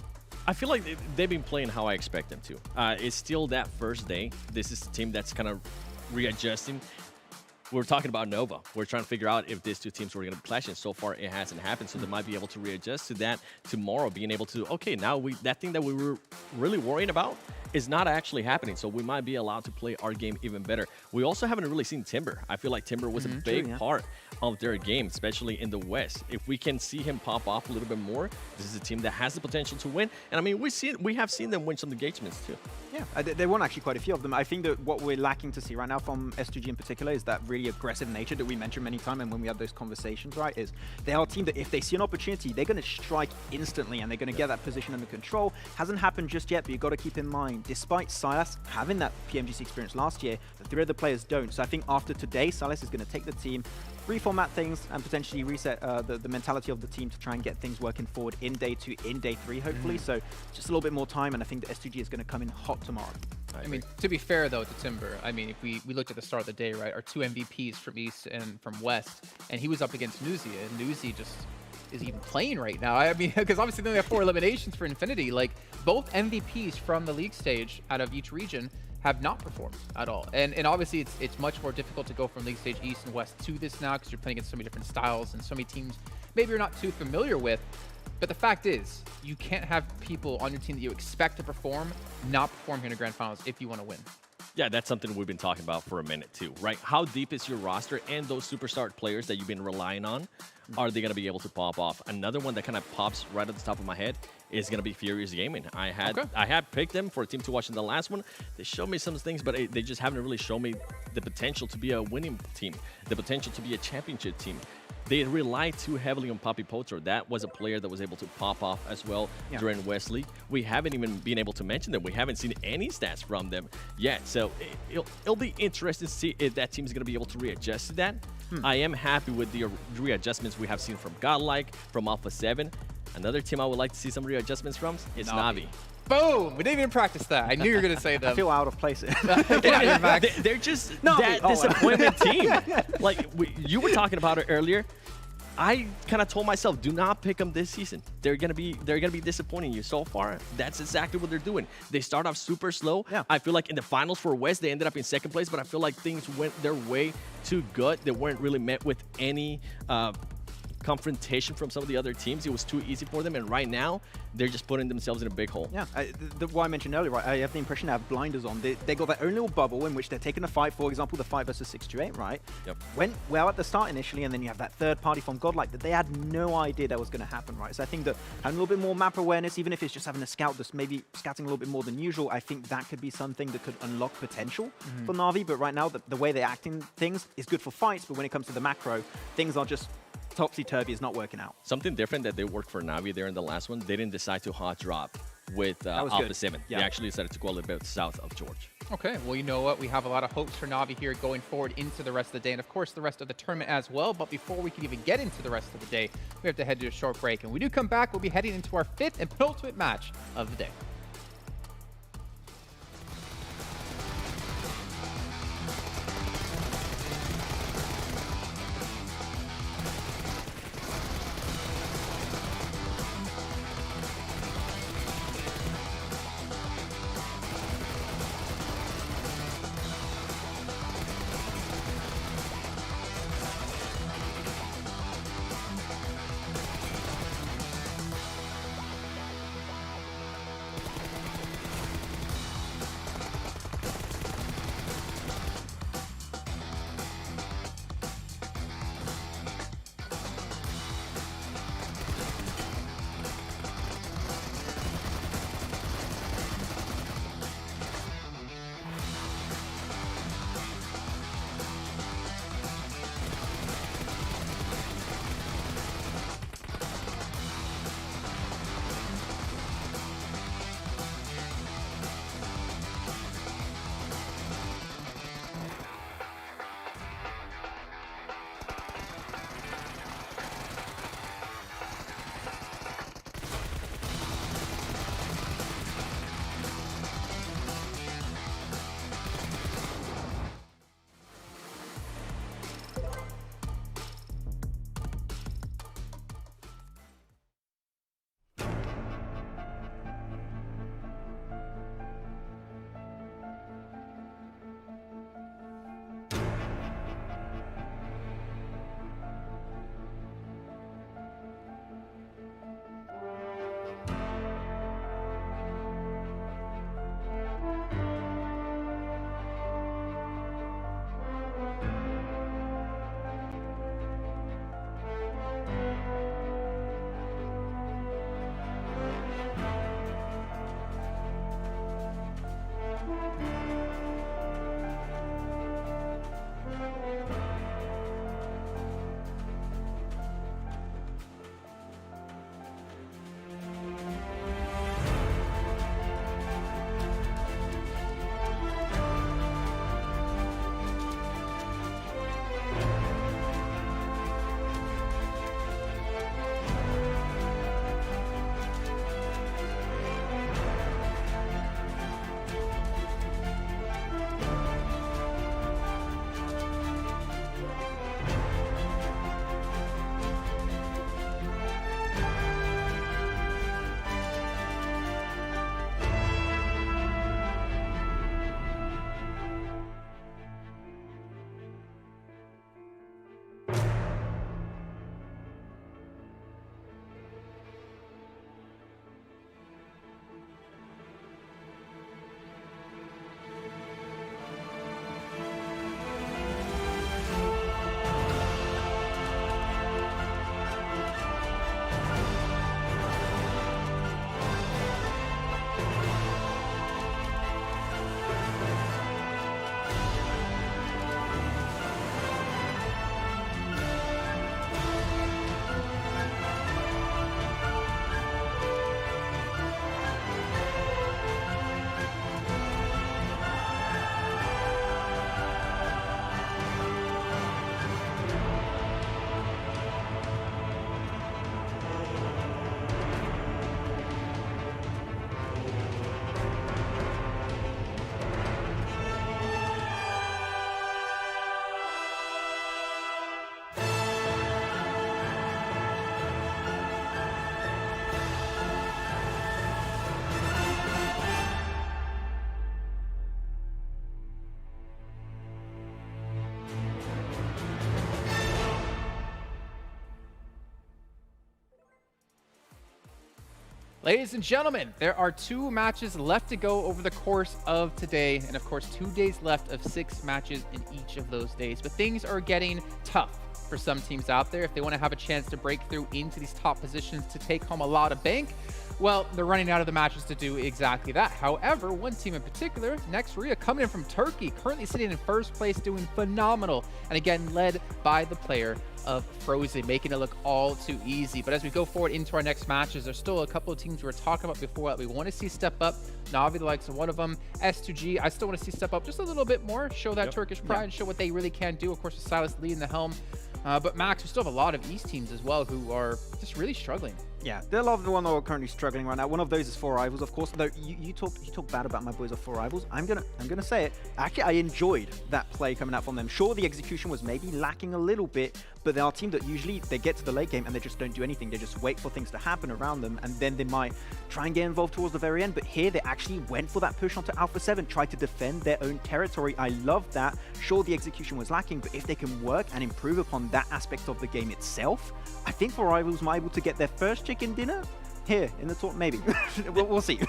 I: I feel like they've been playing how I expect them to. It's still that first day. This is a team that's kind of readjusting. We're talking about Nova. We're trying to figure out if these 2 teams were going to clash, and so far it hasn't happened. So they might be able to readjust to that tomorrow, being able to, okay, now that thing that we were really worrying about is not actually happening. So we might be allowed to play our game even better. We also haven't really seen Timber. I feel like Timber was a big part of their game, especially in the West. If we can see him pop off a little bit more, this is a team that has the potential to win. And I mean, we have seen them win some engagements too.
J: Yeah, they won actually quite a few of them. I think that what we're lacking to see right now from S2G in particular is that really aggressive nature that we mentioned many times, and when we had those conversations, right, is they are a team that if they see an opportunity, they're going to strike instantly and they're going to get that position under control. Hasn't happened just yet, but you've got to keep in mind, despite Silas having that PMGC experience last year, the 3 other players don't. So I think after today, Silas is going to take the team, reformat things, and potentially reset the mentality of the team to try and get things working forward in day 2, in day 3, hopefully. So just a little bit more time, and I think the S2G is going to come in hot tomorrow.
H: I mean, to be fair, though, to Timber, I mean, if we looked at the start of the day, right, our 2 MVPs from East and from West, and he was up against Nuzi, and Nuzi just is even playing right now. I mean, because obviously they only have 4 eliminations for Infinity. Like, both MVPs from the league stage out of each region have not performed at all. And obviously it's much more difficult to go from league stage East and West to this now, because you're playing against so many different styles and so many teams maybe you're not too familiar with. But the fact is, you can't have people on your team that you expect to perform not perform here in the grand finals if you want to win.
I: Yeah, that's something we've been talking about for a minute too, right? How deep is your roster, and those superstar players that you've been relying on, are they going to be able to pop off? Another one that kind of pops right at the top of my head is going to be Furious Gaming. I had picked them for a team to watch in the last one. They showed me some things, but they just haven't really shown me the potential to be a winning team, the potential to be a championship team. They rely too heavily on Papi Potter. That was a player that was able to pop off as well during West League. We haven't even been able to mention them. We haven't seen any stats from them yet. So it'll be interesting to see if that team is going to be able to readjust to that. I am happy with the readjustments we have seen from Godlike, from Alpha 7. Another team I would like to see some readjustments from is Navi.
H: Boom! We didn't even practice that. I knew you were going to say that.
J: I feel out of place.
I: They're just that disappointment team. Like you were talking about it earlier. I kind of told myself, do not pick them this season. They're gonna be disappointing you. So far, that's exactly what they're doing. They start off super slow. I feel like in the finals for West, they ended up in 2nd place, but I feel like things went their way too good. They weren't really met with any confrontation from some of the other teams. It was too easy for them, and right now they're just putting themselves in a big hole.
J: Yeah, what I mentioned earlier, right? I have the impression they have blinders on. They got their own little bubble in which they're taking a fight. For example, the fight versus 628, right?
I: Yep.
J: Went well at the start initially, and then you have that third party from Godlike that they had no idea that was going to happen, right? So I think that having a little bit more map awareness, even if it's just having a scout that's maybe scouting a little bit more than usual, I think that could be something that could unlock potential for Na'Vi. But right now, the way they're acting things is good for fights, but when it comes to the macro, things are just topsy-turvy. It's not working out.
I: Something different that they worked for Navi there in the last one, they didn't decide to hot drop with
J: was
I: Alpha
J: good.
I: 7.
J: Yeah.
I: They actually decided to go a little bit south of George.
H: Okay, well, you know what? We have a lot of hopes for Navi here going forward into the rest of the day, and of course the rest of the tournament as well. But before we can even get into the rest of the day, we have to head to a short break. And when we do come back, we'll be heading into our 5th and penultimate match of the day. Ladies and gentlemen, there are 2 matches left to go over the course of today, and of course 2 days left of 6 matches in each of those days. But things are getting tough for some teams out there if they want to have a chance to break through into these top positions to take home a lot of bank. Well, they're running out of the matches to do exactly that. However, one team in particular, next Ruya, coming in from Turkey, currently sitting in first place, doing phenomenal. And again, led by the player of Frozen, making it look all too easy. But as we go forward into our next matches, there's still a couple of teams we were talking about before that we want to see step up. Navi, the likes of one of them. S2G, I still want to see step up just a little bit more, show that Turkish pride, and show what they really can do. Of course, with Silas leading the helm. But Max, we still have a lot of East teams as well who are just really struggling.
J: Yeah, there are a lot of the ones that are currently struggling right now. One of those is 4Rivals, of course. Though you talk bad about my boys of 4Rivals. I'm gonna say it. Actually, I enjoyed that play coming out from them. Sure, the execution was maybe lacking a little bit, but they are a team that usually they get to the late game and they just don't do anything. They just wait for things to happen around them, and then they might try and get involved towards the very end. But here, they actually went for that push onto Alpha 7, tried to defend their own territory. I love that. Sure, the execution was lacking, but if they can work and improve upon that aspect of the game itself, I think 4Rivals might be able to get their first chicken dinner here in the tour, maybe. we'll see.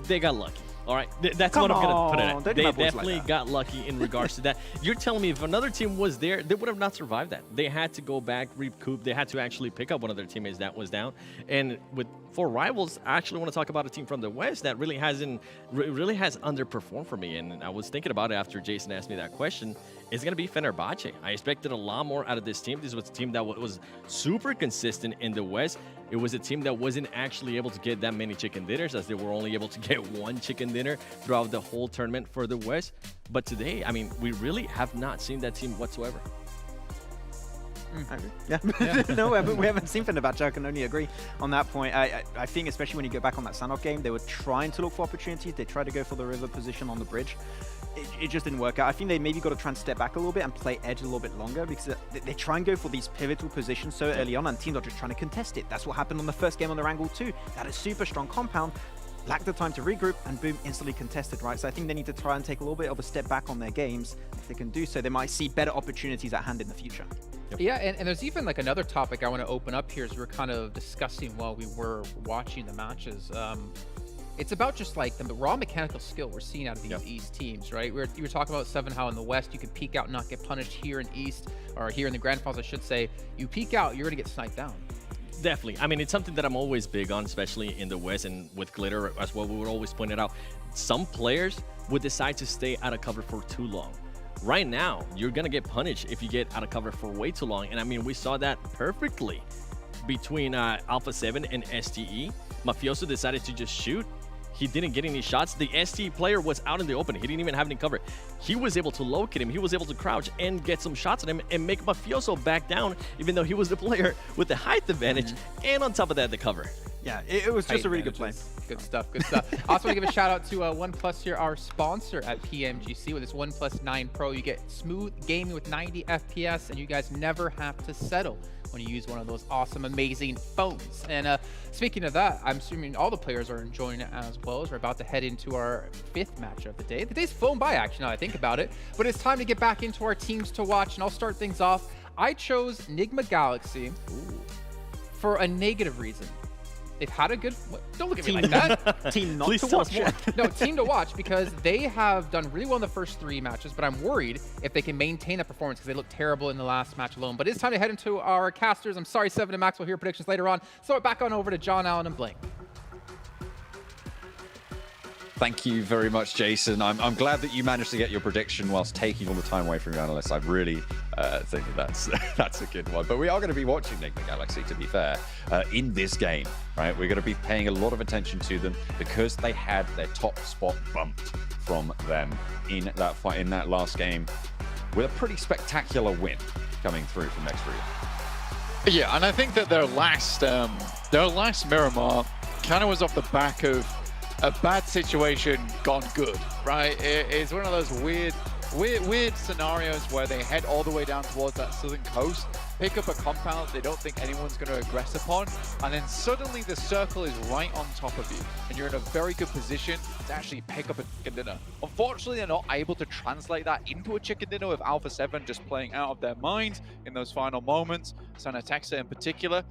I: they got lucky. All right, that's what I'm going to put it at. They definitely got lucky in regards to that. You're telling me if another team was there, they would have not survived that. They had to go back, recoup. They had to actually pick up one of their teammates that was down. And with 4Rivals, I actually want to talk about a team from the West that really has underperformed for me. And I was thinking about it after Jason asked me that question. It's going to be Fenerbahçe. I expected a lot more out of this team. This was a team that was super consistent in the West. It was a team that wasn't actually able to get that many chicken dinners, as they were only able to get one chicken dinner throughout the whole tournament for the West. But today, I mean, we really have not seen that team whatsoever.
J: Yeah. No, we haven't seen Fenerbahçe. I can only agree on that point. I think especially when you go back on that Sanhok game, they were trying to look for opportunities. They tried to go for the river position on the bridge. It just didn't work out. I think they maybe got to try and step back a little bit and play edge a little bit longer, because they try and go for these pivotal positions so early on, and teams are just trying to contest it. That's what happened on the first game on the Erangel 2. They had a super strong compound, lacked the time to regroup, and boom, instantly contested, right? So I think they need to try and take a little bit of a step back on their games. If they can do so, they might see better opportunities at hand in the future.
H: Yeah, and there's even like another topic I want to open up here as we were kind of discussing while we were watching the matches. It's about just like the raw mechanical skill we're seeing out of these East teams, right? You were talking about Seven, how in the West you could peek out and not get punished. Here in East, or here in the Grand Finals, I should say, you peek out, you're going to get sniped down.
I: Definitely. I mean, it's something that I'm always big on, especially in the West and with Glitter as well. We would always point it out. Some players would decide to stay out of cover for too long. Right now, you're going to get punished if you get out of cover for way too long. And I mean, we saw that perfectly between Alpha 7 and STE. Mafioso decided to just shoot. He didn't get any shots. The ST player was out in the open. He didn't even have any cover. He was able to locate him. He was able to crouch and get some shots at him and make Mafioso back down, even though he was the player with the height advantage. And on top of that, the cover.
J: Yeah, it was just a really good play.
H: Good stuff, good stuff. I also want to give a shout out to OnePlus here, our sponsor at PMGC. With this OnePlus 9 Pro, you get smooth gaming with 90 FPS, and you guys never have to settle when you use one of those awesome, amazing phones. And speaking of that, I'm assuming all the players are enjoying it as well, as we're about to head into our 5th match of the day. The day's flown by, actually, now I think about it. But it's time to get back into our teams to watch, and I'll start things off. I chose Nigma Galaxy for a negative reason. They've had a good... Don't look at me like that.
J: Team not to watch.
H: No, team to watch, because they have done really well in the first 3 matches, but I'm worried if they can maintain that performance, because they looked terrible in the last match alone. But it's time to head into our casters. I'm sorry, Seven and Max will hear predictions later on. So back on over to John, Allen, and Blank.
P: Thank you very much, Jason. I'm glad that you managed to get your prediction whilst taking all the time away from your analysts. I really think that's a good one. But we are going to be watching Nigma Galaxy, to be fair, in this game, right? We're going to be paying a lot of attention to them because they had their top spot bumped from them in that fight, in that last game, with a pretty spectacular win coming through from next Ruya.
Q: Yeah, and I think that their last Miramar kind of was off the back of a bad situation gone good, right? It's one of those weird scenarios where they head all the way down towards that southern coast, pick up a compound they don't think anyone's going to aggress upon, and then suddenly the circle is right on top of you, and you're in a very good position to actually pick up a chicken dinner. Unfortunately, they're not able to translate that into a chicken dinner with Alpha 7 just playing out of their minds in those final moments. Sanatexa in particular,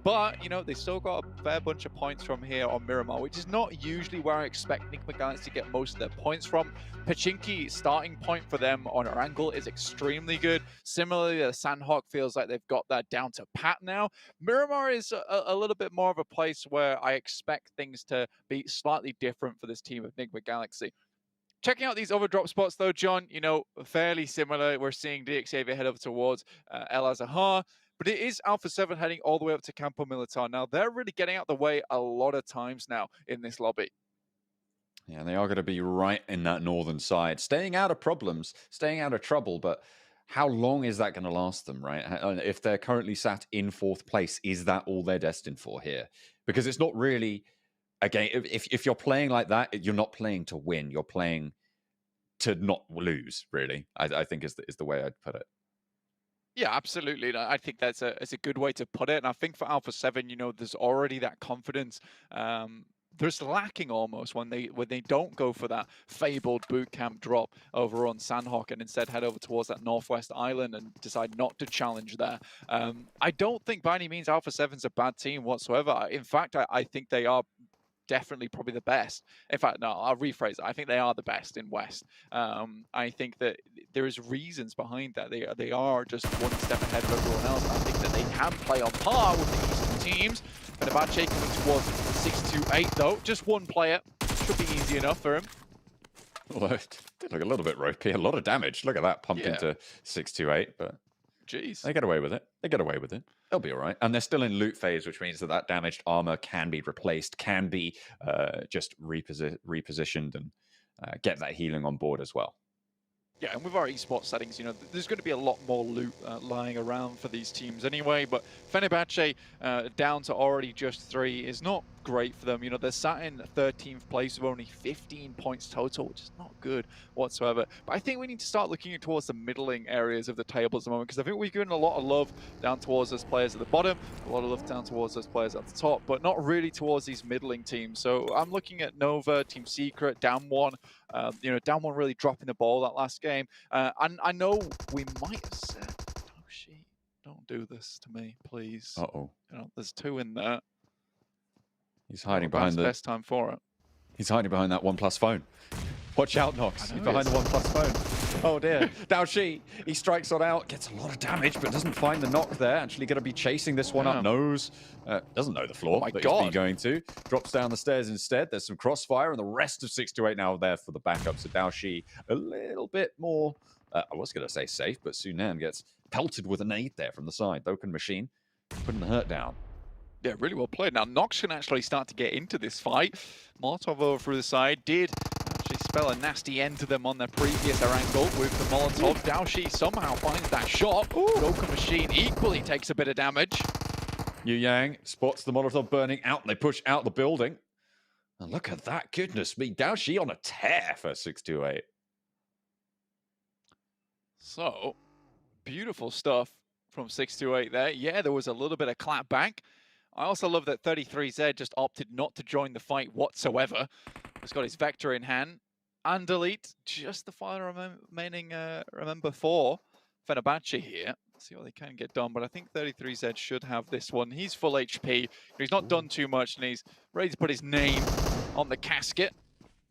Q: But, you know, they still got a fair bunch of points from here on Miramar, which is not usually where I expect Nigma Galaxy to get most of their points from. Pachinki starting point for them on Erangel is extremely good. Similarly, the Sanhok feels like they've got that down to pat now. Miramar is a little bit more of a place where I expect things to be slightly different for this team of Nigma Galaxy. Checking out these other drop spots, though, John, you know, fairly similar. We're seeing DXAV head over towards El Azahar, but it is Alpha 7 heading all the way up to Campo Militar. Now, they're really getting out the way a lot of times now in this lobby.
P: Yeah, they are going to be right in that northern side, staying out of problems, staying out of trouble, but how long is that going to last them, right? If they're currently sat in 4th place, is that all they're destined for here? Because it's not really... Again, if you're playing like that, you're not playing to win. You're playing to not lose, really, I think is the way I'd put it.
Q: Yeah, absolutely. I think that's a good way to put it. And I think for Alpha 7, you know, there's already that confidence. There's lacking almost when they don't go for that fabled boot camp drop over on Sanhok and instead head over towards that northwest island and decide not to challenge there. I don't think by any means Alpha 7's a bad team whatsoever. In fact, I think they are definitely probably the best. In fact, no, I'll rephrase it. I think they are the best in West. I think that there is reasons behind that. They are just one step ahead of everyone else. I think that they can play on par with the Eastern teams. Fenerbahçe coming towards 628 though. Just one player. Should be easy enough for him.
P: Although it did look a little bit ropey. A lot of damage. Look at that pumped into 628, but
Q: jeez,
P: they get away with it. They get away with it. They'll be all right. And they're still in loot phase, which means that damaged armor can be replaced, can be just repositioned and get that healing on board as well.
Q: Yeah, and with our esports settings, you know, there's going to be a lot more loot lying around for these teams anyway, but Fenerbahçe down to already just 3 is not great for them. You know, they're sat in 13th place with only 15 points total, which is not good whatsoever. But I think we need to start looking towards the middling areas of the table at the moment, because I think we've given a lot of love down towards those players at the bottom, a lot of love down towards those players at the top, but not really towards these middling teams. So I'm looking at Nova, Team Secret, Down One. You know, Down One really dropping the ball that last game. And I know we might have said, oh, shit, don't do this to me, please.
P: Uh-oh.
Q: You know, there's 2 in there.
P: He's hiding behind the
Q: best time for it.
P: He's hiding behind that OnePlus phone. Watch out, Nox. He's behind the OnePlus phone. Oh dear. Daoshi, he strikes on out, gets a lot of damage, but doesn't find the knock there. Actually going to be chasing this one up. Knows. Doesn't know the floor.
Q: Oh my
P: that
Q: God.
P: He's been going to. Drops down the stairs instead. There's some crossfire, and the rest of 628 now there for the backup. So Daoshi a little bit more, I was going to say safe, but Sunan gets pelted with a nade there from the side. Doken Machine putting the hurt down.
Q: Yeah, really well played. Now, Nox can actually start to get into this fight. Molotov over through the side did actually spell a nasty end to them on their previous Erangel with the Molotov. Daoshi somehow finds that shot. Doken Machine equally takes a bit of damage.
P: Yu Yang spots the Molotov burning out, and they push out the building. And look at that. Goodness me. Daoshi on a tear for 628.
Q: So, beautiful stuff from 628 there. Yeah, there was a little bit of clap back. I also love that 33Z just opted not to join the fight whatsoever. He's got his Vector in hand. And delete just the final remaining remember for Fenerbahçe here. Let's see what they can get done, but I think 33Z should have this one. He's full HP. He's not done too much, and he's ready to put his name on the casket.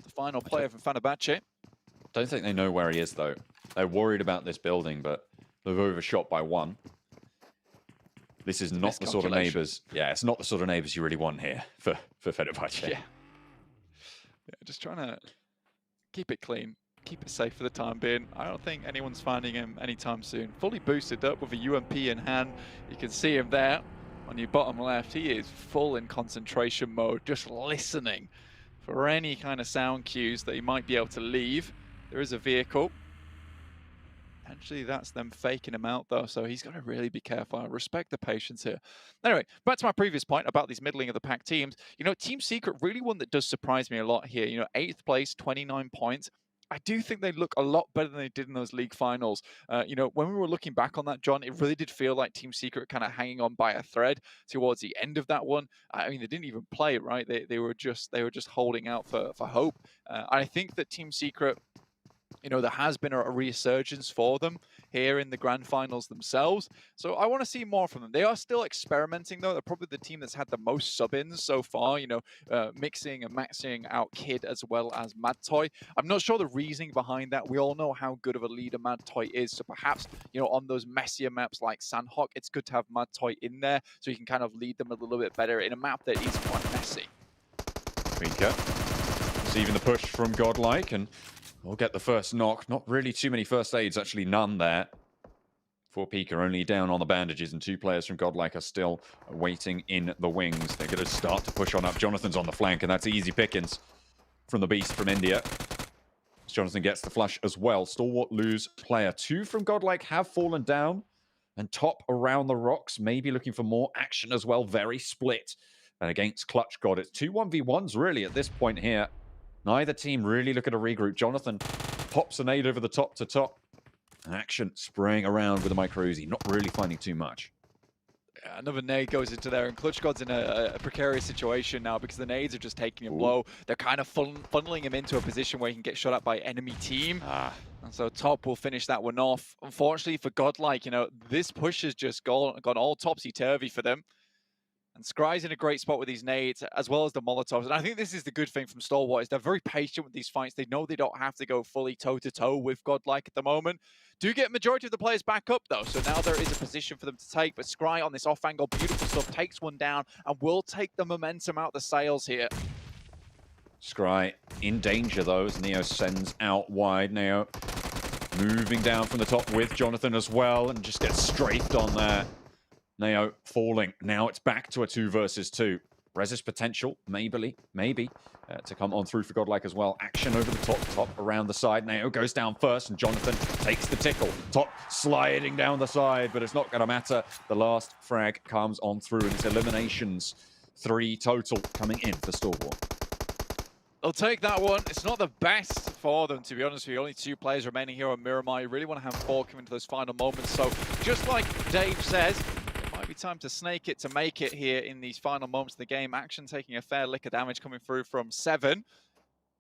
Q: The final player from Fenerbahçe.
P: Don't think they know where he is, though. They're worried about this building, but they've overshot by 1. This is not the sort of neighbors. Yeah, it's not the sort of neighbors you really want here for Fenerbahçe.
Q: Yeah, just trying to keep it clean, keep it safe for the time being. I don't think anyone's finding him anytime soon. Fully boosted up with a UMP in hand. You can see him there on your bottom left. He is full in concentration mode, just listening for any kind of sound cues that he might be able to leave. There is a vehicle. Actually, that's them faking him out, though, so he's got to really be careful. I respect the patience here. Anyway, back to my previous point about these middling of the pack teams. You know, Team Secret, really one that does surprise me a lot here. You know, 8th place, 29 points. I do think they look a lot better than they did in those league finals. You know, when we were looking back on that, John, it really did feel like Team Secret kind of hanging on by a thread towards the end of that one. I mean, they didn't even play, right? They were just holding out for hope. I think that Team Secret you know, there has been a resurgence for them here in the grand finals themselves. So I want to see more from them. They are still experimenting, though. They're probably the team that's had the most sub-ins so far, you know, mixing and maxing out Kid as well as Mad Toy. I'm not sure the reasoning behind that. We all know how good of a leader Mad Toy is. So perhaps, you know, on those messier maps like Sanhok, it's good to have Mad Toy in there so you can kind of lead them a little bit better in a map that is quite messy.
P: Tweaker receiving the push from Godlike, and we'll get the first knock. Not really too many first aids, actually none there. For Pika, only down on the bandages, and 2 players from Godlike are still waiting in the wings. They're going to start to push on up. Jonathan's on the flank, and that's easy pickings from the Beast from India. Jonathan gets the flush as well. Stalwart lose player. 2 from Godlike have fallen down, and top around the rocks, maybe looking for more action as well. Very split. And against Clutch God, it's 2 1v1s really at this point here. Neither team really looking to regroup. Jonathan pops a nade over the top to top. Action spraying around with a micro Uzi, not really finding too much.
Q: Yeah, another nade goes into there, and Clutch God's in a precarious situation now because the nades are just taking a blow. They're kind of funneling him into a position where he can get shot at by enemy team. And so top will finish that one off. Unfortunately for Godlike, you know, this push has just gone all topsy-turvy for them. And Scry's in a great spot with these nades, as well as the Molotovs. And I think this is the good thing from Stalwart, is they're very patient with these fights. They know they don't have to go fully toe-to-toe with Godlike at the moment. Do get majority of the players back up, though. So now there is a position for them to take. But Scry on this off-angle, beautiful stuff, takes one down and will take the momentum out the sails here.
P: Scry in danger, though, as Neo sends out wide. Neo moving down from the top with Jonathan as well, and just gets strafed on there. Neo falling. Now it's back to a 2 versus 2. Resist potential, maybe, to come on through for Godlike as well. Action over the top around the side. Neo goes down first, and Jonathan takes the tickle. Top sliding down the side, but it's not going to matter. The last frag comes on through, and it's eliminations. 3 total coming in for Stalwart.
Q: They'll take that one. It's not the best for them, to be honest with you. Only 2 players remaining here on Miramar. You really want to have 4 coming to those final moments. So just like Dave says, might be time to snake it to make it here in these final moments of the game. Action taking a fair lick of damage coming through from 7.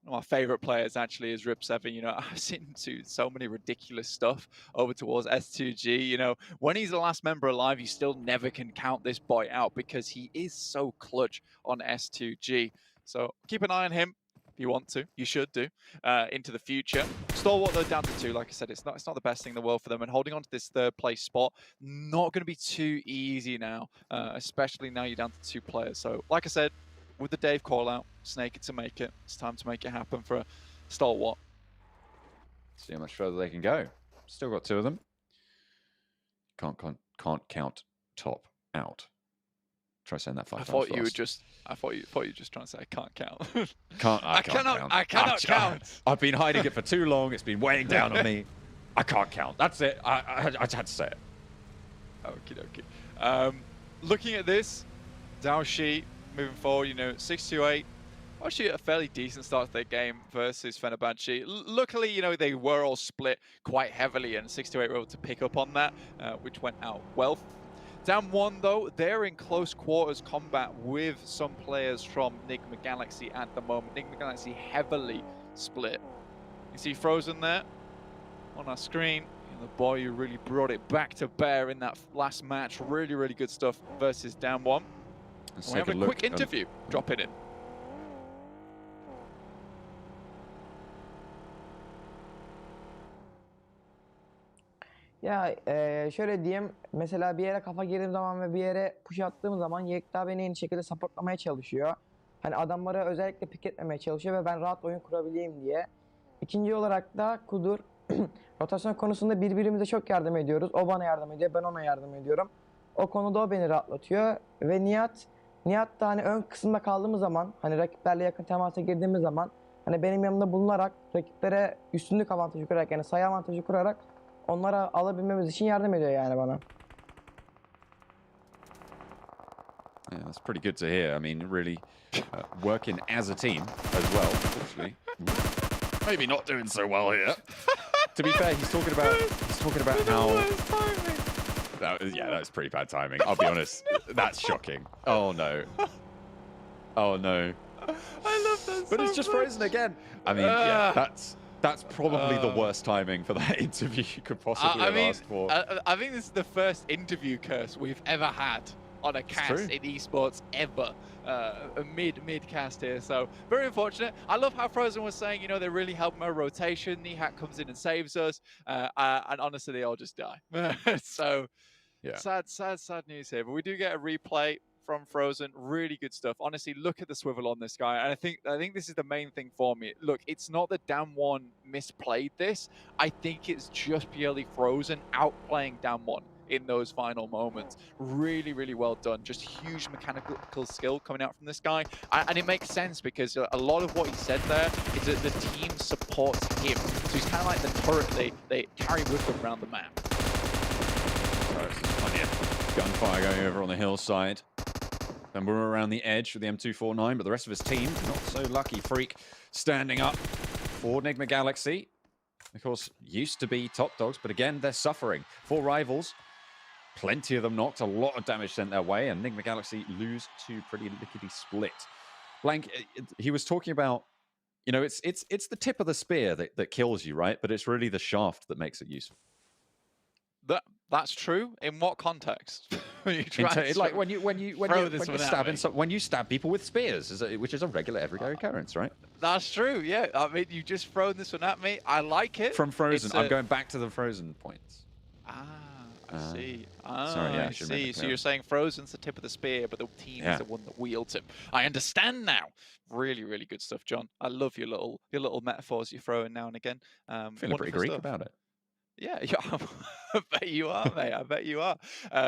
Q: One of my favorite players actually is Rip7. You know, I've seen him do so many ridiculous stuff over towards S2G. You know, when he's the last member alive, you still never can count this boy out because he is so clutch on S2G. So keep an eye on him. If you want to, you should do, into the future. Stalwart, though, down to 2. Like I said, it's not the best thing in the world for them. And holding on to this 3rd place spot, not going to be too easy now, especially now you're down to 2 players. So, like I said, with the Dave call-out, snake it to make it. It's time to make it happen for Stalwart.
P: See how much further they can go. Still got 2 of them. Can't count top out. Try saying that 5 times
Q: I thought
P: fast.
Q: you were just trying to say I can't count.
P: I cannot count. I've been hiding it for too long. It's been weighing down on me. I can't count. That's it. I had to say it.
Q: Okie dokie. Looking at this, Daoshi moving forward, you know, 628. Actually, a fairly decent start to their game versus Fenerbahçe. Luckily, you know, they were all split quite heavily, and 628 were able to pick up on that, which went out well. Down 1, though, they're in close quarters combat with some players from Nigma Galaxy at the moment. Nigma Galaxy heavily split. You see Frozen there on our screen. The boy who really brought it back to bear in that last match. Really, really good stuff versus Down 1. We have a quick interview dropping in.
R: Ya şöyle diyeyim, mesela bir yere kafa girdiğim zaman ve bir yere push attığım zaman Yekta beni en şekilde supportlamaya çalışıyor. Hani adamları özellikle pick etmemeye çalışıyor ve ben rahat oyun kurabileyim diye. İkinci olarak da Kudur, rotasyon konusunda birbirimize çok yardım ediyoruz. O bana yardım ediyor, ben ona yardım ediyorum. O konuda o beni rahatlatıyor ve Nihat da hani ön kısımda kaldığımız zaman, hani rakiplerle yakın temasa girdiğimiz zaman, hani benim yanımda bulunarak rakiplere üstünlük avantajı kurarak, yani sayı avantajı kurarak onlara alabilmemiz için yardım ediyor yani bana.
P: Yeah, that's pretty good to hear. I mean, really working as a team as well, unfortunately. Maybe not doing so well here. To be fair, he's talking about how... that was pretty bad timing. I'll be honest. That's shocking. Oh, no. Oh, no.
Q: I love that.
P: But it's just frozen again. I mean, yeah, That's probably the worst timing for that interview you could possibly have asked for.
Q: I think this is the first interview curse we've ever had on a cast in esports ever. A mid cast here, so very unfortunate. I love how Frozen was saying, you know, they really help my rotation. Nihat comes in and saves us, and honestly, they all just die. So
P: yeah,
Q: sad news here. But we do get a replay from Frozen. Really good stuff. Honestly, look at the swivel on this guy. And I think this is the main thing for me. Look, it's not that Damwon misplayed this. I think it's just purely Frozen outplaying Damwon in those final moments. Really, really well done. Just huge mechanical skill coming out from this guy. And it makes sense because a lot of what he said there is that the team supports him. So he's kind of like the turret they carry with them around the map.
P: So there's plenty of gunfire going over on the hillside. Then we're around the edge with the M249, but the rest of his team, not so lucky. Freak standing up for Nigma Galaxy. Of course, used to be top dogs, but again, they're suffering. 4 rivals, plenty of them knocked, a lot of damage sent their way, and Nigma Galaxy lose to pretty lickety-split. Blank, he was talking about, you know, it's the tip of the spear that kills you, right? But it's really the shaft that makes it useful.
Q: That's true. In what context? When
P: you stab people with spears, which is a regular everyday occurrence, right?
Q: That's true. Yeah, I mean, you just thrown this one at me. I like it.
P: From Frozen, I'm going back to the Frozen points.
Q: I see.
P: Sorry, yeah,
Q: I see. So you're saying Frozen's the tip of the spear, but the team is the one that wields him. I understand now. Really, really good stuff, John. I love your little metaphors you throw in now and again.
P: Feeling pretty Greek about it.
Q: Yeah, I bet you are, mate. I bet you are.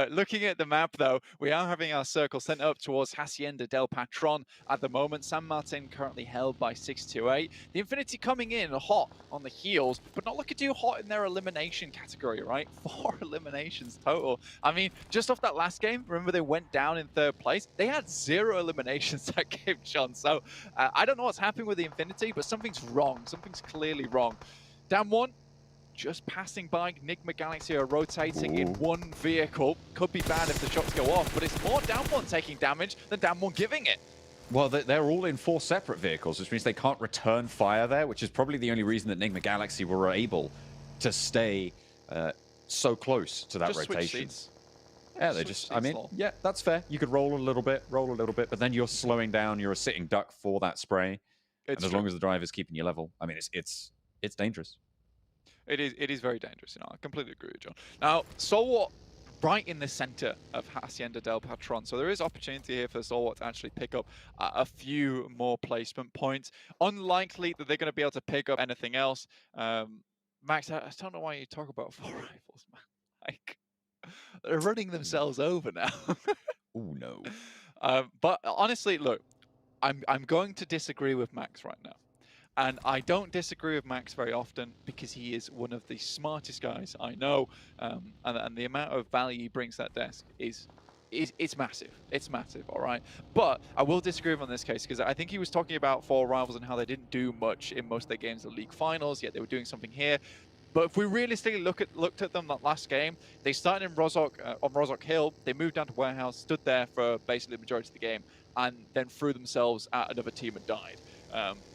Q: Looking at the map, though, we are having our circle sent up towards Hacienda del Patron at the moment. San Martin currently held by 628. The Infinity coming in hot on the heels, but not looking too hot in their elimination category, right? 4 eliminations total. I mean, just off that last game, remember they went down in 3rd place? They had 0 eliminations that game, John. So I don't know what's happening with the Infinity, but something's wrong. Something's clearly wrong. Down 1. Just passing by. Nigma Galaxy are rotating in 1 vehicle. Could be bad if the shots go off, but it's more Damwon taking damage than Damwon giving it.
P: Well, they're all in 4 separate vehicles, which means they can't return fire there, which is probably the only reason that Nigma Galaxy were able to stay so close to that rotation. Yeah, they just, I mean, yeah, that's fair. You could roll a little bit, but then you're slowing down. You're a sitting duck for that spray. And as long as the driver's keeping you level, I mean, it's dangerous.
Q: It is very dangerous, you know. I completely agree with John. Now, Stalwart right in the center of Hacienda del Patron, so there is opportunity here for Stalwart to actually pick up a few more placement points. Unlikely that they're going to be able to pick up anything else. Max, I don't know why you talk about 4 rifles, man. Like, they're running themselves over now.
P: Oh no.
Q: But honestly, look, I'm going to disagree with Max right now. And I don't disagree with Max very often because he is one of the smartest guys I know. And the amount of value he brings to that desk is massive. It's massive, all right? But I will disagree with him on this case because I think he was talking about 4 rivals and how they didn't do much in most of their games in the league finals, yet they were doing something here. But if we realistically looked at them that last game, they started in on Rozhok Hill, they moved down to Warehouse, stood there for basically the majority of the game, and then threw themselves at another team and died.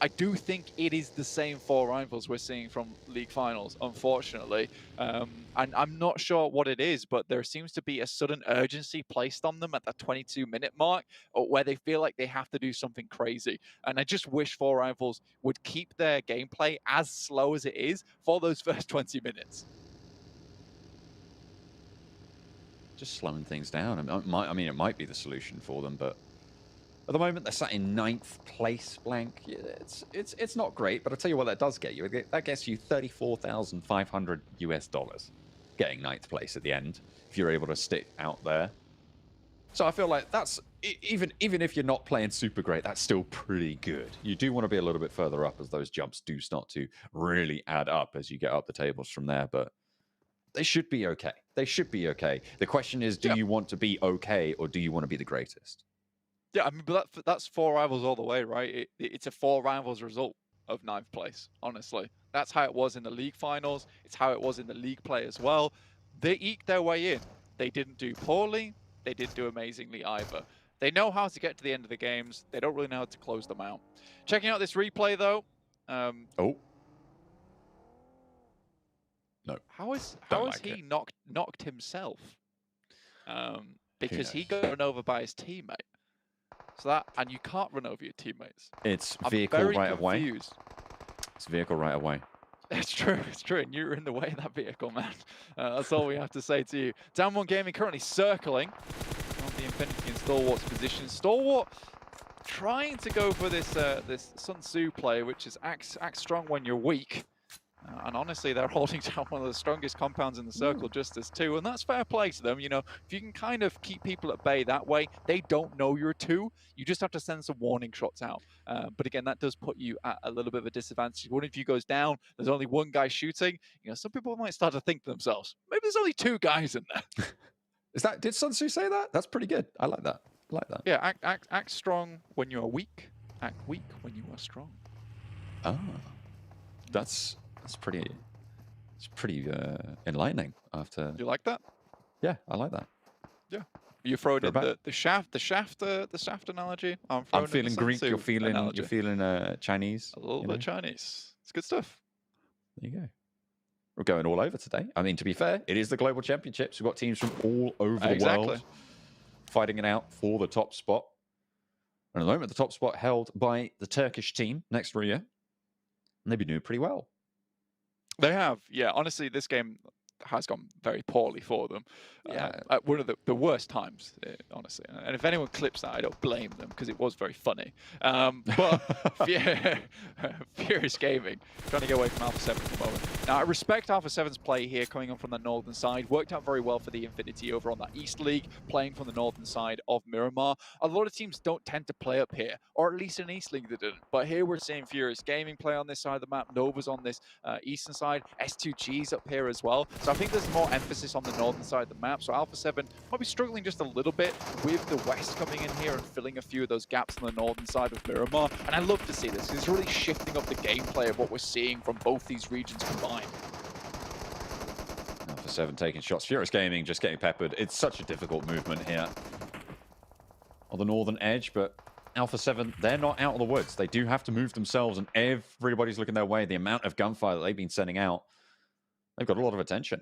Q: I do think it is the same 4 rivals we're seeing from league finals, unfortunately. And I'm not sure what it is, but there seems to be a sudden urgency placed on them at the 22-minute mark where they feel like they have to do something crazy. And I just wish 4 rivals would keep their gameplay as slow as it is for those first 20 minutes.
P: Just slowing things down. I mean, it might be the solution for them, but at the moment, they're sat in 9th place, Blank. It's not great, but I'll tell you what that does get you. That gets you $34,500 US, getting 9th place at the end, if you're able to stick out there. So I feel like that's, even if you're not playing super great, that's still pretty good. You do want to be a little bit further up as those jumps do start to really add up as you get up the tables from there, but they should be okay. They should be okay. The question is, do you want to be okay, or do you want to be the greatest?
Q: Yeah, I mean, but that's 4 rivals all the way, right? It's a 4 rivals result of 9th place, honestly. That's how it was in the league finals. It's how it was in the league play as well. They eked their way in. They didn't do poorly. They didn't do amazingly either. They know how to get to the end of the games. They don't really know how to close them out. Checking out this replay, though.
P: No.
Q: How is
P: like
Q: he
P: it.
Q: knocked himself? Because he got run over by his teammate. So that, and you can't run over your teammates.
P: It's
Q: I'm
P: vehicle
Q: very
P: right away.
Q: confused.
P: It's vehicle right away.
Q: It's true, and you're in the way of that vehicle, man. That's all we have to say to you. Down One Gaming currently circling on the Infinity and Stalwart's position. Stalwart trying to go for this this Sun Tzu play, which is act strong when you're weak. And honestly, they're holding down one of the strongest compounds in the circle, just as two, and that's fair play to them. You know, if you can kind of keep people at bay that way, they don't know you're two. You just have to send some warning shots out. But again, that does put you at a little bit of a disadvantage. One of you goes down, there's only one guy shooting. You know, some people might start to think to themselves, maybe there's only two guys in there.
P: Did Sun Tzu say that? That's pretty good. I like that. I like that.
Q: Yeah, act strong when you are weak. Act weak when you are strong.
P: Ah, that's pretty. It's pretty enlightening. After
Q: you like that?
P: Yeah, I like that.
Q: Yeah. You throw it in the shaft analogy.
P: I'm feeling Greek. You're feeling
Q: analogy.
P: Chinese.
Q: A little bit Chinese. It's good stuff.
P: There you go. We're going all over today. I mean, to be fair, it is the Global Championships. We've got teams from all over the world fighting it out for the top spot. And at the moment, the top spot held by the Turkish team next Ruya. And they've been doing pretty well.
Q: They have, yeah. Honestly, this game has gone very poorly for them. At one of the worst times, honestly. And if anyone clips that, I don't blame them because it was very funny. But Furious Gaming trying to get away from Alpha 7 at the moment. Now, I respect Alpha 7's play here coming on from the northern side. Worked out very well for the Infinity over on that East League, playing from the northern side of Miramar. A lot of teams don't tend to play up here, or at least in East League they didn't. But here we're seeing Furious Gaming play on this side of the map. Nova's on this eastern side. S2G's up here as well. So I think there's more emphasis on the northern side of the map. So Alpha 7 might be struggling just a little bit with the West coming in here and filling a few of those gaps on the northern side of Miramar. And I love to see this. It's really shifting up the gameplay of what we're seeing from both these regions combined.
P: Alpha 7 taking shots. Furious Gaming just getting peppered. It's such a difficult movement here on the northern edge, but Alpha 7, they're not out of the woods. They do have to move themselves, and everybody's looking their way. The amount of gunfire that they've been sending out, they've got a lot of attention.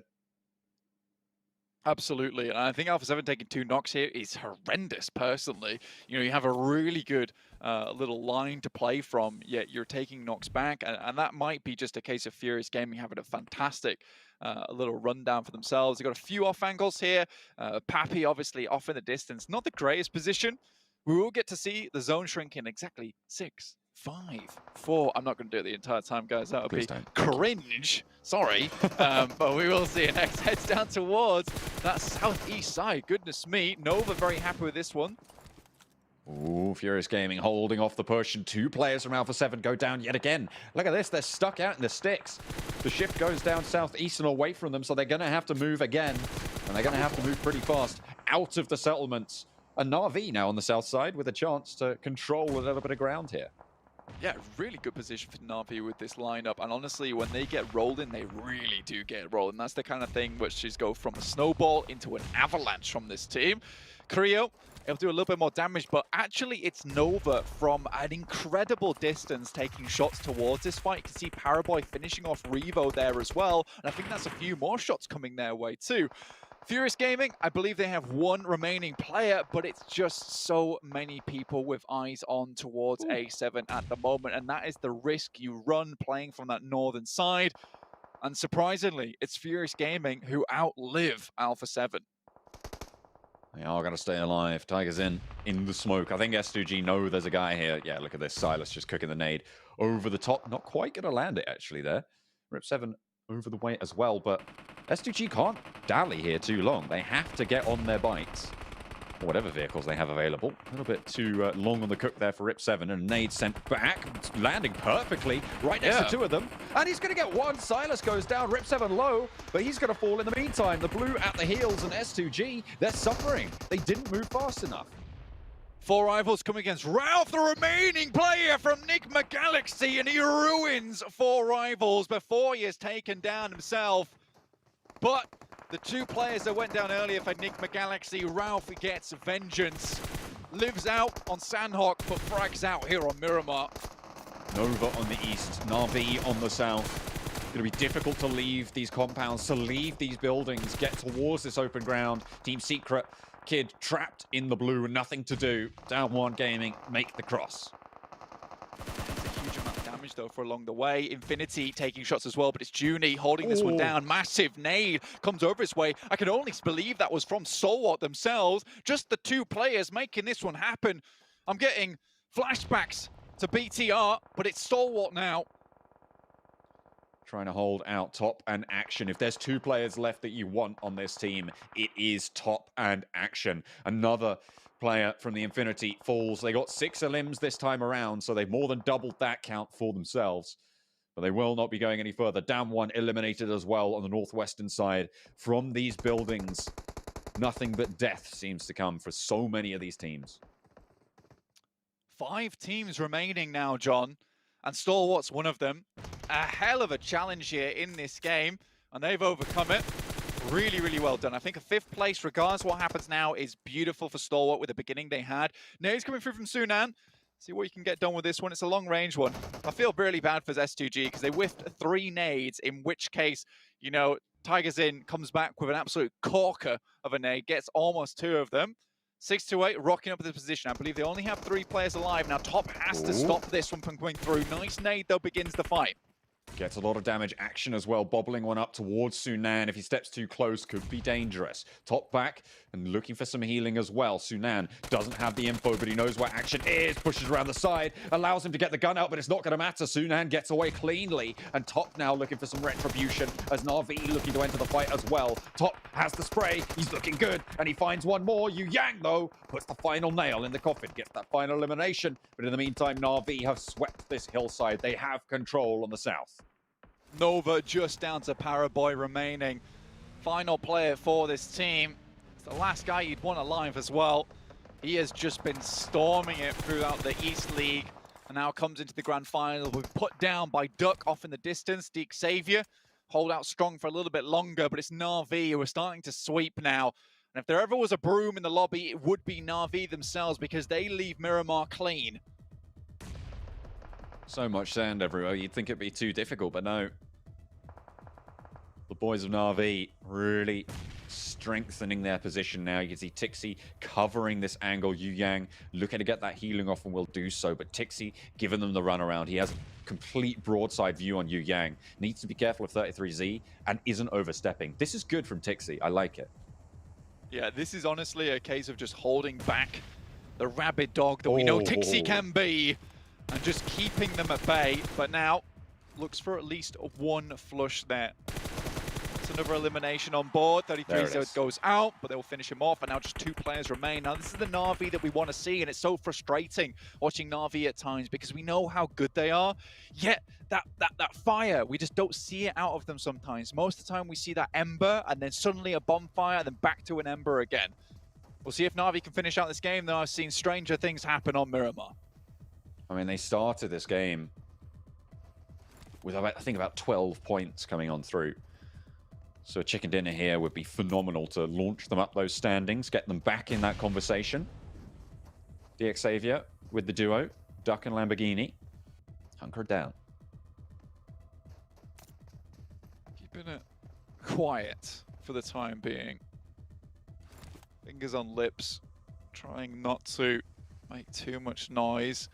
Q: Absolutely, and I think Alpha 7 taking 2 knocks here is horrendous, personally. You know, you have a really good little line to play from, yet you're taking knocks back, and that might be just a case of Furious Gaming having a fantastic little rundown for themselves. They've got a few off angles here. Pappy, obviously, off in the distance. Not the greatest position. We will get to see the zone shrink in exactly 6, 5, 4. I'm not going to do it the entire time, guys. That would be cringe. Sorry. But we will see it next. Heads down towards that southeast side. Goodness me. Nova very happy with this one.
P: Ooh, Furious Gaming holding off the push, and 2 players from Alpha 7 go down yet again. Look at this. They're stuck out in the sticks. The shift goes down southeast and away from them, so they're going to have to move again. And they're going to have to move pretty fast out of the settlements. And Na'Vi now on the south side with a chance to control a little bit of ground here.
Q: Yeah, really good position for Na'Vi with this lineup. And honestly, when they get rolled in, they really do get rolled. And that's the kind of thing which is go from a snowball into an avalanche from this team. Creo, it'll do a little bit more damage, but actually it's Nova from an incredible distance taking shots towards this fight. You can see Paraboy finishing off Revo there as well. And I think that's a few more shots coming their way too. Furious Gaming, I believe they have 1 remaining player, but it's just so many people with eyes on towards A7 at the moment, and that is the risk you run playing from that northern side. And surprisingly, it's Furious Gaming who outlive Alpha 7.
P: They are going to stay alive. Tiger's in the smoke. I think S2G know there's a guy here. Yeah, look at this. Silas just cooking the nade over the top. Not quite going to land it, actually, there. Rip 7 over the way as well, but S2G can't dally here too long. They have to get on their bikes, or whatever vehicles they have available. A little bit too long on the cook there for Rip 7, and nade sent back, landing perfectly right next to 2 of them. And he's going to get 1. Silas goes down, Rip 7 low, but he's going to fall in the meantime. The blue at the heels, and S2G, they're suffering. They didn't move fast enough.
Q: 4 rivals coming against Ralph, the remaining player from Nigma Galaxy, and he ruins 4 rivals before he is taken down himself. But the 2 players that went down earlier for Nigma Galaxy, Ralph gets vengeance, lives out on Sanhok, but frags out here on Miramar.
P: Nova on the east, Na'Vi on the south. Going to be difficult to leave these compounds, to leave these buildings, get towards this open ground. Team Secret, Kid trapped in the blue and nothing to do. Down one gaming, make the cross.
Q: Huge amount of damage though for along the way. Infinity taking shots as well, but it's Junie holding this one down. Massive nade comes over his way. I can only believe that was from Stalwart themselves. Just the two players making this one happen. I'm getting flashbacks to BTR, but it's Stalwart now.
P: Trying to hold out Top and Action. If there's two players left that you want on this team, it is Top and Action. Another player from the Infinity falls. They got 6 elims this time around, so they've more than doubled that count for themselves. But they will not be going any further. Down one eliminated as well on the northwestern side. From these buildings, nothing but death seems to come for so many of these teams.
Q: 5 teams remaining now, John, and Stalwart's one of them. A hell of a challenge here in this game, and they've overcome it. Really, really well done. I think a 5th place, regardless of what happens now, is beautiful for Stalwart with the beginning they had. Nades coming through from Sunan. See what you can get done with this one. It's a long-range one. I feel really bad for S2G because they whiffed 3 nades, in which case, you know, Tigers In comes back with an absolute corker of a nade, gets almost 2 of them. SIXTWOEIGHT rocking up the position. I believe they only have 3 players alive. Now Top has to stop this one from coming through. Nice nade, though, begins the fight.
P: Gets a lot of damage. Action as well, bobbling one up towards Sunan. If he steps too close, could be dangerous. Top back and looking for some healing as well. Sunan doesn't have the info, but he knows where Action is. Pushes around the side, allows him to get the gun out, but it's not going to matter. Sunan gets away cleanly, and Top now looking for some retribution as Na'Vi looking to enter the fight as well. Top has the spray. He's looking good, and he finds one more. Yu Yang, though, puts the final nail in the coffin, gets that final elimination. But in the meantime, Na'Vi have swept this hillside. They have control on the south.
Q: Nova just down to Paraboy remaining. Final player for this team. It's the last guy you'd want alive as well. He has just been storming it throughout the East League and now comes into the grand final. We're put down by Duck off in the distance. Deke Xavier hold out strong for a little bit longer, but it's Na'Vi who are starting to sweep now. And if there ever was a broom in the lobby, it would be Na'Vi themselves because they leave Miramar clean.
P: So much sand everywhere. You'd think it'd be too difficult, but no. The boys of Na'Vi really strengthening their position now. You can see Tixi covering this angle. Yu Yang looking to get that healing off and will do so, but Tixi giving them the run around. He has a complete broadside view on Yu Yang. Needs to be careful of 33Z and isn't overstepping. This is good from Tixi. I like it.
Q: Yeah, this is honestly a case of just holding back the rabid dog that we know Tixi can be and just keeping them at bay. But now looks for at least 1 flush there. It's another elimination on board. 33 so it goes out, but they'll finish him off. And now just 2 players remain. Now this is the Na'Vi that we want to see, and it's so frustrating watching Na'Vi at times because we know how good they are. Yet that fire, we just don't see it out of them sometimes. Most of the time we see that ember and then suddenly a bonfire and then back to an ember again. We'll see if Na'Vi can finish out this game, though I've seen stranger things happen on Miramar.
P: I mean, they started this game with, I think, about 12 points coming on through. So a chicken dinner here would be phenomenal to launch them up those standings, get them back in that conversation. DX Xavier with the duo, Duck and Lamborghini, hunkered down.
Q: Keeping it quiet for the time being. Fingers on lips, trying not to make too much noise.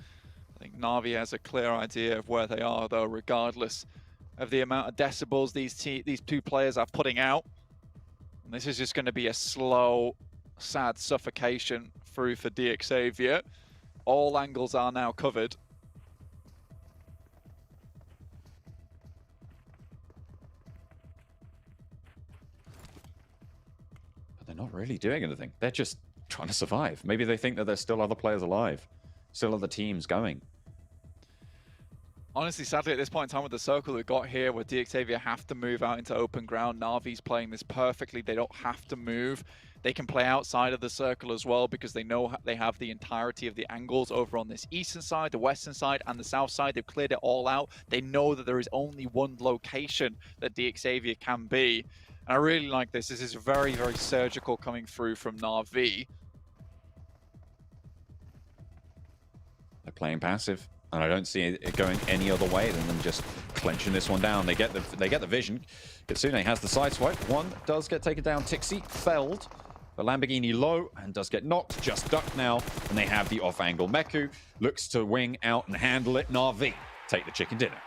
Q: I think Na'Vi has a clear idea of where they are, though, regardless of the amount of decibels these 2 players are putting out. And this is just going to be a slow, sad suffocation through for DX Xavier. All angles are now covered.
P: But they're not really doing anything. They're just trying to survive. Maybe they think that there's still other players alive. Still other teams going.
Q: Honestly, sadly, at this point in time with the circle we've got here, where DX Xavier have to move out into open ground, Na'Vi's playing this perfectly. They don't have to move. They can play outside of the circle as well because they know they have the entirety of the angles over on this eastern side, the western side, and the south side. They've cleared it all out. They know that there is only one location that DX Xavier can be. And I really like this. This is very, very surgical coming through from Na'Vi.
P: They're playing passive, and I don't see it going any other way than them just clinching this one down. They get the vision. Kitsune has the side swipe. One does get taken down. Tixi felled. The Lamborghini low and does get knocked. Just ducked now. And they have the off-angle Meku. Looks to wing out and handle it. Na'Vi take the chicken dinner.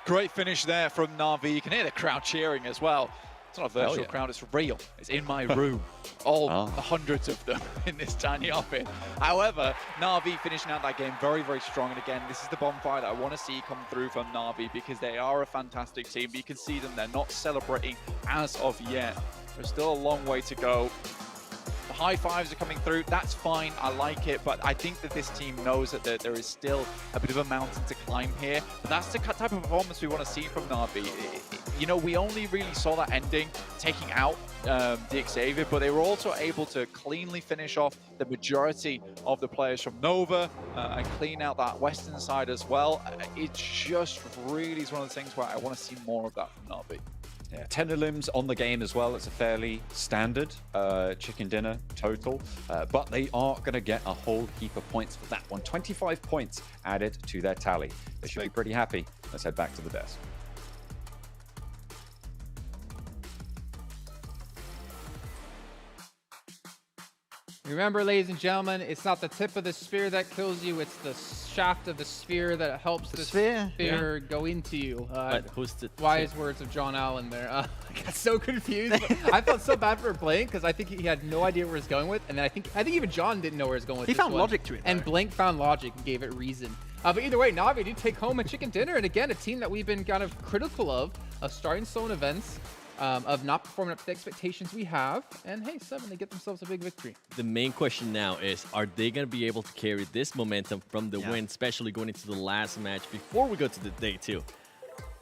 Q: Great finish there from Na'Vi. You can hear the crowd cheering as well. It's not a virtual crowd, it's real. It's in my room. All the hundreds of them in this tiny office. However, Na'Vi finishing out that game very, very strong. And again, this is the bonfire that I want to see come through from Na'Vi because they are a fantastic team. But you can see them, they're not celebrating as of yet. There's still a long way to go. The high fives are coming through. That's fine. I like it. But I think that this team knows that there is still a bit of a mountain to climb here. But that's the type of performance we want to see from Na'Vi. You know, we only really saw that ending taking out the Xavier, but they were also able to cleanly finish off the majority of the players from Nova and clean out that western side as well. It just really is one of the things where I want to see more of that from Na'Vi.
P: Yeah, 10 elims on the game as well. It's a fairly standard chicken dinner total, but they are going to get a whole heap of points for that one. 25 points added to their tally. They should be pretty happy. Let's head back to the desk.
H: Remember, ladies and gentlemen, it's not the tip of the spear that kills you, it's the shaft of the spear that helps the spear go into you. Wise words of John Allen there. I got so confused. I felt so bad for Blank because I think he had no idea where he's going with, and then I think even John didn't know where he's going with
J: He
H: this
J: found
H: one.
J: logic to it,
H: And Blank found logic and gave it reason. But either way, Na'Vi did take home a chicken dinner, and again, a team that we've been kind of critical of starting stolen events. Of not performing up to the expectations we have. And hey, 7, they get themselves a big victory.
I: The main question now is, are they going to be able to carry this momentum from the win, especially going into the last match before we go to the day 2?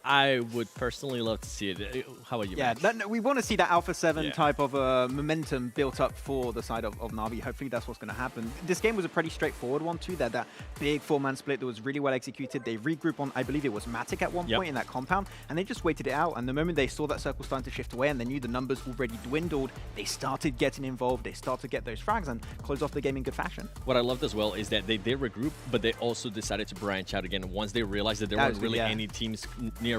I: I would personally love to see it. How about you, Max?
J: We want to see that Alpha 7 type of momentum built up for the side of Na'Vi. Hopefully that's what's going to happen. This game was a pretty straightforward one too. That big 4-man split that was really well executed. They regroup on, I believe it was Matic at one point in that compound, and they just waited it out. And the moment they saw that circle starting to shift away and they knew the numbers already dwindled, they started getting involved. They started to get those frags and close off the game in good fashion.
I: What I loved as well is that they did regroup, but they also decided to branch out again. Once they realized that there weren't really any teams nearby,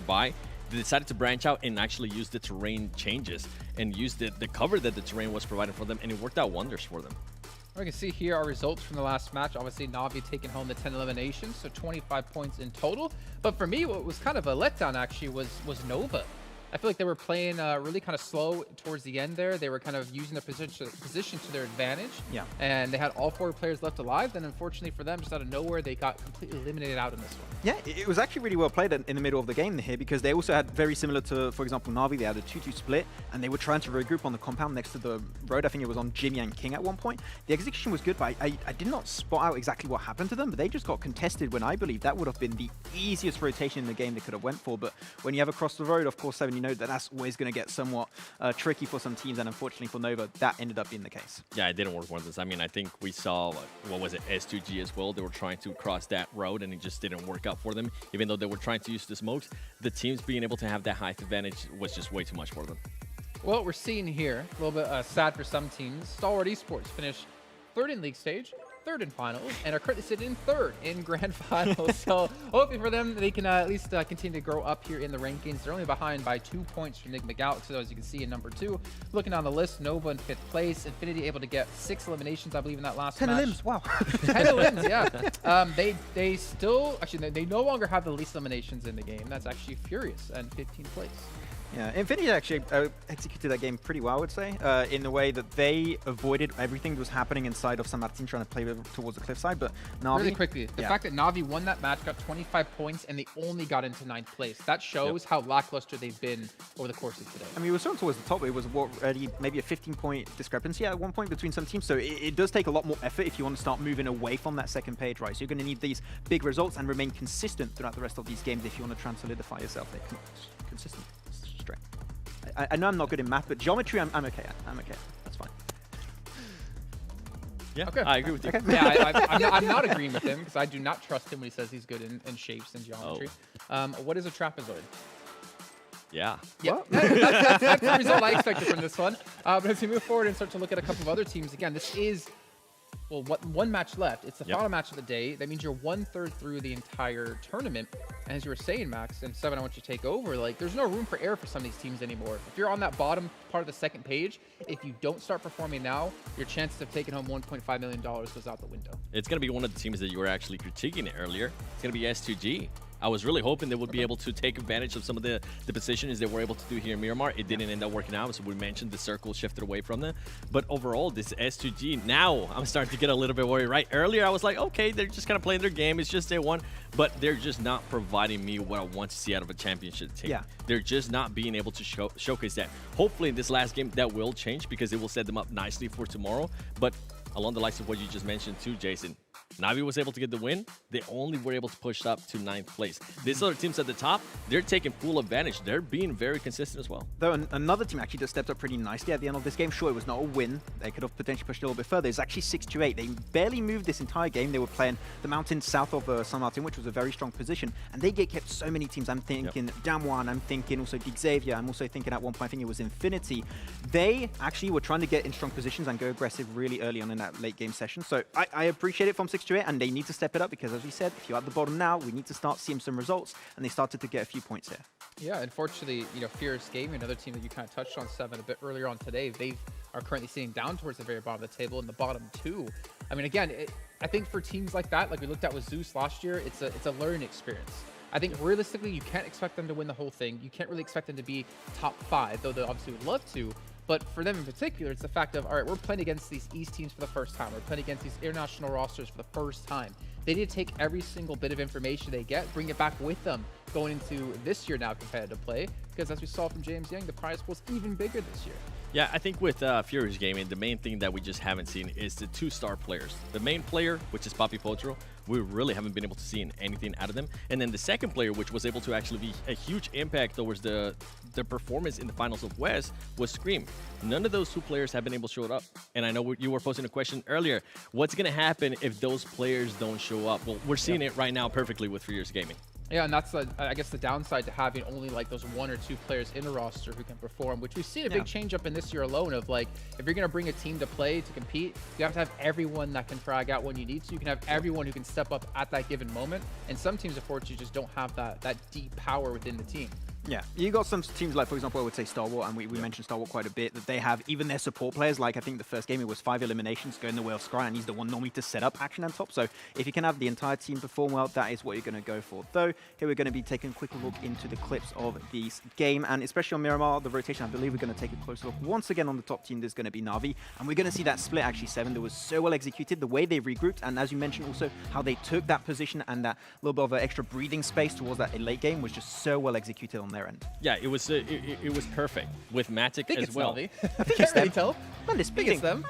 I: they decided to branch out and actually use the terrain changes and use the cover that the terrain was providing for them, and it worked out wonders for them.
H: We can see here our results from the last match. Obviously, Na'Vi taking home the 10 eliminations, so 25 points in total. But for me, what was kind of a letdown actually was Nova. I feel like they were playing really kind of slow towards the end there. They were kind of using their position to their advantage.
J: Yeah.
H: And they had all 4 players left alive. Then unfortunately for them, just out of nowhere, they got completely eliminated out in this one.
J: Yeah, it was actually really well played in the middle of the game here because they also had very similar to, for example, Na'Vi. They had a 2-2 split and they were trying to regroup on the compound next to the road. I think it was on Jimmy and King at one point. The execution was good, but I did not spot out exactly what happened to them, but they just got contested when I believe that would have been the easiest rotation in the game they could have went for. But when you have across the road, of course, 7, you know that's always going to get somewhat tricky for some teams, and unfortunately for Nova, that ended up being the case.
I: Yeah, it didn't work once. I mean, I think we saw, what was it, S2G as well. They were trying to cross that road, and it just didn't work out for them. Even though they were trying to use the smokes, the teams being able to have that height advantage was just way too much for them.
H: Well, we're seeing here, a little bit sad for some teams. Stalwart Esports finished 3rd in league stage, 3rd in finals, and are currently sitting in 3rd in grand finals. So hopefully for them, they can at least continue to grow up here in the rankings. They're only behind by 2 points from Nigma Galaxy, as you can see in number 2. Looking on the list, Nova in 5th place. Infinity able to get 6 eliminations, I believe, in that last
J: 10
H: match.
J: limbs, wow.
H: 10 limbs, yeah. They still, actually, they no longer have the least eliminations in the game. That's actually Furious at 15th place.
J: Yeah, Infinity actually executed that game pretty well, I would say, in the way that they avoided everything that was happening inside of San Martin trying to play towards the cliffside, but Na'Vi...
H: Really quickly, the fact that Na'Vi won that match, got 25 points, and they only got into 9th place. That shows how lackluster they've been over the course of today.
J: I mean, it was sort of towards the top. It was already maybe a 15-point discrepancy at one point between some teams, so it does take a lot more effort if you want to start moving away from that second page, right? So you're going to need these big results and remain consistent throughout the rest of these games if you want to try and solidify yourself. Consistent. I know I'm not good in math, but geometry, I'm okay at. I'm okay at. That's fine.
I: Yeah,
H: okay.
I: I agree with you.
H: Okay. Yeah, I'm not agreeing with him because I do not trust him when he says he's good in shapes and geometry. What is a trapezoid?
I: Yeah.
H: That's the result I expected from this one. But as we move forward and start to look at a couple of other teams, again, this is well, one match left. It's the final match of the day. That means you're 1/3 through the entire tournament. And as you were saying, Max, and Seven, I want you to take over. Like, there's no room for error for some of these teams anymore. If you're on that bottom part of the second page, if you don't start performing now, your chances of taking home $1.5 million goes out the window.
I: It's going to be one of the teams that you were actually critiquing earlier. It's going to be S2G. I was really hoping they would be able to take advantage of some of the positions they were able to do here in Miramar. It didn't end up working out, so we mentioned the circle shifted away from them. But overall, this S2G, now I'm starting to get a little bit worried, right? Earlier, I was like, okay, they're just kind of playing their game. It's just day one. But they're just not providing me what I want to see out of a championship team.
J: Yeah.
I: They're just not being able to showcase that. Hopefully, in this last game, that will change because it will set them up nicely for tomorrow. But along the likes of what you just mentioned too, Jason, Navi was able to get the win. They only were able to push up to 9th place. These other teams at the top, they're taking full advantage. They're being very consistent as well.
J: Though another team actually just stepped up pretty nicely at the end of this game. Sure, it was not a win. They could have potentially pushed a little bit further. It's actually 6-8. They barely moved this entire game. They were playing the mountains south of San Martin, which was a very strong position. And they get kept so many teams. I'm thinking Damwon. I'm thinking also Xavier. I'm also thinking at one point, I think it was Infinity. They actually were trying to get in strong positions and go aggressive really early on in that late game session. So I appreciate it from 6-8, and they need to step it up because, as we said, if you're at the bottom now, we need to start seeing some results, and they started to get a few points here.
H: Yeah, unfortunately, you know, Fierce Gaming, another team that you kind of touched on, Seven, a bit earlier on today, they are currently sitting down towards the very bottom of the table in the bottom 2. I mean, again, I think for teams like that, like we looked at with Zeus last year, it's a learning experience. I think realistically, you can't expect them to win the whole thing. You can't really expect them to be top 5, though they obviously would love to. But for them in particular, it's the fact of, all right, we're playing against these East teams for the first time. We're playing against these international rosters for the first time. They need to take every single bit of information they get, bring it back with them going into this year now competitive play. Because as we saw from James Young, the prize pool is even bigger this year.
I: Yeah, I think with Furious Gaming, the main thing that we just haven't seen is the 2-star players. The main player, which is Papi Potro, we really haven't been able to see anything out of them. And then the second player, which was able to actually be a huge impact towards the performance in the finals of West, was Scream. None of those 2 players have been able to show up. And I know you were posing a question earlier. What's going to happen if those players don't show up? Well, we're seeing it right now perfectly with Furious Gaming.
H: Yeah, and that's, I guess, the downside to having only like those 1 or 2 players in a roster who can perform, which we've seen a big change up in this year alone of like, if you're going to bring a team to play, to compete, you have to have everyone that can frag out when you need to. You can have everyone who can step up at that given moment. And some teams, unfortunately, just don't have that deep power within the team.
J: Yeah, you got some teams like, for example, I would say Stalwart, and we mentioned Stalwart quite a bit, that they have even their support players, like I think the first game it was 5 eliminations going the way of Scry, and he's the one normally to set up action on top. So if you can have the entire team perform well, that is what you're going to go for. Though, here we're going to be taking a quick look into the clips of this game, and especially on Miramar, the rotation, I believe we're going to take a closer look. Once again on the top team, there's going to be Na'Vi, and we're going to see that split actually, Seven, that was so well executed, the way they regrouped, and as you mentioned also, how they took that position and that little bit of an extra breathing space towards that late game was just so well executed on their end.
I: Yeah, it was perfect with Matic as well.
H: I think it's them. Tell.
J: I think
H: it's them.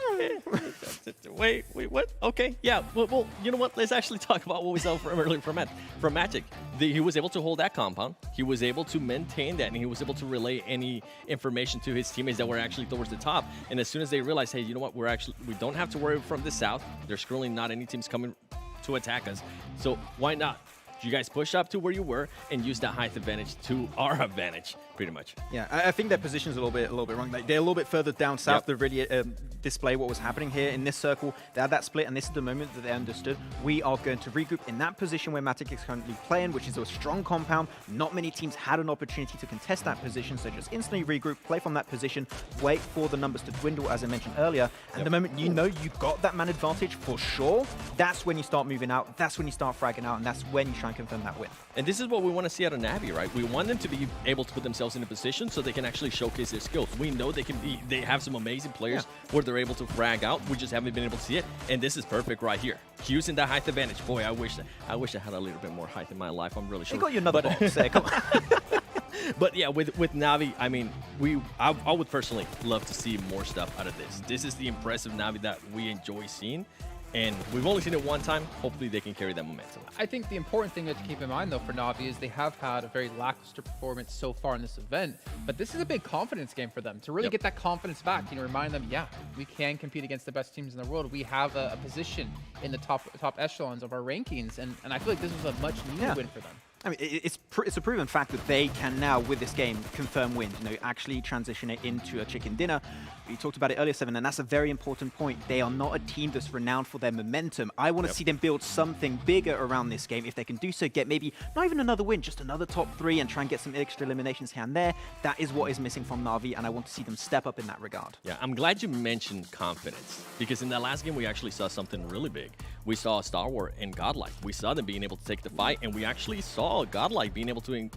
I: Wait, what? Okay, yeah. Well, you know what? Let's actually talk about what we saw from earlier from Matic. He was able to hold that compound. He was able to maintain that, and he was able to relay any information to his teammates that were actually towards the top. And as soon as they realized, hey, you know what? We don't have to worry from the south. There's currently not any teams coming to attack us. So why not? You guys push up to where you were and use that height advantage to our advantage, pretty much.
J: Yeah, I think their position's a little bit wrong. Like, they're a little bit further down south to really display what was happening here in this circle. They had that split, and this is the moment that they understood. We are going to regroup in that position where Matic is currently playing, which is a strong compound. Not many teams had an opportunity to contest that position, so just instantly regroup, play from that position, wait for the numbers to dwindle, as I mentioned earlier. And the moment you know you got that man advantage for sure, that's when you start moving out, that's when you start fragging out, and that's when you try and confirm that win.
I: And this is what we want to see out of Navi, right? We want them to be able to put themselves in a position so they can actually showcase their skills. We know they have some amazing players where they're able to frag out. We just haven't been able to see it, and this is perfect right here. Using that height advantage. Boy, I wish I had a little bit more height in my life. I'm really sure.
J: You got you another box. Come on.
I: But yeah, with Navi, I mean, I would personally love to see more stuff out of this. This is the impressive Navi that we enjoy seeing. And we've only seen it one time. Hopefully they can carry that momentum.
H: I think the important thing to keep in mind, though, for Navi is they have had a very lackluster performance so far in this event. But this is a big confidence game for them to really get that confidence back. You know, remind them, yeah, we can compete against the best teams in the world. We have a position in the top echelons of our rankings. And I feel like this was a much needed win for them.
J: I mean, it's a proven fact that they can now, with this game, confirm wins. You know, actually transition it into a chicken dinner. You talked about it earlier, Seven, and that's a very important point. They are not a team that's renowned for their momentum. I want to see them build something bigger around this game. If they can do so, get maybe not even another win, just another top 3 and try and get some extra eliminations here and there. That is what is missing from Na'Vi, and I want to see them step up in that regard.
I: Yeah, I'm glad you mentioned confidence, because in that last game, we actually saw something really big. We saw Stalwart and Godlike. We saw them being able to take the fight, and we actually saw Godlike being able to kind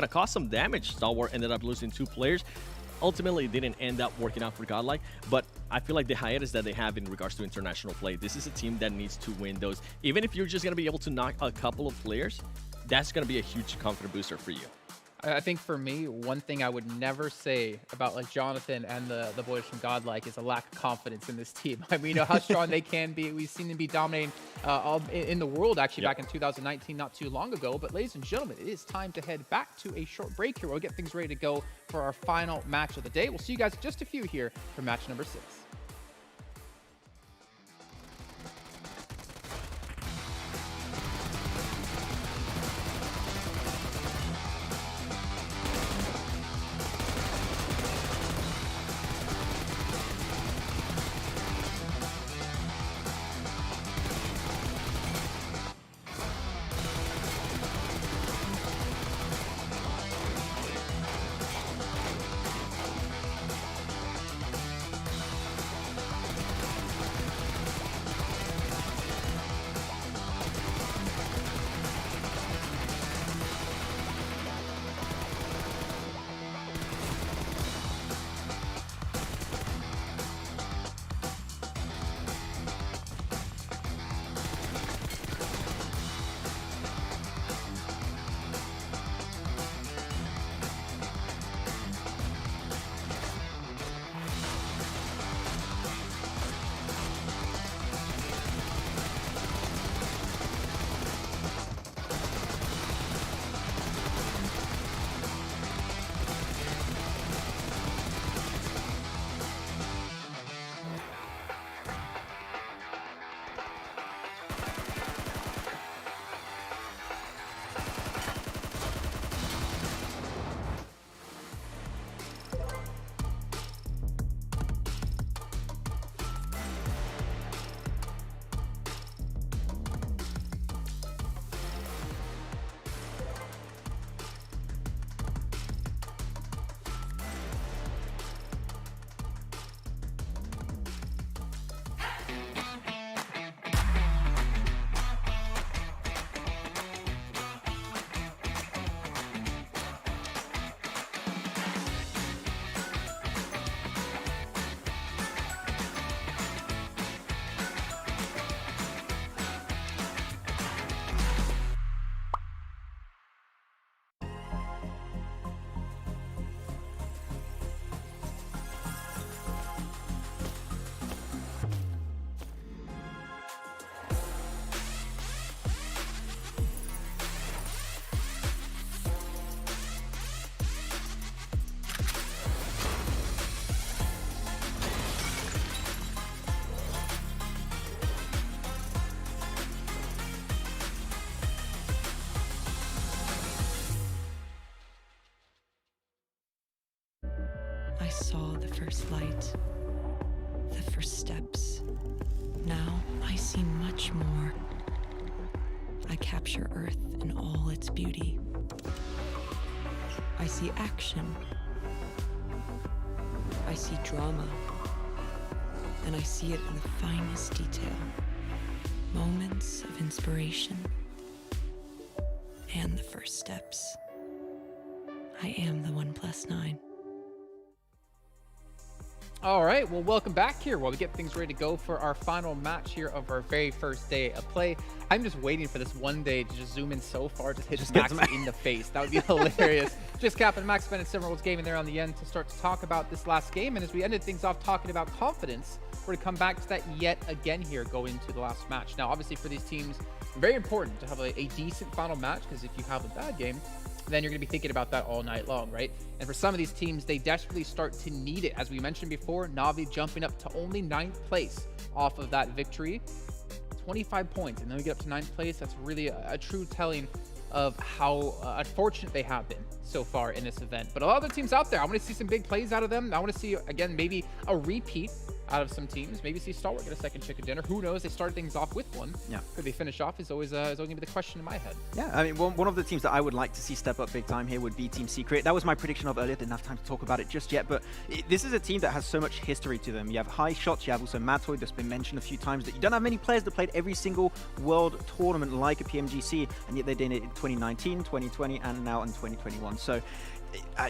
I: of cause some damage. Stalwart ended up losing 2 players. Ultimately, it didn't end up working out for Godlike, but I feel like the hiatus that they have in regards to international play, this is a team that needs to win those. Even if you're just going to be able to knock a couple of players, that's going to be a huge confidence booster for you.
H: I think for me, one thing I would never say about like Jonathan and the boys from Godlike is a lack of confidence in this team. I mean, we know how strong they can be. We've seen them be dominating in the world actually back in 2019, not too long ago. But ladies and gentlemen, it is time to head back to a short break here. We'll get things ready to go for our final match of the day. We'll see you guys in just a few here for match number 6.
D: I saw the first light, the first steps. Now I see much more. I capture Earth in all its beauty. I see action. I see drama. And I see it in the finest detail. Moments of inspiration and the first steps. I am the 1+9.
H: All right, well, welcome back here while we get things ready to go for our final match here of our very first day of play. I'm just waiting for this one day to just zoom in so far, just hit Max in the face. That would be hilarious. Just Cap and Max spending several gaming there on the end to start to talk about this last game. And as we ended things off talking about confidence, we're to come back to that yet again here going into the last match. Now, obviously for these teams, very important to have a decent final match, because if you have a bad game, then you're going to be thinking about that all night long, right? And for some of these teams, they desperately start to need it. As we mentioned before, Na'Vi jumping up to only 9th place off of that victory. 25 points, and then we get up to 9th place. That's really a true telling of how unfortunate they have been so far in this event. But a lot of the teams out there, I want to see some big plays out of them. I want to see, again, maybe a repeat out of some teams. Maybe see Stalwart get a second chicken dinner. Who knows? They started things off with one.
J: Yeah.
H: Could they finish off is always going to be the question in my head.
J: Yeah, I mean, one of the teams that I would like to see step up big time here would be Team Secret. That was my prediction of earlier. Didn't have time to talk about it just yet, but this is a team that has so much history to them. You have High Shots, you have also Matoid that's been mentioned a few times, that you don't have many players that played every single world tournament like a PMGC, and yet they did it in 2019, 2020, and now in 2021. So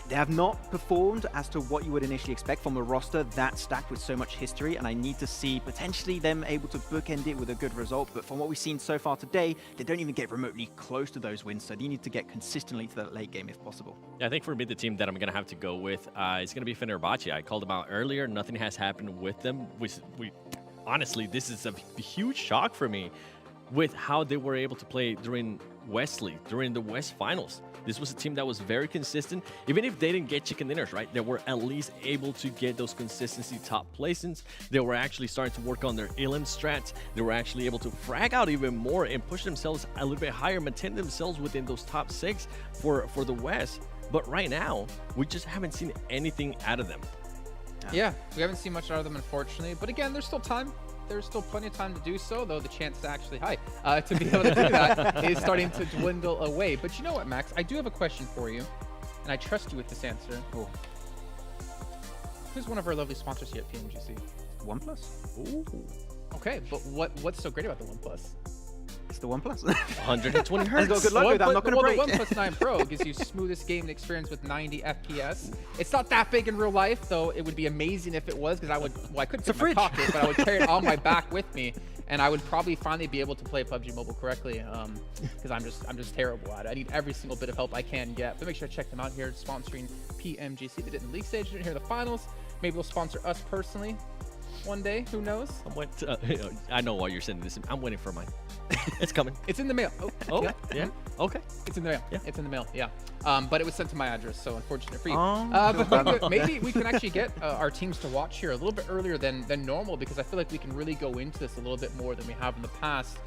J: they have not performed as to what you would initially expect from a roster that stacked with so much history, and I need to see potentially them able to bookend it with a good result. But from what we've seen so far today, they don't even get remotely close to those wins, so they need to get consistently to that late game if possible.
I: Yeah, I think for me, the team that I'm going to have to go with is going to be Fenerbahçe. I called them out earlier. Nothing has happened with them, which honestly, this is a huge shock for me with how they were able to play during Wesley, during the West Finals. This was a team that was very consistent. Even if they didn't get chicken dinners, right? They were at least able to get those consistency top placements. They were actually starting to work on their elim strats. They were actually able to frag out even more and push themselves a little bit higher, maintain themselves within those top 6 for the West. But right now, we just haven't seen anything out of them.
H: Yeah, we haven't seen much out of them, unfortunately. But again, there's still time. There's still plenty of time to do so, though the chance to actually, to be able to do that is starting to dwindle away. But you know what, Max? I do have a question for you, and I trust you with this answer.
J: Oh.
H: Who's one of our lovely sponsors here at PMGC?
J: OnePlus.
H: Ooh. Okay, but what's so great about the OnePlus?
J: It's the OnePlus.
I: 120 hertz.
J: Let's go, good luck with that. I'm not going to break.
H: The OnePlus 9 Pro gives you smoothest gaming experience with 90 FPS. It's not that big in real life, though. It would be amazing if it was, because I could fit it in my pocket, but I would carry it on my back with me, and I would probably finally be able to play PUBG Mobile correctly, because I'm just terrible at it. I need every single bit of help I can get. But make sure to check them out here, sponsoring PMGC. They did in the league stage, didn't hear the finals. Maybe they'll sponsor us personally one day. Who knows?
I: I know why you're sending this. I'm waiting for mine. It's coming.
H: It's in the mail.
I: Oh, yeah. Okay.
H: It's in the mail.
I: Yeah.
H: It's in the mail. Yeah. But it was sent to my address, so unfortunate for you.
J: Oh,
H: but maybe we can actually get our teams to watch here a little bit earlier than normal, because I feel like we can really go into this a little bit more than we have in the past.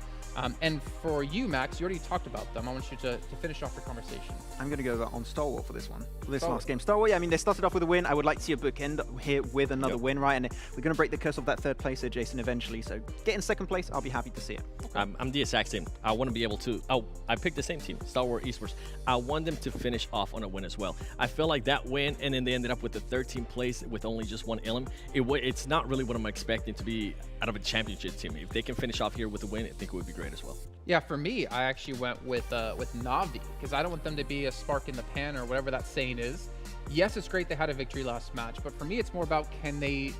H: And for you, Max, you already talked about them. I want you to finish off your conversation.
J: I'm going to go on Stalwart for this one. For this last game. Stalwart, yeah, I mean, they started off with a win. I would like to see a bookend here with another win, right? And we're going to break the curse of that third placer, Jason, eventually. So get in second place. I'll be happy to see it.
I: Okay. I'm the exact same. I want to be able to... Oh, I picked the same team, Stalwart Esports. I want them to finish off on a win as well. I feel like that win, and then they ended up with the 13th place with only just one elim. It's not really what I'm expecting to be out of a championship team. If they can finish off here with a win, I think it would be great as well.
H: Yeah, for me, I actually went with Navi, because I don't want them to be a spark in the pan or whatever that saying is. Yes, it's great they had a victory last match, but for me, it's more about, can they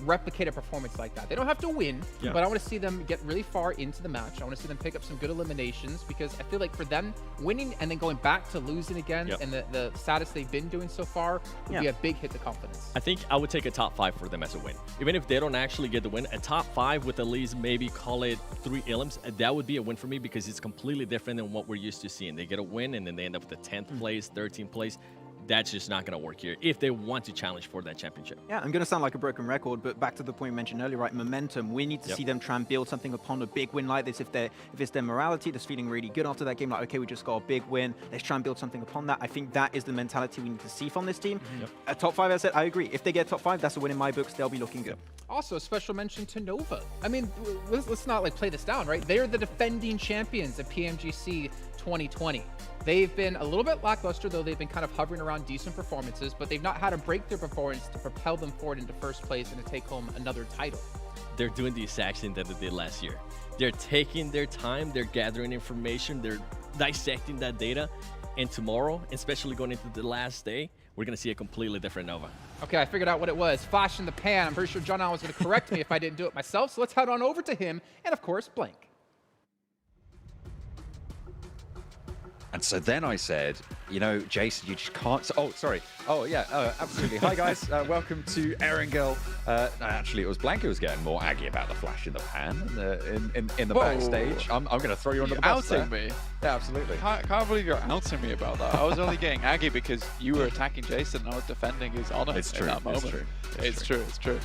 H: replicate a performance like that? They don't have to win, but I want to see them get really far into the match. I want to see them pick up some good eliminations, because I feel like for them, winning and then going back to losing again and the status they've been doing so far would be a big hit to confidence.
I: I think I would take a top 5 for them as a win. Even if they don't actually get the win, a top 5 with at least maybe call it 3 elims, that would be a win for me, because it's completely different than what we're used to seeing. They get a win and then they end up with a 10th place, 13th place. That's just not going to work here if they want to challenge for that championship.
J: Yeah, I'm going to sound like a broken record, but back to the point you mentioned earlier, right? Momentum. We need to see them try and build something upon a big win like this. If it's their morality that's feeling really good after that game, like, okay, we just got a big win, let's try and build something upon that. I think that is the mentality we need to see from this team. A top 5, as I said, I agree. If they get top 5, that's a win in my books. They'll be looking good.
H: Also, a special mention to Nova. I mean, let's not play this down, right? They're the defending champions of PMGC 2020. They've been a little bit lackluster, though they've been kind of hovering around decent performances, but they've not had a breakthrough performance to propel them forward into first place and to take home another title.
I: They're doing the exact same that they did last year. They're taking their time, they're gathering information, they're dissecting that data, and tomorrow, especially going into the last day, we're going to see a completely different Nova.
H: Okay, I figured out what it was. Flash in the pan. I'm pretty sure John Allen was going to correct me if I didn't do it myself, so let's head on over to him, and of course, Blank.
P: And so then I said, you know, Jason, you just can't... Oh, sorry. Oh, yeah, absolutely. Hi, guys. Welcome to Erangel. No, actually, it was Blank who was getting more aggy about the flash in the pan in the backstage. I'm going to throw you under the bus
Q: outing me?
P: Yeah, absolutely.
Q: Can't believe you're outing me about that. I was only getting aggy because you were attacking Jason and I was defending his honor in that moment. It's true. It's true.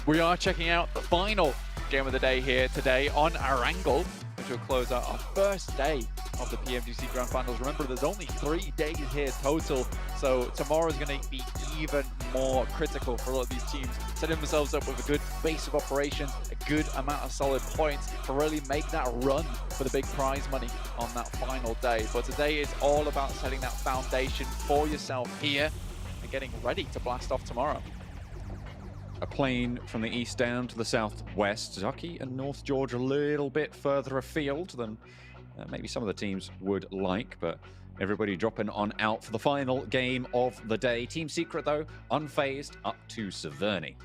Q: We are checking out the final game of the day here today on Erangel, which will close out our first day of the PMGC Grand Finals. Remember, there's only 3 days here total, so tomorrow is going to be even more critical for a lot of these teams, setting themselves up with a good base of operations, a good amount of solid points to really make that run for the big prize money on that final day. But today is all about setting that foundation for yourself here and getting ready to blast off tomorrow.
P: A plane from the east down to the southwest. Zucky and North Georgia a little bit further afield than maybe some of the teams would like, but everybody dropping on out for the final game of the day. Team Secret, though, unfazed up to Severny.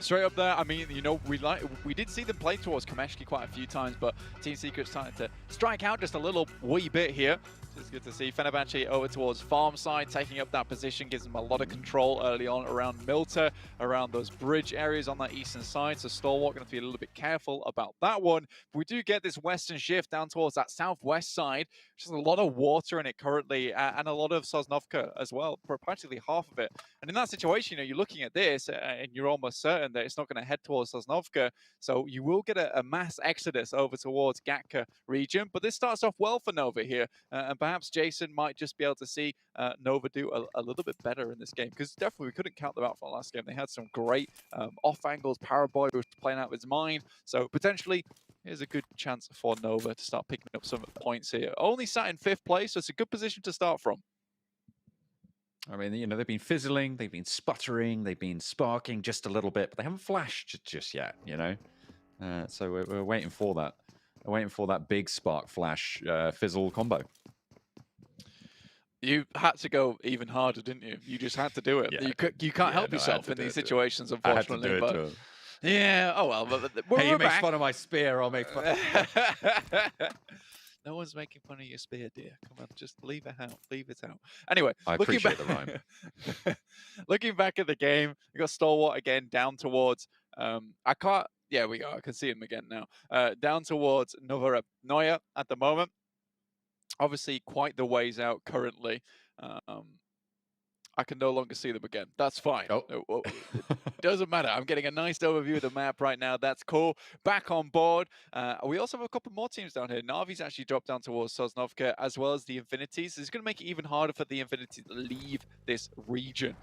Q: Straight up there, I mean, you know, we did see them play towards Kameshki quite a few times, but Team Secret's starting to strike out just a little wee bit here. It's good to see Fenerbahçe over towards farm side, taking up that position, gives them a lot of control early on around Milta, around those bridge areas on that eastern side. So Stalwart going to be a little bit careful about that one. But we do get this western shift down towards that southwest side, which has a lot of water in it currently, and a lot of Sosnovka as well, for practically half of it. And in that situation, you know, you're looking at this, and you're almost certain that it's not going to head towards Sosnovka. So you will get a mass exodus over towards Gatka region. But this starts off well for Nova here, and perhaps Jason might just be able to see Nova do a little bit better in this game, because definitely we couldn't count them out for the last game. They had some great off angles. Paraboy was playing out of his mind, so potentially here's a good chance for Nova to start picking up some points here. Only sat in 5th place, so it's a good position to start from.
P: I mean, you know, they've been fizzling, they've been sputtering, they've been sparking just a little bit, but they haven't flashed just yet, you know? So we're waiting for that. We're waiting for that big spark flash fizzle combo.
Q: You had to go even harder, didn't you? You just had to do it.
P: Yeah.
Q: You can't help yourself in these situations, unfortunately.
P: I had to do it.
Q: Yeah, oh well. But
P: hey, you make fun of my spear, I'll make fun.
Q: No one's making fun of your spear, dear. Come on, just leave it out. Leave it out. Anyway,
P: I appreciate the rhyme.
Q: Looking back at the game, we got Stalwart again down towards. I can't. Yeah, we are. I can see him again now. Down towards Noya at the moment. Obviously, quite the ways out currently. I can no longer see them again. That's fine.
P: Oh.
Q: It doesn't matter. I'm getting a nice overview of the map right now. That's cool. Back on board. We also have a couple more teams down here. Navi's actually dropped down towards Sosnovka, as well as the Infinities. It's going to make it even harder for the Infinity to leave this region.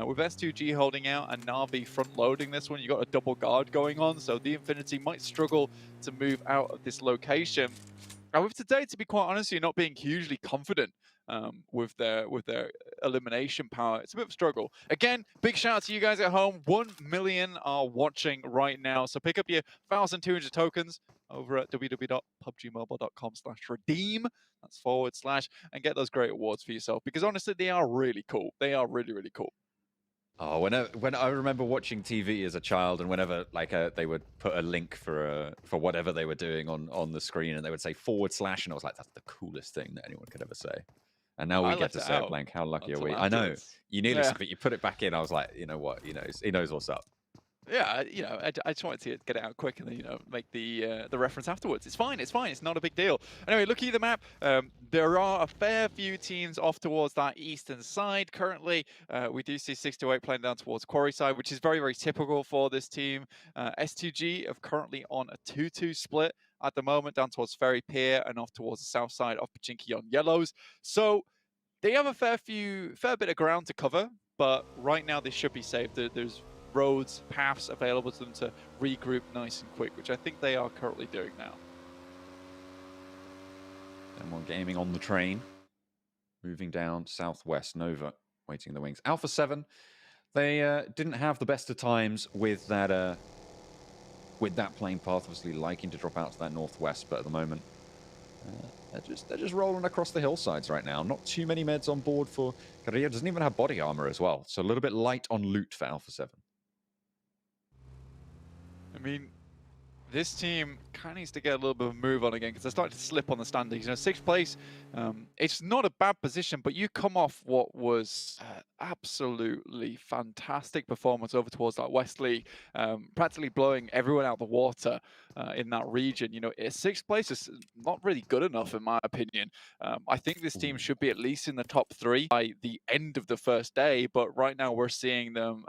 Q: With S2G holding out and Navi front-loading this one, you've got a double guard going on, so the Infinity might struggle to move out of this location. And with today, to be quite honest, you're not being hugely confident with their elimination power. It's a bit of a struggle. Again, big shout out to you guys at home. 1 million are watching right now. So pick up your 1,200 tokens over at www.pubgmobile.com/redeem. That's / and get those great awards for yourself, because honestly, they are really cool. They are really, really cool.
P: Oh, when I remember watching TV as a child, and whenever they would put a link for whatever they were doing on the screen, and they would say / and I was like, that's the coolest thing that anyone could ever say. And now we get to say it, Blank. How lucky are we? I know you nearly said it. You put it back in. I was like, you know what? He knows what's up.
Q: Yeah, I just wanted to get it out quick and then, make the reference afterwards. It's fine. It's fine. It's not a big deal. Anyway, looking at the map, there are a fair few teams off towards that eastern side. Currently, we do see 628 playing down towards Quarry side, which is very, very typical for this team. S2G are currently on a 2-2 split at the moment, down towards Ferry Pier and off towards the south side of Pachinki on yellows. So they have a fair bit of ground to cover, but right now they should be safe. There's roads, paths available to them to regroup nice and quick, which I think they are currently doing now.
P: And more gaming on the train. Moving down southwest, Nova waiting in the wings. Alpha 7, they didn't have the best of times with that plane path, obviously liking to drop out to that northwest, but at the moment they're just rolling across the hillsides right now. Not too many meds on board for Carrillo. Doesn't even have body armor as well, so a little bit light on loot for Alpha 7.
Q: I mean, this team kind of needs to get a little bit of a move on again, because they're starting to slip on the standings. 6th place, it's not a bad position, but you come off what was absolutely fantastic performance over towards that West League, practically blowing everyone out the water in that region. 6th place is not really good enough, in my opinion. I think this team should be at least in the top 3 by the end of the first day, but right now we're seeing them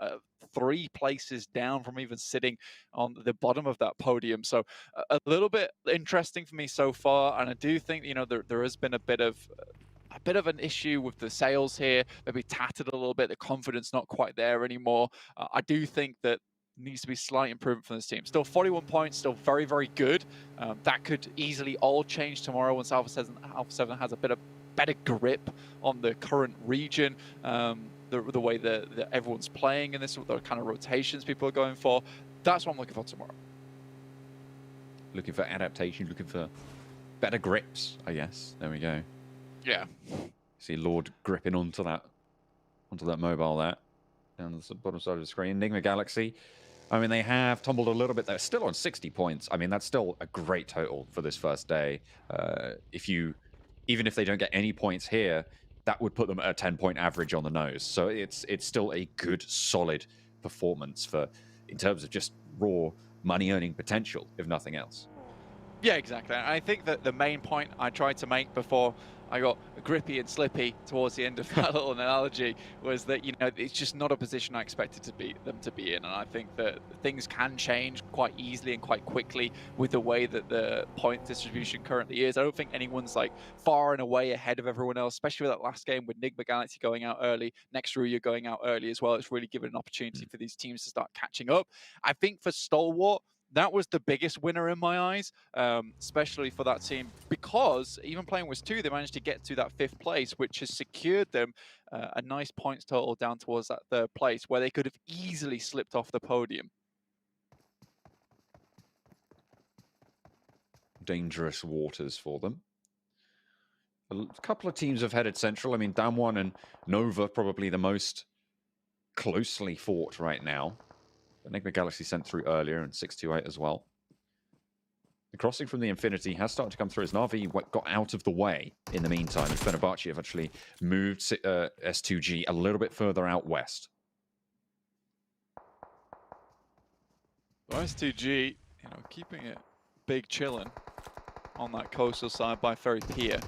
Q: 3 places down from even sitting on the bottom of that podium. So a little bit interesting for me so far, and I do think, you know, there has been a bit of an issue with the sales here, maybe tattered a little bit, the confidence not quite there anymore. I do think that needs to be slight improvement from this team. Still 41 points, still very, very good. That could easily all change tomorrow once Alpha 7 has a bit of better grip on the current region, the way that everyone's playing in this, the kind of rotations people are going for. That's what I'm looking for tomorrow.
P: Looking for adaptation, looking for better grips, I guess. There we go.
Q: Yeah.
P: See Lord gripping onto that mobile there. Down the bottom side of the screen. Nigma Galaxy. I mean, they have tumbled a little bit. They're still on 60 points. I mean, that's still a great total for this first day. Even if they don't get any points here, that would put them at a 10-point average on the nose. So it's still a good, solid performance in terms of just raw money-earning potential, if nothing else.
Q: Yeah, exactly. I think that the main point I tried to make before I got grippy and slippy towards the end of that little analogy was that, you know, it's just not a position I expected them to be in. And I think that things can change quite easily and quite quickly with the way that the point distribution currently is. I don't think anyone's like far and away ahead of everyone else, especially with that last game with Nigma Galaxy going out early, next Ruya going out early as well. It's really given an opportunity for these teams to start catching up. I think for Stalwart, that was the biggest winner in my eyes, especially for that team, because even playing with 2, they managed to get to that 5th place, which has secured them a nice points total down towards that 3rd place, where they could have easily slipped off the podium.
P: Dangerous waters for them. A couple of teams have headed central. I mean, Damwon and Nova probably the most closely fought right now. Nigma Galaxy sent through earlier, and 628 as well. The crossing from the Infinity has started to come through as Na'Vi got out of the way in the meantime, and Fenerbahçe have actually moved S2G a little bit further out west.
Q: Well, S2G, you know, keeping it big chilling on that coastal side by Ferry Pier.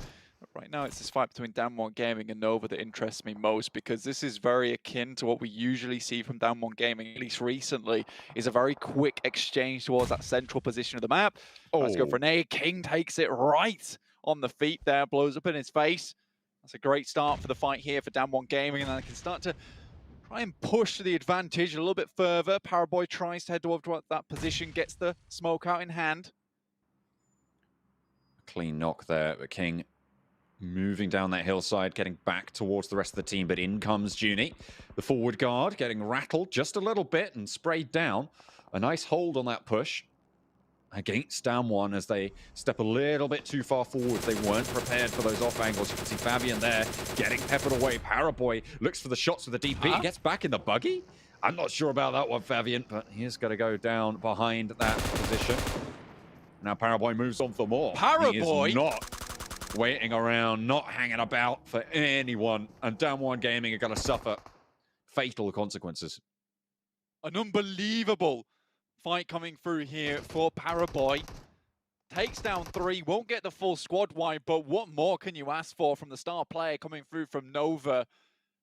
Q: Right now, it's this fight between Damwon Gaming and Nova that interests me most, because this is very akin to what we usually see from Damwon Gaming, at least recently, is a very quick exchange towards that central position of the map. Let's go for an A. King takes it right on the feet there, blows up in his face. That's a great start for the fight here for Damwon Gaming, and I can start to try and push the advantage a little bit further. Paraboy tries to head towards that position, gets the smoke out in hand.
P: Clean knock there, but King moving down that hillside, getting back towards the rest of the team, but in comes Junie. The forward guard getting rattled just a little bit and sprayed down. A nice hold on that push against Damwon as they step a little bit too far forward. They weren't prepared for those off angles. You can see Fabian there getting peppered away. Paraboy looks for the shots with the DP. Gets back in the buggy. I'm not sure about that one, Fabian, but he's got to go down behind that position. Now Paraboy moves on for more.
Q: Paraboy?
P: He is not waiting around, not hanging about for anyone, and Damwon Gaming are going to suffer fatal consequences.
Q: An unbelievable fight coming through here for Paraboy. Takes down 3, won't get the full squad wipe, but what more can you ask for from the star player coming through from Nova?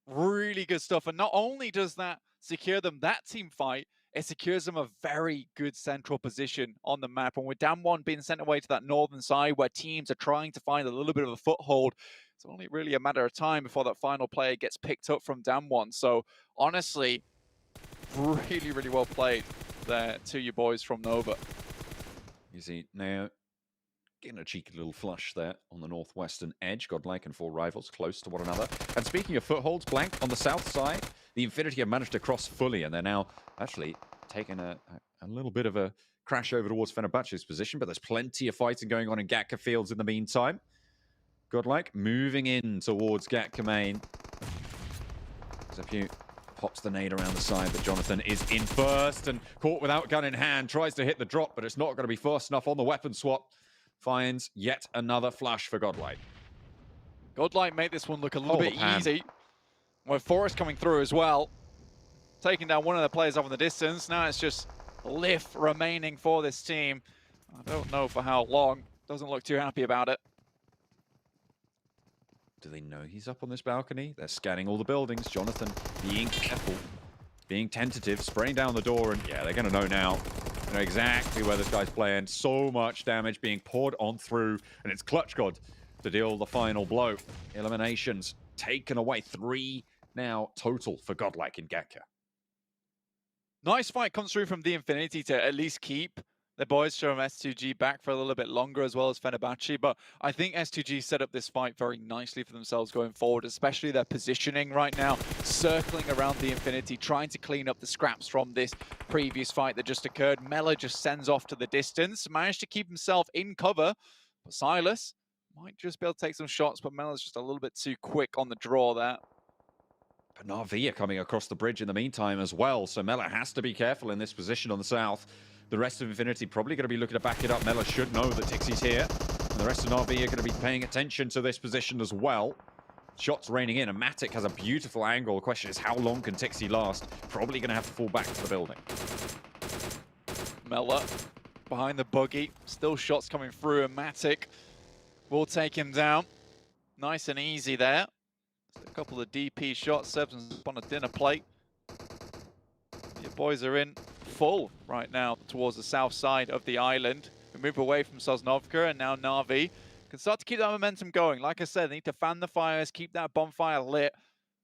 Q: Really good stuff, and not only does that secure them that team fight, it secures them a very good central position on the map. And with Damwon being sent away to that northern side where teams are trying to find a little bit of a foothold, it's only really a matter of time before that final player gets picked up from Damwon. So honestly, really, really well played there to you boys from Nova.
P: You see, now getting a cheeky little flush there on the northwestern edge. Godlike and 4 rivals close to one another. And speaking of footholds, Blank on the south side, the Infinity have managed to cross fully, and they're now actually taking a little bit of a crash over towards Fenerbahçe's position, but there's plenty of fighting going on in Gatka Fields in the meantime. Godlike moving in towards Gatka Main. Zepu pops the nade around the side, but Jonathan is in first and caught without gun in hand. Tries to hit the drop, but it's not going to be fast enough on the weapon swap. Finds yet another flash for Godlike.
Q: Godlike made this one look a little bit easy. With Forrest coming through as well. Taking down one of the players off in the distance. Now it's just Lift remaining for this team. I don't know for how long. Doesn't look too happy about it.
P: Do they know he's up on this balcony? They're scanning all the buildings. Jonathan being careful. being tentative, spraying down the door, and yeah, they're going to know now. They know exactly where this guy's playing. So much damage being poured on through, and it's Clutch God to deal the final blow. Eliminations taken away. 3 now total for Godlike in Gatka.
Q: Nice fight comes through from the Infinity to at least keep the boys from S2G back for a little bit longer, as well as Fenerbahçe. But I think S2G set up this fight very nicely for themselves going forward, especially their positioning right now, circling around the Infinity, trying to clean up the scraps from this previous fight that just occurred. Mela just sends off to the distance, managed to keep himself in cover, but Silas might just be able to take some shots, but Mela's just a little bit too quick on the draw there.
P: But Na'Vi are coming across the bridge in the meantime as well, so Mela has to be careful in this position on the south. The rest of Infinity probably going to be looking to back it up. Mela should know that Tixie's here, and the rest of Na'Vi are going to be paying attention to this position as well. Shots raining in, and Matic has a beautiful angle. The question is, how long can Tixie last? Probably going to have to fall back to the building.
Q: Mela behind the buggy, still shots coming through, and Matic will take him down. Nice and easy there. Just a couple of DP shots, Seb's on a dinner plate. Your boys are in full right now towards the south side of the island. We move away from Sosnovka, and now Na'Vi can start to keep that momentum going. Like I said, they need to fan the fires, keep that bonfire lit,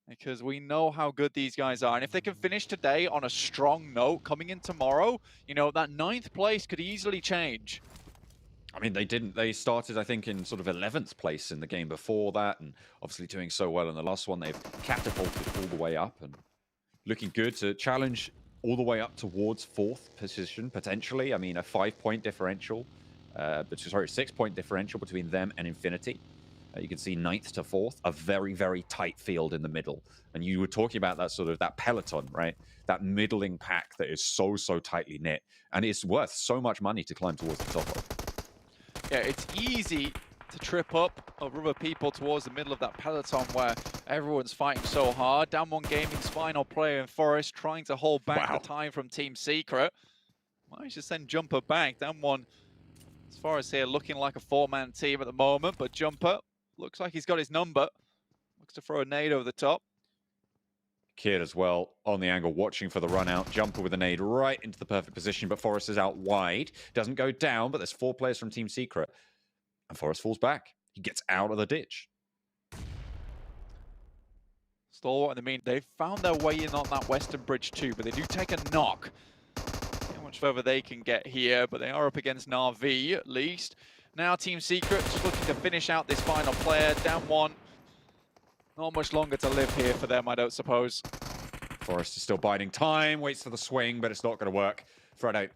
Q: because we know how good these guys are. And if they can finish today on a strong note, coming in tomorrow, you know, that 9th place could easily change.
P: I mean, they didn't. They started, I think, in sort of 11th place in the game before that, and obviously doing so well in the last one. They've catapulted all the way up and looking good to challenge all the way up towards 4th position, potentially. I mean, a 5-point differential, sorry, 6-point differential between them and Infinity. You can see 9th to 4th, a very, very tight field in the middle. And you were talking about that sort of, that peloton, right? That middling pack that is so, so tightly knit. And it's worth so much money to climb towards the top of.
Q: Yeah, it's easy to trip up over other people towards the middle of that peloton where everyone's fighting so hard. Damwon Gaming's final player in Forest trying to hold back the time from Team Secret. Managed to send Jumper back. Damwon, as far as here, looking like a 4-man team at the moment, but Jumper looks like he's got his number. Looks to throw a nade over the top.
P: Kid as well on the angle, watching for the run out. Jumper with a nade right into the perfect position, but Forrest is out wide. Doesn't go down, but there's 4 players from Team Secret. And Forrest falls back. He gets out of the ditch.
Q: Stalwart, I mean, they've found their way in on that western bridge too, but they do take a knock. See how much further they can get here, but they are up against Na'Vi at least. Now Team Secret just looking to finish out this final player. Down 1. Not much longer to live here for them, I don't suppose.
P: Forrest is still biding time, waits for the swing, but it's not going to work. Fredo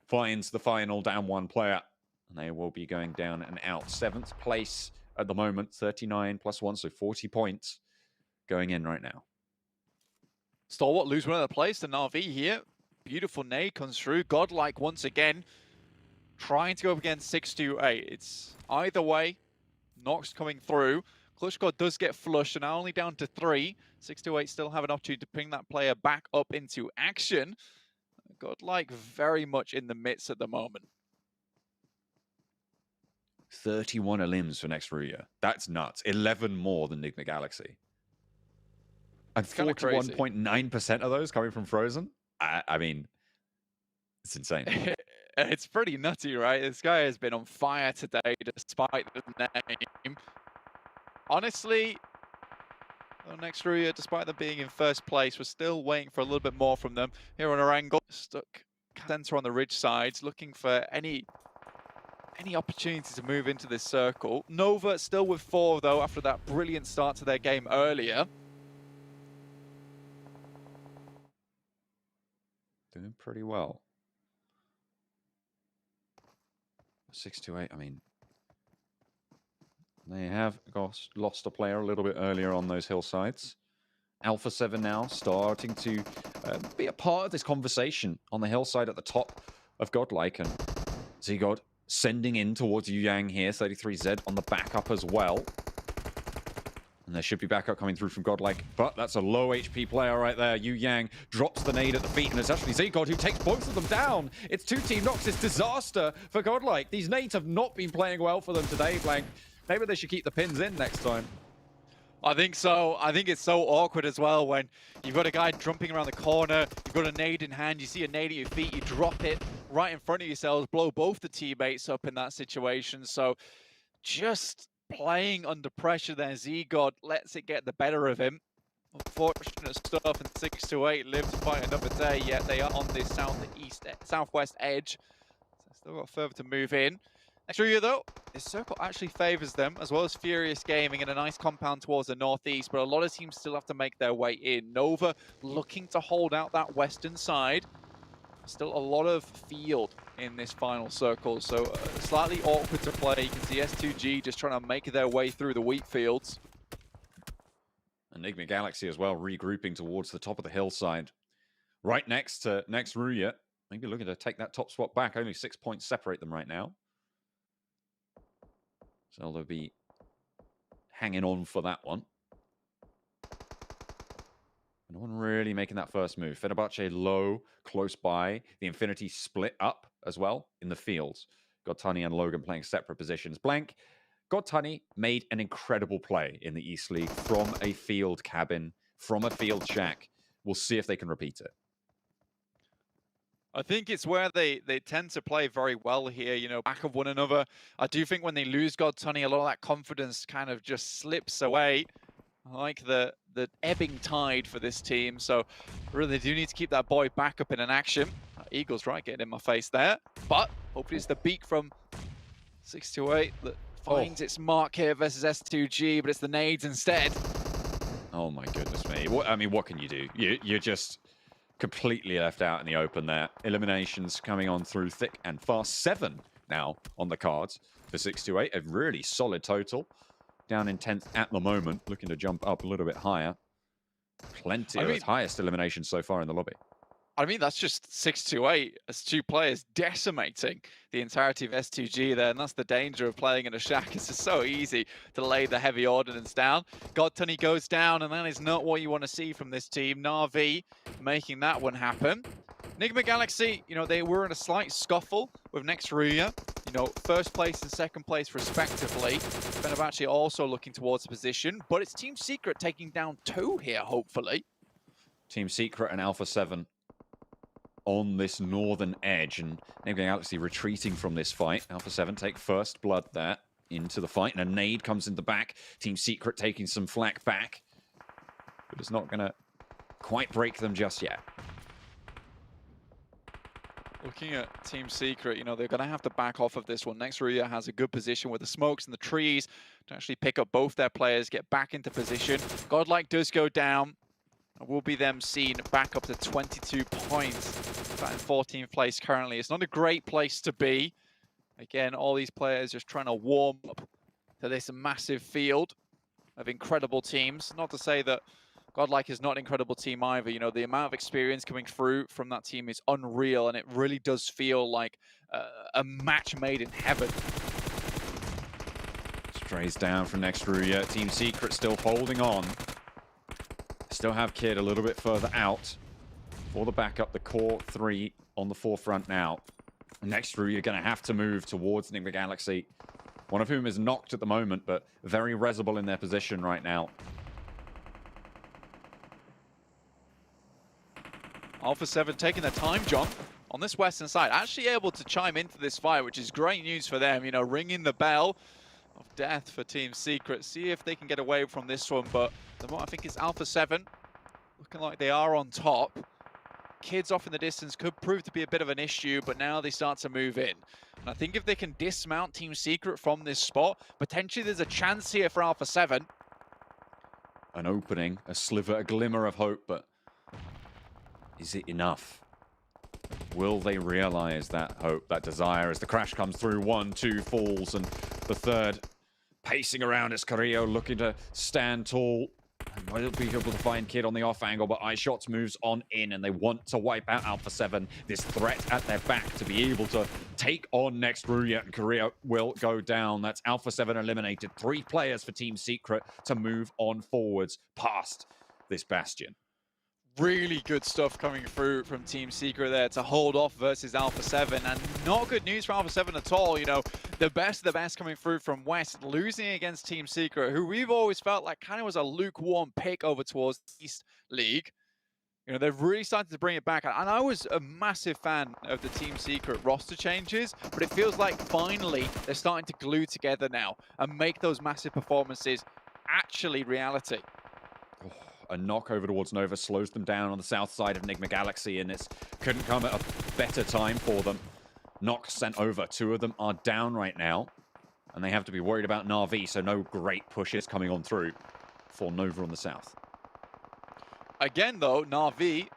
P: finds the final down 1 player, and they will be going down and out. 7th place at the moment, 39 plus 1, so 40 points going in right now.
Q: Stalwart lose one of the place to Na'Vi here. Beautiful nade comes through. Godlike once again trying to go up against 628. It's either way. Nox coming through. Klushko does get flushed, and now only down to 3. 628 still have an opportunity to bring that player back up into action. Godlike very much in the midst at the moment.
P: 31 elims for next Ruya. That's nuts. 11 more than Nigma Galaxy. And 41.9% of those coming from Frozen? I mean, it's insane.
Q: It's pretty nutty, right? This guy has been on fire today despite the name. Honestly, next Ruya, despite them being in 1st place, we're still waiting for a little bit more from them. Here on Erangel, stuck center on the ridge sides, looking for any opportunity to move into this circle. Nova still with 4, though, after that brilliant start to their game earlier.
P: Doing pretty well. 628, I mean, they have lost a player a little bit earlier on those hillsides. Alpha 7 now starting to be a part of this conversation on the hillside at the top of Godlike. And Zigod sending in towards Yu Yang here. 33Z on the backup as well. And there should be backup coming through from Godlike, but that's a low HP player right there. Yu Yang drops the nade at the feet, and it's actually Zigod who takes both of them down. It's 2-team Nox. It's disaster for Godlike. These nades have not been playing well for them today, Blank. Maybe they should keep the pins in next time.
Q: I think so. I think it's so awkward as well when you've got a guy jumping around the corner, you've got a nade in hand, you see a nade at your feet, you drop it right in front of yourselves, blow both the teammates up in that situation. So just playing under pressure there, Z-God lets it get the better of him. Unfortunate stuff, and 628 live to fight another day, yet they are on this southwest edge. So still got further to move in. Next Ruya though, this circle actually favors them, as well as Furious Gaming and a nice compound towards the northeast, but a lot of teams still have to make their way in. Nova looking to hold out that western side. Still a lot of field in this final circle, so slightly awkward to play. You can see S2G just trying to make their way through the wheat fields.
P: Nigma Galaxy as well, regrouping towards the top of the hillside. Right next to Ruya. Maybe looking to take that top spot back. Only 6 points separate them right now. So they'll be hanging on for that one. No one really making that first move. Fenerbahçe low, close by. The Infinity split up as well in the fields. Godtani and Logan playing separate positions. Blank, Godtani made an incredible play in the East League from a field cabin, from a field shack. We'll see if they can repeat it.
Q: I think it's where they tend to play very well here, you know, back of one another. I do think when they lose Godtani, a lot of that confidence kind of just slips away. I like the ebbing tide for this team, so really they do need to keep that boy back up in an action. Eagles right getting in my face there, but hopefully it's the beak from 628 that finds its mark here versus S2G, but it's the nades instead.
P: Oh my goodness me. I mean, what can you do? You're just completely left out in the open there. Eliminations coming on through thick and fast. 7 now on the cards for 628. A really solid total. Down in 10th at the moment, looking to jump up a little bit higher. Plenty of its highest elimination so far in the lobby.
Q: I mean, that's just 628 as 2 players decimating the entirety of S2G there, and that's the danger of playing in a shack. It's just so easy to lay the heavy ordnance down. Godtani goes down, and that is not what you want to see from this team. Na'Vi making that one happen. Nigma Galaxy, you know, they were in a slight scuffle with next Ruya. You know, first place and second place respectively. Fenerbahçe also looking towards the position, but it's Team Secret taking down 2 here, hopefully.
P: Team Secret and Alpha 7 on this northern edge, and Nigma Galaxy retreating from this fight. Alpha 7 take first blood there into the fight, and a nade comes in the back. Team Secret taking some flak back, but it's not going to quite break them just yet.
Q: Looking at Team Secret, you know, they're going to have to back off of this one. Next Ruya has a good position with the smokes and the trees to actually pick up both their players, get back into position. Godlike does go down. And will be them seen back up to 22 points. In 14th place currently. It's not a great place to be. Again, all these players just trying to warm up to this massive field of incredible teams. Not to say that Godlike is not an incredible team either. You know, the amount of experience coming through from that team is unreal, and it really does feel like a match made in heaven.
P: Strays down from next Ruya. Team Secret still holding on. Still have Kid a little bit further out for the backup. The core 3 on the forefront now. Next Ruya going to have to move towards Nigma Galaxy. One of whom is knocked at the moment, but very resible in their position right now.
Q: Alpha 7 taking their time, John, on this western side. Actually able to chime into this fight, which is great news for them. You know, ringing the bell of death for Team Secret. See if they can get away from this one, but the more I think it's Alpha 7 looking like they are on top. Kids off in the distance could prove to be a bit of an issue, but now they start to move in. And I think if they can dismount Team Secret from this spot, potentially there's a chance here for Alpha 7.
P: An opening, a sliver, a glimmer of hope, but is it enough? Will they realize that hope, that desire, as the crash comes through? 1, 2 falls, and the third pacing around as Carrillo looking to stand tall. Might be able to find Kid on the off angle, but iShots moves on in, and they want to wipe out Alpha 7. This threat at their back to be able to take on next Ruya, and Carrillo will go down. That's Alpha 7 eliminated. 3 players for Team Secret to move on forwards past this bastion.
Q: Really good stuff coming through from Team Secret there to hold off versus Alpha 7, and not good news for Alpha 7 at all. You know, the best of the best coming through from West, losing against Team Secret, who we've always felt like kind of was a lukewarm pick over towards the East League. You know, they've really started to bring it back, and I was a massive fan of the Team Secret roster changes, but it feels like finally they're starting to glue together now and make those massive performances actually reality.
P: A knock over towards Nova slows them down on the south side of Nigma Galaxy, and it couldn't come at a better time for them. Knock sent over. 2 of them are down right now, and they have to be worried about Na'Vi, so no great pushes coming on through for Nova on the south.
Q: Again, though, Na'Vi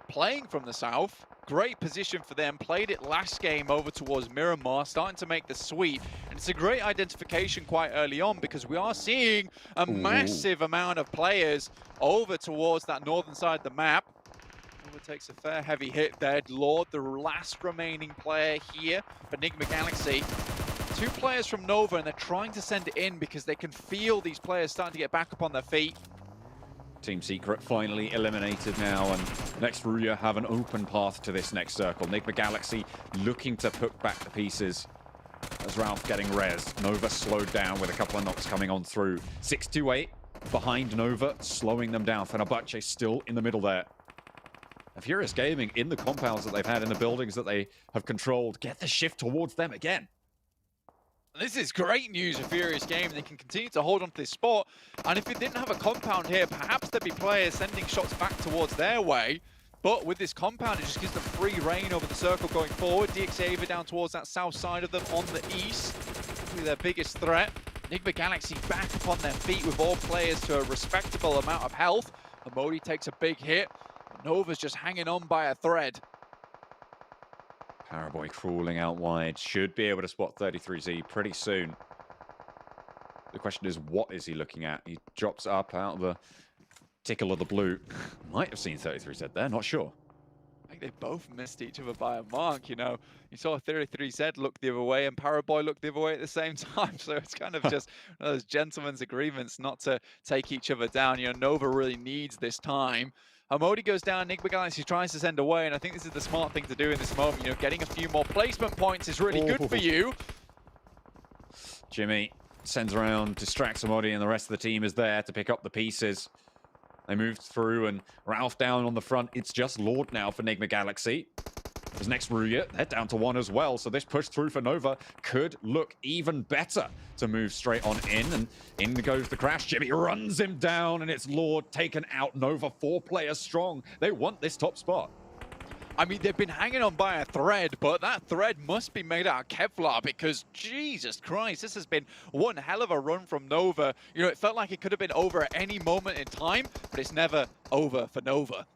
Q: playing from the south. Great position for them. Played it last game over towards Miramar, starting to make the sweep. And it's a great identification quite early on because we are seeing a massive amount of players over towards that northern side of the map. Nova takes a fair heavy hit there. Lord, the last remaining player here for Nigma Galaxy. 2 players from Nova, and they're trying to send it in because they can feel these players starting to get back up on their feet.
P: Team Secret finally eliminated now, and next Ruya have an open path to this next circle. Nigma Galaxy looking to put back the pieces as Ralph getting res. Nova slowed down with a couple of knocks coming on through. 628 behind Nova, slowing them down. Fenerbahçe still in the middle there. Furious Gaming in the compounds that they've had, in the buildings that they have controlled, get the shift towards them again.
Q: This is great news for Furious Gaming. They can continue to hold on to this spot. And if it didn't have a compound here, perhaps there'd be players sending shots back towards their way. But with this compound, it just gives them free reign over the circle going forward. EXCLUSIVE down towards that south side of them on the east. Probably their biggest threat. Nigma Galaxy back upon their feet with all players to a respectable amount of health. Amodi takes a big hit. Nova's just hanging on by a thread.
P: Paraboy crawling out wide. Should be able to spot 33Z pretty soon. The question is, what is he looking at? He drops up out of the tickle of the blue. Might have seen 33Z there, not sure.
Q: I think they both missed each other by a mark, you know. You saw 33Z look the other way and Paraboy look the other way at the same time. So it's kind of just one of those gentlemen's agreements not to take each other down. You know, Nova really needs this time. Amodi goes down, Nigma Galaxy tries to send away, and I think this is the smart thing to do in this moment. You know, getting a few more placement points is really good for you.
P: Jimmy sends around, distracts Amodi, and the rest of the team is there to pick up the pieces. They moved through, and Ralph down on the front. It's just Lord now for Nigma Galaxy. His next Ruya, they're down to 1 as well, so this push through for Nova could look even better to move straight on in, and in goes the crash. Jimmy runs him down, and it's Lord taken out. Nova 4 players strong. They want this top spot.
Q: I mean, they've been hanging on by a thread, but that thread must be made out of Kevlar because, Jesus Christ, this has been one hell of a run from Nova. You know, it felt like it could have been over at any moment in time, but it's never over for Nova.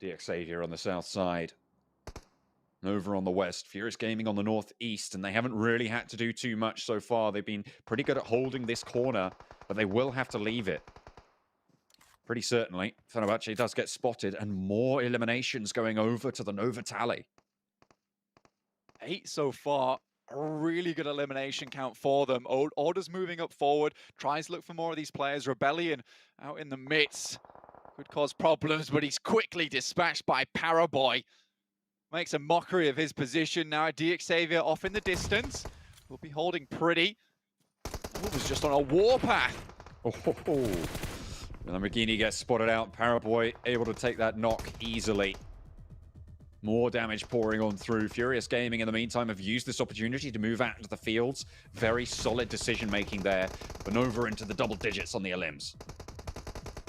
P: EXCLUSIVE on the south side. Nova on the west. Furious Gaming on the northeast, and they haven't really had to do too much so far. They've been pretty good at holding this corner, but they will have to leave it. Pretty certainly. Fenerbahçe does get spotted, and more eliminations going over to the Nova tally.
Q: 8 so far. A really good elimination count for them. Order's moving up forward, tries to look for more of these players. Rebellion out in the midst. Could cause problems, but he's quickly dispatched by Paraboy. Makes a mockery of his position now. EXCLUSIVE off in the distance. Will be holding pretty. Was just on a warpath.
P: Lamborghini gets spotted out. Paraboy able to take that knock easily. More damage pouring on through. Furious Gaming, in the meantime, have used this opportunity to move out into the fields. Very solid decision-making there. But Nova into the double digits on the elims.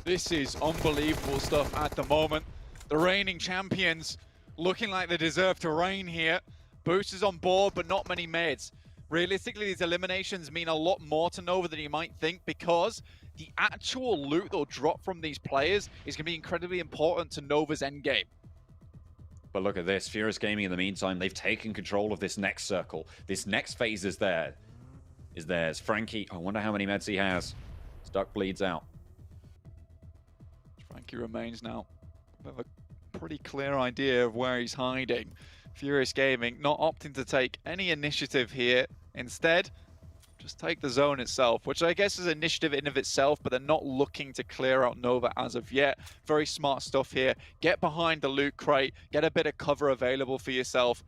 Q: This is unbelievable stuff at the moment. The reigning champions looking like they deserve to reign here. Boosters on board, but not many meds. Realistically, these eliminations mean a lot more to Nova than you might think because the actual loot they'll drop from these players is going to be incredibly important to Nova's endgame.
P: But look at this. Furious Gaming, in the meantime, they've taken control of this next circle. This next phase is theirs. Frankie, I wonder how many meds he has. Stuck bleeds out.
Q: Frankie remains now. We have a pretty clear idea of where he's hiding. Furious Gaming not opting to take any initiative here. Instead, just take the zone itself, which I guess is initiative in of itself, but they're not looking to clear out Nova as of yet. Very smart stuff here. Get behind the loot crate, get a bit of cover available for yourself,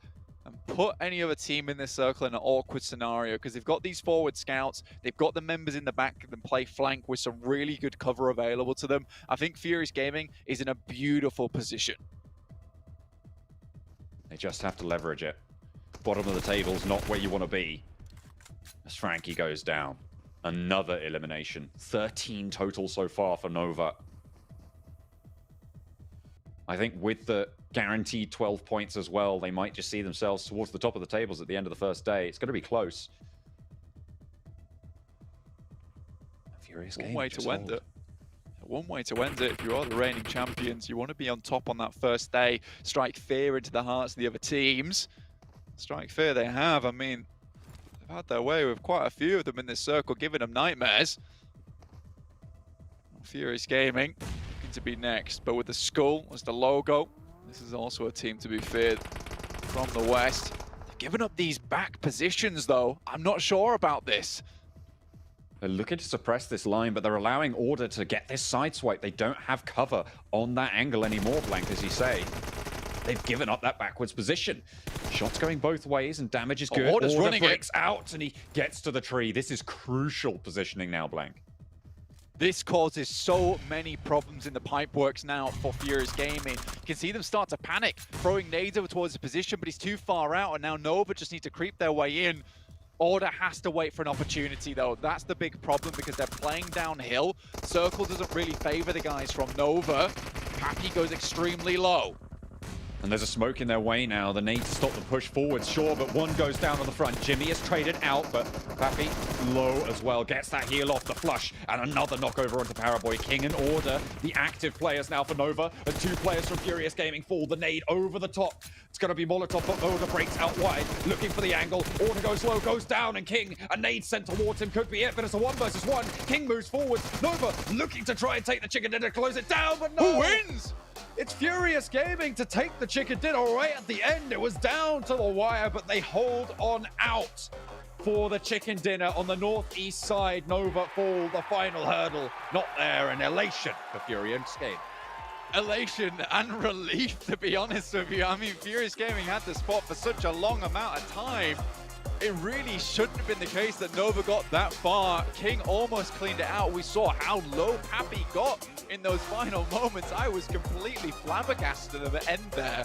Q: and put any other team in this circle in an awkward scenario, because they've got these forward scouts, they've got the members in the back that can play flank with some really good cover available to them. I think Furious Gaming is in a beautiful position.
P: They just have to leverage it. Bottom of the table's not where you want to be. As Frankie goes down. Another elimination. 13 total so far for Nova. I think with the guaranteed 12 points as well, they might just see themselves towards the top of the tables at the end of the first day. It's going to be close. Furious Gaming.
Q: One way to end it. One way to end it. If you are the reigning champions, you want to be on top on that first day. Strike fear into the hearts of the other teams. Strike fear they have. I mean, they've had their way with quite a few of them in this circle, giving them nightmares. Furious Gaming looking to be next, but with the skull as the logo, this is also a team to be feared from the West. They've given up these back positions, though. I'm not sure about this.
P: They're looking to suppress this line, but they're allowing Order to get this side swipe. They don't have cover on that angle anymore, Blank, as you say. They've given up that backwards position. Shots going both ways and damage is good.
Q: Order's running
P: breaks out and he gets to the tree. This is crucial positioning now, Blank.
Q: This causes so many problems in the pipeworks now for Furious Gaming. You can see them start to panic, throwing nades over towards the position, but he's too far out, and now Nova just need to creep their way in. Order has to wait for an opportunity, though. That's the big problem, because they're playing downhill. Circle doesn't really favor the guys from Nova. Happy goes extremely low.
P: And there's a smoke in their way now. They need to stop the push forward, sure, but one goes down on the front. Jimmy is traded out, but Pappy low as well. Gets that heal off the flush, and another knockover onto Paraboy. King and Order, the active players now for Nova, and two players from Furious Gaming fall. The nade over the top. It's going to be Molotov, but Order breaks out wide, looking for the angle. Order goes low, goes down, and King, a nade sent towards him, could be it, but it's a 1 versus 1. King moves forward. Nova looking to try and take the chicken dinner, close it down, but no!
Q: Who wins?
P: It's Furious Gaming to take the chicken dinner right at the end. It was down to the wire, but they hold on out for the chicken dinner on the northeast side. Nova fall the final hurdle. Not there, an elation for Furious Gaming.
Q: Elation and relief, to be honest with you. I mean, Furious Gaming had the spot for such a long amount of time. It really shouldn't have been the case that Nova got that far. King almost cleaned it out. We saw how low Pappy got in those final moments. I was completely flabbergasted at the end there.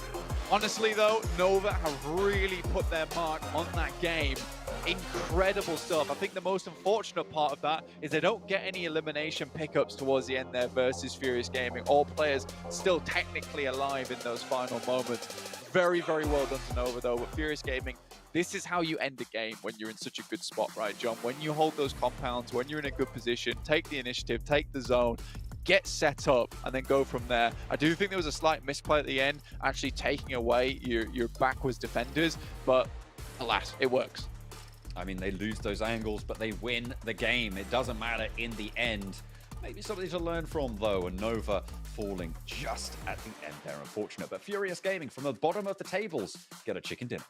Q: Honestly, though, Nova have really put their mark on that game. Incredible stuff. I think the most unfortunate part of that is they don't get any elimination pickups towards the end there versus Furious Gaming. All players still technically alive in those final moments. Very, very well done to Nova, though. But Furious Gaming, this is how you end a game when you're in such a good spot, right, John? When you hold those compounds, when you're in a good position, take the initiative, take the zone, get set up, and then go from there. I do think there was a slight misplay at the end, actually taking away your backwards defenders, but alas, it works.
P: I mean, they lose those angles, but they win the game. It doesn't matter in the end. Maybe something to learn from, though, and Nova falling just at the end there. Unfortunate, but Furious Gaming from the bottom of the tables get a chicken dinner.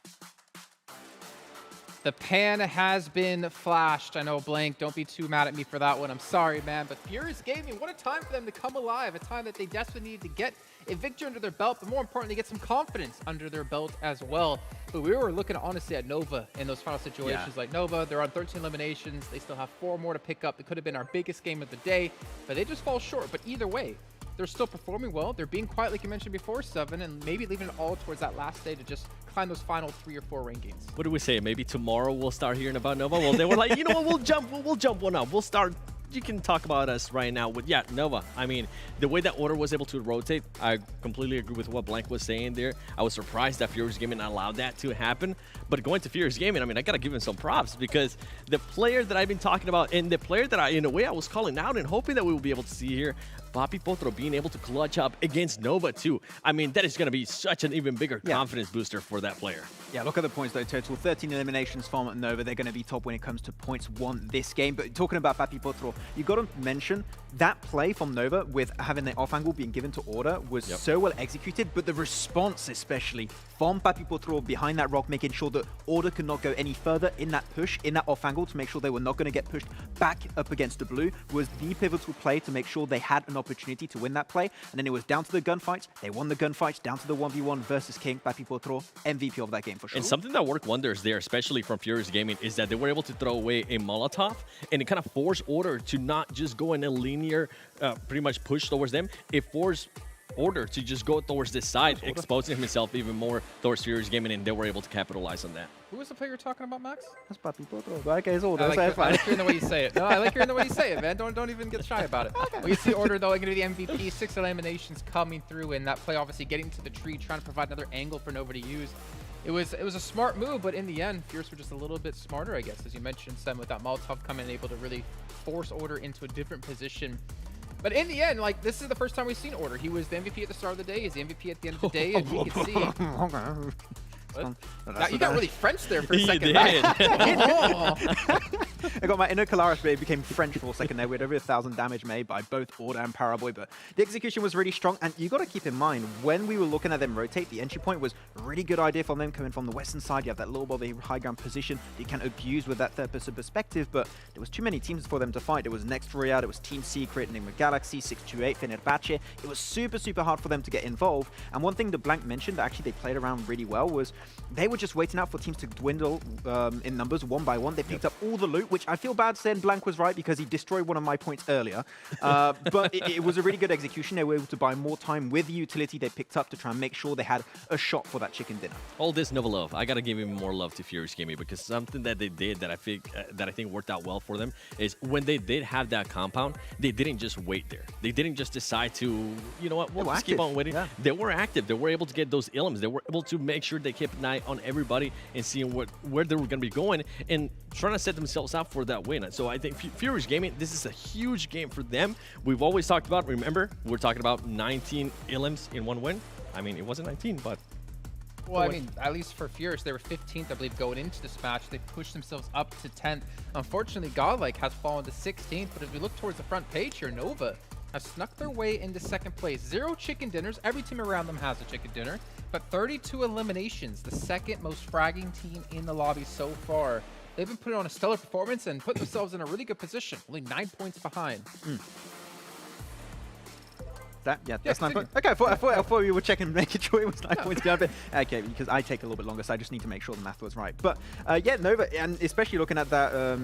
H: The pan has been flashed. I know, Blank, don't be too mad at me for that one. I'm sorry, man. But Furious Gaming, what a time for them to come alive. A time that they desperately needed to get a victory under their belt, but more importantly, get some confidence under their belt as well. But we were looking, honestly, at Nova in those final situations.
I: Yeah.
H: Like Nova, they're on 13 eliminations. They still have 4 more to pick up. It could have been our biggest game of the day, but they just fall short. But either way, they're still performing well. They're being quiet, like you mentioned before, Seven, and maybe leaving it all towards that last day to just climb those final 3 or 4 rankings.
I: What do we say? Maybe tomorrow we'll start hearing about Nova. Well, they were like, you know what? We'll jump one up. We'll start. You can talk about us right now with Nova. I mean, the way that Order was able to rotate, I completely agree with what Blank was saying there. I was surprised that Furious Gaming allowed that to happen. But going to Furious Gaming, I mean, I gotta give him some props, because the player that I've been talking about and the player that in a way I was calling out and hoping that we will be able to see here, Papi Potro being able to clutch up against Nova too. I mean, that is going to be such an even bigger confidence booster for that player.
J: Yeah, look at the points though. Total 13 eliminations from Nova. They're going to be top when it comes to points won this game. But talking about Papi Potro, you got to mention that play from Nova with having the off angle being given to Order was so well executed, but the response especially from Papi Potro behind that rock, making sure that Order could not go any further in that push, in that off angle, to make sure they were not going to get pushed back up against the blue, was the pivotal play to make sure they had an opportunity to win that play. And then it was down to the gunfights. They won the gunfights, down to the 1v1 versus King. Papi Potro, MVP of that game for sure.
I: And something that worked wonders there, especially from Furious Gaming, is that they were able to throw away a Molotov, and it kind of forced Order to not just go in a linear, pretty much push towards them. It forced Order to just go towards this side, exposing himself even more towards Furious Gaming, and they were able to capitalize on that.
H: Who was the player you're talking about, Max?
J: That's Papi Potro. Okay, it's Order.
H: I like hearing the way you say it. No, I like hearing the way you say it, man. Don't even get shy about it. Well, you see Order, though, going to be the MVP. 6 eliminations coming through, and that play obviously getting to the tree, trying to provide another angle for Nova to use. It was a smart move, but in the end, Fierce were just a little bit smarter, I guess, as you mentioned, Sam, with that Molotov coming and able to really force Order into a different position. But in the end, like, this is the first time we've seen Order. He was the MVP at the start of the day. He's the MVP at the end of the day, and you can see... Now, you got really French there for a second.
J: Did. I got my inner Kalaris, but it became French for a second there. We had over 1,000 damage made by both Order and Paraboy, but the execution was really strong. And you got to keep in mind, when we were looking at them rotate, the entry point was a really good idea from them coming from the western side. You have that little bit of high ground position you can abuse with that third-person perspective, but there was too many teams for them to fight. There was Next Ruya, there was Team Secret, Nigma Galaxy, 628, Fenerbahçe. It was super, super hard for them to get involved. And one thing that Blank mentioned that actually they played around really well was they were just waiting out for teams to dwindle in numbers one by one. They picked up all the loot, which I feel bad saying Blank was right because he destroyed one of my points earlier. But it was a really good execution. They were able to buy more time with the utility they picked up to try and make sure they had a shot for that chicken dinner.
I: All this Nova love. I gotta give even more love to Furious Gaming, because something that they did that I think worked out well for them is when they did have that compound, they didn't just wait there. They didn't just decide to, you know what, we'll just keep on waiting. Yeah. They were active. They were able to get those ilms. They were able to make sure they kept an eye on everybody and seeing where they were going to be going and trying to set themselves up for that win. So I think Furious Gaming, this is a huge game for them. We've always talked about, remember, we're talking about 19 ilms in one win. I mean, it wasn't 19, but...
H: Well, I mean, at least for Furious, they were 15th, I believe, going into this match. They pushed themselves up to 10th. Unfortunately, Godlike has fallen to 16th, but as we look towards the front page here, Nova have snuck their way into second place. 0 chicken dinners. Every team around them has a chicken dinner, but 32 eliminations, the second most fragging team in the lobby so far. They've been putting on a stellar performance and put themselves in a really good position, only 9 points behind.
J: That's 9 points. Okay, I thought we were checking, making sure it was 9 points down. But okay, because I take a little bit longer, so I just need to make sure the math was right. But yeah, Nova, and especially looking at that,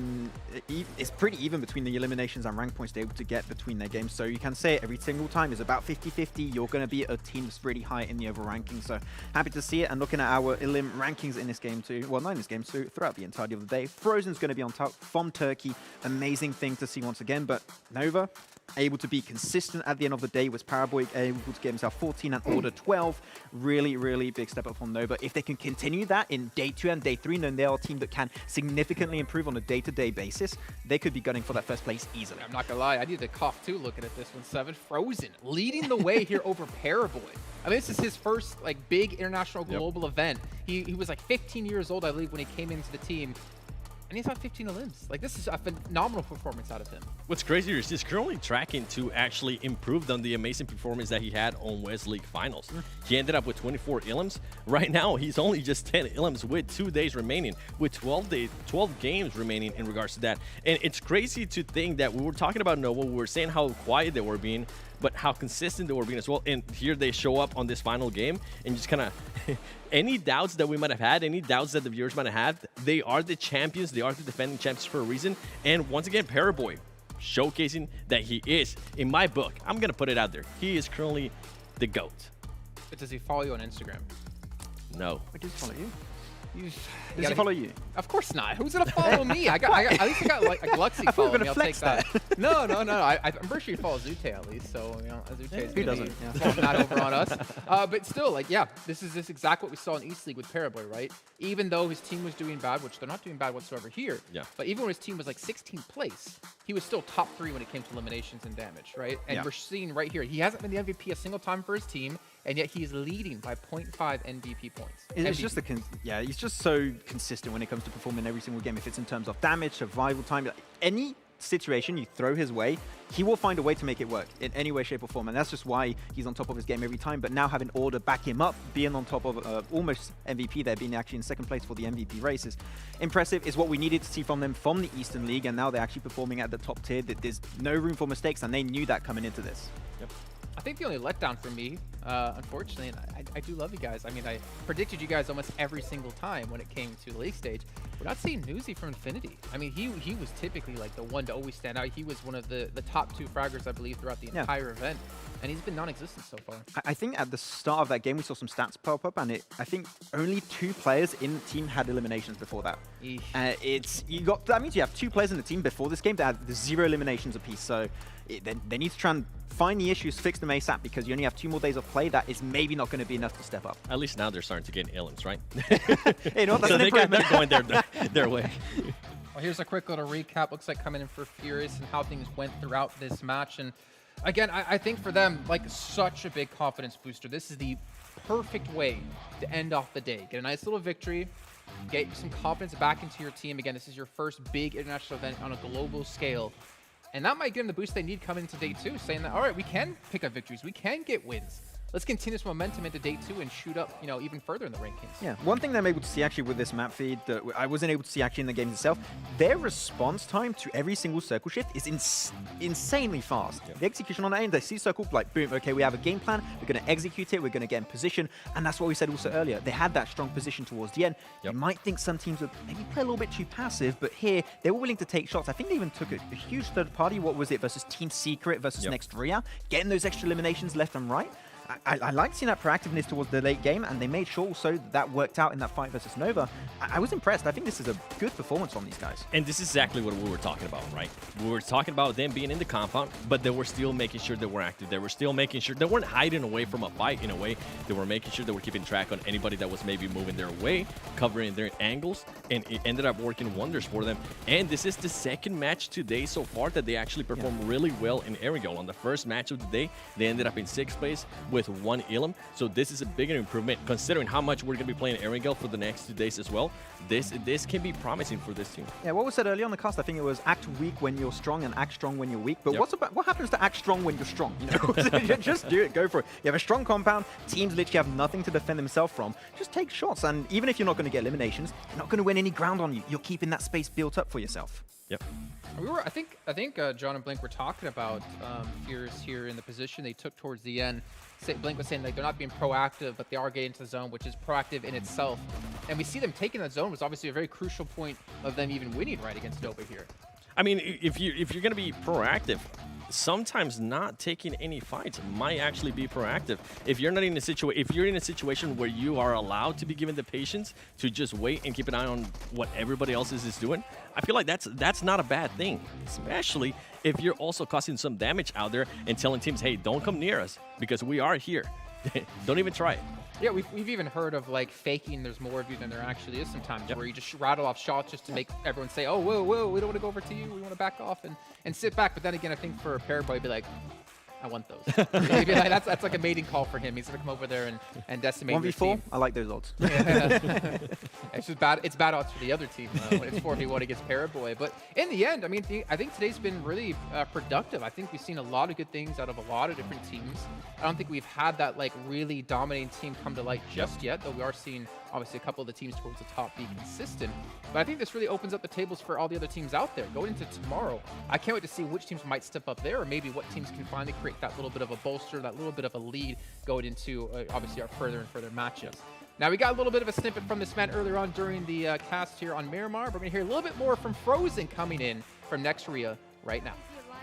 J: it's pretty even between the eliminations and rank points they're able to get between their games. So you can say every single time is about 50-50. You're going to be a team that's really high in the overall ranking. So happy to see it. And looking at our elim rankings in this game too, well, not in this game, so throughout the entirety of the day, Frozen's going to be on top from Turkey. Amazing thing to see once again. But Nova, able to be consistent at the end of the day, was Paraboy able to get himself 14 and Order 12. Really, really big step up from Nova. If they can continue that in day 2 and day 3, then they are a team that can significantly improve on a day-to-day basis. They could be gunning for that first place easily.
H: I'm not gonna lie, I need to cough too looking at this one. 7 Frozen leading the way here over Paraboy. I mean, this is his first like big international global event. He was like 15 years old, I believe, when he came into the team. And he's on 15 elims. Like, this is a phenomenal performance out of him.
I: What's crazier is he's currently tracking to actually improve on the amazing performance that he had on West League Finals. He ended up with 24 elims. Right now, he's only just 10 elims with 2 days remaining, with 12 games remaining in regards to that. And it's crazy to think that we were talking about Nova, we were saying how quiet they were being, but how consistent they were being as well. And here they show up on this final game and just kind of any doubts that we might have had, any doubts that the viewers might have had, they are the champions. They are the defending champions for a reason. And once again, Paraboy showcasing that he is, in my book, I'm going to put it out there, he is currently the GOAT.
H: But does he follow you on Instagram?
I: No.
J: I just follow you.
H: Does
J: he follow you?
H: Of course not. Who's gonna follow me? At least I got like a Gluxy follow me. I'll take that. No. I'm pretty sure he follows Zute at least. So you know, Zute's
J: who doesn't?
H: Not over on us. But still, like, yeah, this is exactly what we saw in East League with Paraboy, right? Even though his team was doing bad, which they're not doing bad whatsoever here.
I: Yeah.
H: But even when his team was like 16th place, he was still top 3 when it came to eliminations and damage, right? And we're seeing right here, he hasn't been the MVP a single time for his team, and yet he is leading by 0.5 MVP points.
J: It's just he's just so consistent when it comes to performing every single game. If it's in terms of damage, survival time, any situation you throw his way, he will find a way to make it work in any way, shape, or form. And that's just why he's on top of his game every time. But now having Order back him up, being on top of almost MVP there, being actually in second place for the MVP race is impressive, is what we needed to see from them from the Eastern League. And now they're actually performing at the top tier. There's no room for mistakes, and they knew that coming into this.
I: Yep.
H: I think the only letdown for me, unfortunately, and I do love you guys. I mean, I predicted you guys almost every single time when it came to the league stage. We're not seeing Newsy from Infinity. I mean, he was typically like the one to always stand out. He was one of the top 2 fraggers, I believe, throughout the entire event. And he's been non-existent so far.
J: I think at the start of that game, we saw some stats pop up, and I think only 2 players in the team had eliminations before that. That means you have 2 players in the team before this game that had 0 eliminations apiece. So they need to try and find the issues, fix them ASAP, because you only have 2 more days of play. That is maybe not going to be enough to step up.
I: At least now they're starting to get elims, right?
J: You know, that's
I: so they're going their way.
H: Well, here's a quick little recap. Looks like coming in for Furious and how things went throughout this match. And again, I think for them, like, such a big confidence booster. This is the perfect way to end off the day. Get a nice little victory, get some confidence back into your team. Again, this is your first big international event on a global scale. And that might give them the boost they need coming into day 2, saying that, all right, we can pick up victories. We can get wins. Let's continue this momentum into day 2 and shoot up, even further in the rankings.
J: Yeah, one thing that I'm able to see actually with this map feed that I wasn't able to see actually in the games itself, their response time to every single circle shift is insanely fast. Yeah. The execution on that end, they see circle, like, boom, okay, we have a game plan, we're going to execute it, we're going to get in position, and that's what we said also earlier. They had that strong position towards the end. Yep. You might think some teams would maybe play a little bit too passive, but here, they were willing to take shots. I think they even took a huge third party, what was it, versus Team Secret versus Next Ruya, getting those extra eliminations left and right. I like seeing that proactiveness towards the late game, and they made sure also that worked out in that fight versus Nova. I was impressed. I think this is a good performance from these guys.
I: And this is exactly what we were talking about, right? We were talking about them being in the compound, but they were still making sure they were active. They were still making sure they weren't hiding away from a fight in a way. They were making sure they were keeping track on anybody that was maybe moving their way, covering their angles, and it ended up working wonders for them. And this is the second match today so far that they actually performed really well in Erangel. On the first match of the day, they ended up in 6th place with 1 Elim. So this is a bigger improvement considering how much we're going to be playing Erangel for the next 2 days as well. This can be promising for this team.
J: Yeah, what was said earlier on the cast, I think it was act weak when you're strong and act strong when you're weak. But what happens to act strong when you're strong? Just do it, go for it. You have a strong compound, teams literally have nothing to defend themselves from. Just take shots, and even if you're not going to get eliminations, you're not going to win any ground on you. You're keeping that space built up for yourself.
I: Yep.
H: I think John and Blink were talking about Furious here in the position they took towards the end. Blink was saying like they're not being proactive, but they are getting into the zone, which is proactive in itself. And we see them taking that zone was obviously a very crucial point of them even winning right against Nova here.
I: I mean, if you're going to be proactive, sometimes not taking any fights might actually be proactive. If you're not in a situation where you are allowed to be given the patience to just wait and keep an eye on what everybody else is doing, I feel like that's not a bad thing, especially if you're also causing some damage out there and telling teams, hey, don't come near us because we are here. Don't even try it.
H: Yeah, we've even heard of like faking there's more of you than there actually is sometimes, where you just rattle off shots just to make everyone say, oh, whoa, we don't want to go over to you, we want to back off and sit back. But then again, I think for Paraboy, he'd be like, I want those. Maybe like, that's like a mating call for him. He's gonna come over there and decimate
J: 1v4,
H: your team.
J: I like those odds.
H: It's just bad. It's bad odds for the other team when it's 4v1 against Paraboy. But in the end, I mean, I think today's been really productive. I think we've seen a lot of good things out of a lot of different teams. I don't think we've had that like really dominating team come to light just yet, though we are seeing obviously a couple of the teams towards the top be consistent. But I think this really opens up the tables for all the other teams out there. Going into tomorrow, I can't wait to see which teams might step up there, or maybe what teams can finally create that little bit of a bolster, that little bit of a lead going into obviously our further and further matchups. Now, we got a little bit of a snippet from this man earlier on during the cast here on Miramar. We're going to hear a little bit more from Frozen coming in from Next Ruya right now.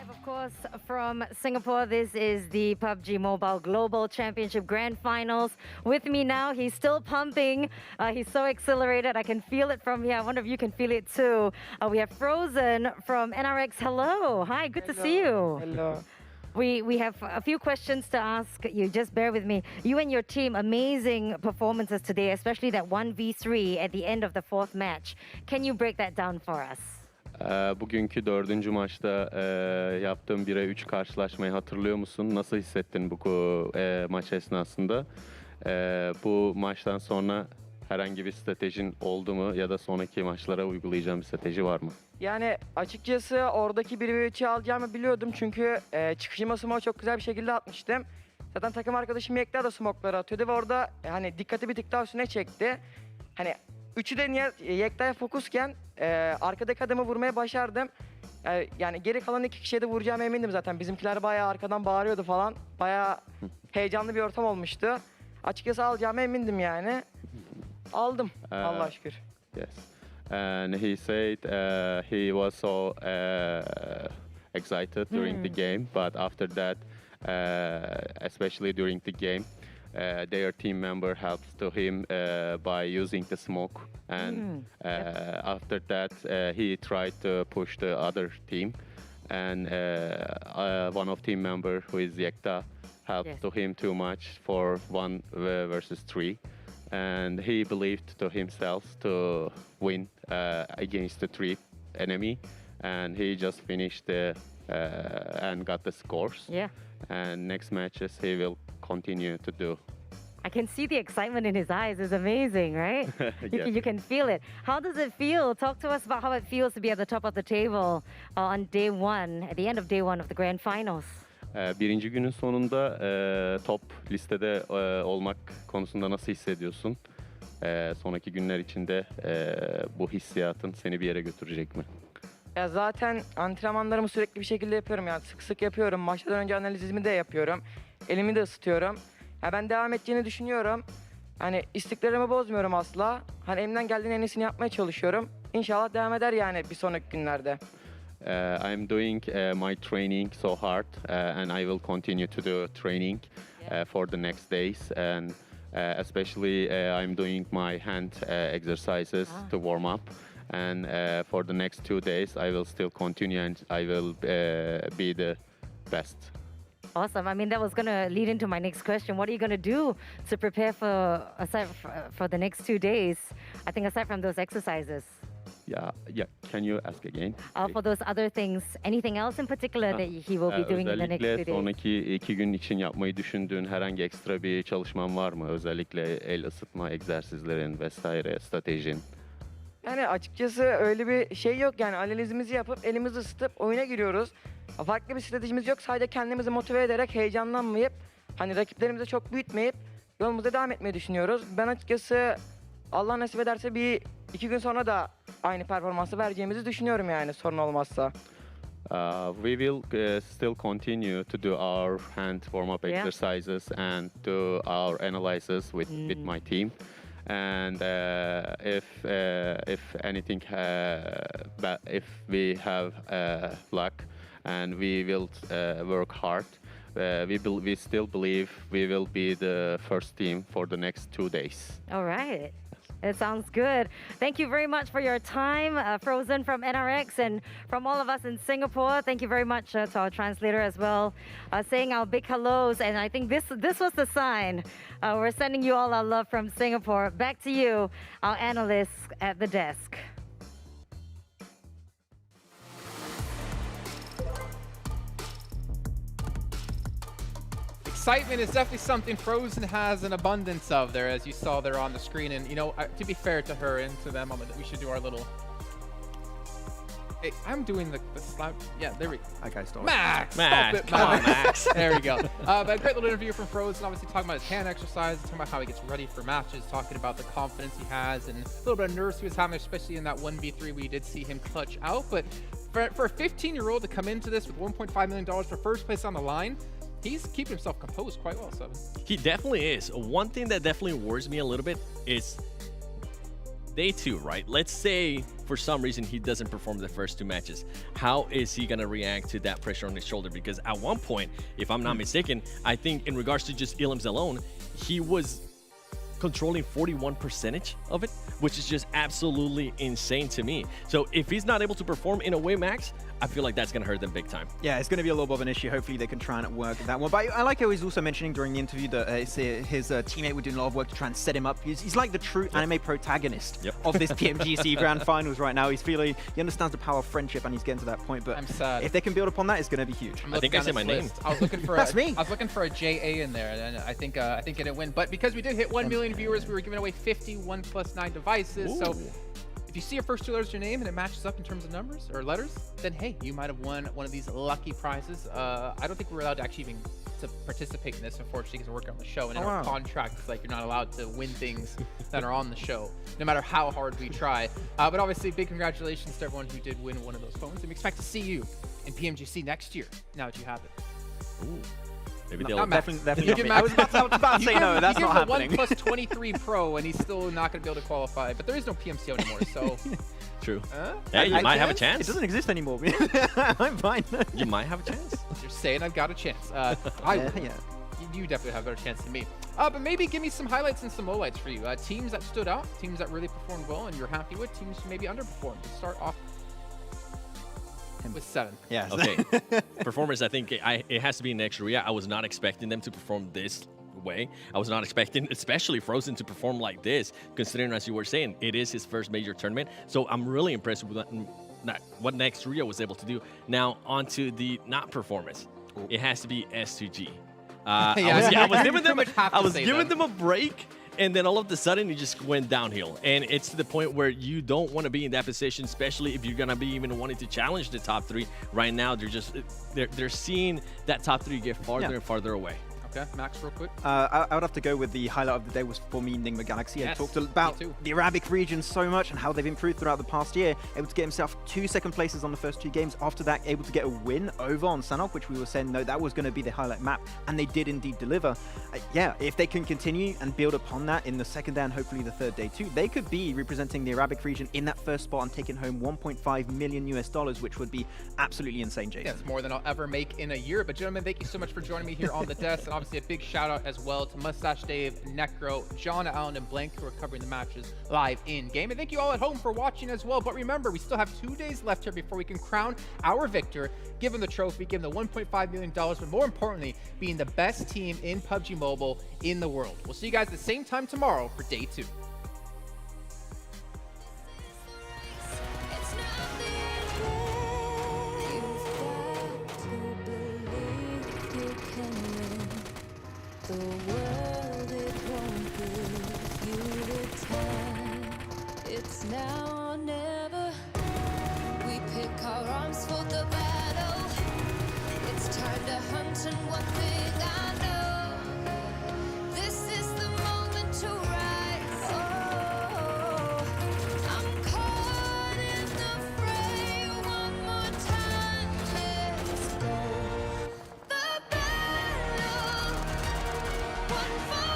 L: Of course, from Singapore, this is the PUBG Mobile Global Championship Grand Finals. With me now, he's still pumping. He's so exhilarated. I can feel it from here. I wonder if you can feel it too. We have Frozen from NRX. Hello. Hi, good to see you.
R: Hello.
L: We have a few questions to ask you. Just bear with me. You and your team, amazing performances today, especially that 1v3 at the end of the 4th match. Can you break that down for us?
S: Bugünkü 4. maçta yaptığım 1'e 3 karşılaşmayı hatırlıyor musun? Nasıl hissettin bu maç esnasında? Bu maçtan sonra herhangi bir stratejin oldu mu ya da sonraki maçlara uygulayacağım bir strateji var mı?
R: Yani açıkçası oradaki 1v3'ü alacağımı biliyordum çünkü çıkışıma smoke çok güzel bir şekilde atmıştım. Zaten takım arkadaşım Yekta da smoke'ları atıyordu ve orada hani dikkati bir tık daha üstüne çekti. Hani üçü de Yekta'ya fokusken arkadaki adamı vurmaya başardım. Yani geri kalan 2 kişiye de vuracağıma emindim zaten. Bizimkiler bayağı arkadan bağırıyordu falan. Bayağı heyecanlı bir ortam olmuştu. Açıkçası alacağıma emindim yani. Aldım Allah'a şükür.
S: Yes. And he said he was so excited during the game, but after that, especially during the game, their team member helped to him by using the smoke, and after that he tried to push the other team, and one of team member who is Yekta helped to him too much for 1 versus 3, and he believed to himself to win against the 3 enemy, and he just finished and got the scores.
L: Yeah.
S: And next matches he will continue to do.
L: I can see the excitement in his eyes. It's amazing, right?
S: Yes.
L: You can feel it. How does it feel? Talk to us about how it feels to be at the top of the table on day one, at the end of day one of the grand finals.
S: Birinci günün sonunda top listede olmak konusunda nasıl hissediyorsun? Sonraki günler içinde bu hissiyatın seni bir yere götürecek mi?
R: Ya zaten antrenmanlarımı sürekli bir şekilde yapıyorum yani sık sık yapıyorum. Maçtan önce analizimi de yapıyorum. Elimi de ısıtıyorum. Ya ben devam edeceğini düşünüyorum. Hani istiklalimi bozmuyorum asla. Hani elimden geldiğin en iyisini yapmaya çalışıyorum. İnşallah devam eder yani bir sonraki günlerde.
S: I'm doing my training so hard, and I will continue to do training for the next days, and especially I'm doing my hand exercises to warm up, and for the next 2 days I will still continue, and I will be the best.
L: Awesome. I mean, that was going to lead into my next question. What are you going to do to prepare for the next 2 days? I think aside from those exercises.
S: Yeah. Can you ask again?
L: For those other things, anything else in particular that he will be doing in the next 2
S: Özellikle
L: days?
S: sonraki 2 gün için yapmayı düşündüğün herhangi ekstra bir çalışman var mı? Özellikle el ısıtma egzersizlerin vesaire, stratejin.
R: Yani açıkçası öyle bir şey yok yani analizimizi yapıp elimizi ısıtıp oyuna giriyoruz. Farklı bir stratejimiz yok. Sadece kendimizi motive ederek heyecanlanmayıp hani rakiplerimizi çok büyütmeyip yolumuza devam etmeyi düşünüyoruz. Ben açıkçası Allah nasip ederse 1-2 gün sonra da aynı performansı vereceğimizi düşünüyorum yani sorun olmazsa.
S: We will still continue to do our hand warm-up exercises and do our analysis with my team. And if anything, if we have luck, and we will work hard, we still believe we will be the first team for the next 2 days.
L: All right. It sounds good. Thank you very much for your time, Frozen from NRX, and from all of us in Singapore. Thank you very much to our translator as well, saying our big hellos. And I think this was the sign. We're sending you all our love from Singapore. Back to you, our analysts at the desk.
H: Excitement is definitely something Frozen has an abundance of there, as you saw there on the screen. And, you know, to be fair to her and to them, we should do our little... Hey, I'm doing the slap. Yeah, there we go.
J: Okay, stop.
H: Max! Stop it,
I: Come on, Max.
H: There we go. But a great little interview from Frozen, obviously talking about his hand exercises, talking about how he gets ready for matches, talking about the confidence he has, and a little bit of nerves he was having, especially in that 1v3 we did see him clutch out. But for a 15-year-old to come into this with $1.5 million for first place on the line, he's keeping himself composed quite well, Seven.
I: He definitely is. One thing that definitely worries me a little bit is day 2, right? Let's say for some reason he doesn't perform the first 2 matches. How is he going to react to that pressure on his shoulder? Because at one point, if I'm not mistaken, I think in regards to just Illims alone, he was controlling 41% of it, which is just absolutely insane to me. So if he's not able to perform in a way, Max, I feel like that's going to hurt them big time.
J: Yeah, it's going to be a little bit of an issue. Hopefully they can try and work that one. But I like how he's also mentioning during the interview that his teammate was doing a lot of work to try and set him up. He's like the true anime protagonist of this PMGC Grand Finals right now. He understands the power of friendship, and he's getting to that point. But
H: I'm sad.
J: If they can build upon that, it's going to be huge.
I: I think I said my name.
H: I was looking for
J: That's me.
H: I was looking for a JA in there, and I think it didn't win. But because we did hit 1 million viewers, we were giving away 51 + 9 devices.
I: Ooh.
H: So if you see your first 2 letters of your name and it matches up in terms of numbers or letters, then hey, you might have won one of these lucky prizes. I don't think we're allowed to actually even to participate in this, unfortunately, because we're working on the show, and in our contract, it's like you're not allowed to win things that are on the show, no matter how hard we try. But obviously, big congratulations to everyone who did win one of those phones, and we expect to see you in PMGC next year, now that you have it.
I: Ooh. Maybe they'll
J: definitely. I was about to say no, that's not happening.
H: You give him a 1+23 Pro, and he's still not going to be able to qualify. But there is no PMCO anymore, so.
I: True. Yeah, you might have a chance.
J: It doesn't exist anymore. I'm fine.
I: You might have a chance.
H: You're saying I've got a chance. You definitely have a better chance than me. But maybe give me some highlights and some lowlights for you. Teams that stood out, teams that really performed well, and you're happy with, teams who maybe underperformed. Let's start off with 7.
J: Yeah.
I: Okay. Performance, I think it has to be next Ruya. I was not expecting them to perform this way. I was not expecting, especially Frozen, to perform like this, considering, as you were saying, it is his first major tournament. So I'm really impressed with what next Ruya was able to do. Now, on to the not performance. It has to be S2G. I was giving them a break, and then all of a sudden it just went downhill. And it's to the point where you don't want to be in that position, especially if you're gonna be even wanting to challenge the top 3. Right now, they're seeing that top 3 get farther and farther away.
H: Okay, Max, real quick.
J: I would have to go with the highlight of the day was for me Nigma Galaxy. I talked about the Arabic region so much and how they've improved throughout the past year. Able to get himself 2 second places on the first 2 games. After that, able to get a win over on Sanhok, which we were saying, no, that was going to be the highlight map. And they did indeed deliver. Yeah, if they can continue and build upon that in the second day and hopefully the third day too, they could be representing the Arabic region in that first spot and taking home $1.5 million, which would be absolutely insane, Jason.
H: Yeah, it's more than I'll ever make in a year. But gentlemen, thank you so much for joining me here on the desk. And obviously a big shout out as well to Mustache Dave, Necro, John Allen, and Blank, who are covering the matches live in game. And thank you all at home for watching as well. But remember, we still have 2 days left here before we can crown our victor, give him the trophy, give him the $1.5 million, but more importantly, being the best team in PUBG Mobile in the world. We'll see you guys at the same time tomorrow for day 2.
A: The world, it won't give you the time. It's now or never. We pick our arms for the battle. It's time to hunt, and one thing I know, this is the moment to rise. Oh, I'm caught in the fray one more time. Let's go. The battle. One for